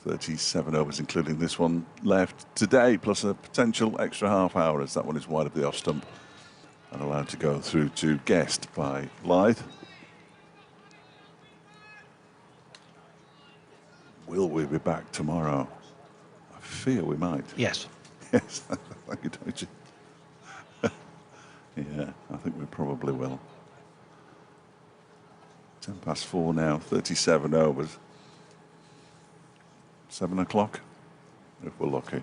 37 overs, including this one, left today, plus a potential extra half hour, as that one is wide of the off stump and allowed to go through to guessed by Lyth. Will we be back tomorrow? I fear we might. Yes. Yes, thank you, Doji. Yeah, I think we probably will. 10 past 4 now, 37 overs. 7 o'clock, if we're lucky.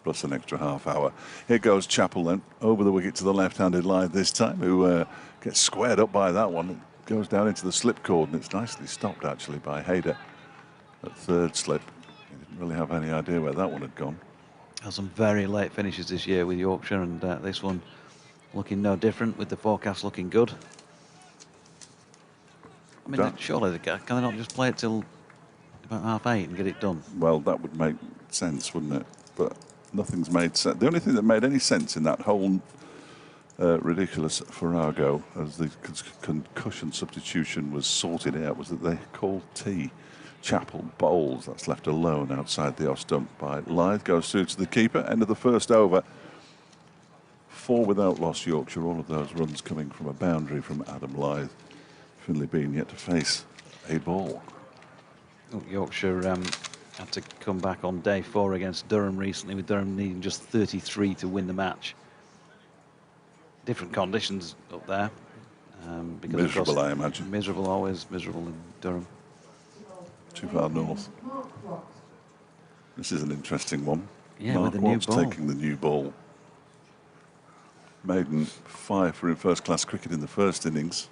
Plus an extra half hour. Here goes Chappell then, over the wicket to the left-handed Lyth this time, who gets squared up by that one. It goes down into the slip cord, and it's nicely stopped, actually, by Hayder at third slip. He didn't really have any idea where that one had gone. Had some very late finishes this year with Yorkshire, and this one looking no different, with the forecast looking good. I mean, surely can they not just play it till about 8:30 and get it done? Well, that would make sense, wouldn't it? But nothing's made sense. The only thing that made any sense in that whole ridiculous farrago, as the concussion substitution was sorted out, was that they called tea. Chappell bowls. That's left alone outside the off stump by Lyth. Goes through to the keeper. End of the first over. 4 without loss, Yorkshire. All of those runs coming from a boundary from Adam Lyth. Finley Bean yet to face a ball. Yorkshire had to come back on day 4 against Durham recently, with Durham needing just 33 to win the match. Different conditions up there. Because miserable, I imagine. Miserable, always miserable in Durham. Too far north. This is an interesting one. Yeah, Mark with the new Watts ball. taking the new ball. Maiden 5 for in first-class cricket in the first innings.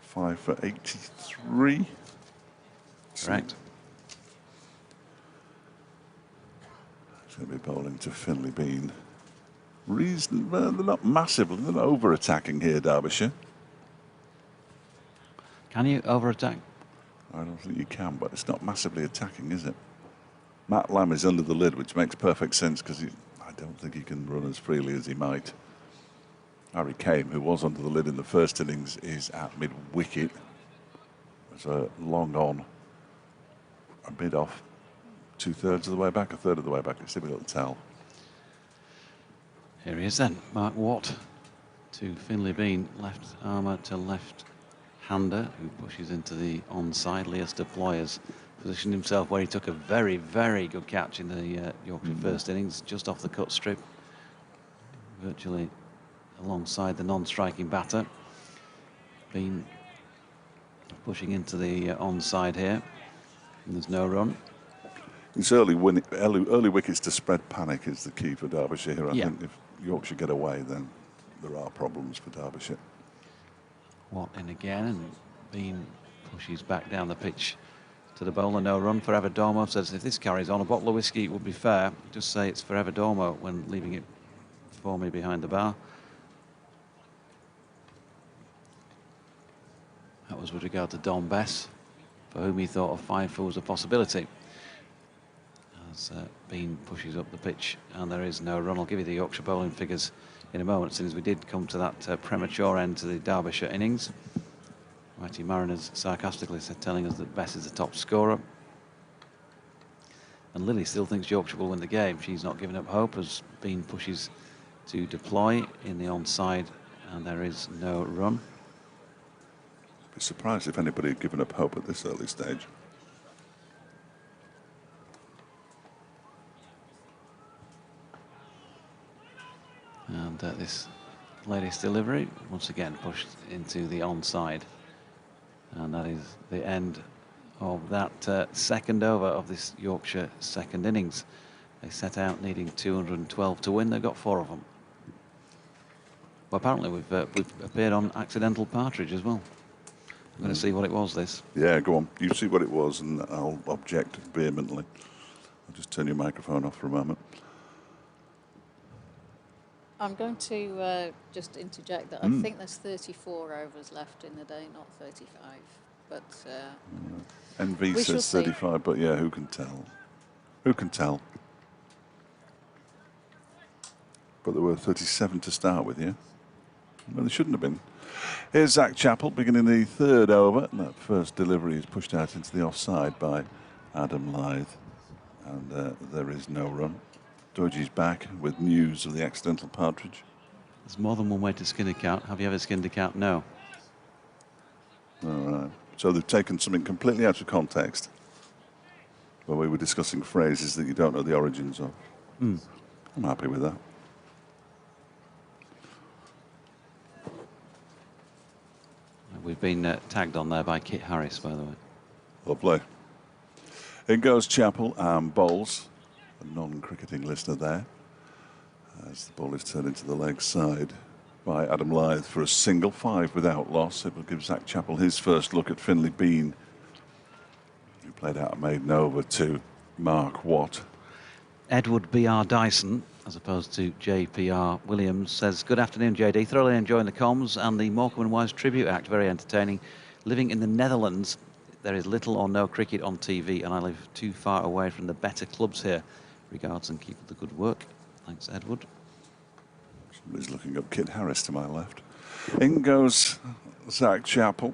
5 for 83. Correct. He's going to be bowling to Finley Bean. They're not massively, they're not over-attacking here, Derbyshire. Can you over-attack? I don't think you can, but it's not massively attacking, is it? Matt Lamb is under the lid, which makes perfect sense, because I don't think he can run as freely as he might. Harry Kane, who was under the lid in the first innings, is at mid-wicket. It's a long on, a mid off, 2/3 of the way back, 1/3 of the way back. It's difficult to tell. Here he is then, Mark Watt to Finlay Bean, left armour to left hander, who pushes into the onside. Leas de Ployers positioned himself where he took a very, very good catch in the Yorkshire first innings, just off the cut strip, virtually alongside the non-striking batter. Bean pushing into the onside here, and there's no run. It's early wickets to spread panic is the key for Derbyshire here. I Yeah. think if Yorkshire get away, then there are problems for Derbyshire. Watt in again, and Bean pushes back down the pitch to the bowler. No run. Forever Dormo says if this carries on, a bottle of whiskey would be fair. Just say it's Forever Dormo when leaving it for me behind the bar. That was with regard to Don Bess, for whom he thought a 5 was a possibility. As Bean pushes up the pitch, and there is no run. I'll give you the Yorkshire bowling figures in a moment, since we did come to that premature end to the Derbyshire innings. Mighty Mariners sarcastically telling us that Bess is the top scorer. And Lily still thinks Yorkshire will win the game. She's not giving up hope as Bean pushes to deploy in the onside, and there is no run. I'd be surprised if anybody had given up hope at this early stage. And this latest delivery, once again pushed into the onside. And that is the end of that second over of this Yorkshire second innings. They set out needing 212 to win. They've got 4 of them. Well, apparently we've appeared on Accidental Partridge as well. I'm going to see what it was, this. Yeah, go on. You see what it was, and I'll object vehemently. I'll just turn your microphone off for a moment. I'm going to just interject that I think there's 34 overs left in the day, not 35. But NV says 35, but yeah, who can tell? Who can tell? But there were 37 to start with, yeah? Well, there shouldn't have been. Here's Zach Chappell beginning the third over, and that first delivery is pushed out into the offside by Adam Lythe, and there is no run. Dodgy's back with news of the accidental partridge. There's more than one way to skin a cat. Have you ever skinned a cat? No. All right. So they've taken something completely out of context, where we were discussing phrases that you don't know the origins of. I'm happy with that. We've been tagged on there by Kit Harris, by the way. Lovely. In goes Chappell and bowls. A non-cricketing listener there, as the ball is turned into the leg side by Adam Lythe for a single, 5 without loss. It will give Zach Chappell his first look at Finlay Bean, who played out a maiden over to Mark Watt. Edward B.R. Dyson, as opposed to J.P.R. Williams, says, good afternoon, JD. Thoroughly enjoying the comms and the Morecambe and Wise Tribute Act. Very entertaining. Living in the Netherlands, there is little or no cricket on TV, and I live too far away from the better clubs here. Regards and keep up the good work. Thanks, Edward. Somebody's looking up Kit Harris to my left. In goes Zach Chappell.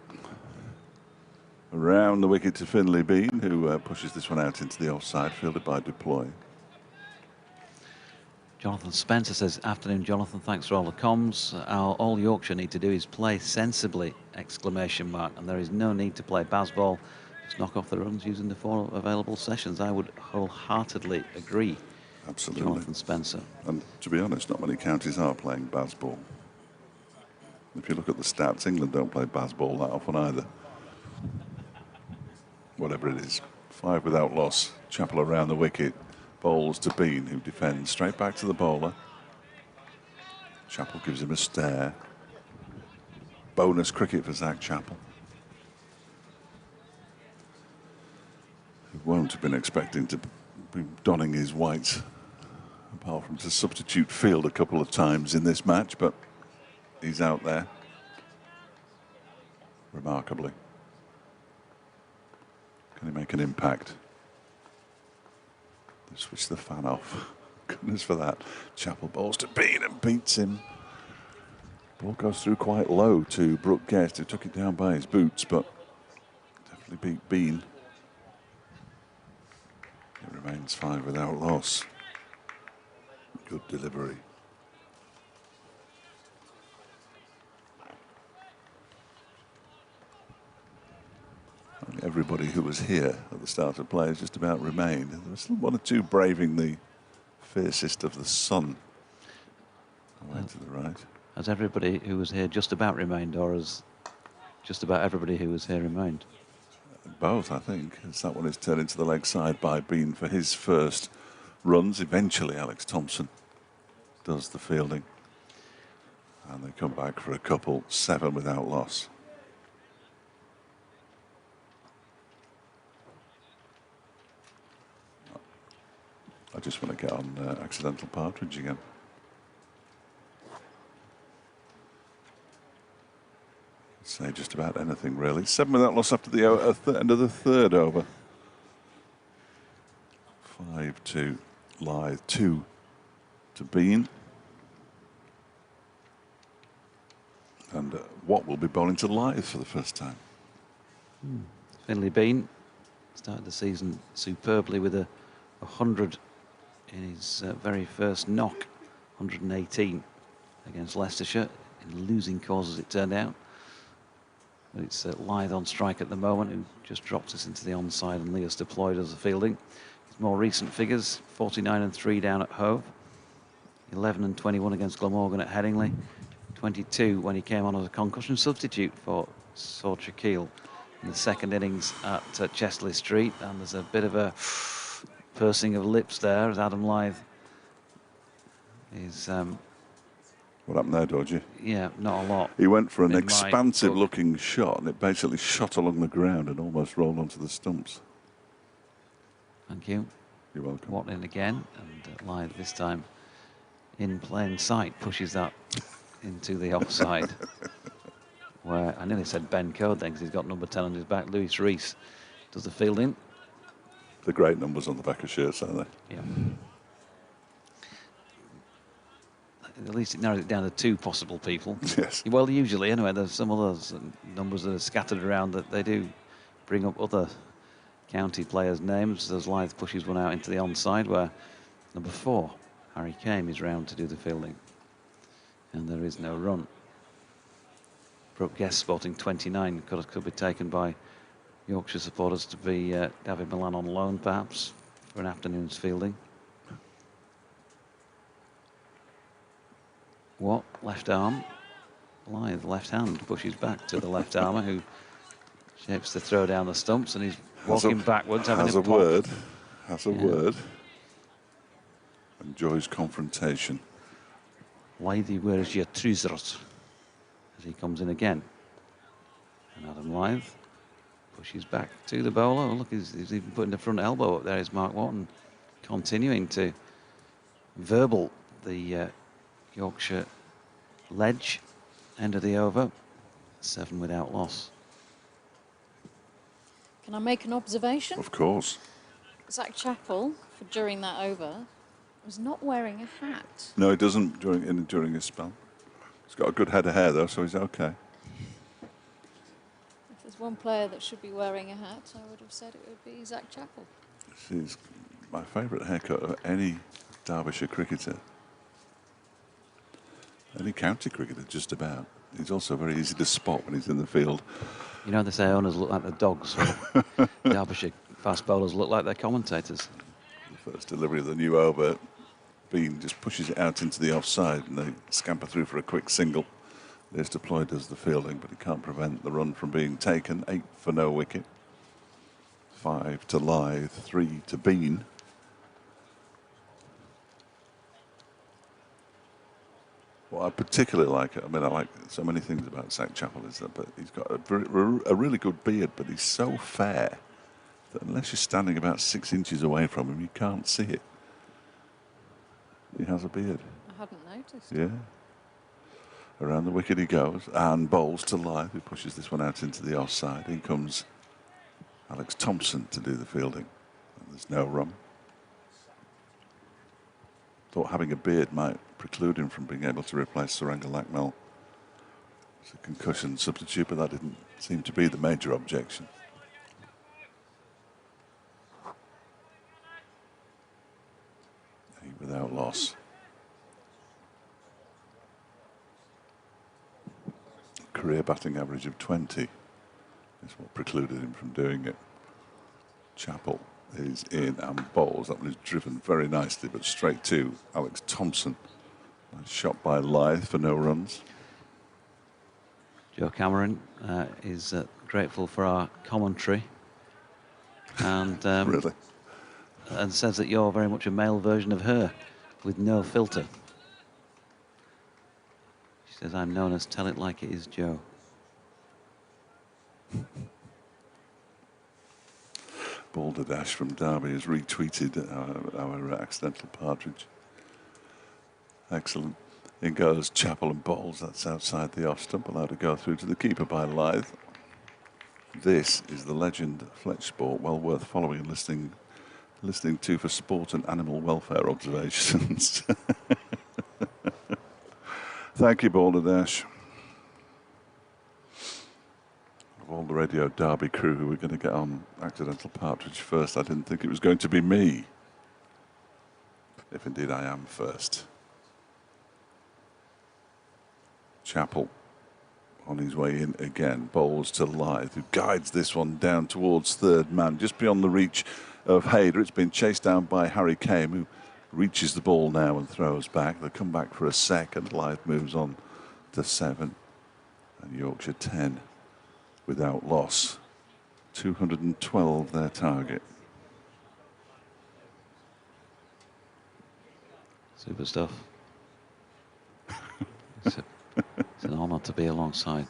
Around the wicket to Finlay Bean, who pushes this one out into the offside, fielded by Deploy. Jonathan Spencer says, afternoon, Jonathan. Thanks for all the comms. All Yorkshire need to do is play sensibly, ! And there is no need to play baseball. Just knock off the runs using the 4 available sessions. I would wholeheartedly agree. Absolutely. Jonathan Spencer. And to be honest, not many counties are playing baseball. If you look at the stats, England don't play baseball that often either. Whatever it is. 5 without loss. Chappell around the wicket. Bowls to Bean, who defends straight back to the bowler. Chappell gives him a stare. Bonus cricket for Zach Chappell, who won't have been expecting to be donning his whites, apart from to substitute field a couple of times in this match, but he's out there remarkably. Can he make an impact? They switch the fan off. Goodness for that. Chappell bowls to Bean and beats him. Ball goes through quite low to Brooke Guest, who took it down by his boots, but definitely beat Bean. It remains 5 without loss. Good delivery. everybody who was here at the start of play has just about remained. There was still one or two braving the fiercest of the sun away to the right. Has everybody who was here just about remained, or has just about everybody who was here remained? Both, I think. As that one is turned into the leg side by Bean for his first runs. Eventually, Alex Thompson does the fielding. And they come back for a couple, 7 without loss. I just want to get on accidental partridge again. Say just about anything, really. 7 without loss after the end of the third over. 5 to Lythe, 2 to Bean. And Watt will be bowling to Lythe for the first time. Finley Bean started the season superbly with a 100 in his very first knock, 118 against Leicestershire, in losing cause as it turned out. But it's Lythe on strike at the moment, who just dropped us into the onside, and Leos deployed as the fielding. His more recent figures: 49 and 3 down at Hove, 11 and 21 against Glamorgan at Headingley, 22 when he came on as a concussion substitute for Saud Shakil in the second innings at Chesterfield Street. And there's a bit of a pursing of lips there as Adam Lythe is... What happened there, Dodgy? Yeah, not a lot. He went for an expansive-looking shot, and it basically shot along the ground and almost rolled onto the stumps. Thank you. You're welcome. Watt in again, and Lythe this time in plain sight pushes that into the offside. Where I nearly said Ben Code then, because he's got number 10 on his back. Lewis Rees does the fielding. The great numbers on the back of shirts, aren't they? Yeah. At least it narrows it down to 2 possible people. Yes. Well, usually, anyway, there's some other numbers that are scattered around that they do bring up other county players' names. As Lythe pushes one out into the onside, where number 4, Harry Kame, is round to do the fielding. And there is no run. Brooke Guest spotting 29 could be taken by Yorkshire supporters to be David Milan on loan, perhaps, for an afternoon's fielding. Watt, left arm. Lythe, left hand, pushes back to the left armour, who shapes the throw down the stumps, and he's walking backwards, having a pop. Has a word. Enjoys confrontation. Lythe, where's your trousers? As he comes in again. And Adam Lythe pushes back to the bowler. Oh, look, he's even putting the front elbow up there, is Mark Watton, continuing to verbal the Yorkshire ledge. End of the over. 7 without loss. Can I make an observation? Of course. Zach Chappell, during that over, was not wearing a hat. No, he doesn't during his spell. He's got a good head of hair, though, so he's okay. If there's one player that should be wearing a hat, I would have said it would be Zach Chappell. This is my favourite haircut of any Derbyshire cricketer. Any county cricketer, just about. He's also very easy to spot when he's in the field. You know, they say owners look like the dogs. Derbyshire fast bowlers look like their commentators. The first delivery of the new over, Bean just pushes it out into the offside, and they scamper through for a quick single. There's deployed does the fielding, but he can't prevent the run from being taken. 8 for no wicket. 5 to Lythe, 3 to Bean. What I particularly like, I mean, I like so many things about Zach Chappell, is that, but he's got a really good beard, but he's so fair that unless you're standing about 6 inches away from him, you can't see it. He has a beard. I hadn't noticed. Yeah. Around the wicket he goes, and bowls to Lythe, who pushes this one out into the offside. In comes Alex Thompson to do the fielding. And there's no run. Thought having a beard might preclude him from being able to replace Suranga Lackmel as a concussion substitute, but that didn't seem to be the major objection. Without loss. Career batting average of 20 is what precluded him from doing it. Chappell is in and bowls. That one is driven very nicely, but straight to Alex Thompson. Nice shot by Lyth for no runs. Joe Cameron is grateful for our commentary, and Really? and says that you're very much a male version of her, with no filter. She says, I'm known as Tell It Like It Is Joe. Balderdash from Derby has retweeted our accidental partridge. Excellent. In goes Chappell and bowls. That's outside the off stump, allowed to go through to the keeper by Lyth. This is the legend Fletch Sport, well worth following and listening to for sport and animal welfare observations. Thank you, Balderdash. Of all the Radio Derby crew who were going to get on accidental partridge first, I didn't think it was going to be me. If indeed I am first. Chappell on his way in again, bowls to Lyth, who guides this one down towards third man, just beyond the reach of Hayder. It's been chased down by Harry Kame, who reaches the ball now and throws back. They come back for a second. Lyth moves on to 7 and Yorkshire 10 without loss. 212 their target. Super stuff. It's an honour to be alongside.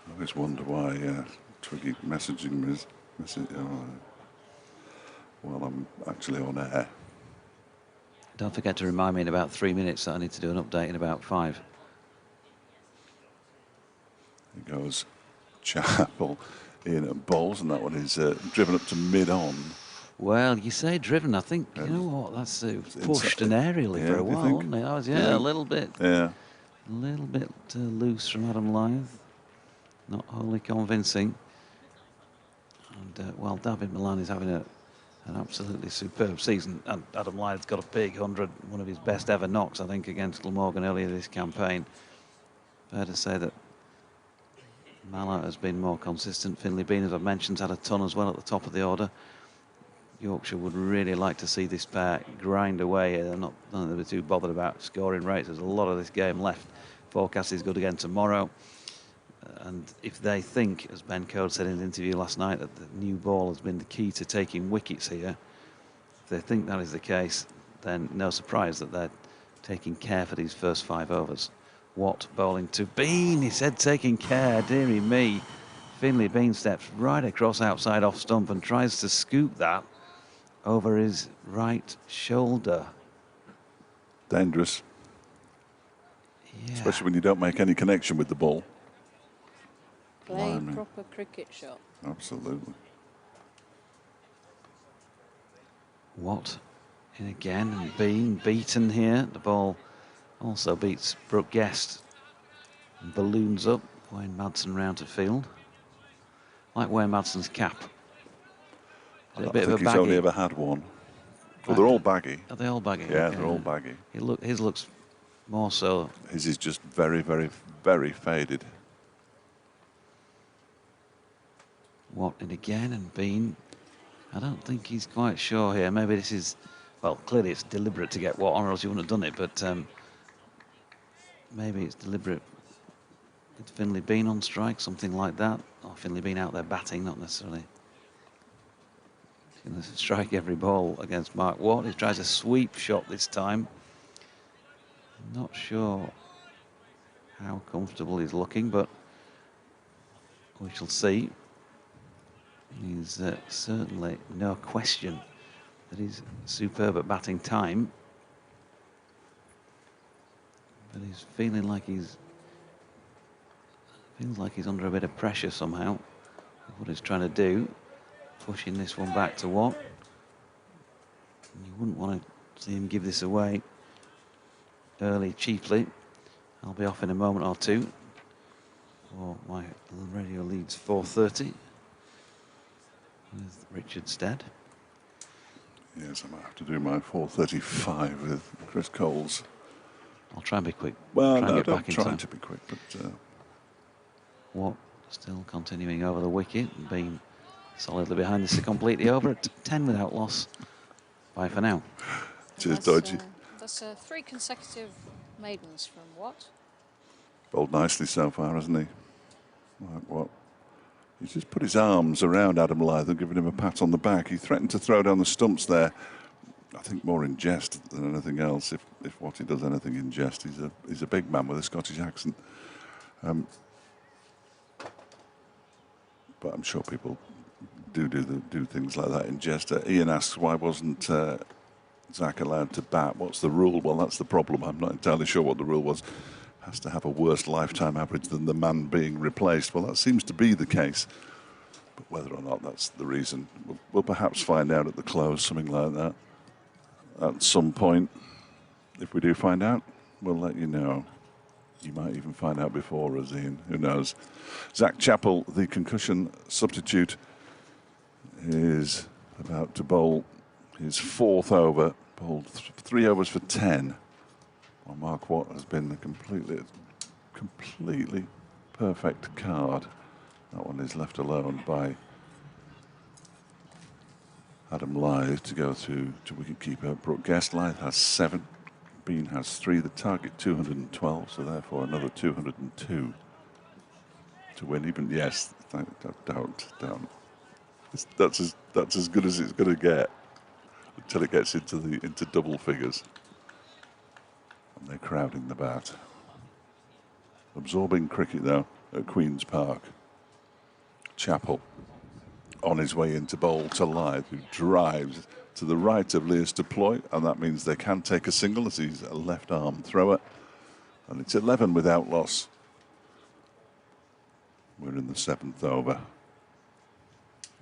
I always wonder why Twiggy messaging me while I'm actually on air. Don't forget to remind me in about 3 minutes that I need to do an update in about 5. Here goes Chappell in and bowls, and that one is driven up to mid-on. Well, you say driven. I think, you know what, that's pushed an aerially for a while, wasn't it? That was, a little bit. Yeah. A little bit loose from Adam Lyth. Not wholly convincing. And, well, David Milan is having an absolutely superb season. And Adam Lyth's got a big 100, one of his best ever knocks, I think, against Glamorgan earlier this campaign. Fair to say that Mallet has been more consistent. Finlay Bean, as I've mentioned, had a ton as well at the top of the order. Yorkshire would really like to see this pair grind away. They're not going to be too bothered about scoring rates. There's a lot of this game left. Forecast is good again tomorrow. And if they think, as Ben Code said in an interview last night, that the new ball has been the key to taking wickets here, if they think that is the case, then no surprise that they're taking care for these first 5 overs. Watt bowling to Bean. He said taking care, dearie me. Finlay Bean steps right across outside off stump and tries to scoop that over his right shoulder. Dangerous. Yeah. Especially when you don't make any connection with the ball. Play proper cricket shot. Absolutely. Watt in again, and Bean beaten here. The ball also beats Brooke Guest. And balloons up. Wayne Madsen round to field. Like Wayne Madsen's cap. I think he's only ever had one. Well, they're all baggy. Are they all baggy? Yeah, okay. they're all baggy. His looks more so. His is just very, very, very faded. Watt in again, and Bean. I don't think he's quite sure here. Maybe this is, well, clearly it's deliberate to get Watt on, or else he wouldn't have done it, but maybe it's deliberate with Finlay Bean on strike, something like that. Or Finlay Bean out there batting, not necessarily. He's going to strike every ball against Mark Watt. He tries a sweep shot this time. Not sure how comfortable he's looking, but we shall see. He's certainly no question that he's superb at batting time. But he's feeling like he's under a bit of pressure somehow. What he's trying to do, pushing this one back to Watt. And you wouldn't want to see him give this away early, cheaply. I'll be off in a moment or two. For my radio leads 4:30 with Richard Stead. Yes, I might have to do my 4:35 with Chris Coles. I'll try and be quick. Well, try and no, get don't back in try time. to be quick, but Watt still continuing over the wicket and being solidly behind. This is completely over at 10 without loss. Bye for now. cheers, That's, Dodgy. That's 3 consecutive maidens from Watt. Bowled nicely so far, hasn't he? Like what? He's just put his arms around Adam Lyth and given him a pat on the back. He threatened to throw down the stumps there. I think more in jest than anything else. If Watty does anything in jest, he's a big man with a Scottish accent. But I'm sure people do things like that in jest. Ian asks, why wasn't Zach allowed to bat? What's the rule? Well, that's the problem. I'm not entirely sure what the rule was. Has to have a worse lifetime average than the man being replaced. Well, that seems to be the case. But whether or not that's the reason, we'll perhaps find out at the close, something like that. At some point, if we do find out, we'll let you know. You might even find out before us, Ian. Who knows? Zach Chappell, the concussion substitute, is about to bowl his 4th over. Bowled 3 overs for 10. Well, Mark Watt has been a completely perfect card. That one is left alone by Adam Lyth to go through to wicketkeeper Brooke Guest. Lyth has 7. Bean has 3. The target 212, so therefore another 202 to win. Even yes, don't. That's as good as it's going to get until it gets into double figures. And they're crowding the bat. Absorbing cricket though at Queen's Park. Chappell on his way into bowl to Lyth, who drives to the right of Leas Deploy, and that means they can take a single as he's a left arm thrower. And it's 11 without loss. We're in the 7th over.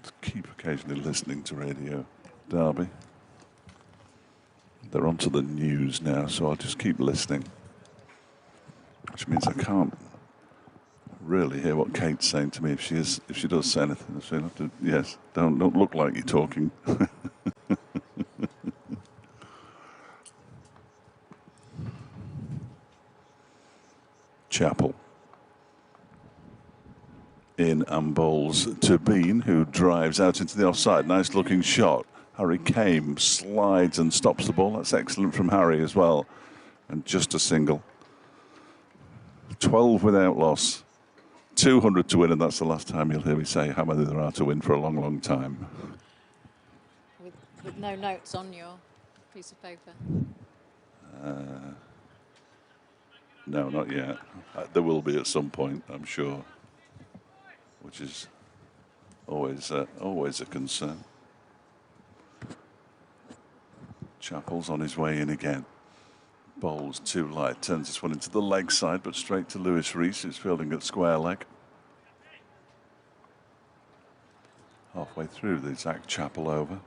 Just keep occasionally listening to Radio Derby. They're onto the news now, so I'll just keep listening. Which means I can't really hear what Kate's saying to me if she does say anything. So you'll have to, yes, don't look like you're talking. Chappell in and bowls to Bean, who drives out into the offside. Nice looking shot. Harry Kame slides and stops the ball. That's excellent from Harry as well. And just a single. 12 without loss. 200 to win, and that's the last time you'll hear me say how many there are to win for a long, long time. With no notes on your piece of paper? No, not yet. There will be at some point, I'm sure. Which is always a concern. Chappell's on his way in again. Bowls too light, turns this one into the leg side, but straight to Lewis Rees, who's fielding at square leg. Halfway through the Zach Chappell over.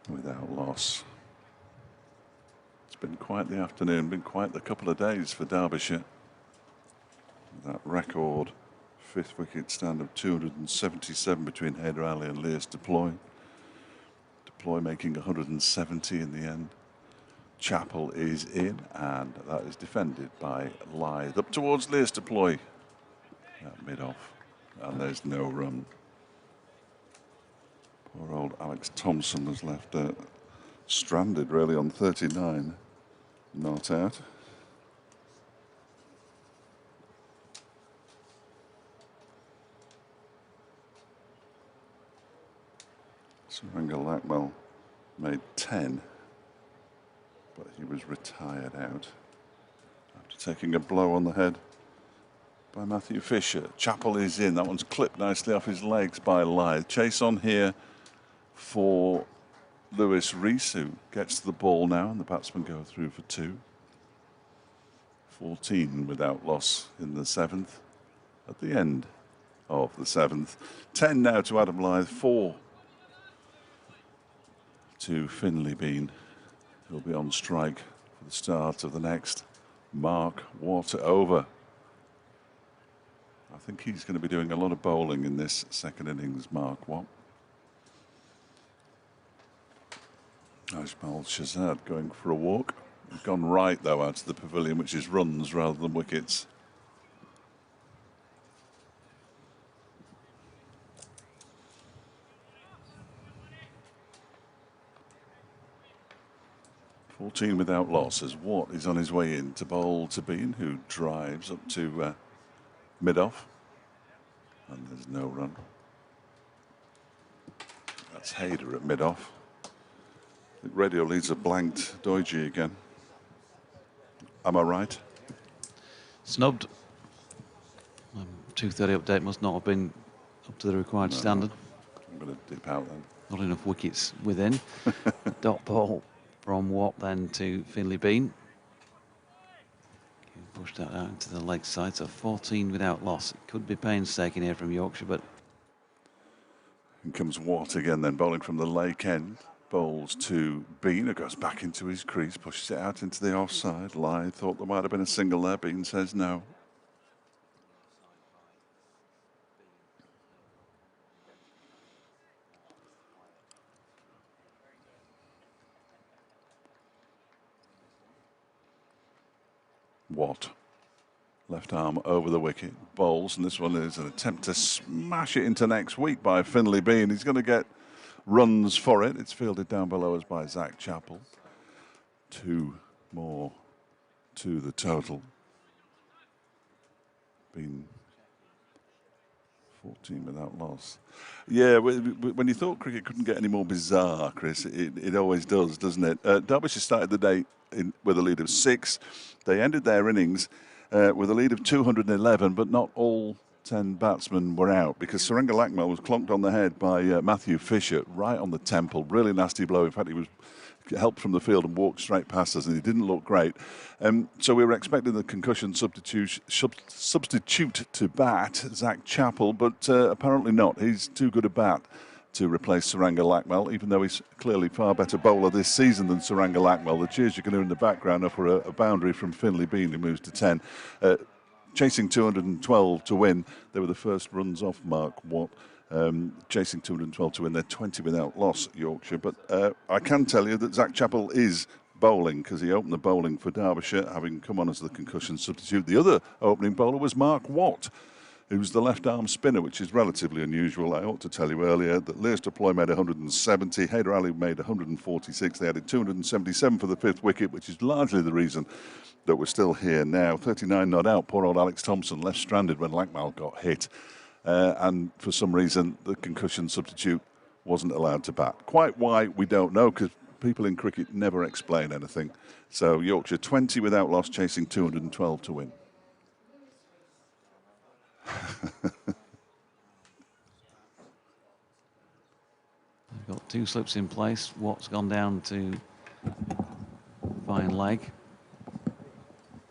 Without loss. It's been quite the afternoon, been quite the couple of days for Derbyshire. That record 5th wicket stand of 277 between Haider Ali and Leas Deploy. Deploy making 170 in the end. Chappell is in, and that is defended by Lyth. Up towards Leas Deploy at mid-off, and there's no run. Poor old Alex Thompson was left stranded really on 39, not out. Suranga Lakmal made 10, but he was retired out after taking a blow on the head by Matthew Fisher. Chappell is in. That one's clipped nicely off his legs by Lyth. Chase on here for Lewis Rees, who gets the ball now, and the batsmen go through for 2. 14 without loss in the 7th at the end of the 7th. 10 now to Adam Lyth, 4 to Finlay Bean, who'll be on strike for the start of the next Mark Watt over. I think he's going to be doing a lot of bowling in this second innings, Mark Watt. Ajmal Shazad going for a walk. He's gone right, though, out to the pavilion, which is runs rather than wickets. "14 without loss" as Watt is on his way in to bowl to Bean, who drives up to mid-off. And there's no run. That's Hayder at mid-off. I think radio leads a blanked Doiji again. Am I right? Snubbed. 2:30 update must not have been up to the required standard. I'm going to dip out then. Not enough wickets within. Dot ball from Watt then to Finlay Bean. He pushed that out into the leg side, so 14 without loss. It could be painstaking here from Yorkshire, but... In comes Watt again then, bowling from the lake end. Bowls to Bean, who goes back into his crease, pushes it out into the offside. Lyth thought there might have been a single there. Bean says no. Watt, left arm over the wicket, bowls, and this one is an attempt to smash it into next week by Finlay Bean. He's going to get runs for it. It's fielded down below us by Zach Chappell. 2 more to the total. Bean 14 without loss. Yeah, when you thought cricket couldn't get any more bizarre, Chris, it always does, doesn't it? Derbyshire started the day with a lead of 6. They ended their innings with a lead of 211, but not all 10 batsmen were out because Suranga Lakmal was clonked on the head by Matthew Fisher, right on the temple. Really nasty blow. In fact, he was helped from the field and walked straight past us, and he didn't look great. So we were expecting the concussion substitute to bat, Zach Chappell, but apparently not. He's too good a bat to replace Suranga Lakmal, even though he's clearly far better bowler this season than Suranga Lakmal. The cheers you can hear in the background are for a boundary from Finlay Bean, who moves to 10. Chasing 212 to win. They were the first runs off Mark Watt. Chasing 212 to win. They're 20 without loss, Yorkshire. But I can tell you that Zach Chappell is bowling because he opened the bowling for Derbyshire, having come on as the concussion substitute. The other opening bowler was Mark Watt, who's the left-arm spinner, which is relatively unusual. I ought to tell you earlier that Lewis Deploy made 170, Hayder Ali made 146. They added 277 for the 5th wicket, which is largely the reason that we're still here now. 39 not out. Poor old Alex Thompson left stranded when Lakmal got hit. And for some reason, the concussion substitute wasn't allowed to bat. Quite why, we don't know, because people in cricket never explain anything. So Yorkshire 20 without loss, chasing 212 to win. They've got 2 slips in place. Watt's gone down to fine leg.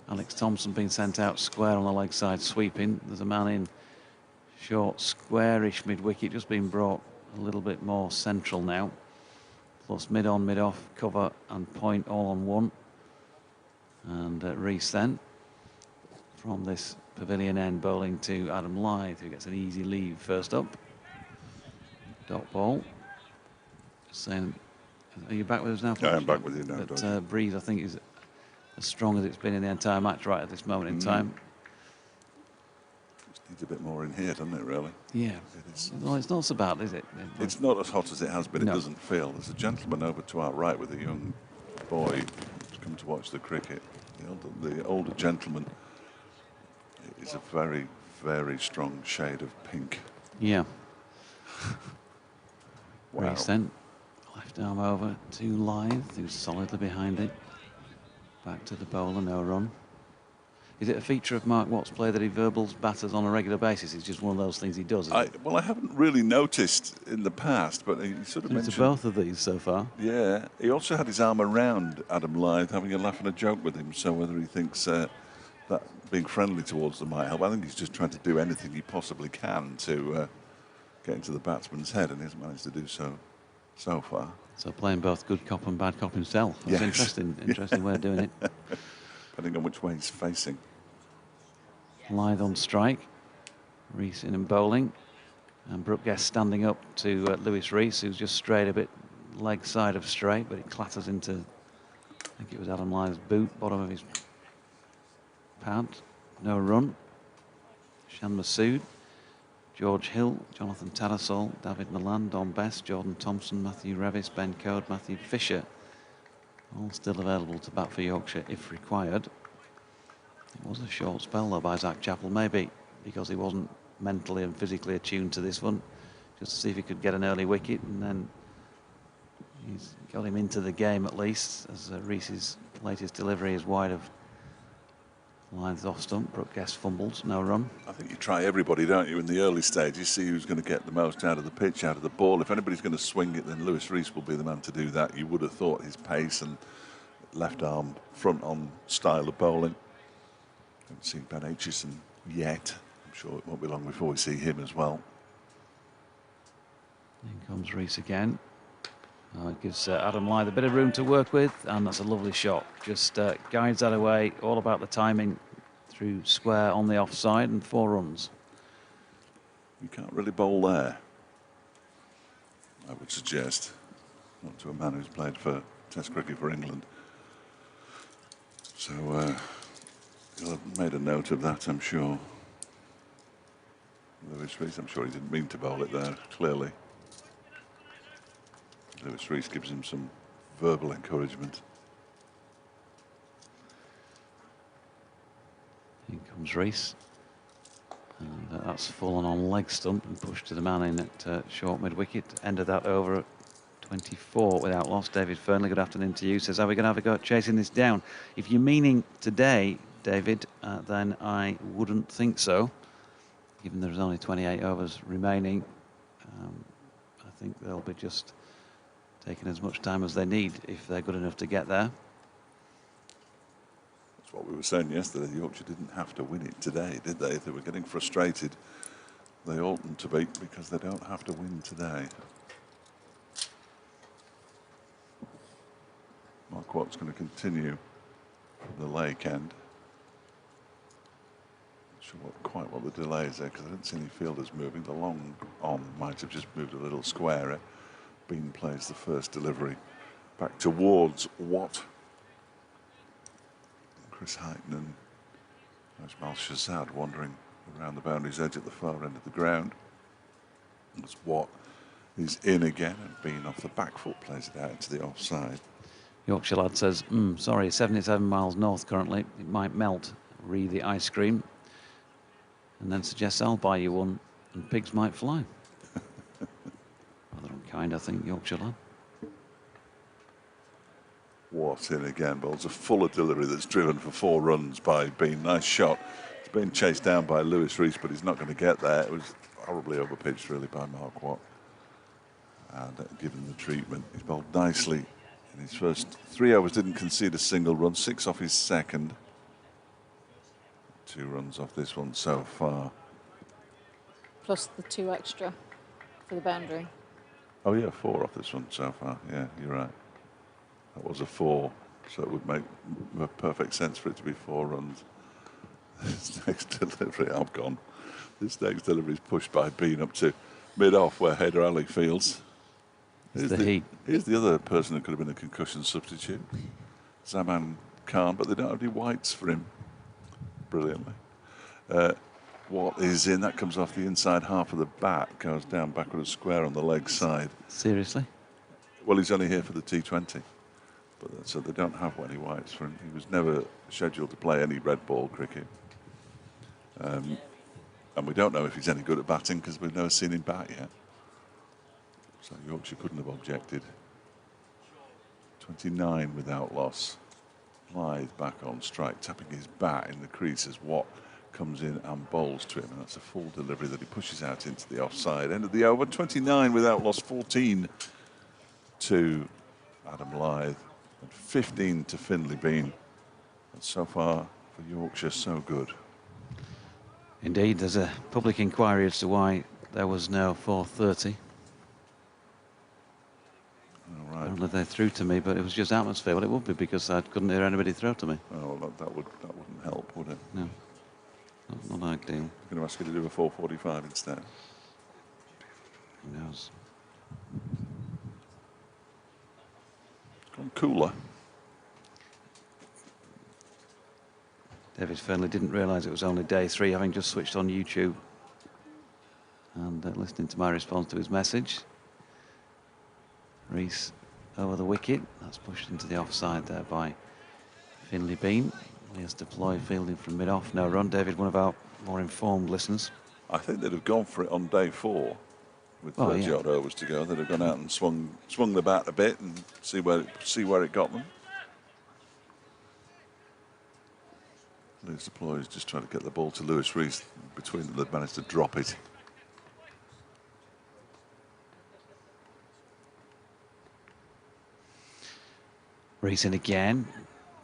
Alex Thompson being sent out square on the leg side, sweeping. There's a man in short, squarish mid-wicket, just being brought a little bit more central now. Plus mid-on, mid-off, cover and point all on one. And Rees then, from this pavilion end, bowling to Adam Lyth, who gets an easy leave first up. Dot ball. Saying, are you back with us now? Yeah, I'm back with you now. But Breeze, I think, is as strong as it's been in the entire match right at this moment in time. Just needs a bit more in here, doesn't it, really? Yeah. Well, it's not so bad, is it? It's not as hot as it has been. No. It doesn't feel. There's a gentleman over to our right with a young boy who's come to watch the cricket. The older gentleman is a very, very strong shade of pink. Yeah. Wow. Rees then, left arm over to Lyth, who's solidly behind it. Back to the bowler, no run. Is it a feature of Mark Watt's play that he verbals batters on a regular basis? It's just one of those things he does, isn't it? Well, I haven't really noticed in the past, but he sort of mentioned... To both of these so far. Yeah. He also had his arm around Adam Lyth, having a laugh and a joke with him, so whether he thinks that being friendly towards them might help. I think he's just trying to do anything he possibly can to get into the batsman's head, and he hasn't managed to do so far. So playing both good cop and bad cop himself. That's yes. Interesting way of doing it. Depending on which way he's facing. Lyth on strike. Rees in and bowling. And Brooke Guest standing up to Lewis Rees, who's just strayed a bit leg side of straight, but it clatters into, I think it was Adam Lythe's boot, bottom of his pad. No run. Shan Masood, George Hill, Jonathan Tattersall, David Milan, Don Best, Jordan Thompson, Matthew Revis, Ben Code, Matthew Fisher, all still available to bat for Yorkshire if required. It was a short spell though by Zach Chappell, maybe because he wasn't mentally and physically attuned to this one, just to see if he could get an early wicket, and then he's got him into the game at least, as Rees's latest delivery is wide of Lythe's off stump. Brooke Guest fumbles, no run. I think you try everybody, don't you, in the early stage. You see who's going to get the most out of the pitch, out of the ball. If anybody's going to swing it, then Lewis Rees will be the man to do that. You would have thought his pace and left arm, front on style of bowling. Haven't seen Ben Aitchison yet. I'm sure it won't be long before we see him as well. In comes Rees again. It gives Adam Lythe a bit of room to work with, and that's a lovely shot. Just guides that away, all about the timing through square on the offside, and 4 runs. You can't really bowl there, I would suggest. Not to a man who's played for Test cricket for England. So he'll have made a note of that, I'm sure. Lewis Rees, I'm sure he didn't mean to bowl it there, clearly. Lewis Rees gives him some verbal encouragement. In comes Rees. And that's fallen on leg stump and pushed to the man in at short mid-wicket. Ended that over at 24 without loss. David Fernley, good afternoon to you. Says, are we going to have a go at chasing this down? If you're meaning today, David, then I wouldn't think so. Given there's only 28 overs remaining, I think they'll be just taking as much time as they need if they're good enough to get there. That's what we were saying yesterday. Yorkshire didn't have to win it today, did they? If they were getting frustrated, they oughtn't to be, because they don't have to win today. Mark Watt's going to continue from the lake end. Not sure quite what the delay is there, because I didn't see any fielders moving. The long on might have just moved a little squarer. Bean plays the first delivery back towards Watt. Chris Heighton and Ajmal Shahzad wandering around the boundary's edge at the far end of the ground. As Watt is in again, and Bean off the back foot plays it out into the offside. Yorkshire lad says, sorry, 77 miles north currently. It might melt. Re the ice cream. And then suggests I'll buy you one and pigs might fly. Rather unkind, I think, Yorkshire lad. Watt in again, bowls a fuller delivery that's driven for 4 runs by Bean. Nice shot. It's been chased down by Lewis Rees, but he's not going to get there. It was horribly overpitched, really, by Mark Watt. And given the treatment, he's bowled nicely in his first 3 overs. Didn't concede a single run. 6 off his second. 2 runs off this one so far. Plus the 2 extra for the boundary. Oh yeah, 4 off this one so far. Yeah, you're right. That was a 4, so it would make perfect sense for it to be 4 runs. This next delivery, I'm gone. This next delivery is pushed by Bean up to mid-off where Haider Ali fields. Here's the other person who could have been a concussion substitute, Zaman Khan, but they don't have any whites for him. Brilliantly. What is in, that comes off the inside half of the bat, goes down backward square on the leg side. Seriously? Well, he's only here for the T20, but so they don't have any whites for him. He was never scheduled to play any red ball cricket. And we don't know if he's any good at batting because we've never seen him bat yet. So Yorkshire couldn't have objected. 29 without loss. Lythe back on strike, tapping his bat in the crease as Watt comes in and bowls to him, and that's a full delivery that he pushes out into the offside. End of the over, 29 without loss, 14 to Adam Lythe, and 15 to Finlay Bean. And so far for Yorkshire, so good. Indeed, there's a public inquiry as to why there was no 4:30. All right. Apparently they threw to me, but it was just atmosphere. Well, it would be because I couldn't hear anybody throw to me. Oh, well, that wouldn't help, would it? No. Not ideal. I'm going to ask you to do a 4:45 instead. Who knows? Gone cooler. David Fernley didn't realise it was only day 3, having just switched on YouTube and listening to my response to his message. Rees over the wicket. That's pushed into the offside there by Finley Bean. Here's Deploy fielding from mid-off. No run. David, one of our more informed listeners. I think they'd have gone for it on day 4 with 30 odd overs to go. They'd have gone out and swung the bat a bit and see where it got them. Lewis Deploy is just trying to get the ball to Lewis Rees. Between them, they've managed to drop it. Rees in again.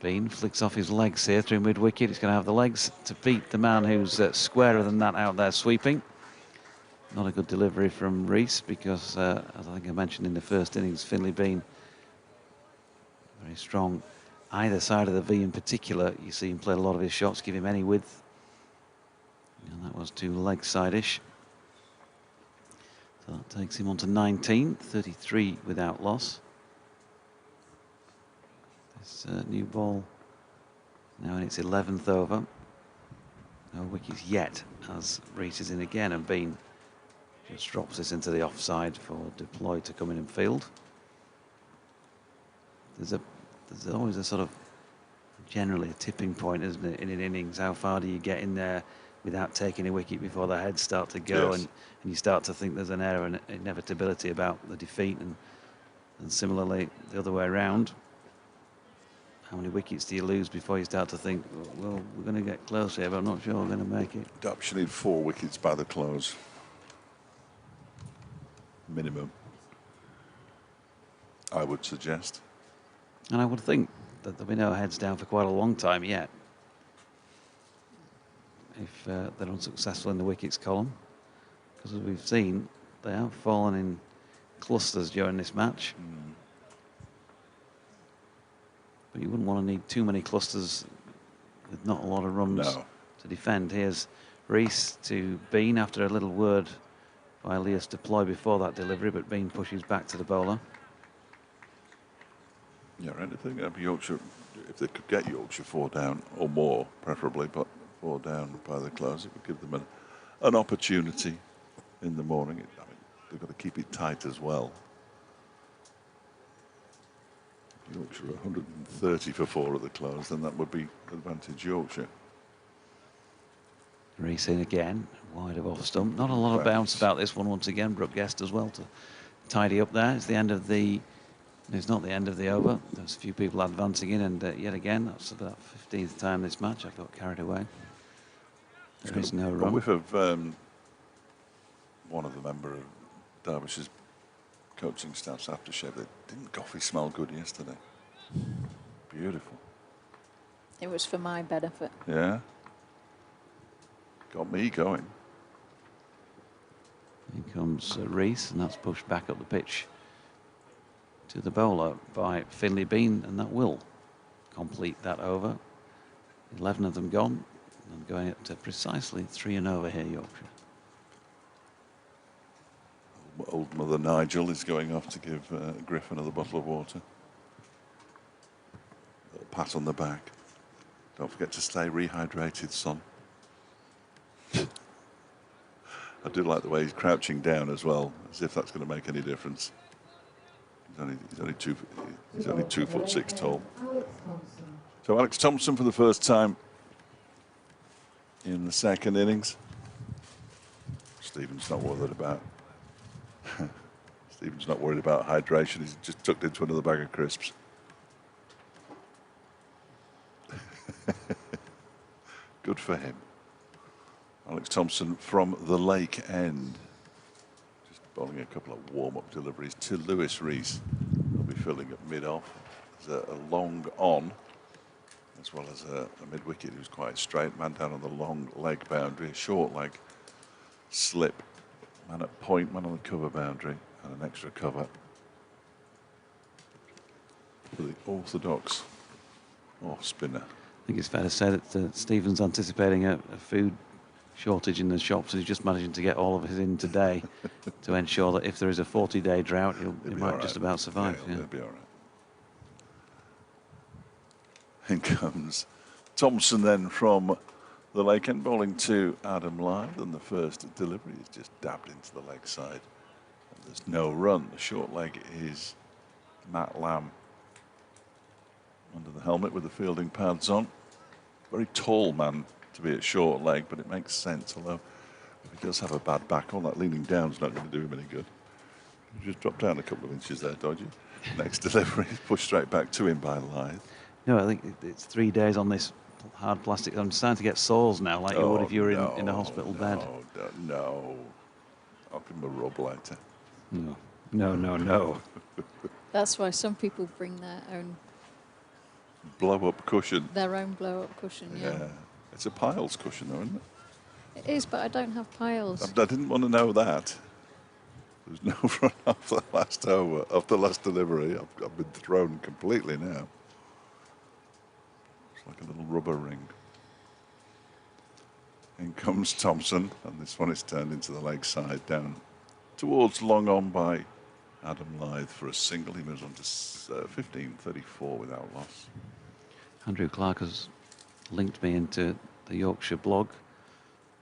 Bean flicks off his legs here through mid-wicket. He's going to have the legs to beat the man who's squarer than that out there sweeping. Not a good delivery from Rees because, as I think I mentioned in the first innings, Finley Bean very strong. Either side of the V in particular, you see him play a lot of his shots, give him any width. And that was too leg side-ish. So that takes him on to 19, 33 without loss. This new ball now in its 11th over. No wickets yet as Rees is in again, and Bean just drops this into the offside for Deploy to come in and field. There's always a sort of generally a tipping point, isn't it, in an innings? How far do you get in there without taking a wicket before the heads start to go, yes. and you start to think there's an air of inevitability about the defeat, and similarly the other way around. How many wickets do you lose before you start to think, well, we're going to get close here, but I'm not sure we're going to make it? Derbyshire need 4 wickets by the close. Minimum, I would suggest. And I would think that there'll be no heads down for quite a long time yet if they're unsuccessful in the wickets column, because as we've seen, they have fallen in clusters during this match. But you wouldn't want to need too many clusters with not a lot of runs to defend. Here's Rees to Bean after a little word by Lewis Deploy before that delivery, but Bean pushes back to the bowler. Yeah, anything up Yorkshire, if they could get Yorkshire 4 down or more, preferably, but 4 down by the close, it would give them an opportunity in the morning. I mean, they've got to keep it tight as well. Yorkshire 130 for 4 at the close, then that would be advantage Yorkshire. Rees in again, wide of off stump. Not a lot of bounce about this one once again. Brooke Guest as well to tidy up there. It's the end of the... It's not the end of the over. There's a few people advancing in, and yet again, that's about 15th time this match. I got carried away. There is no run. A whiff of one of the member of Derbyshire's coaching staff's aftershave. Didn't coffee smell good yesterday? Beautiful. It was for my benefit. Yeah. Got me going. Here comes Rees, and that's pushed back up the pitch to the bowler by Finley Bean, and that will complete that over. 11 of them gone, and going up to precisely 3 and over here, Yorkshire. Old Mother Nigel is going off to give Griff another bottle of water. A little pat on the back. Don't forget to stay rehydrated, son. I do like the way he's crouching down as well, as if that's going to make any difference. He's only 2'6" tall. So Alex Thompson for the first time in the second innings. Stephen's not worried about. Stephen's not worried about hydration. He's just tucked into another bag of crisps. Good for him. Alex Thompson from the Lake End. Just bowling a couple of warm-up deliveries to Lewis Rees. He'll be filling at mid-off. There's a long on, as well as a mid-wicket who's quite straight. Man down on the long leg boundary, a short leg slip. Man at point, man on the cover boundary, and an extra cover for the orthodox off spinner. I think it's fair to say that Stephen's anticipating a food shortage in the shops. He's just managing to get all of his in today to ensure that if there is a 40-day drought, he might just about survive. Yeah, he'll be all right. In comes Thompson then from the lake end, bowling to Adam Lyth, and the first delivery is just dabbed into the leg side. And there's no run. The short leg is Matt Lamb under the helmet with the fielding pads on. Very tall man to be at short leg, but it makes sense, although if he does have a bad back on, that leaning down's not going to do him any good. He just dropped down a couple of inches there, Dodgy. Next delivery is pushed straight back to him by Lyth. No, I think it's 3 days on this hard plastic. I'm starting to get sores now, like you would if you were in a hospital bed. No. I'll give him a rub later. No. That's why some people bring Blow-up cushion. their own blow-up cushion. Yeah. It's a piles cushion, though, isn't it? It is, but I don't have piles. I didn't want to know that. There's no run off the last over, off the last delivery. I've been thrown completely now. It's like a little rubber ring. In comes Thompson, and this one is turned into the leg side down towards long on by Adam Lyth for a single. He moves on to 15.34 without loss. Andrew Clark has linked me into the Yorkshire blog,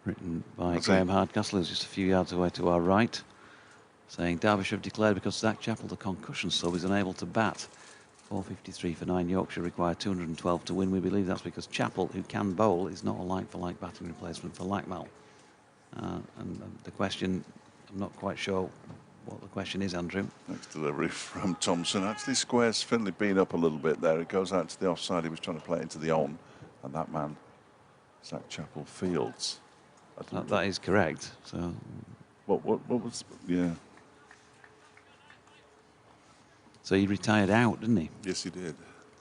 written by Graham Hardcastle, who's just a few yards away to our right, saying Derbyshire have declared because Zach Chappell, the concussion sub, is unable to bat. 453 for 9. Yorkshire require 212 to win. We believe that's because Chappell, who can bowl, is not a like-for-like batting replacement for Lackmal. And the question, I'm not quite sure what the question is, Andrew. Next delivery from Thompson. Actually squares Finlay Bean up a little bit there. It goes out to the offside. He was trying to play it into the on. And that man, Zach Chappell, fields. That is correct. So, what was, yeah. So he retired out, didn't he? Yes, he did.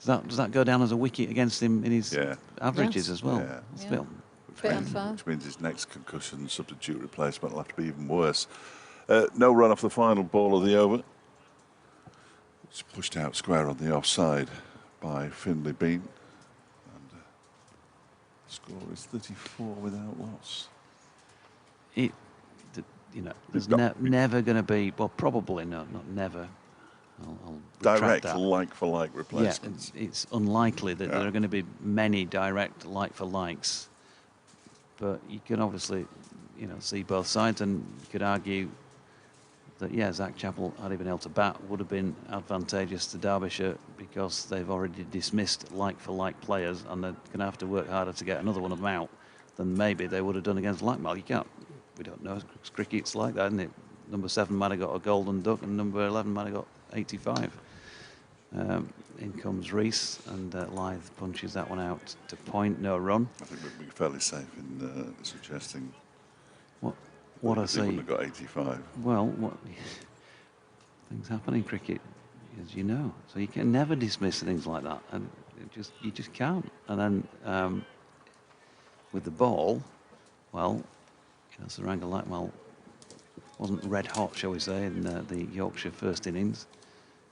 Does that go down as a wicket against him in his averages as well? Yeah. That's a bit unfair. Which means his next concussion substitute replacement will have to be even worse. No run off the final ball of the over. It's pushed out square on the offside by Finlay Bean. And the score is 34 without loss. There's never going to be, well, probably not never. I'll direct that. like-for-like replacements. Yeah, it's unlikely that there are going to be many direct like-for-likes. But you can obviously, see both sides, and you could argue that, Zach Chappell, had he been able to bat, would have been advantageous to Derbyshire because they've already dismissed like-for-like players, and they're going to have to work harder to get another one of them out than maybe they would have done against Lackmal. We don't know. Cricket's like that, isn't it? Number 7 might have got a golden duck, and number 11 might have got 85. In comes Rees, and Lyth punches that one out to point, no run. I think we're fairly safe in suggesting what I say. He wouldn't have got 85. Well, things happen in cricket, as you know. So you can never dismiss things like that, and you just can't. And then with the ball, Saranga Lackmal wasn't red hot, shall we say, in the Yorkshire first innings.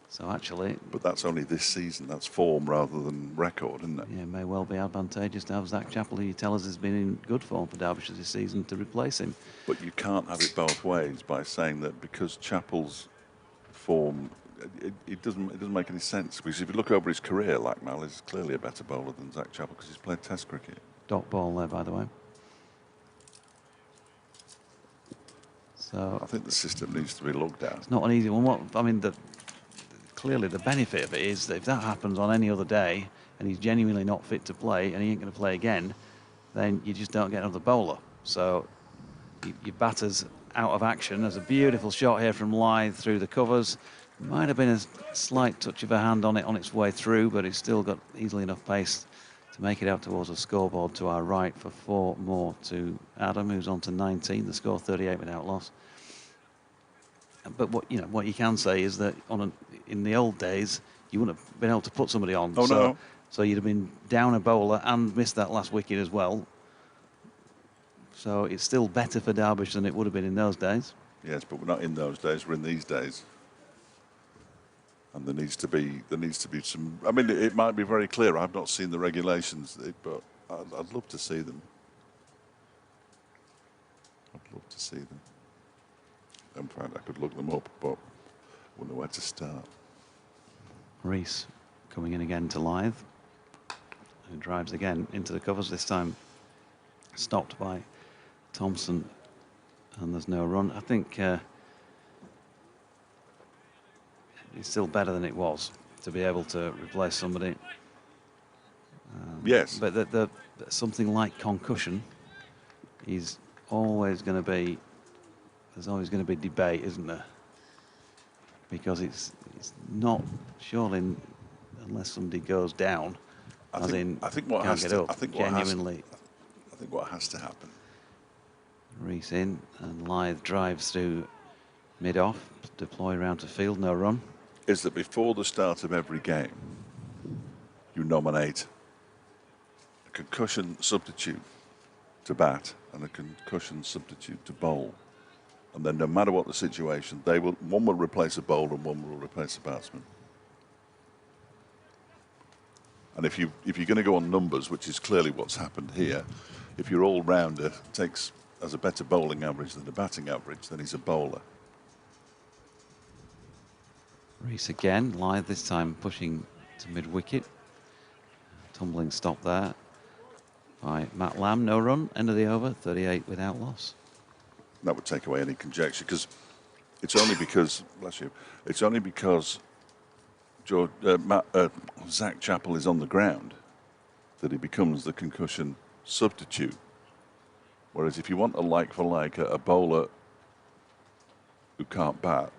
So actually... But that's only this season. That's form rather than record, isn't it? Yeah, it may well be advantageous to have Zach Chappell, who you tell us has been in good form for Derbyshire this season, to replace him. But you can't have it both ways by saying that because Chappell's form... It doesn't make any sense. Because if you look over his career, Lackmal is clearly a better bowler than Zach Chappell because he's played Test cricket. Dot ball there, by the way. So I think the system needs to be looked at. It's not an easy one. Clearly the benefit of it is that if that happens on any other day and he's genuinely not fit to play and he ain't going to play again, then you just don't get another bowler. So your batter's out of action. There's a beautiful shot here from Lyth through the covers. Might have been a slight touch of a hand on it on its way through, but it's still got easily enough pace to make it out towards a scoreboard to our right for 4 more to Adam, who's on to 19. The score 38 without loss. But what you can say is that in the old days you wouldn't have been able to put somebody on. So you'd have been down a bowler and missed that last wicket as well. So it's still better for Derbyshire than it would have been in those days. Yes, but we're not in those days. We're in these days. And there needs to be some. I mean, it might be very clear. I've not seen the regulations, but I'd love to see them. I'd love to see them. In fact, I could look them up, but I wouldn't know where to start. Rees coming in again to Lythe, who drives again into the covers, this time stopped by Thompson, and there's no run. I think it's still better than it was to be able to replace somebody. Yes. But the something like concussion is always going to be, there's always going to be debate, isn't there? Because it's not, surely, unless somebody goes down, I think what can't has get to, up, I think genuinely. I think what has to happen. Rees in, and Lythe drives through mid-off, deploy round to field, no run. Is that before the start of every game, you nominate a concussion substitute to bat and a concussion substitute to bowl. And then no matter what the situation, one will replace a bowler and one will replace a batsman. And if you're going to go on numbers, which is clearly what's happened here, if your all-rounder has a better bowling average than a batting average, then he's a bowler. Rees again, Lythe this time pushing to mid-wicket. Tumbling stop there by Matt Lamb, no run, end of the over, 38 without loss. That would take away any conjecture, because it's only because, bless you, it's only because Zach Chappell is on the ground that he becomes the concussion substitute. Whereas if you want a like for like, a bowler who can't bat,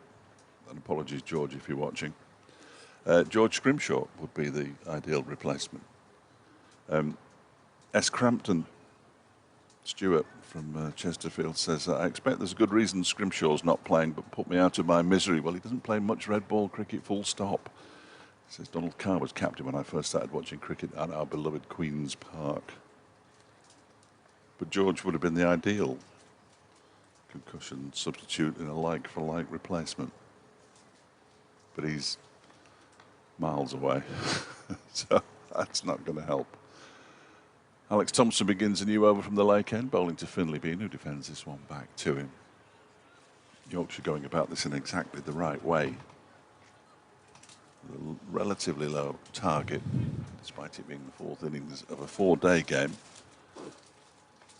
and apologies, George, if you're watching, George Scrimshaw would be the ideal replacement. S. Crampton Stewart from Chesterfield says, I expect there's a good reason Scrimshaw's not playing, but put me out of my misery. Well, he doesn't play much red ball cricket, full stop. He says Donald Carr was captain when I first started watching cricket at our beloved Queen's Park. But George would have been the ideal concussion substitute in a like-for-like replacement. But he's miles away, so that's not going to help. Alex Thompson begins a new over from the lake end, bowling to Finlay Bean, who defends this one back to him. Yorkshire going about this in exactly the right way. A relatively low target, despite it being the fourth innings of a four-day game,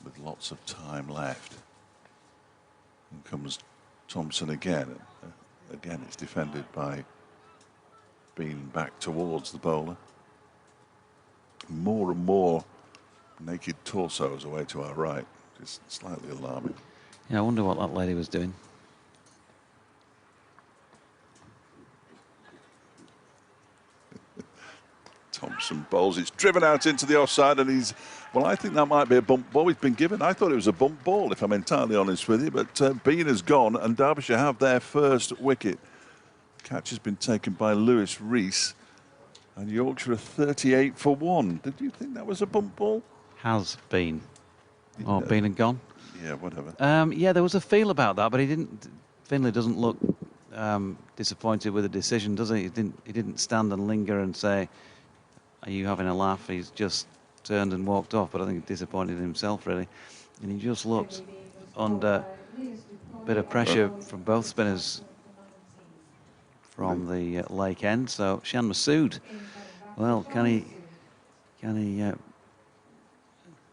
with lots of time left. And comes Thompson again. Again, it's defended by Bean back towards the bowler. More and more naked torsos away to our right, just slightly alarming. Yeah, I wonder what that lady was doing. Thompson bowls, it's driven out into the offside, and well, I think that might be a bump ball he's been given. I thought it was a bump ball, if I'm entirely honest with you, but Bean has gone, and Derbyshire have their first wicket. Catch has been taken by Lewis Rees, and Yorkshire are 38 for 1. Did you think that was a bump ball? Has been. Or been and gone. Yeah, whatever. Yeah, there was a feel about that, but Finlay doesn't look disappointed with the decision, does he? He didn't stand and linger and say, are you having a laugh? He's just turned and walked off, but I think he's disappointed in himself, really. And he just looked under a bit of pressure from both spinners from the lake end. So Shan Masood, well, can he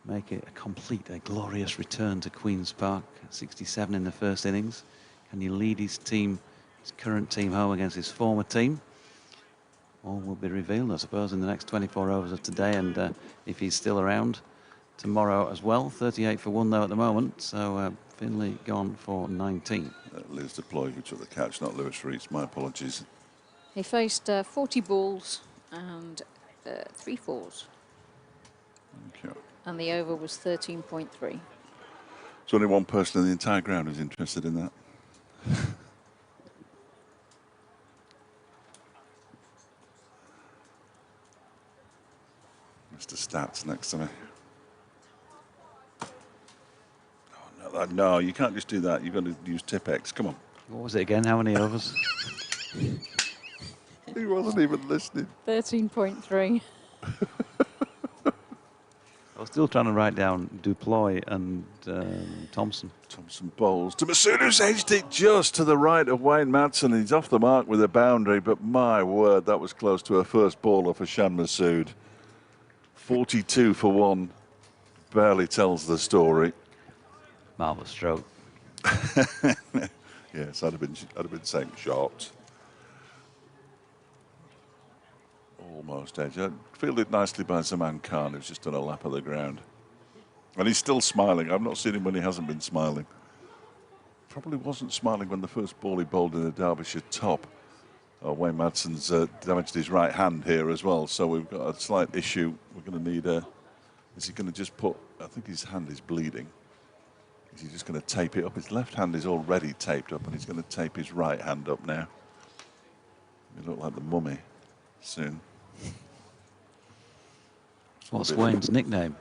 make it a glorious return to Queen's Park? 67 in the first innings. Can he lead his current team home against his former team? All will be revealed, I suppose, in the next 24 hours of today, and if he's still around tomorrow as well. 38 for 1 though at the moment, so Finlay gone for 19. Liz Deploy who took the catch, not Lewis Rees. My apologies. He faced 40 balls and 3 fours. Thank you. And the over was 13.3. There's only one person in the entire ground who's interested in that. Mr. Stats next to me. Oh, no, you can't just do that. You've got to use Tipex. Come on. What was it again? How many overs? He wasn't even listening. 13.3. still trying to write down Duploy and Thompson. Thompson bowls to Masood, who's edged it just to the right of Wayne Madsen. He's off the mark with a boundary, but my word, that was close to a first bowler for Shan Masood. 42 for 1. Barely tells the story. Marvellous stroke. Yes, I'd have been saying shot. Almost edge. Fielded nicely by Zaman Khan, who's just done a lap of the ground. And he's still smiling. I've not seen him when he hasn't been smiling. Probably wasn't smiling when the first ball he bowled in the Derbyshire top. Wayne Madsen's damaged his right hand here as well, so we've got a slight issue. We're going to need a... Is he going to just put... I think his hand is bleeding. Is he just going to tape it up? His left hand is already taped up, and he's going to tape his right hand up now. He look like the mummy soon. What's Wayne's nickname?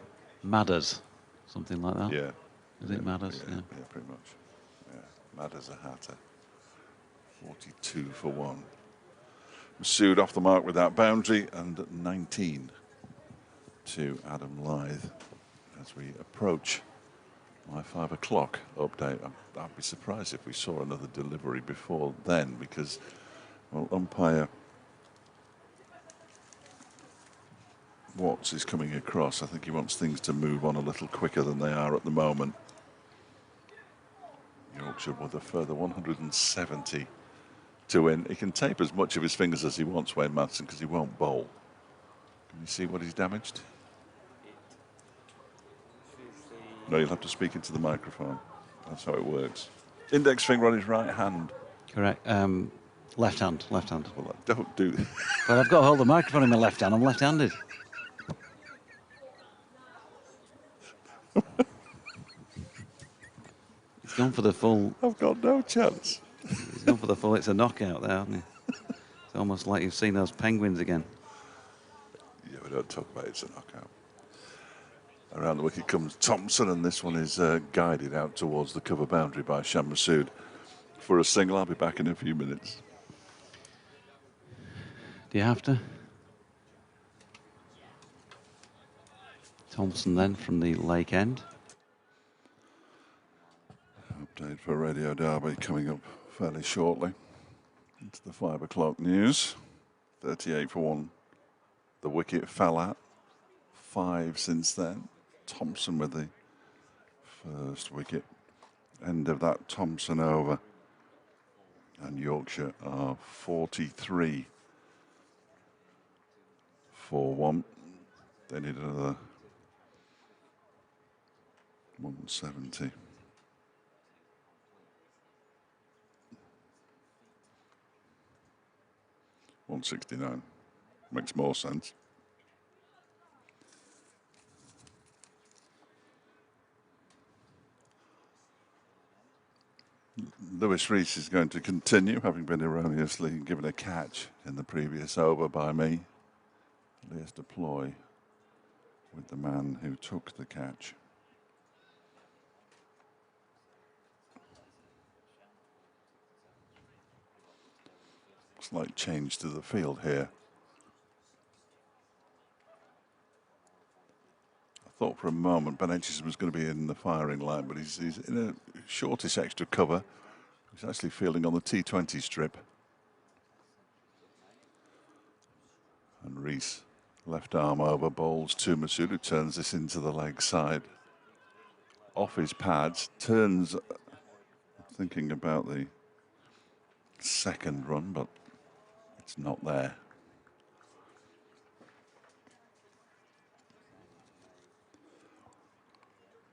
Madders, something like that. Yeah. Is it Madders? Yeah, pretty much. Yeah, mad as a hatter. 42 for 1. Masood off the mark with that boundary, and 19 to Adam Lyth as we approach my 5 o'clock update. I'd be surprised if we saw another delivery before then, because, well, umpire Watts is coming across. I think he wants things to move on a little quicker than they are at the moment. Yorkshire with a further 170 to win. He can tape as much of his fingers as he wants, Wayne Madsen, because he won't bowl. Can you see what he's damaged? No, you'll have to speak into the microphone. That's how it works. Index finger on his right hand. Correct. Left hand. Left hand. Well, don't do... Well, I've got to hold the microphone in my left hand. I'm left-handed. He's gone for the full... I've got no chance. He's gone for the full. It's a knockout there, hasn't he? It's almost like you've seen those penguins again. Yeah, we don't talk about it's a knockout. Around the wicket comes Thompson, and this one is guided out towards the cover boundary by Shan Masood for a single. I'll be back in a few minutes. Do you have to? Thompson then from the Lake End. Update for Radio Derby coming up fairly shortly. Into the 5 o'clock news. 38 for 1. The wicket fell at 5 since then. Thompson with the first wicket. End of that Thompson over. And Yorkshire are 43 for 1. They need another 170. $169. Makes more sense. Lewis Rees is going to continue, having been erroneously given a catch in the previous over by me. He has to deploy with the man who took the catch. Slight change to the field here. I thought for a moment Ben Etchison was going to be in the firing line, but he's in a shortish extra cover. He's actually fielding on the T20 strip. And Rees, left arm over, bowls to Masood, who turns this into the leg side. Off his pads, turns, thinking about the second run, but it's not there.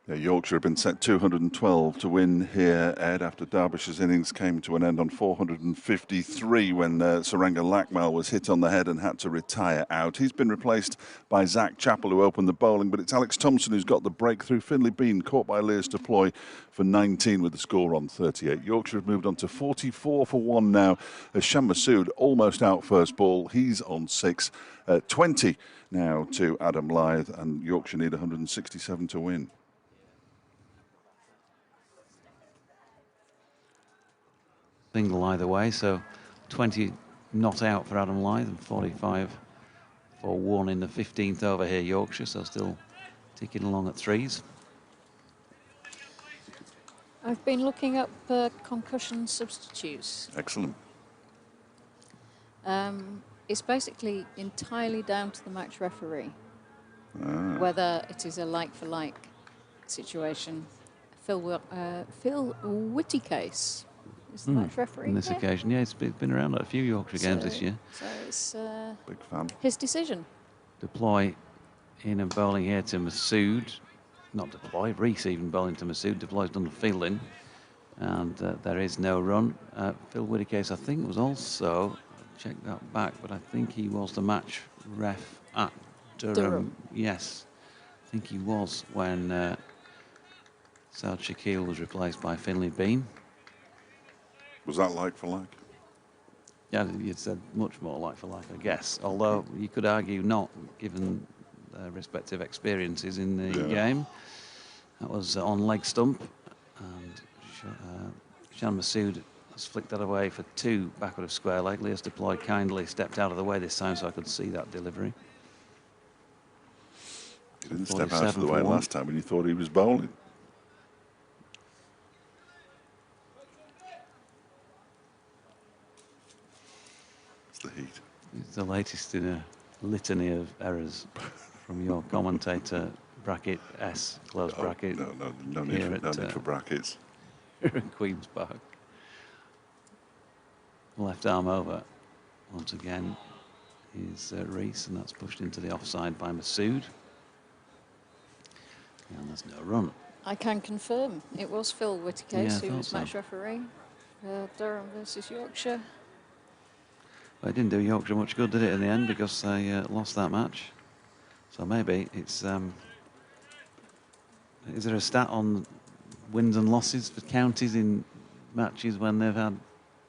Yeah, Yorkshire have been set 212 to win here, Ed, after Derbyshire's innings came to an end on 453 when Saranga Lakmal was hit on the head and had to retire out. He's been replaced by Zach Chappell, who opened the bowling, but it's Alex Thompson who's got the breakthrough. Finlay Bean caught by Lears Deploy for 19 with the score on 38. Yorkshire have moved on to 44 for 1 now, as Shan Masood almost out first ball. He's on 6. 20 now to Adam Lyth, and Yorkshire need 167 to win. Single either way, so 20 not out for Adam Lyth and 45 for 1 in the 15th over here, Yorkshire, so still ticking along at 3s. I've been looking up concussion substitutes. Excellent. It's basically entirely down to the match referee Ah. whether it is a like-for-like situation. Phil Whitty-case is the match referee. On this occasion, yeah, it's been around at a few Yorkshire games this year. So it's Big fan. his decision. Deploy in and bowling here to Masood. Not deploy, Reese even bowling to Masood. Deploy's done the fielding. And there is no run. Phil Whitty-case, I think, was also, check that back, but I think he was the match ref at Durham. Yes, I think he was when Saad Shakil was replaced by Finlay Bean. Was that like for like? Yeah, you'd said much more like for like, I guess. Although you could argue not, given their respective experiences in the game. That was on leg stump, and Shan Masood has flicked that away for 2 backward of square leg. Leas Deploy kindly stepped out of the way this time so I could see that delivery. He didn't step out of the way last time when you thought he was bowling. It's the heat. It's the latest in a litany of errors from your commentator, bracket S, close bracket. No need for brackets. Here at Queen's Park. Left arm over once again is Reese, and that's pushed into the offside by Masood. And there's no run. I can confirm it was Phil Whitty-case who was match referee. Durham versus Yorkshire. Well, it didn't do Yorkshire much good, did it, in the end, because they lost that match. So maybe it's... is there a stat on wins and losses for counties in matches when they've had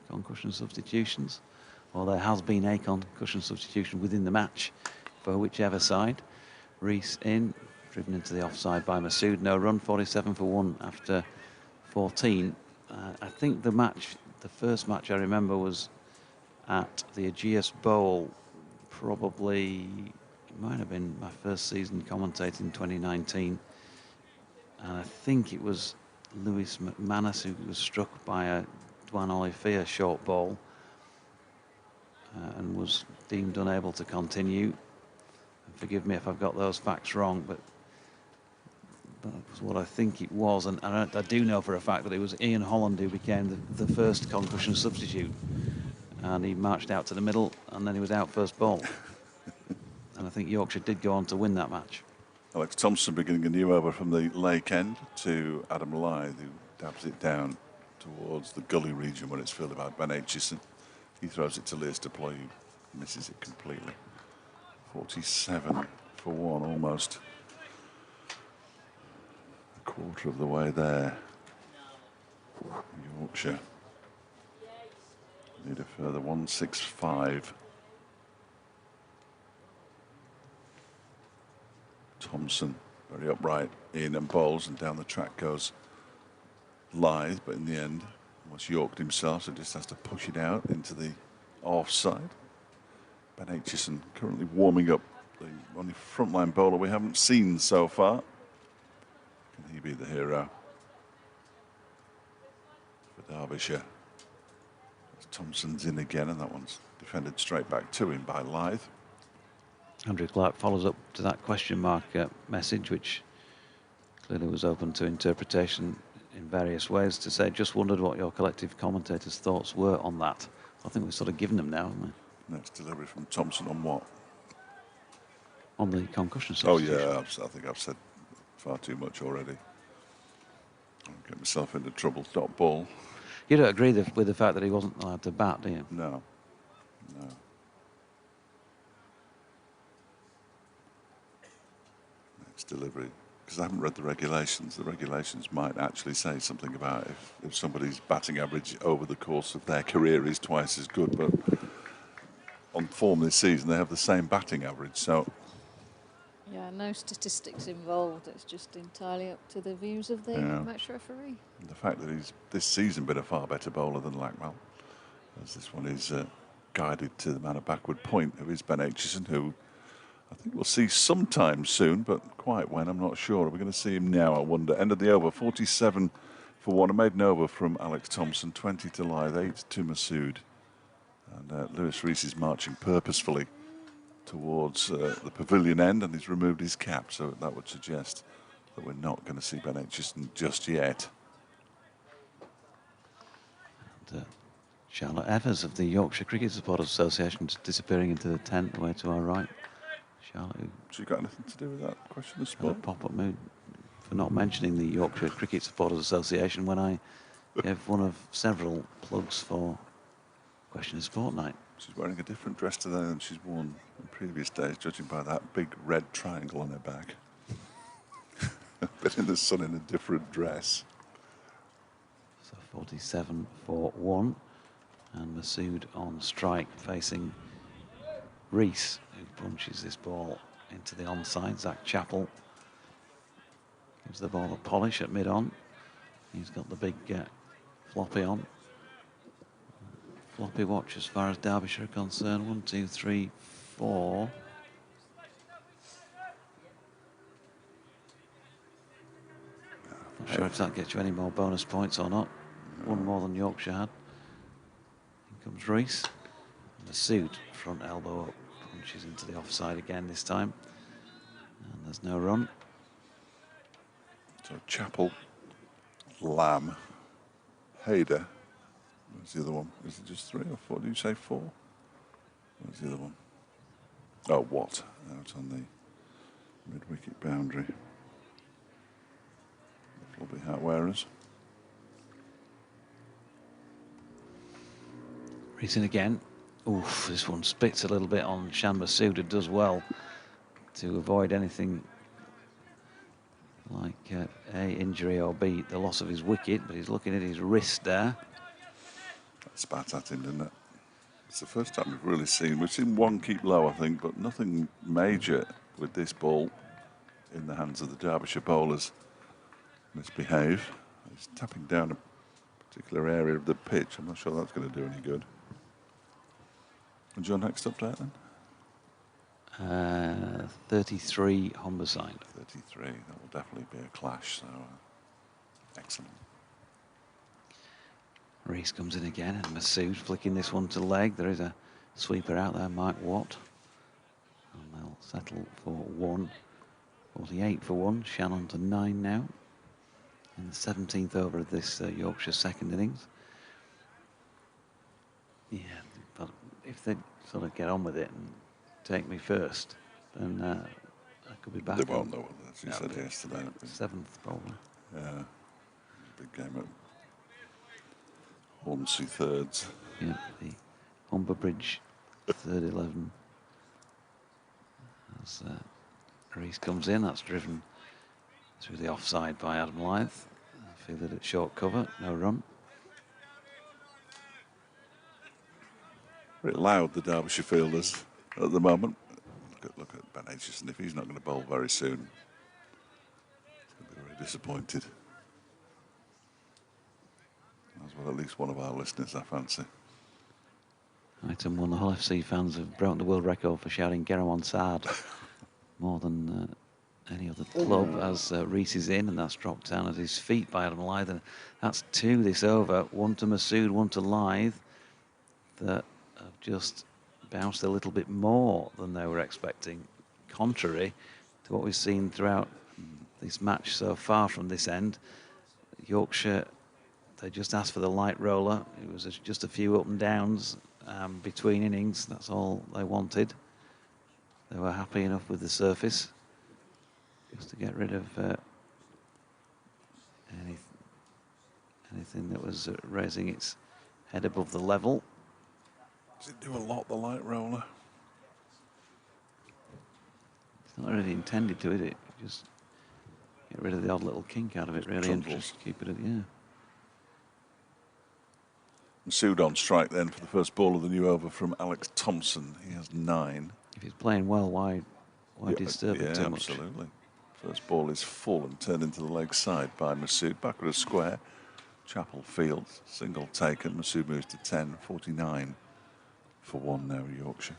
concussion substitutions? Or there has been a concussion substitution within the match for whichever side. Reese in, driven into the offside by Masood. No run, 47 for 1 after 14. I think the first match I remember was at the Aegeus Bowl. Probably, it might have been my first season commentating in 2019. And I think it was Lewis McManus who was struck by a Dwan Olifia short ball and was deemed unable to continue. And forgive me if I've got those facts wrong, but that's what I think it was. And I do know for a fact that it was Ian Holland who became the first concussion substitute. And he marched out to the middle, and then he was out first ball. And I think Yorkshire did go on to win that match. Alex Thompson beginning a new over from the Lake End to Adam Lythe, who dabs it down towards the gully region when it's fielded by Ben Aitchison. He throws it to Leas Deploy, who misses it completely. 47 for 1, almost a quarter of the way there. Yorkshire need a further 165. Thompson very upright in and bowls, and down the track goes Lythe, but in the end was Yorked himself, so just has to push it out into the offside. Ben Aitchison currently warming up, the only frontline bowler we haven't seen so far. Can he be the hero for Derbyshire? Thompson's in again, and that one's defended straight back to him by Lythe. Andrew Clark follows up to that question mark message, which clearly was open to interpretation in various ways, to say, just wondered what your collective commentators' thoughts were on that. I think we've sort of given them now, haven't we? Next delivery from Thompson on what? On the concussion substitution. Oh, yeah, I think I've said far too much already. I'll get myself into trouble. Dot ball. You don't agree with the fact that he wasn't allowed to bat, do you? No. Next delivery. Because I haven't read the regulations. The regulations might actually say something about if somebody's batting average over the course of their career is twice as good, but on form this season they have the same batting average. So yeah, no statistics involved. It's just entirely up to the views of the match referee. The fact that he's this season been a far better bowler than Lackmell, as this one is guided to the man of backward point, who is Ben Aitchison, who I think we'll see sometime soon, but quite when, I'm not sure. We're going to see him now, I wonder. End of the over, 47 for 1. A maiden over from Alex Thompson, 20 to Lyth, 8 to Masood. And Lewis Rees is marching purposefully towards the pavilion end, and he's removed his cap, so that would suggest that we're not going to see Ben Aitchison just yet. And, Charlotte Evers of the Yorkshire Cricket Supporters Association just disappearing into the tent away to our right. Charlotte, Has she got anything to do with that question of had a sport? pop-up mood for not mentioning the Yorkshire Cricket Supporters Association when I gave one of several plugs for Question of Sport night. She's wearing a different dress today than she's worn in previous days, judging by that big red triangle on her back. But in the sun in a different dress. So 47 for 1. And Masood on strike facing Rees, who punches this ball into the onside. Zach Chappell gives the ball a polish at mid-on. He's got the big floppy on. Floppy watch as far as Derbyshire are concerned. 1, 2, 3, 4. Not sure if that gets you any more bonus points or not. One more than Yorkshire had. In comes Rees. Masood, front elbow up, punches into the offside again this time. And there's no run. So Chappell, Lamb, Hayder. Where's the other one? Is it just 3 or 4? Did you say 4? Where's the other one? Oh, Watt, out on the mid-wicket boundary. The floppy hat wearers. Rees in again. Oof, this one spits a little bit on Shan Masood, who does well to avoid anything like A, injury, or B, the loss of his wicket, but he's looking at his wrist there. That spat at him, didn't it? It's the first time we've seen one keep low, I think, but nothing major with this ball in the hands of the Derbyshire bowlers misbehave. He's tapping down a particular area of the pitch. I'm not sure that's going to do any good. And your next update then? 33 Humberside. 33, that will definitely be a clash, so excellent. Rees comes in again, and Masood flicking this one to leg. There is a sweeper out there, Mike Watt. And they'll settle for 1. 48 for 1. Shannon to 9 now. In the 17th over of this Yorkshire second innings. Yeah, but if they sort of get on with it and take me first, then I could be back. They won't know, as you said yesterday. 7th, probably. Yeah, big game at Hornsey thirds. Yeah, the Humber Bridge third 11. As Rees comes in, that's driven through the offside by Adam Lyth. Fielded at short cover, no run. Very loud, the Derbyshire fielders at the moment. Look at Ben Aitchison. If he's not going to bowl very soon, he's going to be very disappointed. As well, at least one of our listeners, I fancy. Item 1, the Hull FC fans have broken the world record for shouting Gerawan Sad more than any other club, as Rees is in, and that's dropped down at his feet by Adam Lyth. And that's 2 this over. 1 to Masood, 1 to Lyth, that have just bounced a little bit more than they were expecting, contrary to what we've seen throughout this match so far from this end. Yorkshire, they just asked for the light roller. It was just a few up and downs between innings. That's all they wanted. They were happy enough with the surface just to get rid of anything that was raising its head above the level. Does it do a lot, the light roller? It's not really intended to, is it? Just get rid of the odd little kink out of it, really, and just keep it at, yeah. Masood on strike then for the first ball of the new over from Alex Thompson. He has 9. If he's playing well, why disturb it too much? Absolutely. First ball is full and turned into the leg side by Masood. Backward a square. Chappell fields. Single taken. Masood moves to 10. 49 for 1 now, Yorkshire.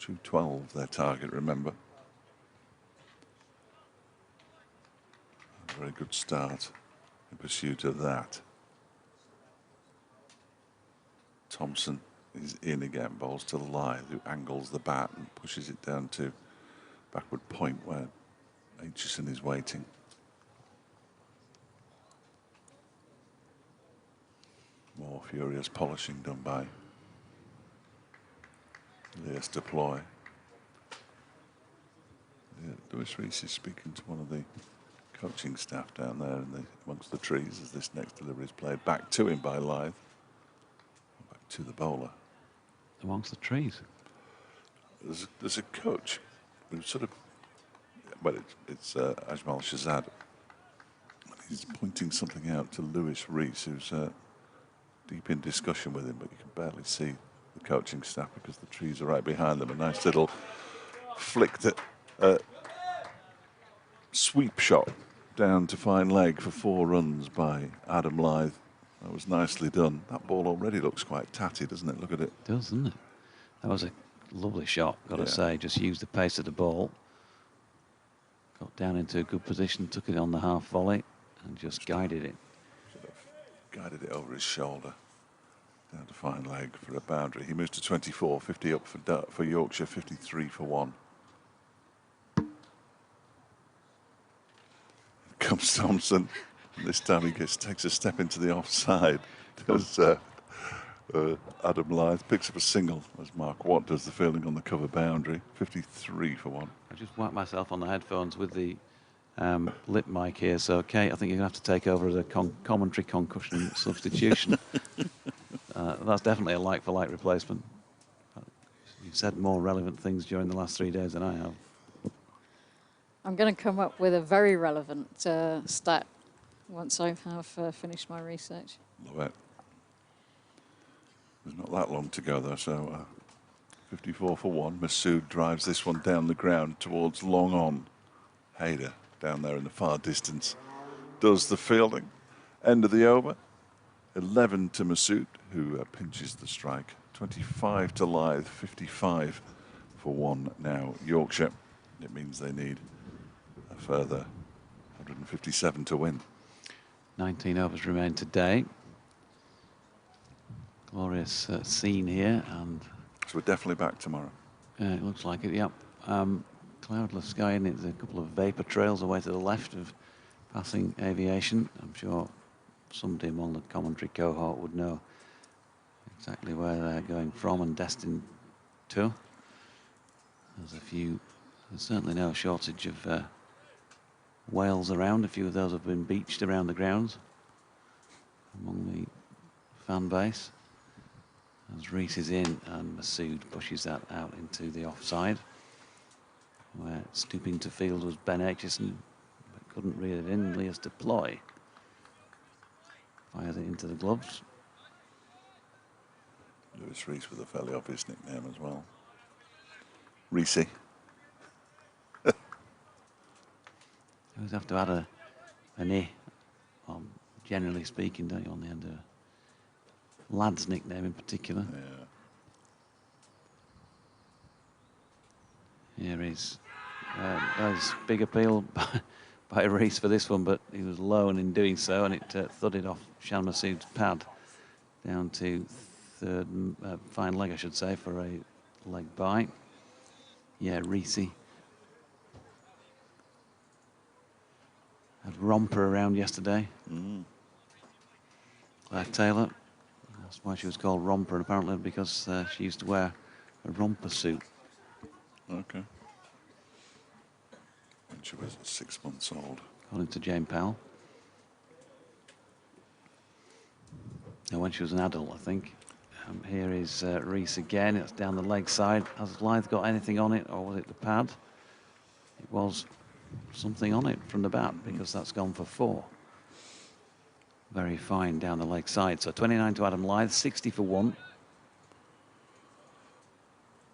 212 their target, remember. A very good start in pursuit of that. Thompson is in again, bowls to Lyth, who angles the bat and pushes it down to backward point where Aitchison is waiting. More furious polishing done by Lewis Deploy. Lewis Rees is speaking to one of the coaching staff down there amongst the trees as this next delivery is played back to him by Lyth. Back to the bowler. Amongst the trees? There's a coach who sort of, well, it's Ajmal Shahzad. He's pointing something out to Lewis Rees, who's deep in discussion with him, but you can barely see the coaching staff because the trees are right behind them. A nice little flicked sweep shot down to fine leg for 4 runs by Adam Lyth. That was nicely done. That ball already looks quite tatty, doesn't it? Look at it. It does, doesn't it? That was a lovely shot, got to say. Just used the pace of the ball. Got down into a good position, took it on the half volley and just guided it. Sort of guided it over his shoulder. Down to fine leg for a boundary. He moves to 24, 50 up for Yorkshire, 53 for 1. Comes Thompson. This time he takes a step into the offside. Does Adam Lyth picks up a single as Mark Watt does the fielding on the cover boundary. 53 for 1. I just whacked myself on the headphones with the lip mic here, so Kate, I think you're going to have to take over as a commentary concussion substitution. That's definitely a like-for-like replacement. You've said more relevant things during the last 3 days than I have. I'm going to come up with a very relevant stat once I have finished my research. Love it. There's not that long to go though, so 54 for 1. Masood drives this one down the ground towards long on. Hayder down there in the far distance does the fielding. End of the over. 11 to Masood, who pinches the strike. 25 to Lyth, 55 for 1 now Yorkshire. It means they need a further 157 to win. 19 overs remain today. Glorious scene here, and so we're definitely back tomorrow. It looks like it, yep. Cloudless sky, and there's a couple of vapour trails away to the left of passing aviation. I'm sure somebody among the commentary cohort would know exactly where they're going from and destined to. There's certainly no shortage of whales around. A few of those have been beached around the grounds among the fan base. As Rees is in and Masood pushes that out into the offside, where stooping to field was Ben Aitchison, but couldn't reel it in. Lewis Deploy fires it into the gloves. Lewis Rees with a fairly obvious nickname as well. Reesy. You always have to add an "I," generally speaking, don't you, on the end of a lad's nickname in particular. Yeah. Here is big appeal by Rees for this one, but he was low and in doing so, and it thudded off Shan Masood's pad down to third, fine leg, I should say, for a leg bye. Yeah, Reesy had Romper around yesterday. Claire Taylor. That's why she was called Romper, and apparently because she used to wear a romper suit. Okay. And she was 6 months old. According to Jane Powell. And when she was an adult, I think. Here is Rees again. It's down the leg side. Has Lyth got anything on it, or was it the pad? It was something on it from the bat, because that's gone for 4. Very fine down the leg side. So 29 to Adam Lyth, 60 for 1.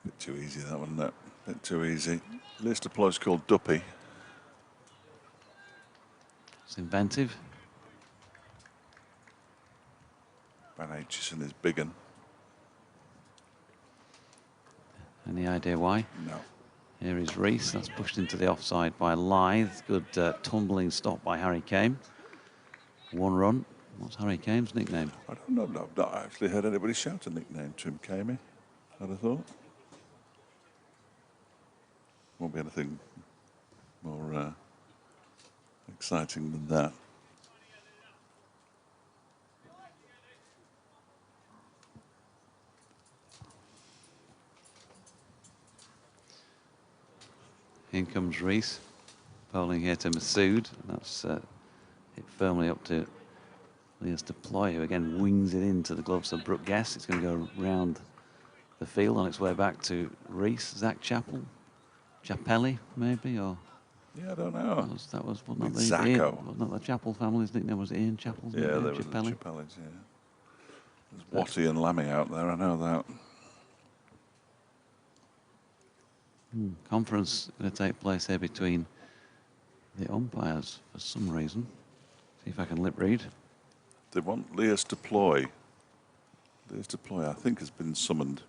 Bit too easy, that one, that. Bit too easy. List of players called Duppy. It's inventive. Van Aitchison is big un. Any idea why? No. Here is Rees. That's pushed into the offside by Lythe. Good tumbling stop by Harry Kane. 1 run. What's Harry Kane's nickname? I don't know. I've not actually heard anybody shout a nickname to him, Kamey. I'd have thought. Won't be anything more exciting than that. In comes Rees, bowling here to Masood. That's hit firmly up to Leas Deploy, who again wings it into the gloves of Brooke Guess. It's going to go round the field on its way back to Rees. Zach Chappell, Chappelli maybe, or yeah, I don't know. That was wasn't that Zacco. wasn't that the Chappell family's nickname? Was it Ian Chappell's Yeah, nickname? there was Chappelli? Chappellis, yeah. There's Watty and Lammy out there, I know that. Conference going to take place here between the umpires for some reason. See if I can lip read. They want Leas Deploy. Leas Deploy, I think, has been summoned.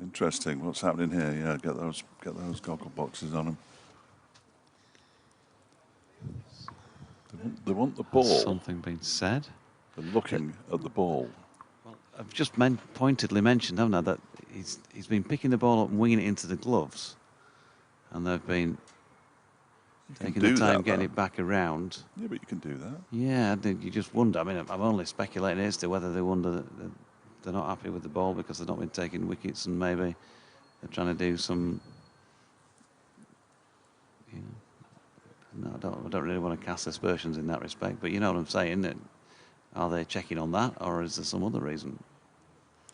Interesting. What's happening here? Yeah, get those goggle boxes on them. They want the ball. Has something been said? They're looking at the ball. Well, I've just pointedly mentioned, haven't I, that he's been picking the ball up and winging it into the gloves, and they've been taking the time getting it back around. Yeah, but you can do that. Yeah, I think you just wonder. I mean, I'm only speculating as to whether they wonder that they're not happy with the ball because they've not been taking wickets, and maybe they're trying to do some. You know, no, I don't really want to cast aspersions in that respect, but you know what I'm saying. Are they checking on that, or is there some other reason?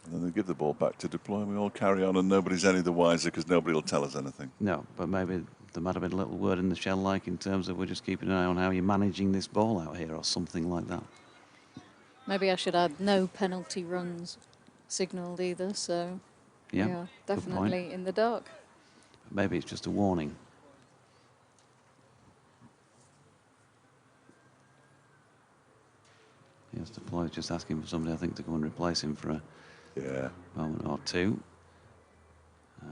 And then they give the ball back to Deploy, and we all carry on, and nobody's any the wiser because nobody will tell us anything. No, but maybe there might have been a little word in the shell, like in terms of we're just keeping an eye on how you're managing this ball out here, or something like that. Maybe I should add no penalty runs signalled either, so Yeah, we are definitely in the dark. Maybe it's just a warning. Yes, Deploy just asking for somebody, I think, to come and replace him for a moment or two.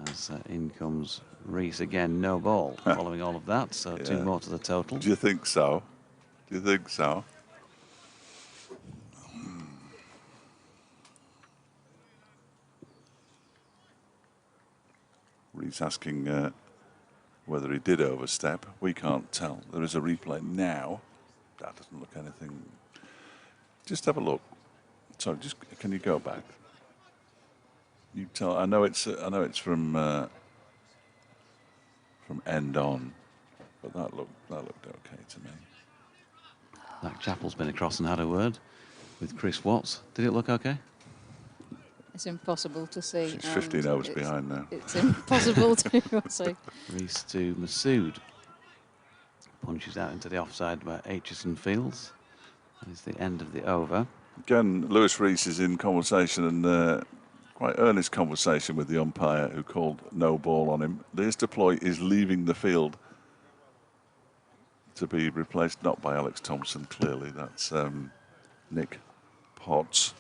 As in comes Rees again, no ball following all of that, so 2 more to the total. Do you think so? Do you think so? Rees asking whether he did overstep. We can't tell. There is a replay now. That doesn't look anything. Just have a look. Sorry, just can you go back? You tell. I know it's from end on, but that looked okay to me. Zach Chappell's been across and had a word with Chris Watts. Did it look okay? It's impossible to see. She's 15 overs behind now. It's impossible to see. Rees to Masood. Punches out into the offside by Aitchison Fields. It's the end of the over. Again, Lewis Rees is in conversation, and quite earnest conversation with the umpire who called no ball on him. Leas Deploy is leaving the field to be replaced, not by Alex Thompson, clearly. That's Nick Potts,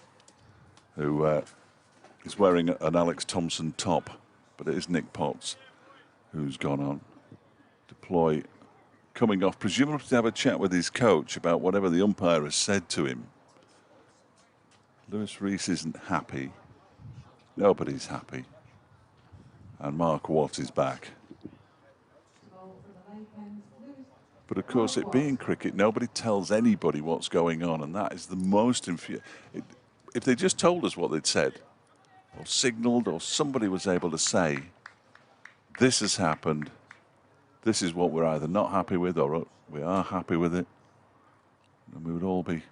who is wearing an Alex Thompson top, but it is Nick Potts who's gone on. Deploy coming off, presumably to have a chat with his coach about whatever the umpire has said to him. Lewis Rees isn't happy. Nobody's happy. And Mark Watt is back. But of course, it being cricket, nobody tells anybody what's going on, and that is the most infuriating. If they just told us what they'd said, or signalled, or somebody was able to say, this has happened, this is what we're either not happy with or we are happy with it, and we would all be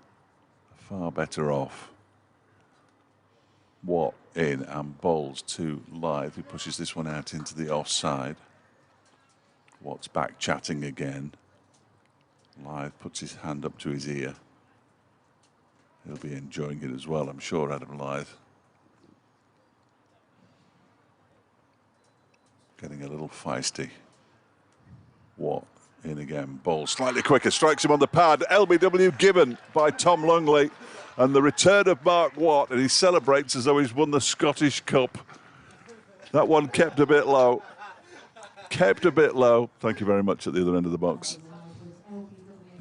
far better off. Watt in and bowls to Lythe, who pushes this one out into the offside. Watt's back chatting again. Lythe puts his hand up to his ear. He'll be enjoying it as well, I'm sure, Adam Lythe. Getting a little feisty. Watt in again, ball slightly quicker, strikes him on the pad. LBW given by Tom Lungley. And the return of Mark Watt, and he celebrates as though he's won the Scottish Cup. That one kept a bit low. Kept a bit low. Thank you very much at the other end of the box.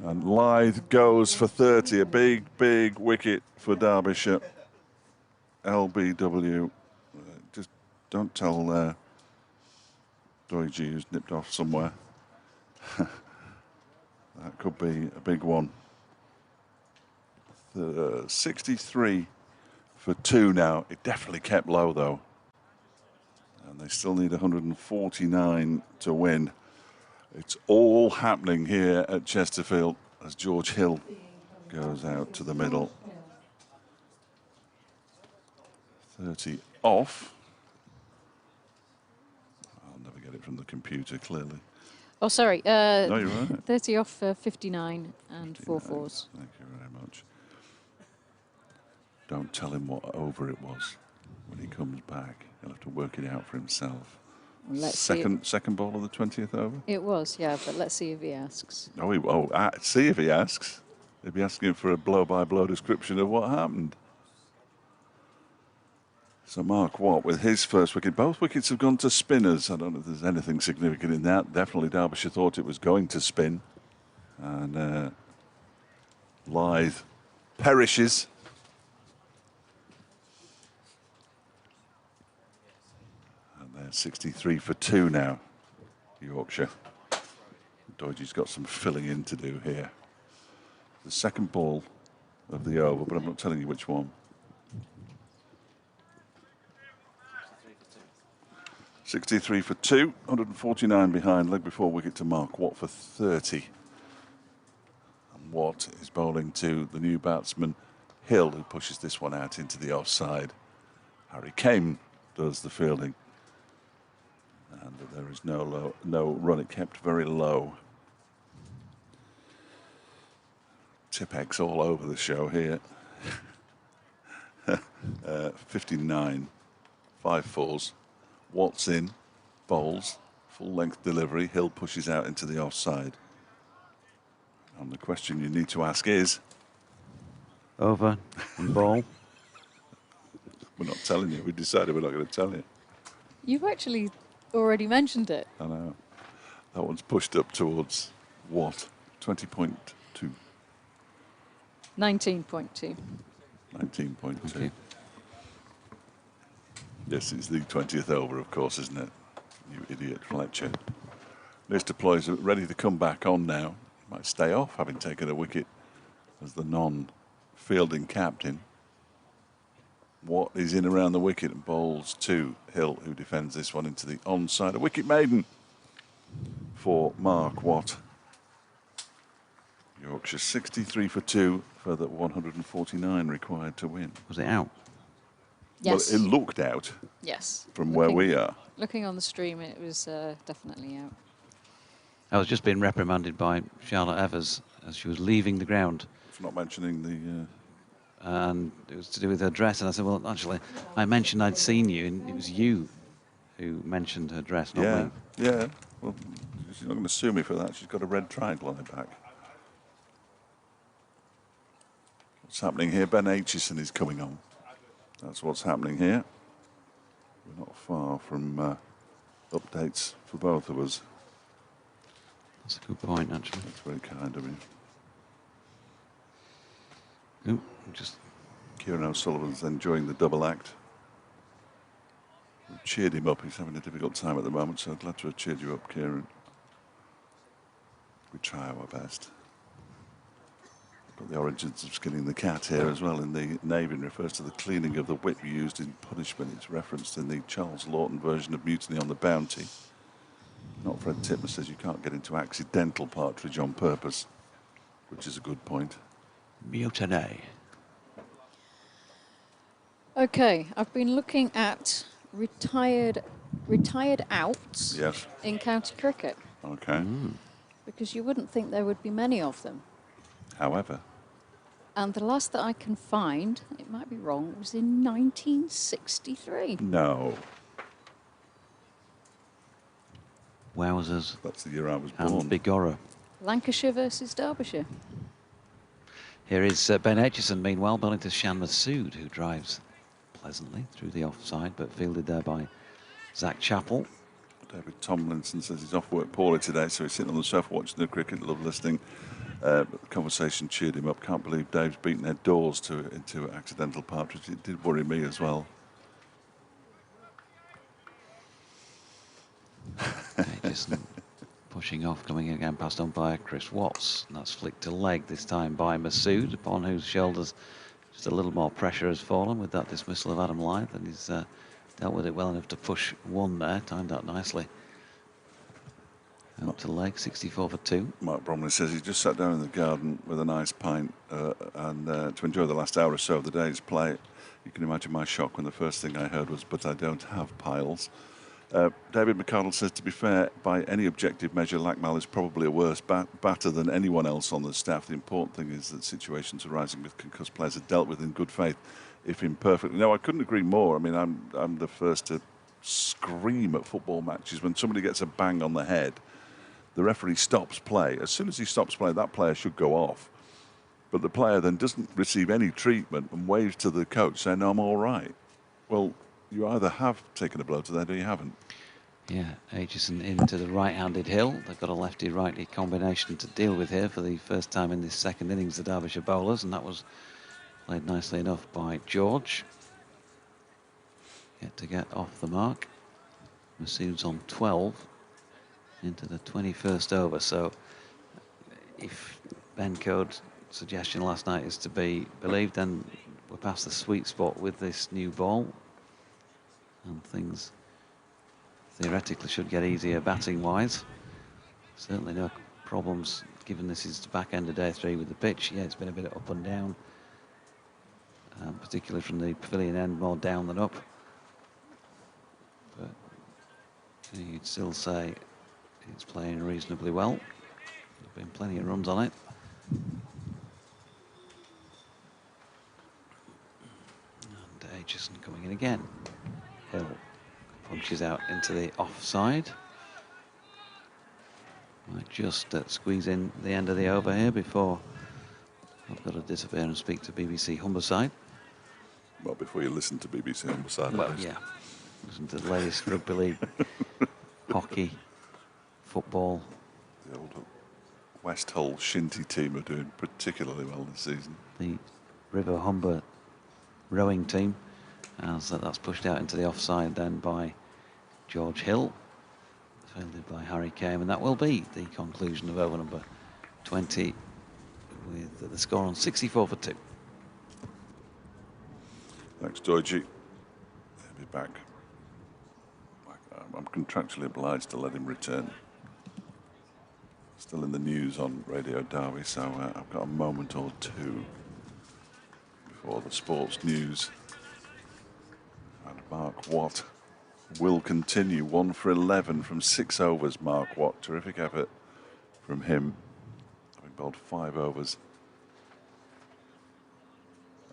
And Lythe goes for 30. A big, big wicket for Derbyshire. LBW. Just don't tell Doigi who's nipped off somewhere. That could be a big one. 63 for 2 now. It definitely kept low though. And they still need 149 to win. It's all happening here at Chesterfield as George Hill goes out to the middle. 30 off. I'll never get it from the computer, clearly. Oh, sorry. No, you're right. 30 off 59 and 4 fours. Thank you very much. Don't tell him what over it was when he comes back. He'll have to work it out for himself. Well, let's second ball of the 20th over? It was, yeah, but let's see if he asks. See if he asks. He'll be asking for a blow-by-blow description of what happened. So Mark Watt with his first wicket. Both wickets have gone to spinners. I don't know if there's anything significant in that. Definitely Derbyshire thought it was going to spin. And Lythe perishes. And they're 63 for 2 now, Yorkshire. Doigy's got some filling in to do here. The second ball of the over, but I'm not telling you which one. 63 for 2, 149 behind, leg before wicket to Mark Watt for 30. And Watt is bowling to the new batsman Hill, who pushes this one out into the offside. Harry Kane does the fielding. And there is no run, it kept very low. Tipex all over the show here. 59, 5 fours. Watt's in, bowls, full-length delivery. Hill pushes out into the offside. And the question you need to ask is... Over and ball. We're not telling you. We decided we're not going to tell you. You've actually already mentioned it. I know. That one's pushed up towards Watt. 20.2. 19.2. 19.2. Okay. Yes, it's the 20th over, of course, isn't it? You idiot, Fletcher. Mr. Ploy's ready to come back on now. Might stay off, having taken a wicket as the non-fielding captain. Watt is in around the wicket and bowls to Hill, who defends this one into the onside. A wicket maiden for Mark Watt. Yorkshire 63 for 2, further 149 required to win. Was it out? Yes. Well, it looked out. Yes. From where we are. Looking on the stream, it was definitely out. I was just being reprimanded by Charlotte Evers as she was leaving the ground. For not mentioning the... And it was to do with her dress. And I said, well, actually, I mentioned I'd seen you, and it was you who mentioned her dress, not me. Yeah. Well, she's not going to sue me for that. She's got a red triangle on her back. What's happening here? Ben Aitchison is coming on. That's what's happening here. We're not far from updates for both of us. That's a good point, actually. That's very kind of you. Ooh, just Kieran O'Sullivan's enjoying the double act. We've cheered him up. He's having a difficult time at the moment, so I'm glad to have cheered you up, Kieran. We try our best. Got the origins of skinning the cat here as well in the Navy, and refers to the cleaning of the whip used in punishment. It's referenced in the Charles Lawton version of Mutiny on the Bounty. Not Fred Titmus says you can't get into accidental partridge on purpose, which is a good point. mutiny. Okay, I've been looking at retired outs Yes. in county cricket, Okay. because you wouldn't think there would be many of them. However, And the last that I can find, it might be wrong, was in 1963. no. Wowzers. That's the year I was And born. Bigorra. Lancashire versus Derbyshire. Here is Ben Aitchison, meanwhile, bowling to Shan Masood, who drives pleasantly through the offside, but fielded there by Zach Chappell. David Tomlinson says he's off work poorly today, so he's sitting on the sofa watching the cricket. Love listening. But the conversation cheered him up. Can't believe Dave's beaten their doors into accidental partridge. It did worry me as well. Aitchison pushing off, coming again past umpire Chris Watts. And that's flicked to leg this time by Masood, upon whose shoulders just a little more pressure has fallen with that dismissal of Adam Lyth, and he's dealt with it well enough to push one there, timed out nicely. Out to leg, 64 for 2. Mark Bromley says he just sat down in the garden with a nice pint and to enjoy the last hour or so of the day's play. You can imagine my shock when the first thing I heard was, "But I don't have piles." David McCardle says, to be fair, by any objective measure, Lackmal is probably a worse batter than anyone else on the staff. The important thing is that situations arising with concussed players are dealt with in good faith, if imperfectly. No, I couldn't agree more. I mean, I'm the first to scream at football matches when somebody gets a bang on the head. The referee stops play. As soon as he stops play, that player should go off. But the player then doesn't receive any treatment and waves to the coach saying, "No, I'm all right." Well, you either have taken a blow to the head or you haven't. Yeah, Aitchison into the right-handed hill. They've got a lefty-righty combination to deal with here for the first time in this second innings, the Derbyshire bowlers, and that was played nicely enough by George. Yet to get off the mark. Masood's on 12 into the 21st over, so if Ben Code's suggestion last night is to be believed, then we're past the sweet spot with this new ball, and things theoretically should get easier batting wise. Certainly no problems given this is the back end of day 3 with the pitch. Yeah, it's been a bit up and down, particularly from the pavilion end, more down than up, but you'd still say it's playing reasonably well. There've been plenty of runs on it. And Aitchison coming in again. Hill punches out into the offside. Might just squeeze in the end of the over here before I've got to disappear and speak to BBC Humberside. Well, before you listen to BBC Humberside. Well, yeah. Listen to the latest rugby league, hockey, football. The old West Hull Shinty team are doing particularly well this season. The River Humber rowing team, as that's pushed out into the offside then by George Hill, fielded by Harry Kame, and that will be the conclusion of over number 20 with the score on 64 for 2. Thanks, Georgie. He'll be back. I'm contractually obliged to let him return. Still in the news on Radio Derby, so I've got a moment or two before the sports news. And Mark Watt will continue. 1 for 11 from 6 overs, Mark Watt. Terrific effort from him, having bowled 5 overs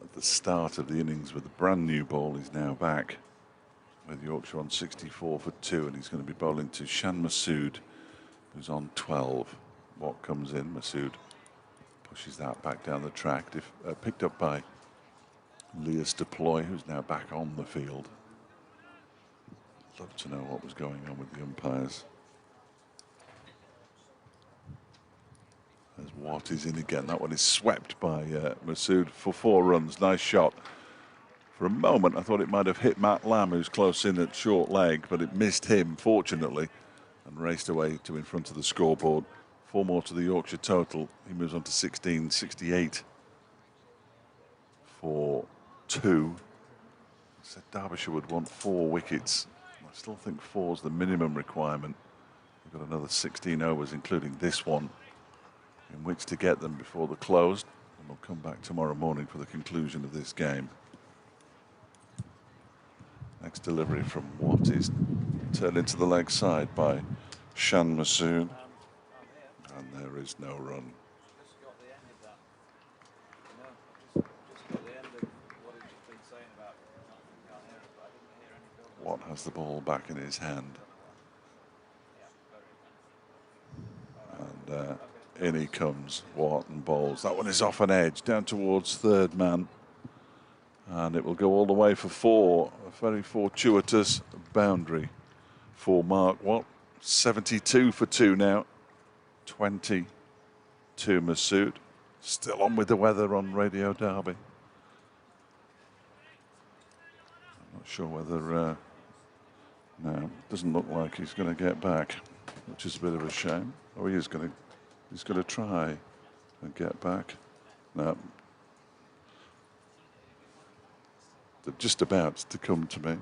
at the start of the innings with a brand new ball. He's now back with Yorkshire on 64 for 2, and he's going to be bowling to Shan Masood, who's on 12. Watt comes in, Masood pushes that back down the track, picked up by Leas Deploy, who's now back on the field. Love to know what was going on with the umpires. As Watt is in again, that one is swept by Masood for 4 runs. Nice shot. For a moment, I thought it might have hit Matt Lamb, who's close in at short leg, but it missed him, fortunately, and raced away to in front of the scoreboard. 4 more to the Yorkshire total. He moves on to 16, 68 for 2. Said Derbyshire would want 4 wickets. I still think 4 is the minimum requirement. We've got another 16 overs, including this one, in which to get them before the close. And we'll come back tomorrow morning for the conclusion of this game. Next delivery from Watt is turned into the leg side by Shan Masood. And there is no run. Watt has the ball back in his hand. And In he comes. Wharton bowls. That one is off an edge, down towards third man. And it will go all the way for 4. A very fortuitous boundary for Mark Watt. 72 for 2 now. 20 to Masood. Still on with the weather on Radio Derby. I'm not sure whether... no, doesn't look like he's going to get back, which is a bit of a shame. Oh, he's going to try and get back. No. They're just about to come to me.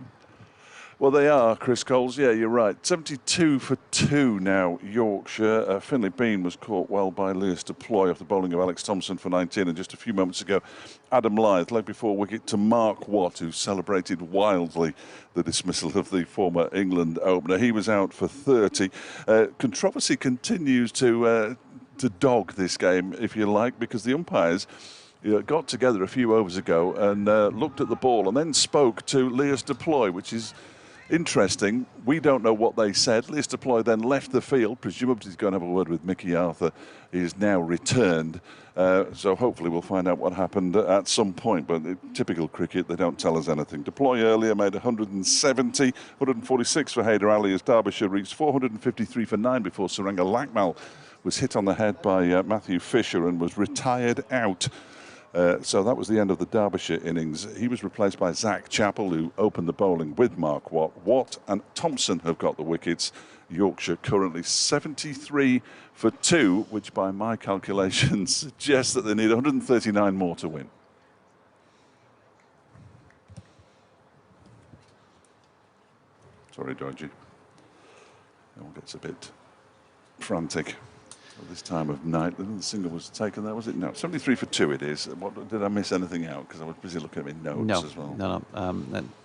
Well, they are, Chris Coles. Yeah, you're right. 72 for 2 now, Yorkshire. Finlay Bean was caught well by Lewis Deploy off the bowling of Alex Thompson for 19. And just a few moments ago, Adam Lyth, leg before wicket to Mark Watt, who celebrated wildly the dismissal of the former England opener. He was out for 30. Controversy continues to dog this game, if you like, because the umpires got together a few overs ago and looked at the ball and then spoke to Lewis Deploy, which is interesting. We don't know what they said. Lewis Deploy then left the field. Presumably he's going to have a word with Mickey Arthur. He is now returned. So hopefully we'll find out what happened at some point. But typical cricket, they don't tell us anything. Deploy earlier made 170, 146 for Haider Ali as Derbyshire reached 453 for 9 before Saranga Lakmal was hit on the head by Matthew Fisher and was retired out. So that was the end of the Derbyshire innings. He was replaced by Zach Chappell, who opened the bowling with Mark Watt. Watt and Thompson have got the wickets. Yorkshire currently 73 for 2, which by my calculations suggests that they need 139 more to win. Sorry, Georgie. Everyone gets a bit frantic at this time of night. The single was taken there, was it? No, 73 for 2 it is. What, did I miss anything out? Because I was busy looking at my notes as well. No.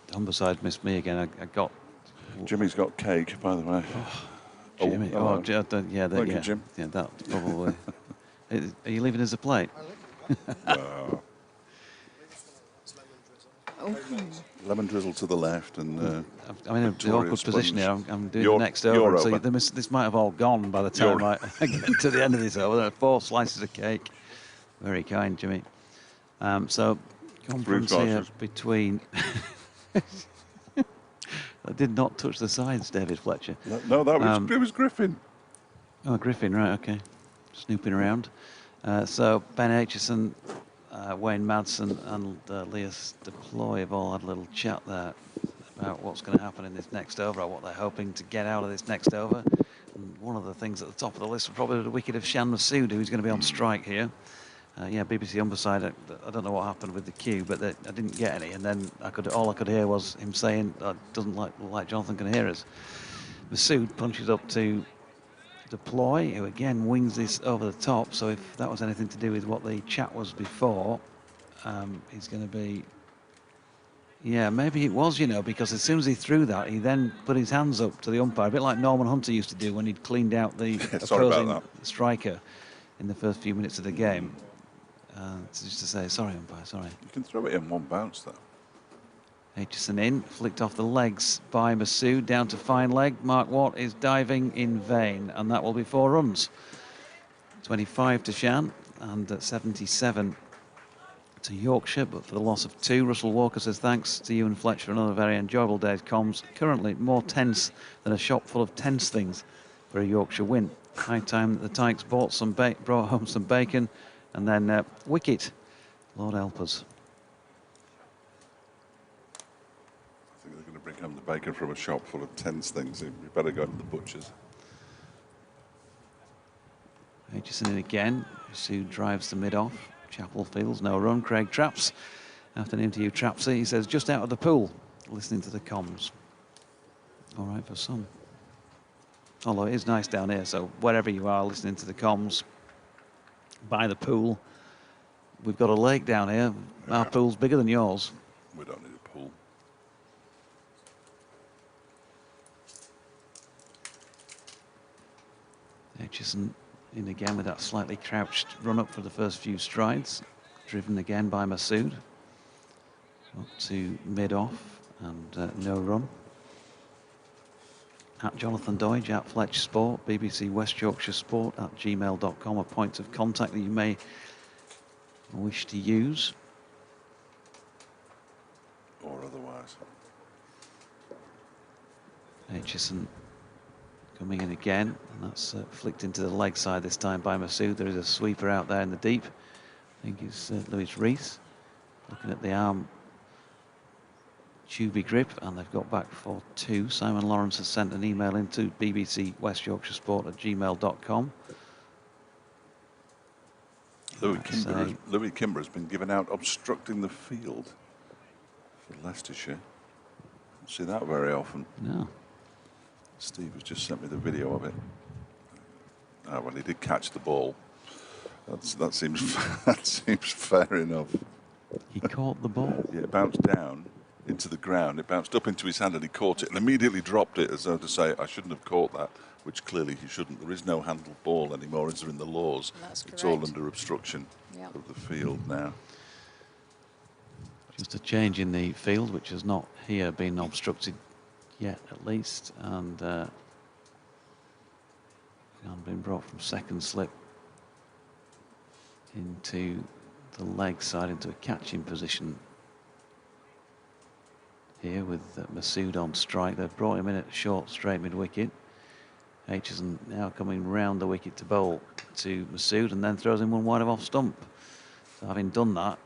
Humberside missed me again. I got... Jimmy's got cake, by the way. Jimmy. Thank you, Jim. Yeah, that's probably... Are you leaving us a plate? Lemon drizzle to the left and... I'm in an awkward position here. I'm doing the next over. So this might have all gone by the time I get to the end of this over. There are 4 slices of cake. Very kind, Jimmy. So, conference here between... I did not touch the sides, David Fletcher. No, it was Griffin. Oh, Griffin, right, okay. Snooping around. So, Ben Aitchison, Wayne Madsen and Lewis Deploy have all had a little chat there about what's going to happen in this next over, or what they're hoping to get out of this next over. And one of the things at the top of the list was probably the wicket of Shan Masood, who's going to be on strike here. Yeah, BBC Humberside, I don't know what happened with the cue, but I didn't get any. And then all I could hear was him saying, doesn't like Jonathan can hear us. Masood punches up to Deploy, who again wings this over the top. So if that was anything to do with what the chat was before, he's going to be... Yeah, maybe it was, because as soon as he threw that, he then put his hands up to the umpire, a bit like Norman Hunter used to do when he'd cleaned out the opposing striker in the first few minutes of the game. Just to say, sorry, umpire, sorry. You can throw it in one bounce, though. Aitchison in, flicked off the legs by Masood, down to fine leg. Mark Watt is diving in vain, and that will be 4 runs. 25 to Shan, and 77 to Yorkshire, but for the loss of 2. Russell Walker says, thanks to you and Fletcher for another very enjoyable day's comms. Currently more tense than a shop full of tense things for a Yorkshire win. High time that the Tykes brought home some bacon, and then Wicket. Lord help us. I think they're going to bring home the bacon from a shop full of tense things. You better go to the butcher's. Aitchison in again. Masood drives the mid off. Chappell fields no run. Craig Traps. Afternoon to you, Trapsy. He says, just out of the pool, listening to the comms. All right for some. Although it is nice down here, so wherever you are listening to the comms, by the pool, we've got a lake down here. Our pool's bigger than yours. We don't need a pool. Aitchison in again with that slightly crouched run up for the first few strides. Driven again by Masood. Up to mid off and no run. at Jonathan Doidge, at Fletch Sport, BBC West Yorkshire Sport at gmail.com, a point of contact that you may wish to use. Or otherwise. Aitchison coming in again, and that's flicked into the leg side this time by Masood. There is a sweeper out there in the deep. I think it's Lewis Rees looking at the arm tubey grip, and they've got back for 2. Simon Lawrence has sent an email into BBC West Yorkshire Sport at gmail.com. Louis Kimber has been given out obstructing the field for Leicestershire. Don't see that very often. No. Steve has just sent me the video of it. Ah, well, he did catch the ball. That seems fair enough. He caught the ball. Yeah, it bounced down into the ground. It bounced up into his hand and he caught it and immediately dropped it as though to say, I shouldn't have caught that, which clearly he shouldn't. There is no handled ball anymore, is there, in the laws? That's correct. It's all under obstruction of the field now. Just a change in the field, which has not here been obstructed yet, at least, and been brought from second slip into the leg side, into a catching position here with Masood on strike. They've brought him in at short straight mid-wicket. Aitchison now coming round the wicket to bowl to Masood, and then throws him one wide of off stump. So having done that,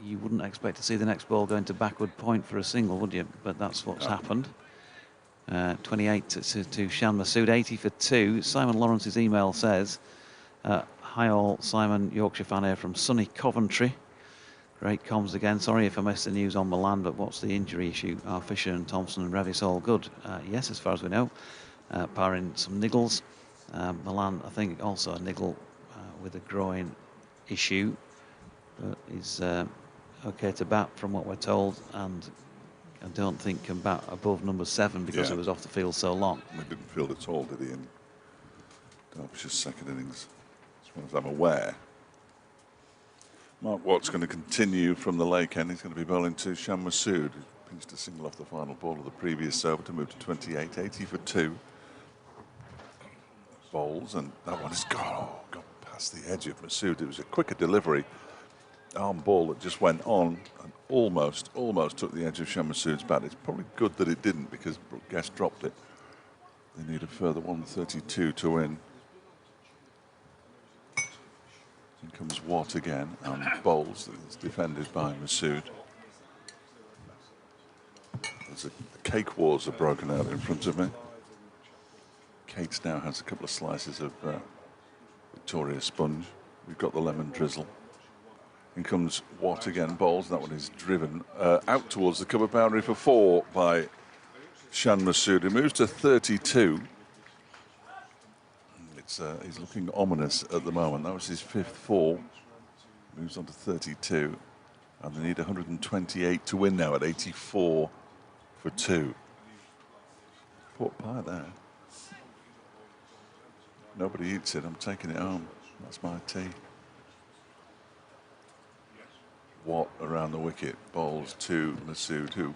you wouldn't expect to see the next ball going to backward point for a single, would you? But that's what's happened. 28 to Shan Masood, 80 for 2. Simon Lawrence's email says, hi all, Simon, Yorkshire fan here from sunny Coventry. Great comms again. Sorry if I missed the news on Milan, but what's the injury issue? Are Fisher and Thompson and Revis all good? Yes, as far as we know. Barring some niggles. Milan, I think, also a niggle with a groin issue. But he's okay to bat from what we're told, and I don't think can bat above number 7 because he was off the field so long. He didn't field at all, did he, in Derbyshire's second innings, as far as I'm aware. Mark Watt's going to continue from the lake end. He's going to be bowling to Shan Masood, who pinched a single off the final ball of the previous over to move to 28, 80 for 2. Bowls, and that one has gone past the edge of Masood. It was a quicker delivery. Arm ball that just went on and almost took the edge of Shan Masood's bat. It's probably good that it didn't, because Guest dropped it. They need a further 132 to win. In comes Watt again, and bowls. It's defended by Masood. There's a cake wars are broken out in front of me. Kate now has a couple of slices of Victoria sponge. We've got the lemon drizzle. In comes Watt again, bowls. That one is driven out towards the cover boundary for 4 by Shan Masood. He moves to 32. He's looking ominous at the moment. That was his 5th 4. Moves on to 32. And they need 128 to win now at 84 for 2. Pork pie there. Nobody eats it. I'm taking it home. That's my tea. Watt around the wicket, bowls to Masood, who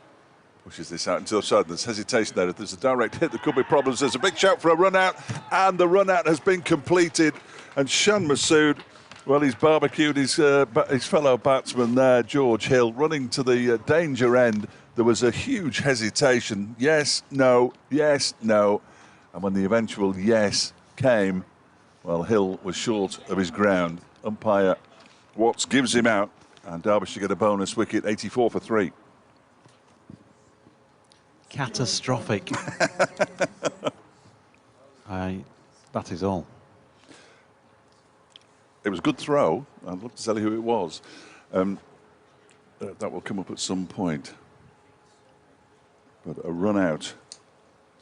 pushes this out into the side. There's hesitation there. If there's a direct hit, there could be problems. There's a big shout for a run out, and the run out has been completed. And Shan Masood, well, he's barbecued his fellow batsman there, George Hill, running to the danger end. There was a huge hesitation. Yes, no, yes, no. And when the eventual yes came, well, Hill was short of his ground. Umpire Watts gives him out, and Derbyshire get a bonus wicket, 84 for 3. Catastrophic. That is all. It was a good throw. I'd love to tell you who it was. That will come up at some point. But a run out,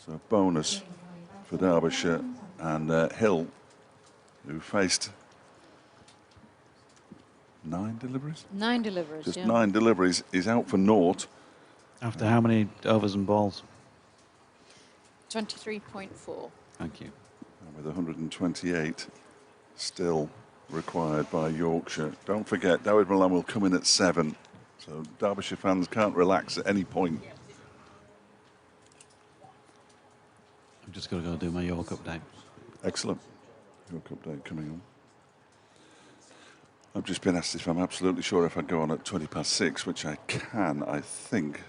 so a bonus for Derbyshire, and Hill, who faced 9 deliveries? 9 deliveries, Just 9 deliveries, is out for naught. After how many overs and balls? 23.4. Thank you. And with 128 still required by Yorkshire. Don't forget, Dawid Malan will come in at 7, so Derbyshire fans can't relax at any point. I'm just got to go do my York update. Excellent. York update coming on. I've just been asked if I'm absolutely sure if I go on at 6:20, which I can, I think.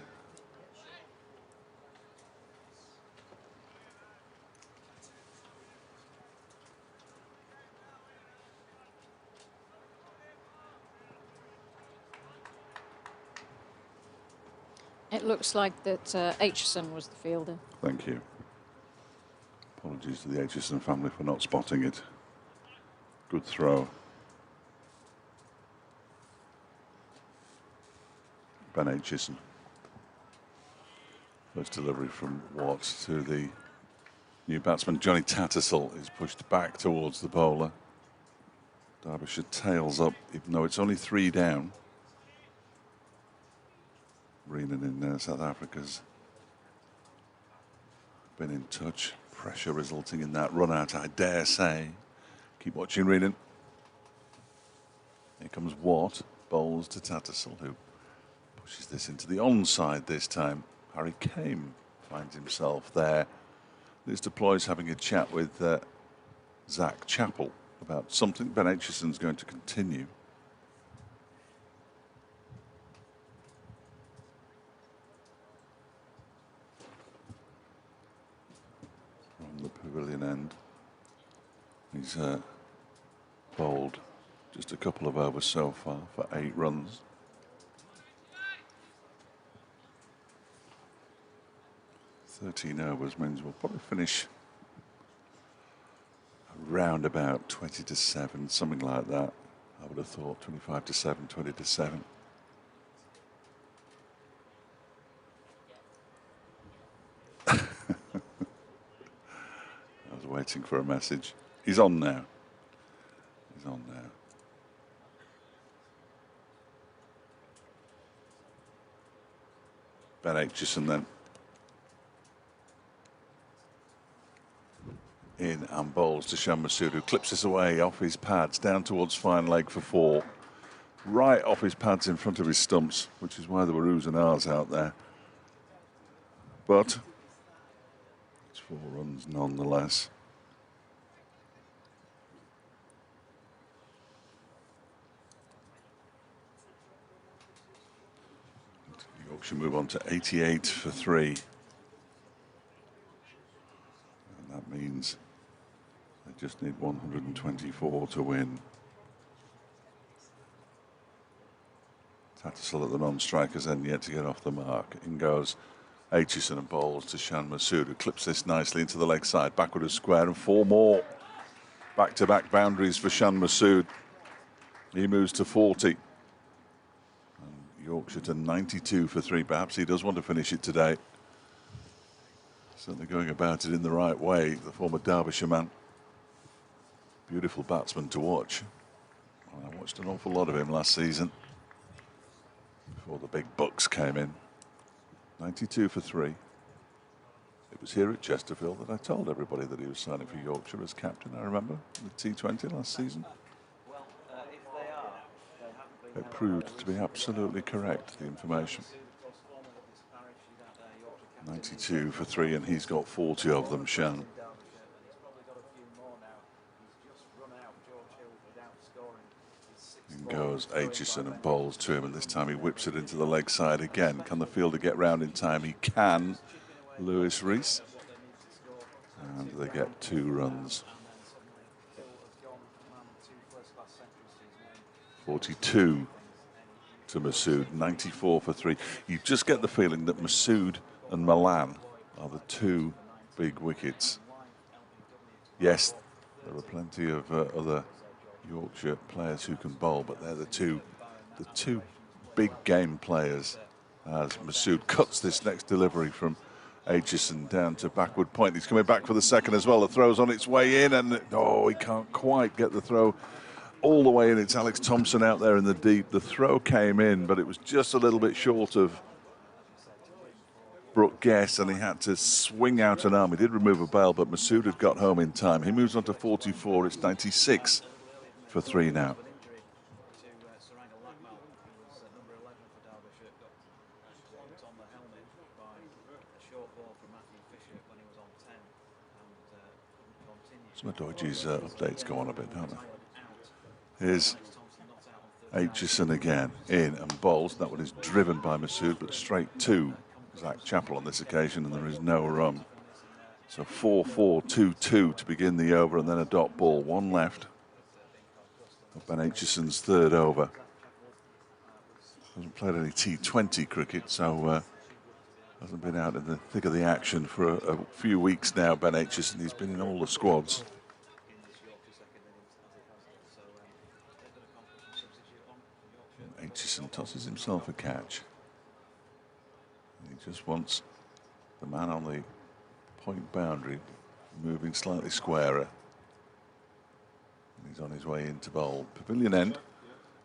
It looks like that Aitchison was the fielder. Thank you. Apologies to the Aitchison family for not spotting it. Good throw. Ben Aitchison. First delivery from Watt to the new batsman. Johnny Tattersall is pushed back towards the bowler. Derbyshire tails up, even though it's only 3 down. Reenan in South Africa's been in touch. Pressure resulting in that run out, I dare say. Keep watching Reenan. Here comes Watt, bowls to Tattersall, who pushes this into the onside this time. Harry Kame finds himself there. Liz Deploy's having a chat with Zach Chappell about something. Ben Aitchison's going to continue. From the pavilion end. He's bowled just a couple of overs so far for 8 runs. "13 overs" means we'll probably finish around about 20-7, something like that. I would have thought 25-7, 20-7. I was waiting for a message. He's on now. He's on now. Ben Aitchison then. In and bowls to Shan Masood, who clips this away off his pads down towards fine leg for 4. Right off his pads in front of his stumps, which is why there were oohs and ahs out there. But it's 4 runs nonetheless. Yorkshire move on to 88 for 3. And that means they just need 124 to win. Tattersall at the non-strikers end yet to get off the mark. In goes Aitchison and bowls to Shan Masood, who clips this nicely into the leg side, backward of square, and 4 more. Back-to-back boundaries for Shan Masood. He moves to 40. And Yorkshire to 92 for 3. Perhaps he does want to finish it today. Certainly going about it in the right way, the former Derbyshire man. Beautiful batsman to watch. I watched an awful lot of him last season before the big bucks came in. 92 for 3. It was here at Chesterfield that I told everybody that he was signing for Yorkshire as captain, I remember, in the T20 last season. It proved to be absolutely correct, the information. 92 for 3, and he's got 40 of them, Shan. In goes Aitchison and bowls to him, and this time he whips it into the leg side again. Can the fielder get round in time? He can. Lewis Rees. And they get 2 runs. 42 to Masood, 94 for 3. You just get the feeling that Masood and Milan are the 2 big wickets. Yes, there are plenty of other Yorkshire players who can bowl, but they're the two big game players. As Masood cuts this next delivery from Aitchison down to backward point. He's coming back for the second as well. The throw's on its way in, and he can't quite get the throw all the way in. It's Alex Thompson out there in the deep. The throw came in, but it was just a little bit short of Brooke Guess, and he had to swing out an arm. He did remove a bail, but Masood had got home in time. He moves on to 44. It's 96 for 3 now. Some of Deutsch's updates go on a bit, don't they? Here's Aitchison again, in and bowls. That one is driven by Masood, but straight to Zach Chappell on this occasion, and there is no run. So 4-4, 2-2 to begin the over, and then a dot ball. One left of Ben Aitchison's third over. Hasn't played any T20 cricket, so hasn't been out in the thick of the action for a few weeks now, Ben Aitchison. He's been in all the squads. Aitchison tosses himself a catch. He just wants the man on the point boundary moving slightly squarer. He's on his way into bowl. Pavilion end,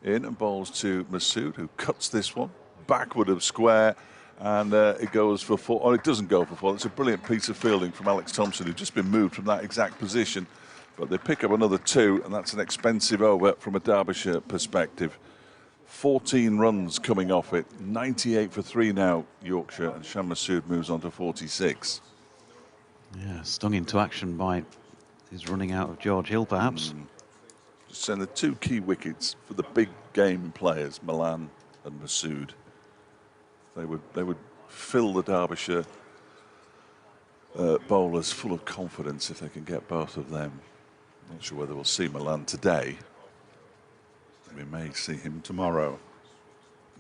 in and bowls to Masood, who cuts this one backward of square, and it goes for 4. Or it doesn't go for 4. It's a brilliant piece of fielding from Alex Thompson, who'd just been moved from that exact position. But they pick up another 2, and that's an expensive over from a Derbyshire perspective. 14 runs coming off it, 98 for 3 now, Yorkshire, and Shan Masood moves on to 46. Yeah, stung into action by his running out of George Hill, perhaps. Just send the 2 key wickets for the big game players, Milan and Masood. They would fill the Derbyshire bowlers full of confidence if they can get both of them. Not sure whether we'll see Milan today. We may see him tomorrow.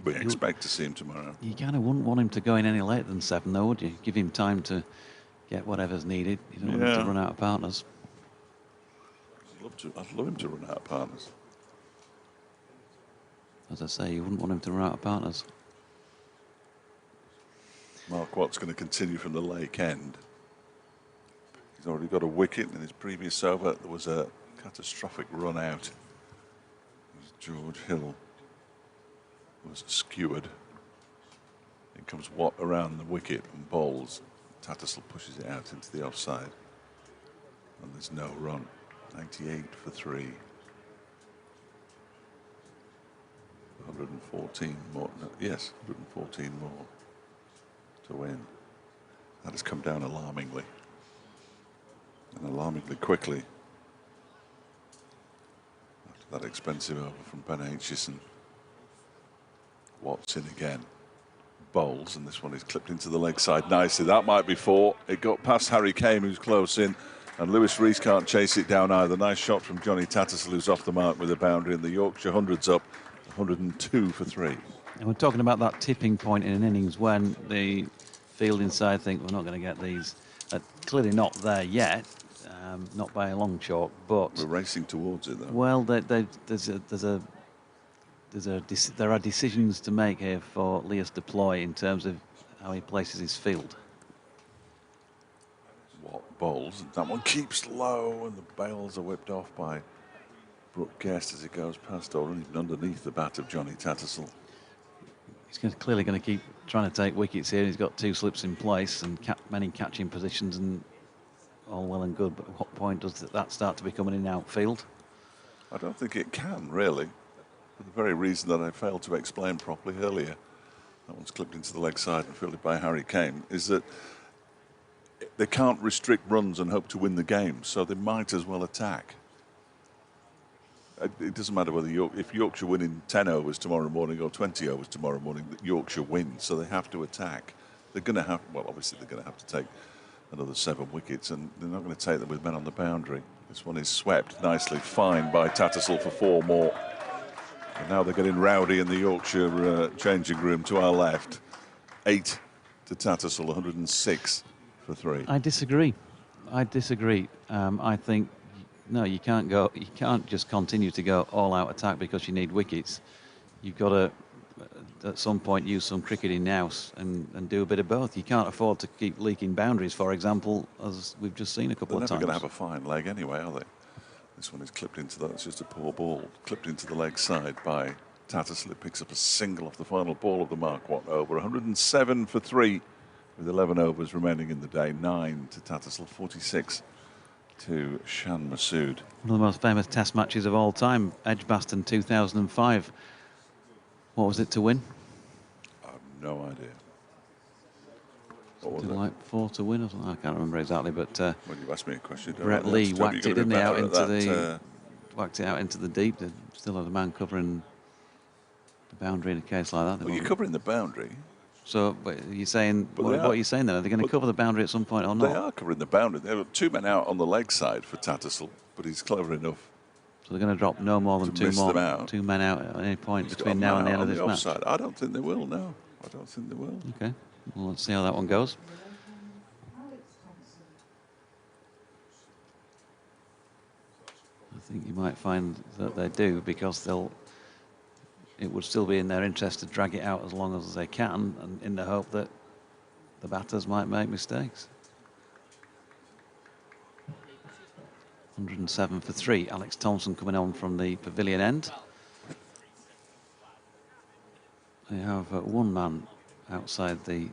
We expect to see him tomorrow. You kind of wouldn't want him to go in any later than 7, though, would you? Give him time to get whatever's needed. You don't want him to run out of partners. I'd love him to run out of partners. As I say, you wouldn't want him to run out of partners. Mark Watt's going to continue from the Lake End. He's already got a wicket in his previous over. There was a catastrophic run out. George Hill was skewered. In comes Watt around the wicket and bowls. Tattersall pushes it out into the offside. And there's no run. 98 for 3. 114 more. No, yes, 114 more to win. That has come down alarmingly. And alarmingly quickly. After that expensive over from Ben Aitchison. Watt's in again. Bowls, and this one is clipped into the leg side nicely. That might be 4. It got past Harry Kane, who's close in. And Lewis Rees can't chase it down either. Nice shot from Johnny Tattersall, who's off the mark with a boundary, and the Yorkshire 100's up, 102 for 3. And we're talking about that tipping point in an innings when the fielding side think we're not going to get these. Clearly not there yet, not by a long chalk, but we're racing towards it, though. Well, there are decisions to make here for Lias Deploy in terms of how he places his field. Watt bowls, and that one keeps low, and the bails are whipped off by Brooke Guest as it goes past or even underneath the bat of Johnny Tattersall. He's clearly going to keep trying to take wickets here. He's got 2 slips in place and many catching positions, and all well and good, but at what point does that start to become an in-out field? I don't think it can, really, for the very reason that I failed to explain properly earlier. That one's clipped into the leg side and fielded by Harry Kane, is that they can't restrict runs and hope to win the game, so they might as well attack. It doesn't matter whether if Yorkshire win in 10 overs tomorrow morning or 20 overs tomorrow morning, that Yorkshire wins, so they have to attack. They're going to have, well, obviously they're going to have to take another 7 wickets, and they're not going to take them with men on the boundary. This one is swept nicely, fine by Tattersall for 4 more. And now they're getting rowdy in the Yorkshire changing room to our left. 8 to Tattersall, 106 for 3. I disagree. I think no, you can't go. You can't just continue to go all-out attack because you need wickets. You've got to, at some point, use some cricketing nous and do a bit of both. You can't afford to keep leaking boundaries, for example, as we've just seen a couple of times. They're never going to have a fine leg anyway, are they? This one is clipped into that. It's just a poor ball. Clipped into the leg side by Tattersall. It picks up a single off the final ball of the Mark Watt over. 107 for 3 with 11 overs remaining in the day. 9 to Tattersall, 46 to Shan Masood. One of the most famous test matches of all time, Edgbaston 2005. What was it to win? I have no idea. Something like 4 to win or something. I can't remember exactly, but Well, you've asked me a question. Brett Lee whacked it, didn't he, out into the whacked it out into the deep. They still had a man covering the boundary in a case like that. Well, you're covering the boundary. So, but you're saying, what are you saying then? Are they going to cover the boundary at some point or not? They are covering the boundary. There were 2 men out on the leg side for Tattersall, but he's clever enough. So they're going to drop no more than 2 men out at any point between now and the end of this match? Offside. I don't think they will, no. I don't think they will. Okay. Well, let's see how that one goes. I think you might find that they do, because it would still be in their interest to drag it out as long as they can, and in the hope that the batters might make mistakes. 107 for 3. Alex Thompson coming on from the pavilion end. They have 1 man outside the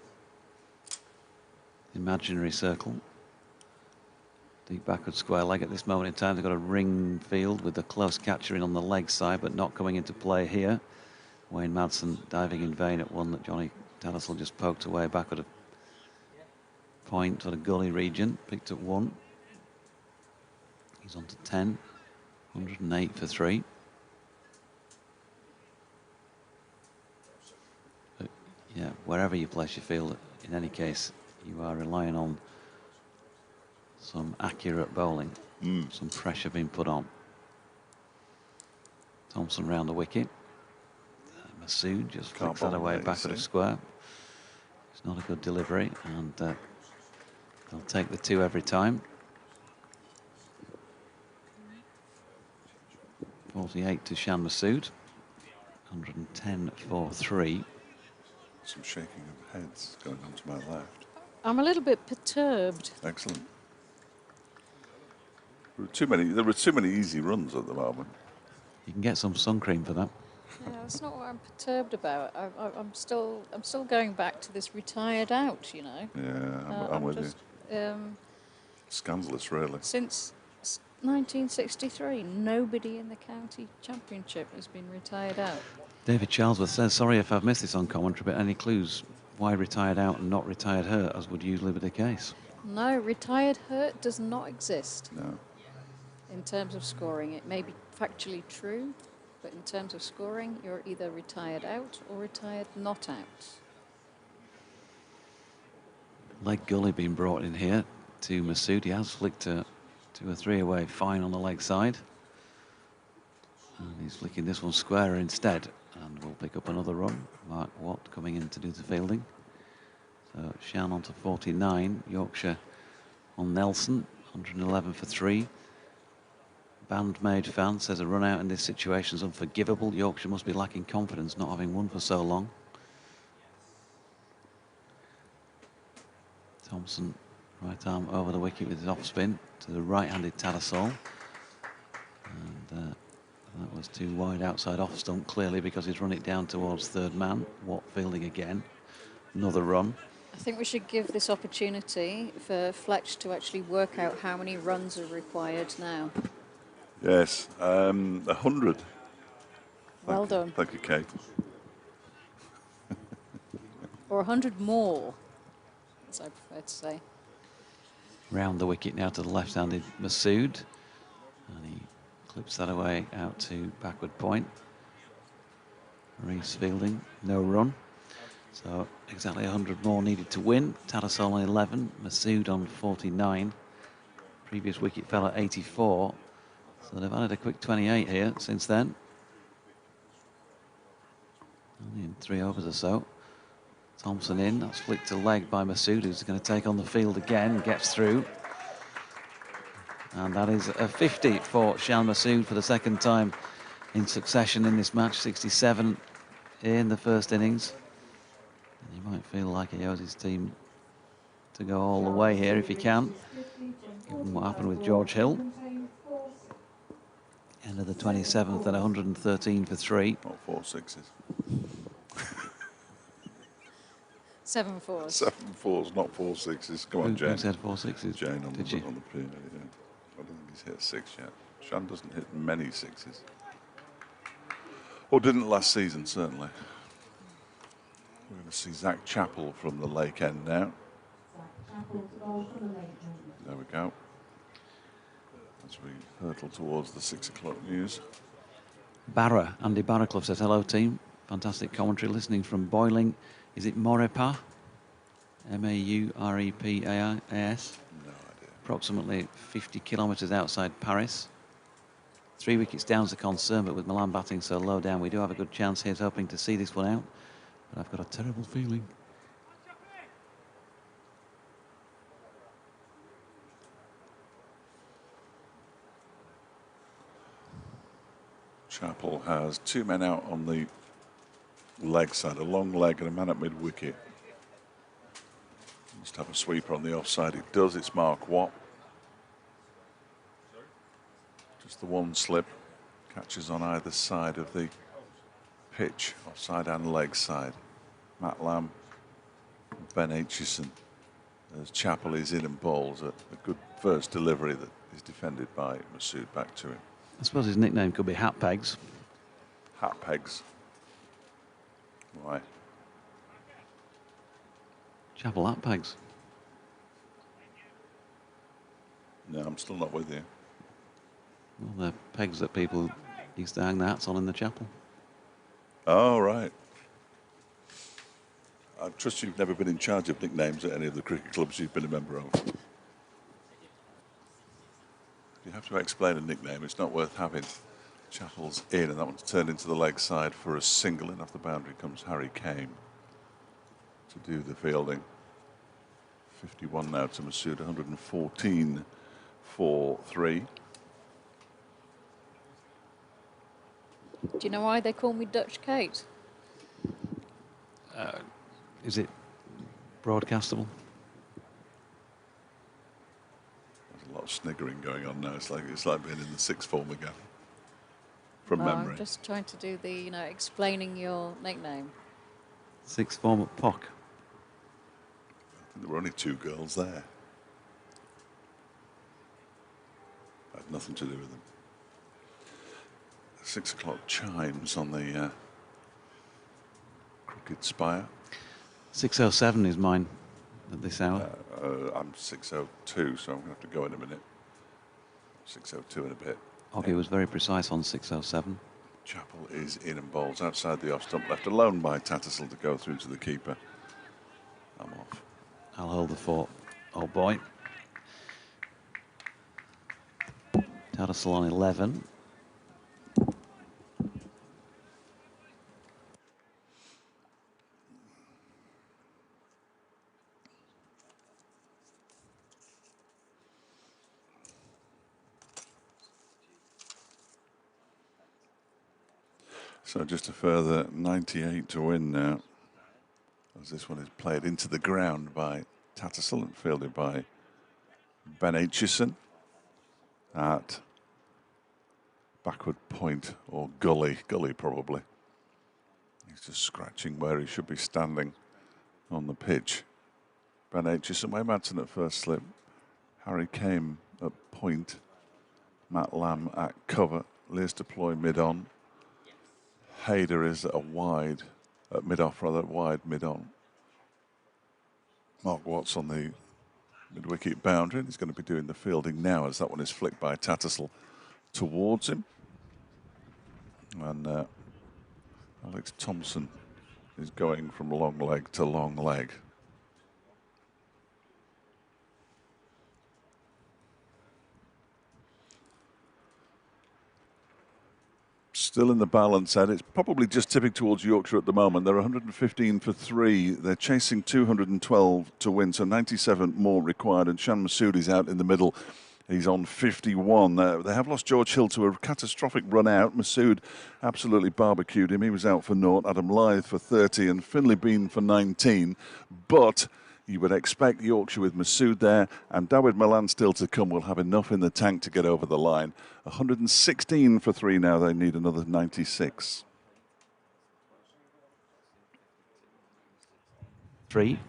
imaginary circle. Deep backward square leg at this moment in time. They've got a ring field with the close catcher in on the leg side, but not coming into play here. Wayne Madsen diving in vain at one that Johnny Tattersall just poked away back at a point, sort of gully region. Picked at 1. He's on to 10. 108 for 3. But yeah, wherever you place your field, in any case, you are relying on some accurate bowling, some pressure being put on. Thompson round the wicket. Masood just flicks that away back at a square. It's not a good delivery, and they'll take the 2 every time. 48 to Shan Masood. 110 for 3. Some shaking of heads going on to my left. I'm a little bit perturbed. Excellent. There were too many easy runs at the moment. You can get some sun cream for that. Yeah, that's not what I'm perturbed about. I'm still going back to this retired out, you know. Yeah, I'm with you. Scandalous, really. Since 1963, nobody in the county championship has been retired out. David Charlesworth says, sorry if I've missed this on commentary, but any clues why retired out and not retired hurt, as would usually be the case? No, retired hurt does not exist. No. In terms of scoring, it may be factually true, but in terms of scoring, you're either retired out or retired not out. Leg gully being brought in here to Masood. He has flicked 2 or 3 away fine on the leg side. And he's flicking this one square instead, and we'll pick up another run. Mark Watt coming in to do the fielding. So Shan on to 49. Yorkshire on Nelson. 111 for 3. Bandmade fan says a run out in this situation is unforgivable. Yorkshire must be lacking confidence, not having won for so long. Thompson, right arm over the wicket with his off spin to the right-handed Tattersall. And that was too wide outside off stump, clearly, because he's run it down towards 3rd man. Watt fielding again. Another run. I think we should give this opportunity for Fletch to actually work out how many runs are required now. Yes, 100. Well done. Thank you, Kate. Or 100 more, as I prefer to say. Round the wicket now to the left-handed Masood. And he clips that away out to backward point. Reese fielding, no run. So exactly 100 more needed to win. Tattersall on 11, Masood on 49. Previous wicket fell at 84. So they've added a quick 28 here since then. Only in 3 overs or so. Thompson in, that's flicked to leg by Masood, who's going to take on the field again, gets through. And that is a 50 for Shan Masood for the 2nd time in succession in this match. 67 in the 1st innings. And he might feel like he owes his team to go all the way here if he can, given what happened with George Hill. End of the 27th at 113 for 3. Not 4 sixes. 7 fours. 7 fours, not 4 sixes. Come on, Jane. Who said 4 sixes? Jane on Did the you? preview. Yeah. I don't think he's hit 6 yet. Shan doesn't hit many 6s. Or didn't last season, certainly. We're going to see Zach Chappell from the Lake End now. There we go. As we hurtle towards the 6 o'clock news. Barra, Andy Barraclough says, hello team. Fantastic commentary listening from Boiling. Is it Maurepas? Maurepas? No idea. Approximately 50 kilometres outside Paris. 3 wickets down's the concern, but with Milan batting so low down, we do have a good chance. Here's hoping to see this one out. But I've got a terrible feeling. Chappell has 2 men out on the leg side, a long leg and a man at mid-wicket. Must have a sweeper on the offside. He does. It's Mark Watt. Just the one slip. Catches on either side of the pitch, offside and leg side. Matt Lamb, Ben Aitchison. As Chappell is in and bowls a good first delivery that is defended by Masood back to him. I suppose his nickname could be Hat Pegs. Hat Pegs. Why? Chappell Hat Pegs. No, I'm still not with you. Well, they're pegs that people used to hang their hats on in the chapel. Oh, right. I trust you've never been in charge of nicknames at any of the cricket clubs you've been a member of. You have to explain a nickname. It's not worth having. Chappell's in, and that one's turned into the leg side for a single. In off the boundary comes Harry Kane to do the fielding. 51 now to Masood, 114 for 3. Do you know why they call me Dutch Kate? Is it broadcastable? There's a lot of sniggering going on now. It's like being in the 6th form again. From memory. I'm just trying to do the, explaining your nickname. 6th form at POC. I think there were only 2 girls there. I had nothing to do with them. 6 o'clock chimes on the crooked spire. 6:07 is mine at this hour. I'm 6:02, so I'm going to have to go in a minute. 6:02 in a bit. Oggy was very precise on 6:07. Chappell is in and bowls outside the off stump, left alone by Tattersall to go through to the keeper. I'm off. I'll hold the fort. Oh boy. Tattersall on 11. So just a further 98 to win now, as this one is played into the ground by Tattersall and fielded by Ben Aitchison at backward point, or gully probably. He's just scratching where he should be standing on the pitch. Ben Aitchison, Wayne Madsen at first slip, Harry Kane at point, Matt Lamb at cover, Lears deploy mid-on. Hayder is at a wide, at mid-off rather, wide mid-on. Mark Watts on the mid-wicket boundary, and he's going to be doing the fielding now as that one is flicked by Tattersall towards him. And Alex Thompson is going from long leg to long leg. Still in the balance, and it's probably just tipping towards Yorkshire at the moment. They're 115 for 3. They're chasing 212 to win, so 97 more required. And Shan Masood is out in the middle. He's on 51. They have lost George Hill to a catastrophic run out. Masood absolutely barbecued him. He was out for naught. Adam Lyth for 30 and Finlay Bean for 19. But you would expect Yorkshire with Masood there and Dawid Malan still to come will have enough in the tank to get over the line. 116 for 3 now. They need another 96. 3.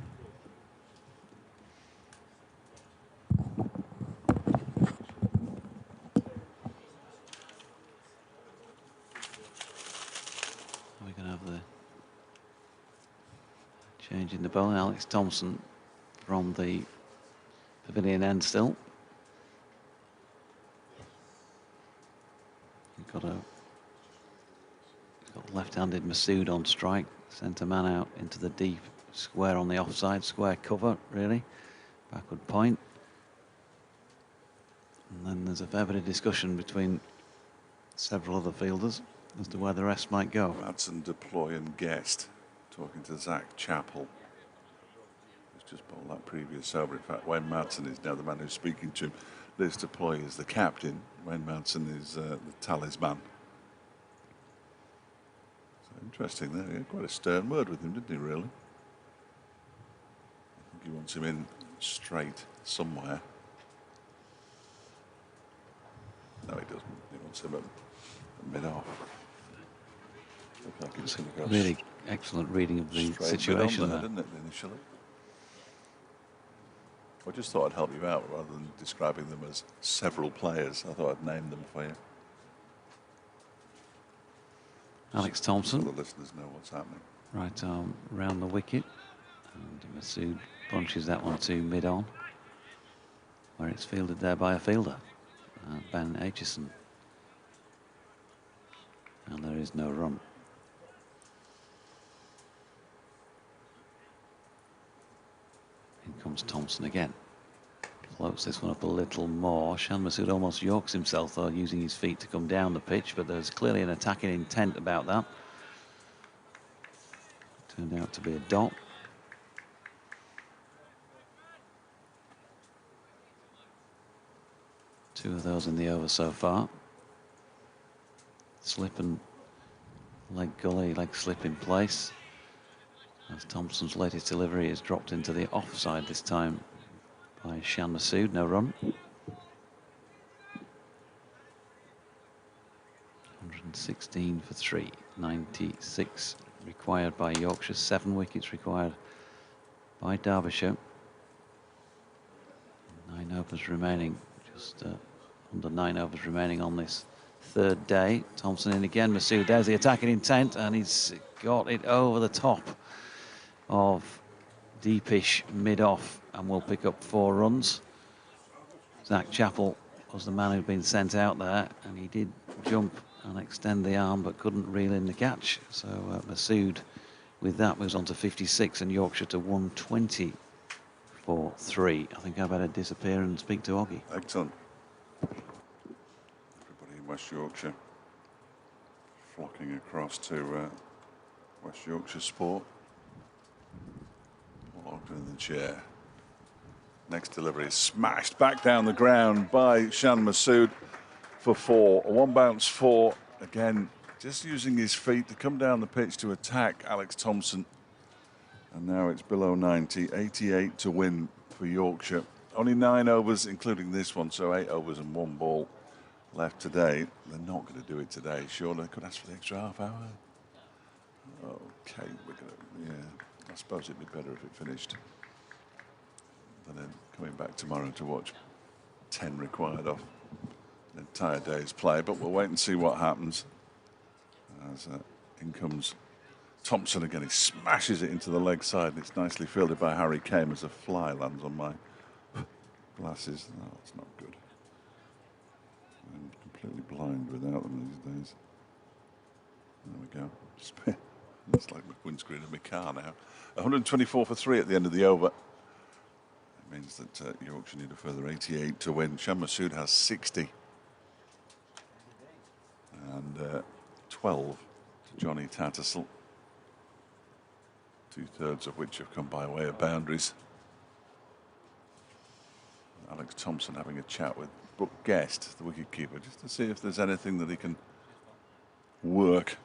We're going to have the change in the bowling. Alex Thompson from the Pavilion end still. He's got left-handed Masood on strike. Sent a man out into the deep square on the offside. Square cover, really. Backward point. And then there's a fair bit of discussion between several other fielders as to where the rest might go. Madsen, Deploy and Guest talking to Zach Chappell, who's just bowled that previous over. In fact, Wayne Madsen is now the man who's speaking to him. Liz Deploy is the captain. Wayne Madsen is the talisman. So interesting there. He had quite a stern word with him, didn't he, really? I think he wants him in straight somewhere. No, he doesn't. He wants him at mid-off. Like it's really excellent reading of the situation there, didn't it, initially? I just thought I'd help you out rather than describing them as several players. I thought I'd name them for you. Alex Thompson. So the listeners know what's happening. Right arm round the wicket. And Masood bunches that one to mid-on, where it's fielded there by a fielder, Ben Aitchison. And there is no run. In comes Thompson again. Floats this one up a little more. Shan Masood almost yorks himself, though, using his feet to come down the pitch, but there's clearly an attacking intent about that. Turned out to be a dot. Two of those in the over so far. Slip and leg gully, leg slip in place. As Thompson's latest delivery is dropped into the offside this time by Shan Masood. No run. 116 for 3. 96 required by Yorkshire. 7 wickets required by Derbyshire. 9 overs remaining. Just under 9 overs remaining on this third day. Thompson in again. Masood, there's the attacking intent, and he's got it over the top of deepish mid-off and will pick up 4 runs. Zach Chappell was the man who'd been sent out there, and he did jump and extend the arm but couldn't reel in the catch. So Masood with that moves on to 56 and Yorkshire to 120 for 3. I think I better disappear and speak to Oggy. Excellent. Everybody in West Yorkshire flocking across to West Yorkshire Sport. Locked in the chair. Next delivery is smashed back down the ground by Shan Masood for 4. A 1 bounce 4. Again, just using his feet to come down the pitch to attack Alex Thompson. And now it's below 90. 88 to win for Yorkshire. Only 9 overs, including this one, so 8 overs and 1 ball left today. They're not going to do it today. Sure, they could ask for the extra half hour. Okay, we're going to, yeah. I suppose it'd be better if it finished. And then coming back tomorrow to watch 10 required off an entire day's play. But we'll wait and see what happens. As in comes Thompson again. He smashes it into the leg side. And it's nicely fielded by Harry Kame as a fly lands on my glasses. No, it's not good. I'm completely blind without them these days. There we go. It's like my windscreen of my car now. 124 for 3 at the end of the over. It means that Yorkshire need a further 88 to win. Shan Masood has 60. And 12 to Johnny Tattersall. 2/3 of which have come by way of boundaries. Alex Thompson having a chat with Brooke Guest, the wicketkeeper, just to see if there's anything that he can work.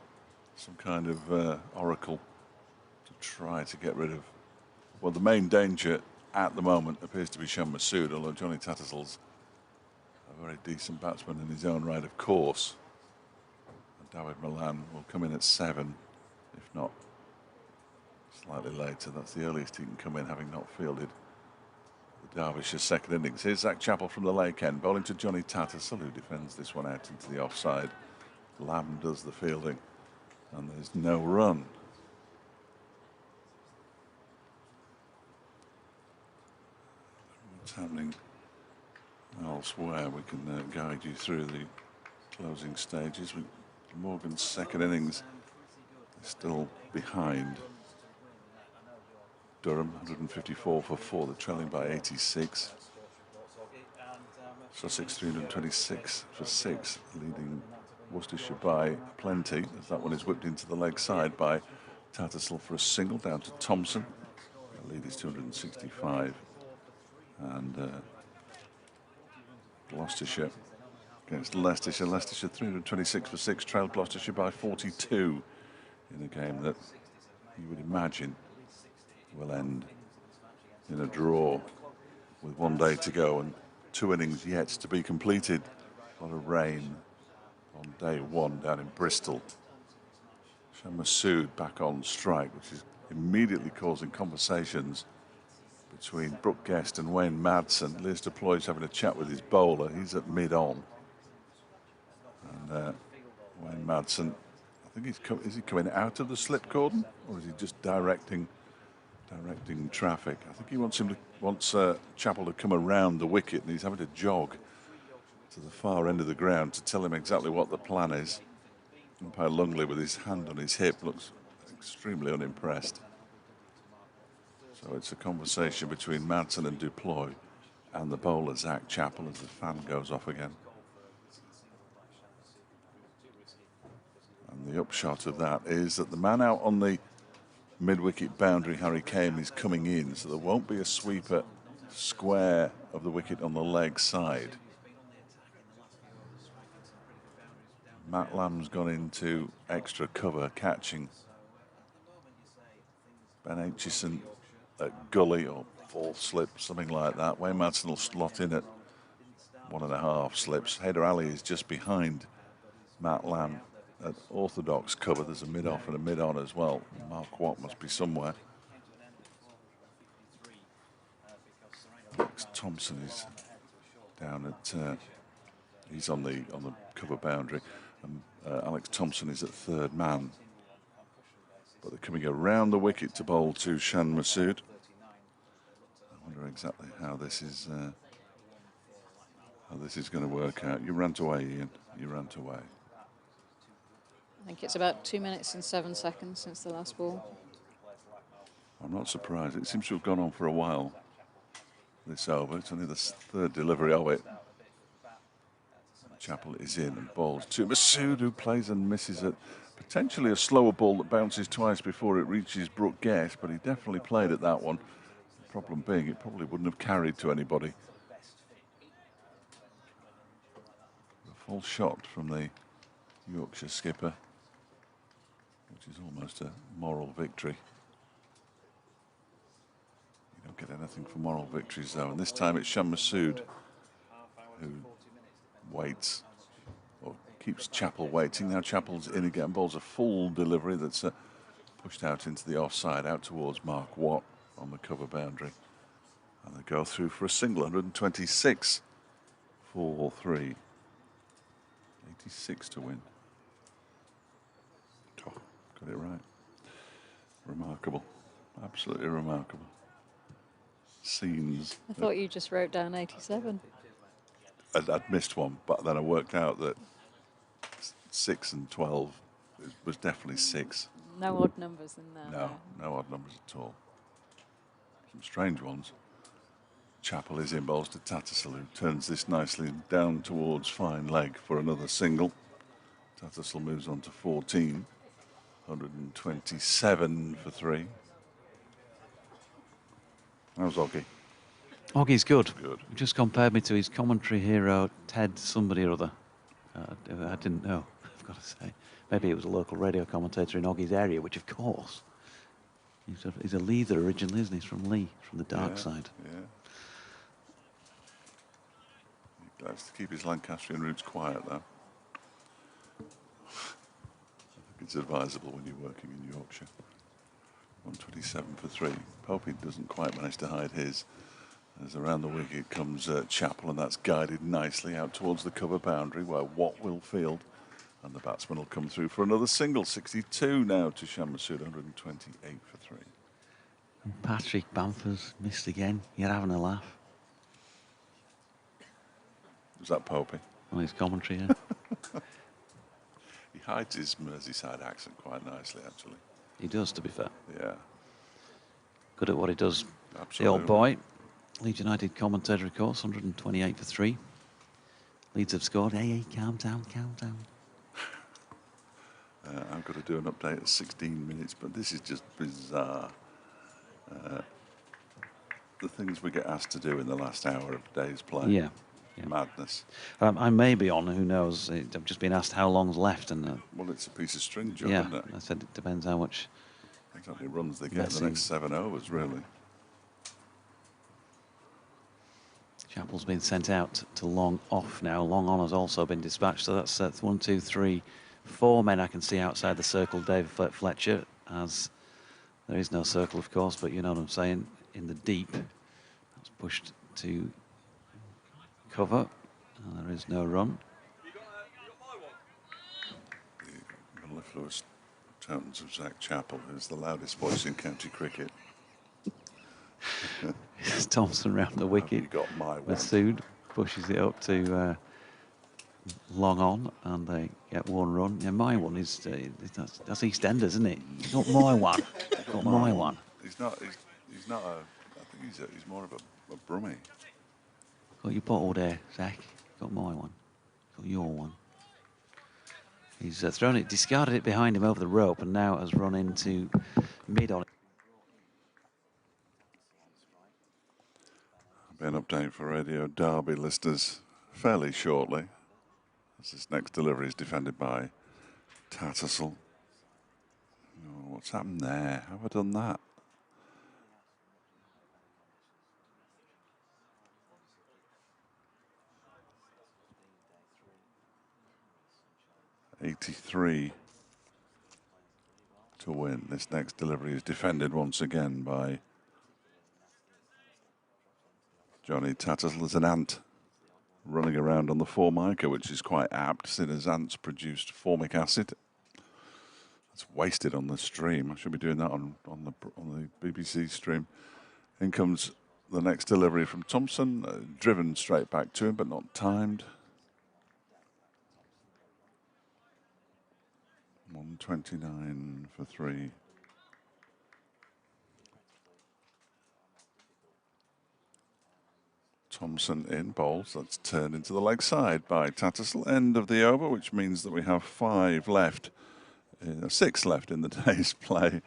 Some kind of oracle to try to get rid of. Well, the main danger at the moment appears to be Shan Masood, although Johnny Tattersall's a very decent batsman in his own right, of course. And David Milan will come in at 7, if not slightly later. That's the earliest he can come in, having not fielded the Derbyshire second innings. Here's Zach Chappell from the Lake End, bowling to Johnny Tattersall, who defends this one out into the offside. Lamb does the fielding. And there's no run. What's happening elsewhere. We can guide you through the closing stages. Morgan's second innings is still behind Durham, 154 for 4. They're trailing by 86. Sussex 326 for 6, leading Worcestershire by plenty, as that one is whipped into the leg side by Tattersall for a single down to Thompson. The lead is 265. And Gloucestershire against Leicestershire. Leicestershire 326 for 6, trailed Gloucestershire by 42 in a game that you would imagine will end in a draw with 1 day to go and 2 innings yet to be completed. A lot of rain on day 1 down in Bristol. Shan Masood back on strike, which is immediately causing conversations between Brooke Guest and Wayne Madsen. Liz Deploy's having a chat with his bowler. He's at mid-on. And Wayne Madsen, I think is he coming out of the slip cordon, or is he just directing traffic? I think he wants Chappell to come around the wicket, and he's having to jog to the far end of the ground to tell him exactly what the plan is. Umpire Lungley, with his hand on his hip, looks extremely unimpressed. So it's a conversation between Madsen and Duploy and the bowler Zach Chappell as the fan goes off again. And the upshot of that is that the man out on the mid-wicket boundary, Harry Kane, is coming in, so there won't be a sweeper square of the wicket on the leg side. Matt Lamb's gone into extra cover, catching Ben Aitchison at gully or full slip, something like that. Wayne Madsen will slot in at 1.5 slips. Haider Ali is just behind Matt Lamb at orthodox cover. There's a mid-off and a mid-on as well. Mark Watt must be somewhere. Alex Thompson is down at he's on the cover boundary, and Alex Thompson is at third man. But they're coming around the wicket to bowl to Shan Masood. I wonder exactly how this is going to work out. You ran away, Ian. You ran away. I think it's about 2 minutes and 7 seconds since the last ball. I'm not surprised. It seems to have gone on for a while, this over. It's only the third delivery of it. Chappell is in and bowls to Masood, who plays and misses it. Potentially a slower ball that bounces twice before it reaches Brooke Guest, but he definitely played at that one. The problem being, it probably wouldn't have carried to anybody. A full shot from the Yorkshire skipper, which is almost a moral victory. You don't get anything for moral victories, though, and this time it's Shan Masood who waits, or keeps Chappell waiting. Now Chappell's in again, bowls a full delivery that's pushed out into the offside, out towards Mark Watt on the cover boundary. And they go through for a single, 126 for 3. 86 to win. Oh, got it right. Remarkable. Absolutely remarkable. Scenes. I thought you just wrote down 87. I'd missed one, but then I worked out that 6 and 12 was definitely 6. No odd numbers in there. No odd numbers at all. Some strange ones. Chappell is in, bowls to Tattersall, who turns this nicely down towards fine leg for another single. Tattersall moves on to 14. 127 for 3. How's Oggy? Oggy's good. Good. He just compared me to his commentary hero, Ted somebody or other. I didn't know, I've got to say. Maybe it was a local radio commentator in Oggy's area, which, of course, he's a Leither originally, isn't he? He's from Lee, from the dark side. Yeah. He likes to keep his Lancastrian roots quiet, though. I think it's advisable when you're working in Yorkshire. 127 for 3. Popey doesn't quite manage to hide his. As around the wicket comes Chappell, and that's guided nicely out towards the cover boundary where Watt will field, and the batsman will come through for another single. 62 now to Shan Masood, 128 for 3. And Patrick Bamford's missed again. You're having a laugh. Was that Popey? On his commentary, yeah. He hides his Merseyside accent quite nicely, actually. He does, to be fair. Yeah. Good at what he does. Absolutely. The old boy. Leeds United commentator, of course, 128 for 3. Leeds have scored. Hey, calm down, calm down. I've got to do an update at 16 minutes, but this is just bizarre. The things we get asked to do in the last hour of day's play. Yeah. Madness. I may be on, who knows. I've just been asked how long's left. And well, it's a piece of string job, yeah, isn't it? I said it depends how much. Exactly, runs they get the next 7 overs, really. Chapel's been sent out to long off now. Long on has also been dispatched. So that's 1, 2, 3, 4 men I can see outside the circle. David Fletcher, as there is no circle, of course, but you know what I'm saying. In the deep, that's pushed to cover. And there is no run. The mellifluous tones of Zach Chappell, who's the loudest voice in county cricket. Thompson round the wicket. You got my one. Masood pushes it up to long on, and they get 1 run. Yeah, my one is that's EastEnders, isn't it? Not my one. Not my one. He's not. He's not a. I think he's more of a Brummie. Got your bottle there, Zach. Got my one. Got your one. He's thrown it, discarded it behind him over the rope, and now has run into mid on it. An update for Radio Derby listeners fairly shortly, as this next delivery is defended by Tattersall. Oh, what's happened there? How have I done that? .83 to win. This next delivery is defended once again by Johnny Tattersall. As an ant running around on the Formica, which is quite apt, seeing as ants produced formic acid. It's wasted on the stream. I should be doing that on the BBC stream. In comes the next delivery from Thompson, driven straight back to him, but not timed. 129 for 3. Thompson in bowls. That's turned into the leg side by Tattersall. End of the over, which means that we have 5 left. 6 left in the day's play.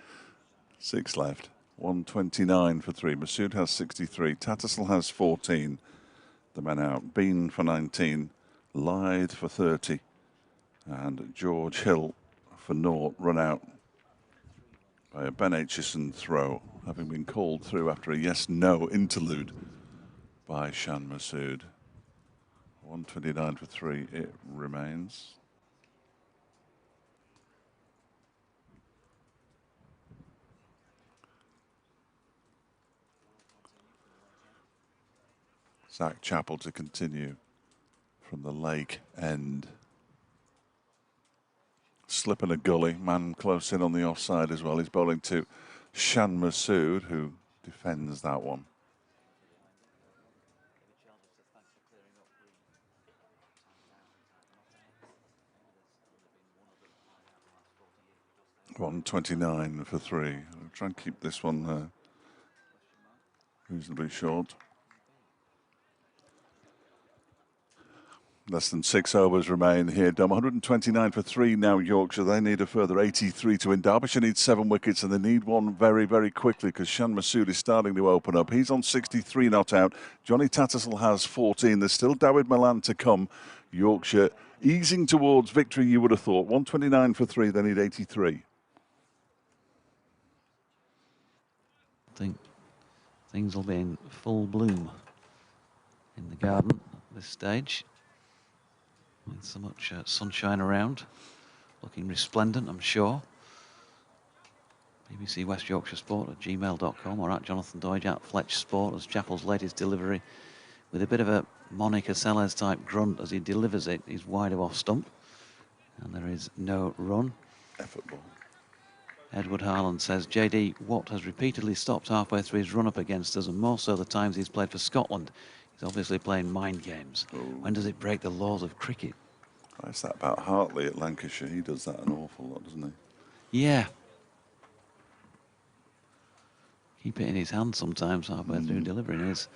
6 left. 129 for 3. Masood has 63. Tattersall has 14. The men out. Bean for 19. Lythe for 30. And George Hill for 0. Run out by a Ben Aitchison throw, having been called through after a yes-no interlude by Shan Masood. 129 for 3 it remains. Zach Chappell to continue from the lake end. Slip in a gully, man close in on the offside as well. He's bowling to Shan Masood, who defends that one. .129 for 3. I'll try and keep this one reasonably short. Less than 6 overs remain here. Dom 129 for 3 now. Yorkshire. They need a further 83 to win. Derbyshire needs 7 wickets, and they need one very, very quickly because Shan Masood is starting to open up. He's on 63 not out. Johnny Tattersall has 14. There's still Dawid Malan to come. Yorkshire easing towards victory, you would have thought. 129 for 3. They need 83. I think things will be in full bloom in the garden at this stage. With so much sunshine around, looking resplendent, I'm sure. BBC West Yorkshire Sport at gmail.com or at Jonathan Doidge at Fletch Sport as Chappell's latest delivery with a bit of a Monica Seles type grunt as he delivers it. He's wide of off stump and there is no run. Effort ball. Edward Harland says, JD Watt has repeatedly stopped halfway through his run-up against us, and more so the times he's played for Scotland. He's obviously playing mind games. When does it break the laws of cricket? It's that about Hartley at Lancashire. He does that an awful lot, doesn't he? Yeah. Keep it in his hand sometimes, halfway through delivering his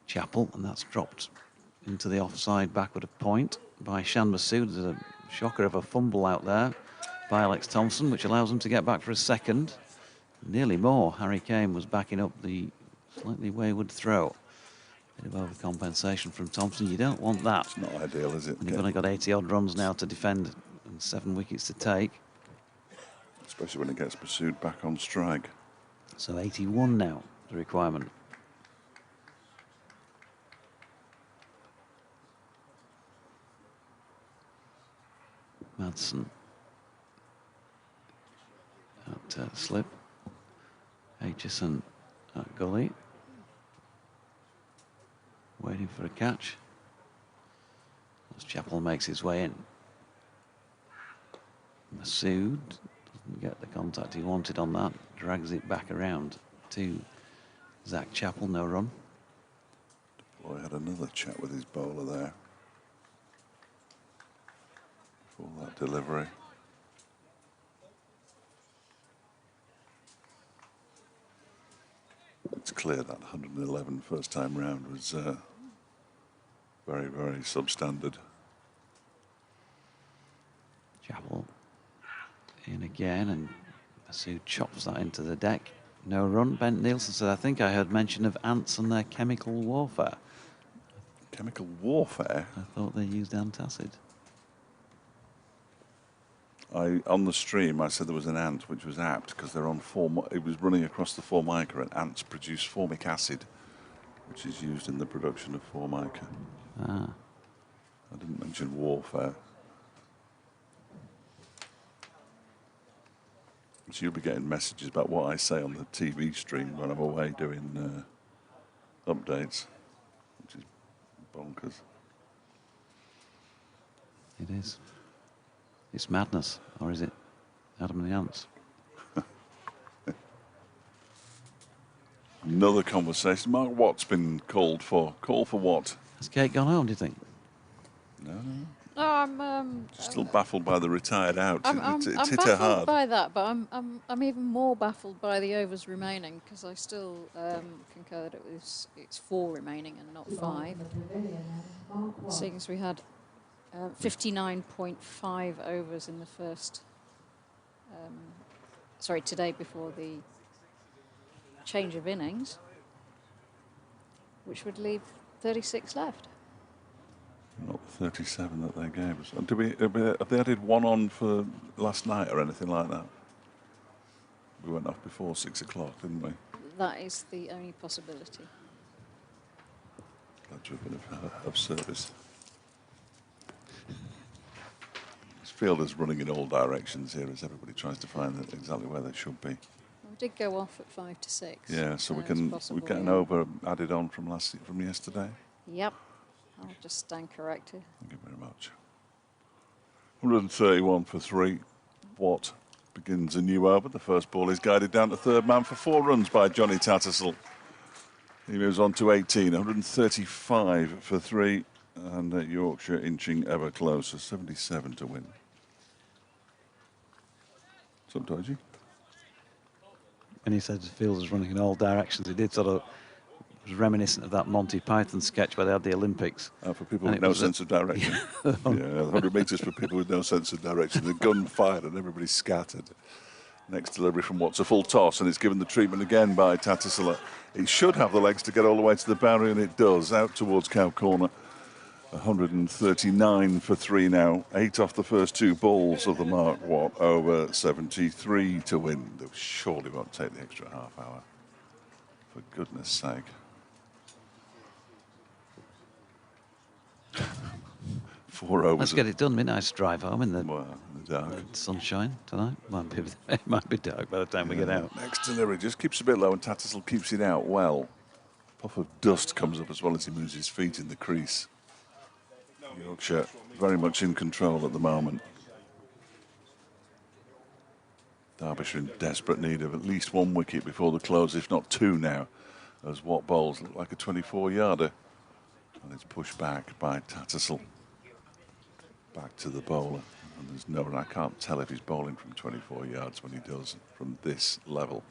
Chappell, and that's dropped into the offside backward of point by Shan Masood. There's a shocker of a fumble out there by Alex Thompson, which allows him to get back for a second. Nearly more. Harry Kane was backing up the slightly wayward throw. Bit of overcompensation from Thompson. You don't want that. It's not ideal, is it? And you've only got 80-odd runs now to defend and 7 wickets to take. Especially when it gets pursued back on strike. So 81 now, the requirement. Madsen at slip. Aitchison at gully. Waiting for a catch. As Chappell makes his way in. Masood doesn't get the contact he wanted on that. Drags it back around to Zach Chappell, no run. Boy, had another chat with his bowler there. For that delivery. It's clear that 111 first time round was very, very substandard. Chappell in again, and Masood chops that into the deck. No run. Bent Nielsen said, I think I heard mention of ants and their chemical warfare. Chemical warfare? I thought they used antacid. On the stream, I said there was an ant, which was apt because they're on it was running across the Formica, and ants produce formic acid, which is used in the production of Formica. Ah. I didn't mention warfare. So you'll be getting messages about what I say on the TV stream when I'm away doing updates, which is bonkers. It is. It's madness, or is it Adam and the Ants? Another conversation. Mark Watt's been called for. Call for what? Has Kate gone home, do you think? No. No, I'm Still baffled by the retired out. It's I'm hit her baffled hard. by that, but I'm even more baffled by the overs remaining, because I still concur that it's 4 remaining and not 5. Seeing as we had 59.5 overs in the first. Today before the change of innings, which would leave 36 left. Not the 37 that they gave us. And have they added one on for last night or anything like that? We went off before 6 o'clock, didn't we? That is the only possibility. Glad to have been of service. This field is running in all directions here as everybody tries to find exactly where they should be. We did go off at 5 to 6. Yeah, so we get an over added on from yesterday. Yep. I'll just stand corrected. Thank you very much. 131 for 3. Watt begins a new over. The first ball is guided down to third man for 4 runs by Johnny Tattersall. He moves on to 18. 135 for 3. And Yorkshire inching ever closer. 77 to win. What's up, Dodgy? When he said the field was running in all directions, it did sort of was reminiscent of that Monty Python sketch where they had the Olympics. For people with no sense of direction. Yeah, 100 metres for people with no sense of direction. The gun fired and everybody scattered. Next delivery from Watt's a full toss, and it's given the treatment again by Tattersall. It should have the legs to get all the way to the boundary, and it does. Out towards Cow Corner. 139 for 3 now. 8 off the first 2 balls of the Mark Watt over 73 to win. They surely won't take the extra half hour. For goodness sake. 4 overs. Let's get it done. Nice drive home in the dark sunshine tonight. It might be dark by the time we get out. Next delivery just keeps a bit low, and Tattersall keeps it out well. Puff of dust comes up as well as he moves his feet in the crease. Yorkshire very much in control at the moment. Derbyshire in desperate need of at least 1 wicket before the close, if not 2 now, as Watt bowls look like a 24-yarder. And it's pushed back by Tattersall. Back to the bowler. And there's no one. I can't tell if he's bowling from 24 yards when he does from this level.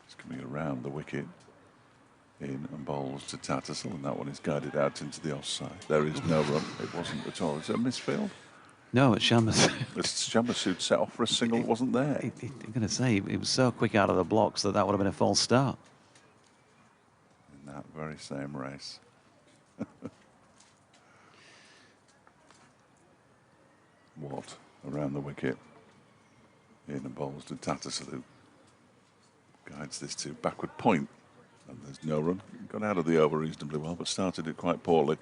He's coming around the wicket. In and bowls to Tattersall, and that one is guided out into the offside. There is no run. It wasn't at all. Is it a misfield? No, it's Shammas. Shammas set off for a single. It wasn't there. I'm going to say, it was so quick out of the blocks that would have been a false start. In that very same race. Watt around the wicket. In and bowls to Tattersall, who guides this to backward point. And there's no run. Got out of the over reasonably well, but started it quite poorly.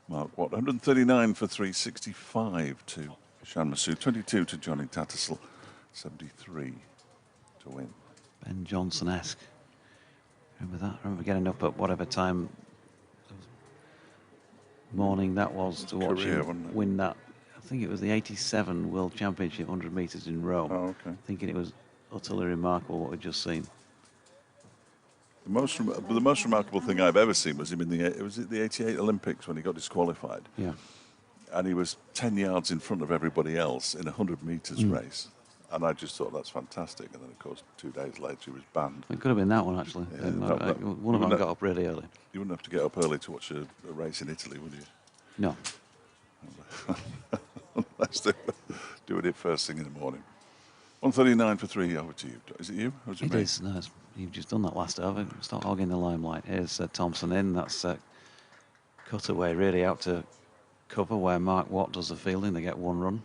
Mark Watt, 139 for 365 to Shan Masood, 22 to Johnny Tattersall, 73 to win. Ben Johnson-esque. Remember that? I remember getting up at whatever time morning that was to watch him win that. I think it was the 87 World Championship 100 metres in Rome. Oh, okay. Thinking it was utterly remarkable what we'd just seen. The most remarkable thing I've ever seen was him in the 88 Olympics when he got disqualified. Yeah. And he was 10 yards in front of everybody else in a 100 metres race. And I just thought that's fantastic. And then, of course, 2 days later he was banned. It could have been that one, actually. Yeah, one of them got up really early. You wouldn't have to get up early to watch a race in Italy, would you? No. Unless they were doing it first thing in the morning. 139 for 3. Over to you. Is it you? Or is it me? Is. No, you've just done that last over. Stop hogging the limelight. Here's Thompson in. That's cutaway really out to cover where Mark Watt does the fielding. They get 1 run.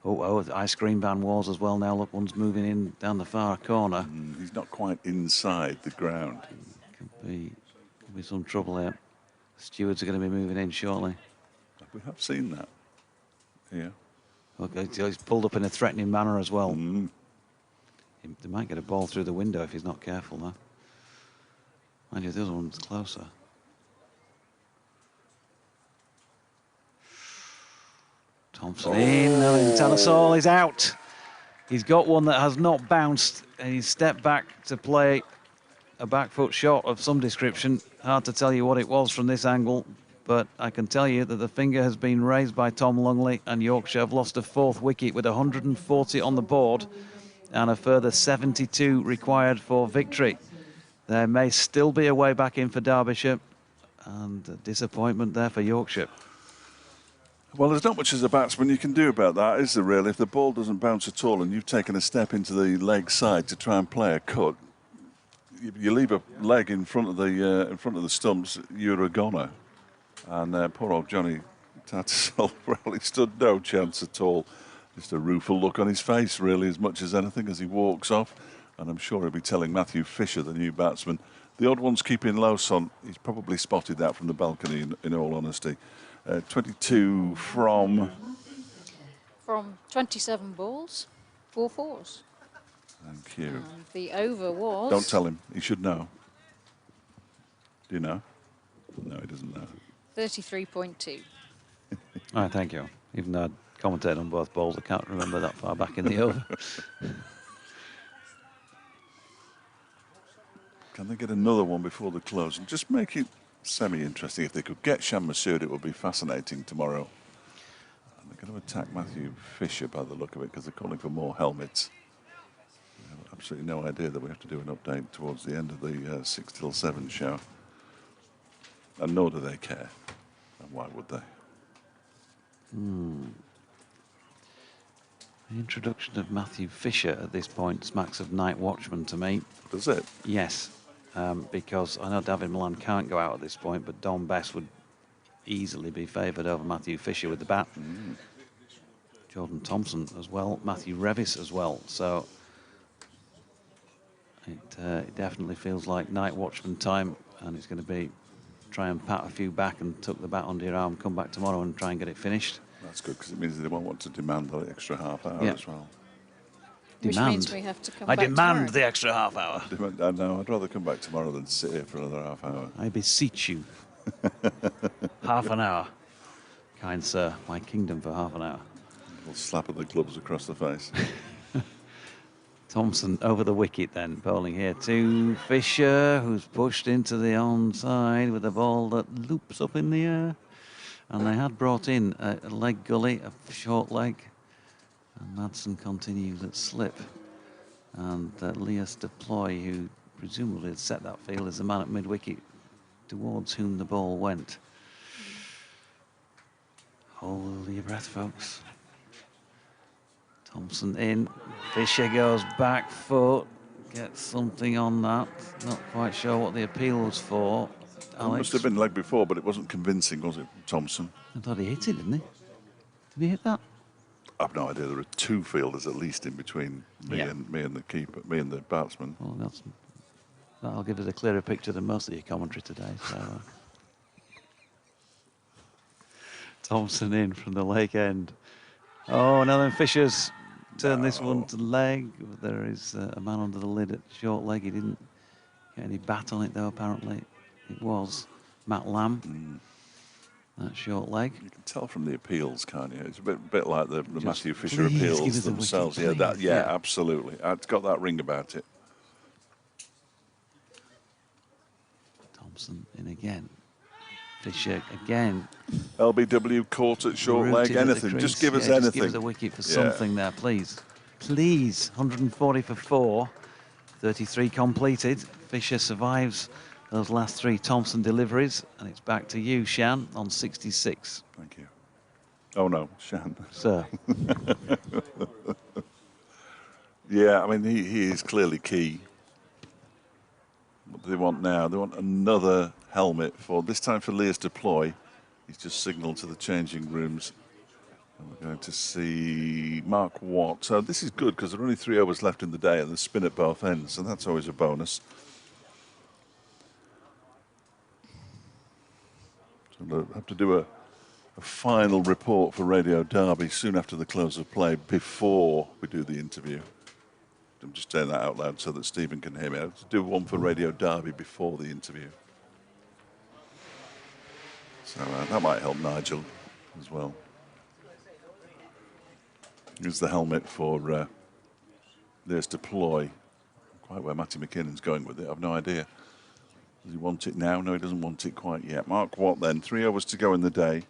Oh, the ice cream van walls as well now. Look, one's moving in down the far corner. He's not quite inside the ground. Could be some trouble here. Stewards are going to be moving in shortly. We have seen that. Yeah. Okay, he's pulled up in a threatening manner as well. They might get a ball through the window if he's not careful, though. Mind you, the other one's closer. Thompson in, and Tattersall is out. He's got one that has not bounced, and he's stepped back to play a back foot shot of some description. Hard to tell you what it was from this angle, but I can tell you that the finger has been raised by Tom Lungley, and Yorkshire have lost a 4th wicket with 140 on the board and a further 72 required for victory. There may still be a way back in for Derbyshire, and a disappointment there for Yorkshire. Well, there's not much as a batsman you can do about that, is there really? If the ball doesn't bounce at all and you've taken a step into the leg side to try and play a cut, you leave a leg in front of the stumps, you're a goner. And poor old Johnny Tattersall probably stood no chance at all. Just a rueful look on his face, really, as much as anything, as he walks off. And I'm sure he'll be telling Matthew Fisher, the new batsman, the odd one's keeping low, son. He's probably spotted that from the balcony, in all honesty. 22 from 27 balls, 4 fours. Thank you. And the over was... Don't tell him. He should know. Do you know? No, he doesn't know. 33.2. All right, thank you. Even though I commentated on both balls, I can't remember that far back in the over. Can they get another one before the close and just make it semi-interesting? If they could get Shan Masood, it would be fascinating tomorrow. And they're going to attack Matthew Fisher by the look of it, because they're calling for more helmets. We have absolutely no idea that we have to do an update towards the end of the 6 till 7 show. And nor do they care. And why would they? The introduction of Matthew Fisher at this point smacks of night watchman to me. Does it? Yes, because I know David Milan can't go out at this point, but Don Bess would easily be favoured over Matthew Fisher with the bat. Jordan Thompson as well, Matthew Revis as well. So it definitely feels like night watchman time, and it's going to be try and pat a few back and tuck the bat under your arm, come back tomorrow and try and get it finished. That's good, because it means they won't want to demand the extra half hour as well. Which means we have to come I back demand tomorrow. the extra half hour. I know, I'd rather come back tomorrow than sit here for another half hour. I beseech you. Half an hour. Kind sir, my kingdom for half an hour. We'll slap at the gloves across the face. Thompson over the wicket then, bowling here to Fisher, who's pushed into the onside with a ball that loops up in the air. And they had brought in a leg gully, a short leg. And Madsen continues at slip. And Leas Deploy, who presumably had set that field as the man at mid-wicket towards whom the ball went. Hold your breath, folks. Thompson in. Fisher goes back foot. Gets something on that. Not quite sure what the appeal was for. It must have been leg before, but it wasn't convincing, was it, Thompson? I thought he hit it, didn't he? Did he hit that? I've no idea. There are two fielders at least in between me and the keeper, me and the batsman. Well, that'll give us a clearer picture than most of your commentary today. So, Thompson in from the leg end. Oh, now then Fisher's turned this one to leg. There is a man under the lid at short leg. He didn't get any bat on it though, apparently. It was Matt Lamb. That short leg. You can tell from the appeals, can't you? It's a bit like the Matthew Fisher appeals themselves. Wicket, yeah, absolutely. It's got that ring about it. Thompson in again. Fisher again. LBW caught at short leg. Anything. Just give us anything. Just give us a wicket for something there, please. Please. 140 for 4. 33 completed. Fisher survives those last 3 Thompson deliveries. And it's back to you, Shan, on 66. Thank you. Oh, no, Shan. Sir. Yeah, I mean, he is clearly key. What do they want now? They want another helmet for, this time for Leas Deploy. He's just signalled to the changing rooms. And we're going to see Mark Watt. So this is good because there are only 3 overs left in the day and there's spin at both ends, so that's always a bonus. So we'll have to do a final report for Radio Derby soon after the close of play before we do the interview. I'm just saying that out loud so that Stephen can hear me. I have to do one for Radio Derby before the interview. So that might help Nigel as well. Here's the helmet for Leas Deploy. Quite where Matty McKinnon's going with it, I've no idea. Does he want it now? No, he doesn't want it quite yet. Mark Watt then, 3 overs to go in the day.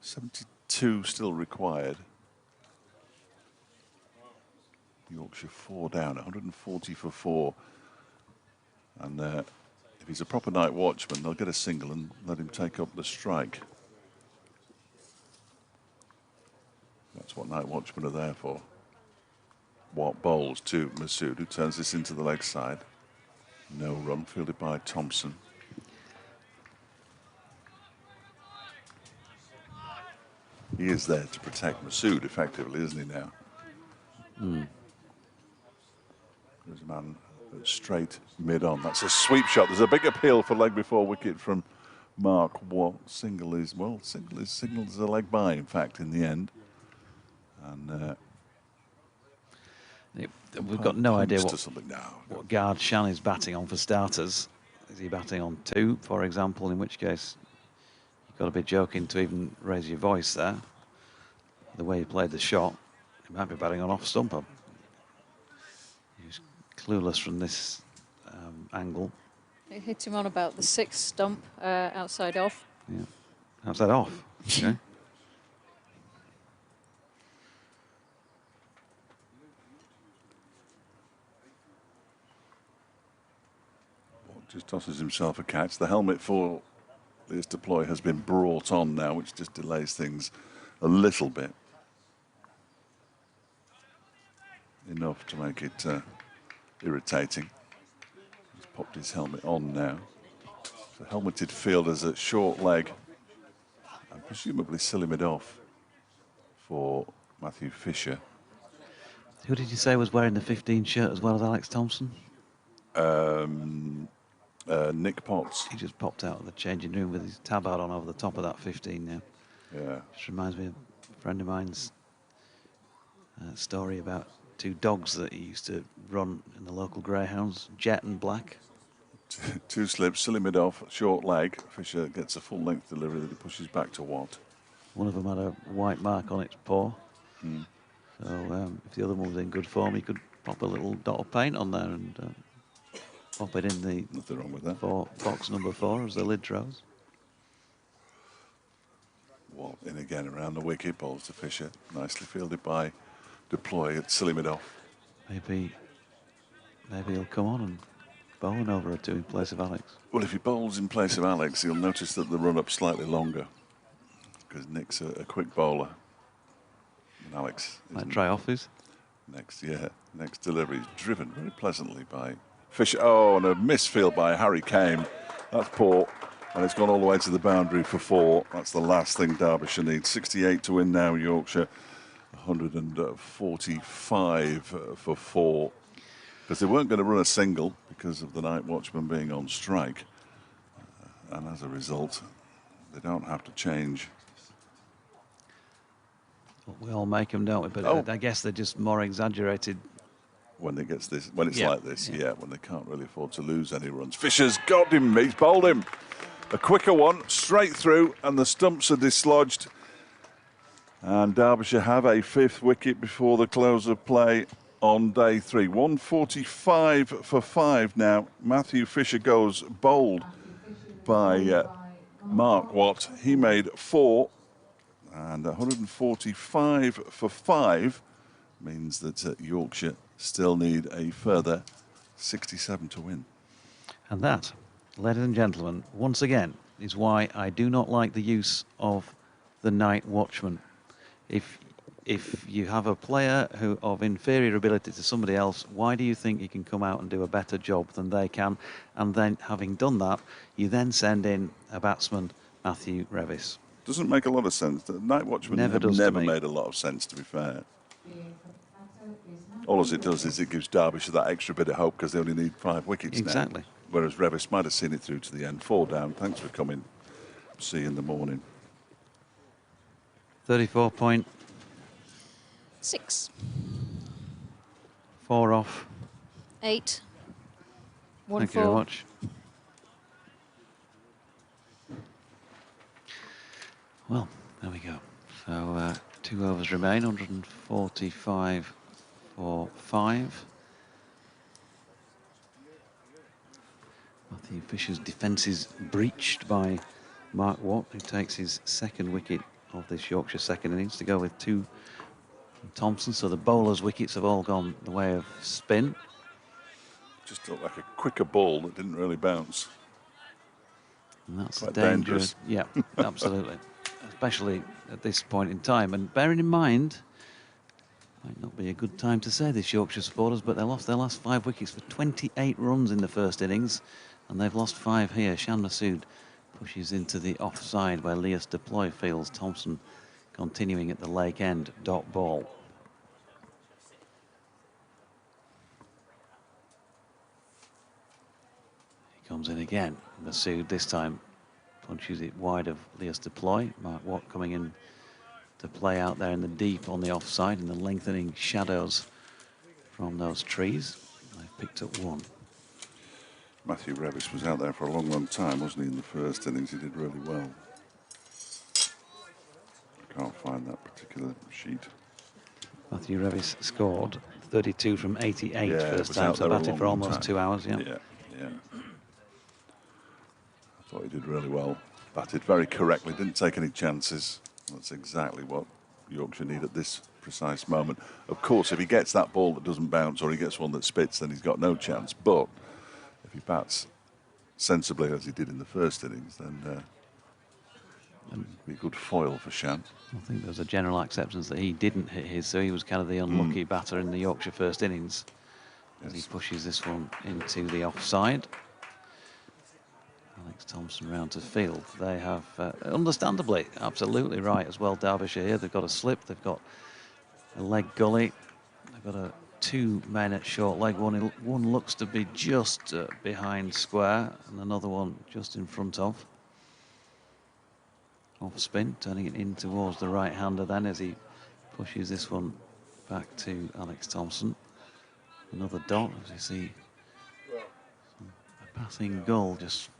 72 still required. Yorkshire 4 down, 140 for 4. And if he's a proper night watchman, they'll get a single and let him take up the strike. That's what night watchmen are there for. Watt bowls to Masood, who turns this into the leg side. No run, fielded by Thompson. He is there to protect Masood effectively, isn't he now? There's a man straight mid-on. That's a sweep shot. There's a big appeal for leg before wicket from Mark Watt. Single is signalled as a leg by, in fact, in the end. And we've got no idea what guard Shan is batting on for starters. Is he batting on 2, for example, in which case you've got to be joking to even raise your voice there. The way he played the shot, he might be batting on off stump. He's clueless from this angle. It hit him on about the 6th stump, outside off. Yeah, outside off. Okay. Just tosses himself a catch. The helmet for Leas Deploy has been brought on now, which just delays things a little bit. Enough to make it irritating. He's popped his helmet on now. So helmeted fielders at short leg and presumably silling it off for Matthew Fisher. Who did you say was wearing the 15 shirt as well as Alex Thompson? Nick Potts. He just popped out of the changing room with his tabard on over the top of that 15 now. Yeah. Just reminds me of a friend of mine's story about 2 dogs that he used to run in the local greyhounds, Jet and Black. 2 slips, silly mid off, short leg. Fisher gets a full length delivery that he pushes back to Watt. One of them had a white mark on its paw. So if the other one was in good form, he could pop a little dot of paint on there and pop it in the Nothing wrong with that. box number 4 as the lid rose. Well, in again around the wicket, balls to Fisher. Nicely fielded by Deploy at Slimming. Maybe he'll come on and bowl an over or two in place of Alex. Well, if he bowls in place of Alex, you'll notice that the run-up's slightly longer because Nick's a quick bowler. And Alex Might try off his. Next delivery is driven very pleasantly by Fisher. Oh, and a misfield by Harry Kane. That's poor. And it's gone all the way to the boundary for 4. That's the last thing Derbyshire needs. 68 to win now, Yorkshire. 145 for 4. Because they weren't going to run a single because of the night watchman being on strike. And as a result, they don't have to change. We all make them, don't we? But I guess they're just more exaggerated. When it gets this, when it's like this, when they can't really afford to lose any runs. Fisher's got him, he's bowled him. A quicker one, straight through, and the stumps are dislodged. And Derbyshire have a 5th wicket before the close of play on day 3. 145 for 5 now. Matthew Fisher goes bowled by Mark Watt. He made 4, and 145 for 5 means that Yorkshire still need a further 67 to win. And that, ladies and gentlemen, once again, is why I do not like the use of the night watchman. If you have a player who of inferior ability to somebody else, why do you think he can come out and do a better job than they can? And then, having done that, you then send in a batsman, Matthew Revis. Doesn't make a lot of sense. The night watchman never made a lot of sense, to be fair. All it does is it gives Derbyshire that extra bit of hope because they only need 5 wickets exactly. now. Whereas Revis might have seen it through to the end. 4 down. Thanks for coming. See you in the morning. 34.6. 4 off. 8. 1 Thank you very much. Well, there we go. So 2 overs remain, 145 for 5. Matthew Fisher's defence is breached by Mark Watt, who takes his 2nd wicket of this Yorkshire second innings to go with 2 from Thompson. So the bowlers' wickets have all gone the way of spin. Just looked like a quicker ball that didn't really bounce. And that's quite dangerous. dangerous. Yeah, absolutely. Especially at this point in time. And bearing in mind, might not be a good time to say this, Yorkshire supporters, but they lost their last 5 wickets for 28 runs in the first innings, and they've lost 5 here. Shan Masood pushes into the offside where Leas Deploy fields. Thompson continuing at the Lake End dot ball. He comes in again. Masood this time punches it wide of Leas Deploy. Mark Watt coming in to play out there in the deep on the offside in the lengthening shadows from those trees. They've picked up 1. Matthew Revis was out there for a long, long time, wasn't he, in the first innings? He did really well. I can't find that particular sheet. Matthew Revis scored 32 from 88 first time, so there a batted for long almost time. 2 hours. Yeah. I thought he did really well. Batted very correctly, didn't take any chances. That's exactly what Yorkshire need at this precise moment. Of course, if he gets that ball that doesn't bounce or he gets one that spits, then he's got no chance. But if he bats sensibly as he did in the first innings, then it'd be a good foil for Shan. I think there's a general acceptance that he didn't hit his, so he was kind of the unlucky batter in the Yorkshire first innings. As he pushes this one into the offside. Alex Thompson round to field. They have, understandably, absolutely right as well, Derbyshire here. They've got a slip, they've got a leg gully, they've got 2 men at short leg. One looks to be just behind square, and another one just in front of. Off spin, turning it in towards the right-hander then as he pushes this one back to Alex Thompson. Another dot, as you see a passing gull just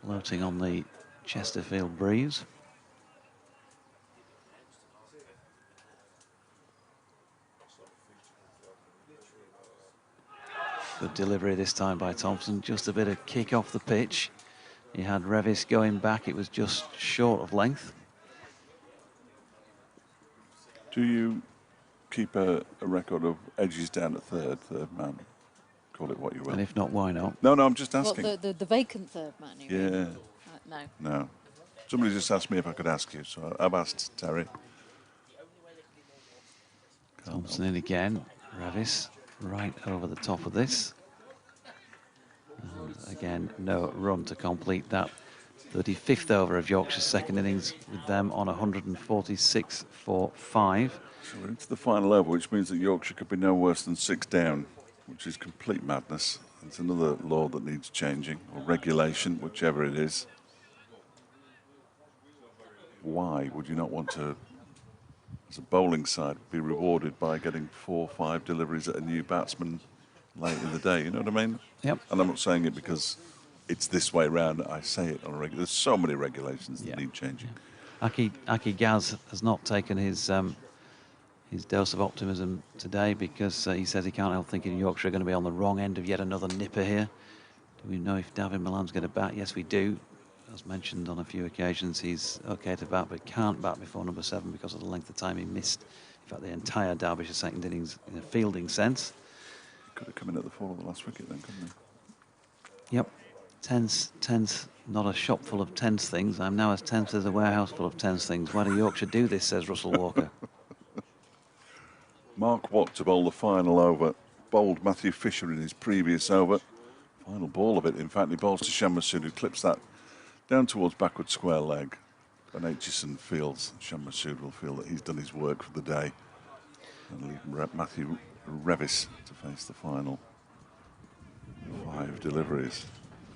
floating on the Chesterfield breeze. Good delivery this time by Thompson. Just a bit of kick off the pitch. He had Revis going back. It was just short of length. Do you keep a record of edges down at third man? Call it what you will. And if not, why not? No, I'm just asking. What, the vacant third man, you mean? Yeah. No. No. Somebody just asked me if I could ask you, so I've asked Terry. Thompson in again. Revis right over the top of this. And again, no run to complete that 35th over of Yorkshire's second innings, with them on 146 for 5. So we're into the final over, which means that Yorkshire could be no worse than 6 down, which is complete madness. It's another law that needs changing, or regulation, whichever it is. Why would you not want to, as a bowling side, be rewarded by getting 4 or 5 deliveries at a new batsman late in the day? You know what I mean? Yep. And I'm not saying it because it's this way round. I say it on a regular. There's so many regulations that need changing. Aki Gaz has not taken his dose of optimism today, because he says he can't help thinking Yorkshire are going to be on the wrong end of yet another nipper here. Do we know if David Milan's going to bat? Yes, we do. As mentioned on a few occasions, he's okay to bat, but can't bat before number 7 because of the length of time he missed. In fact, the entire Derbyshire second innings in a fielding sense. Could have come in at the fall of the last wicket then, couldn't he? Yep. Tense, not a shop full of tense things. I'm now as tense as a warehouse full of tense things. Why do Yorkshire do this, says Russell Walker. Mark Watt to bowl the final over. Bowled Matthew Fisher in his previous over. Final ball of it, in fact, he bowls to Shan Masood, who clips that down towards backward square leg. And Aitchison feels, Shan Masood will feel that he's done his work for the day. And leave Matthew Revis to face the final 5 deliveries.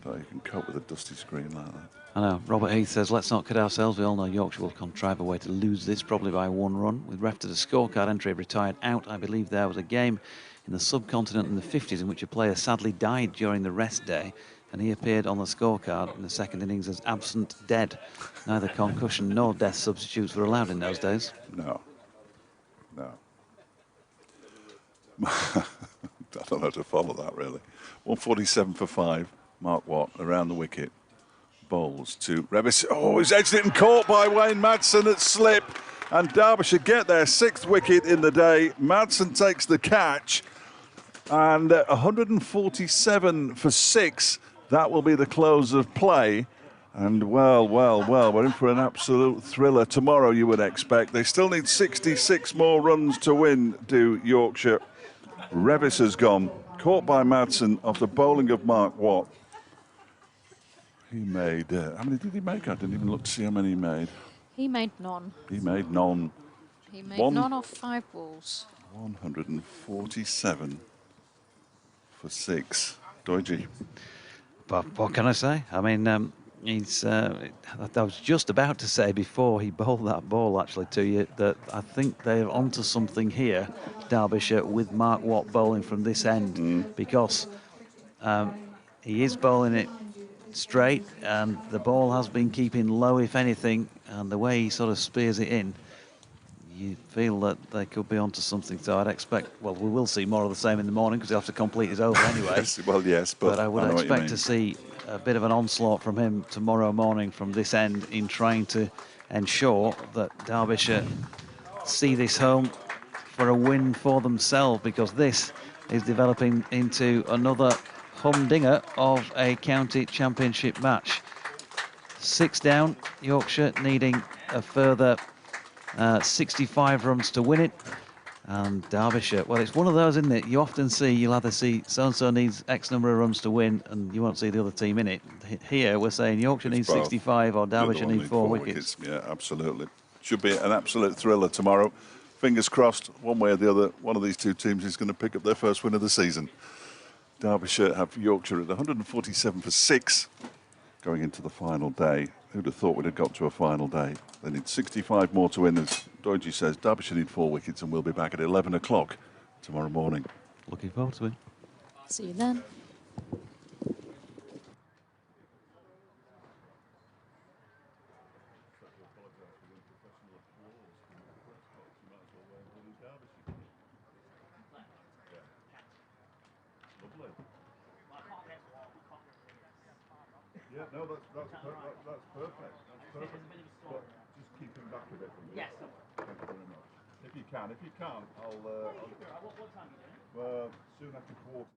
But you can cope with a dusty screen like that. I know. Robert Heath says, let's not kid ourselves. We all know Yorkshire will contrive a way to lose this, probably by 1 run. With ref to the scorecard entry retired out, I believe there was a game in the subcontinent in the 50s in which a player sadly died during the rest day, and he appeared on the scorecard in the second innings as absent dead. Neither concussion nor death substitutes were allowed in those days. No. I don't know how to follow that, really. 147 for 5. Mark Watt around the wicket. Bowls to Revis. Oh, he's edged it and caught by Wayne Madsen at slip. And Derbyshire get their 6th wicket in the day. Madsen takes the catch. And 147 for 6. That will be the close of play. And well, we're in for an absolute thriller tomorrow, you would expect. They still need 66 more runs to win, do Yorkshire. Revis has gone. Caught by Madsen after bowling of Mark Watt. He made, how many did he make? I didn't even look to see how many he made. He made none. He made none. He made none off 5 balls. 147 for 6. Doidgy. But what can I say? I mean, he's. I was just about to say before he bowled that ball, actually, to you, that I think they're onto something here, Derbyshire, with Mark Watt bowling from this end, because he is bowling it straight, and the ball has been keeping low, if anything, and the way he sort of spears it in, you feel that they could be onto something. So I'd expect, well, we will see more of the same in the morning, because he'll have to complete his over anyway. Yes, but I would expect to see a bit of an onslaught from him tomorrow morning from this end in trying to ensure that Derbyshire see this home for a win for themselves, because this is developing into another humdinger of a county championship match. 6 down, Yorkshire needing a further 65 runs to win it. And Derbyshire, well, it's one of those, isn't it? You often see, you'll either see so-and-so needs X number of runs to win, and you won't see the other team in it. Here, we're saying Yorkshire needs 65 or Derbyshire need 4 wickets. Yeah, absolutely. Should be an absolute thriller tomorrow. Fingers crossed, one way or the other, one of these 2 teams is going to pick up their first win of the season. Derbyshire have Yorkshire at 147 for 6 going into the final day. Who'd have thought we'd have got to a final day? They need 65 more to win. As Doidgy says, Derbyshire need 4 wickets, and we'll be back at 11 o'clock tomorrow morning. Looking forward to it. See you then. Lovely. No, that's perfect. That's perfect. There's a bit of a storm. But just keep him back a bit from me. Yes. Thank you very much. If you can, I'll. What time are you doing? Well, soon after quarter.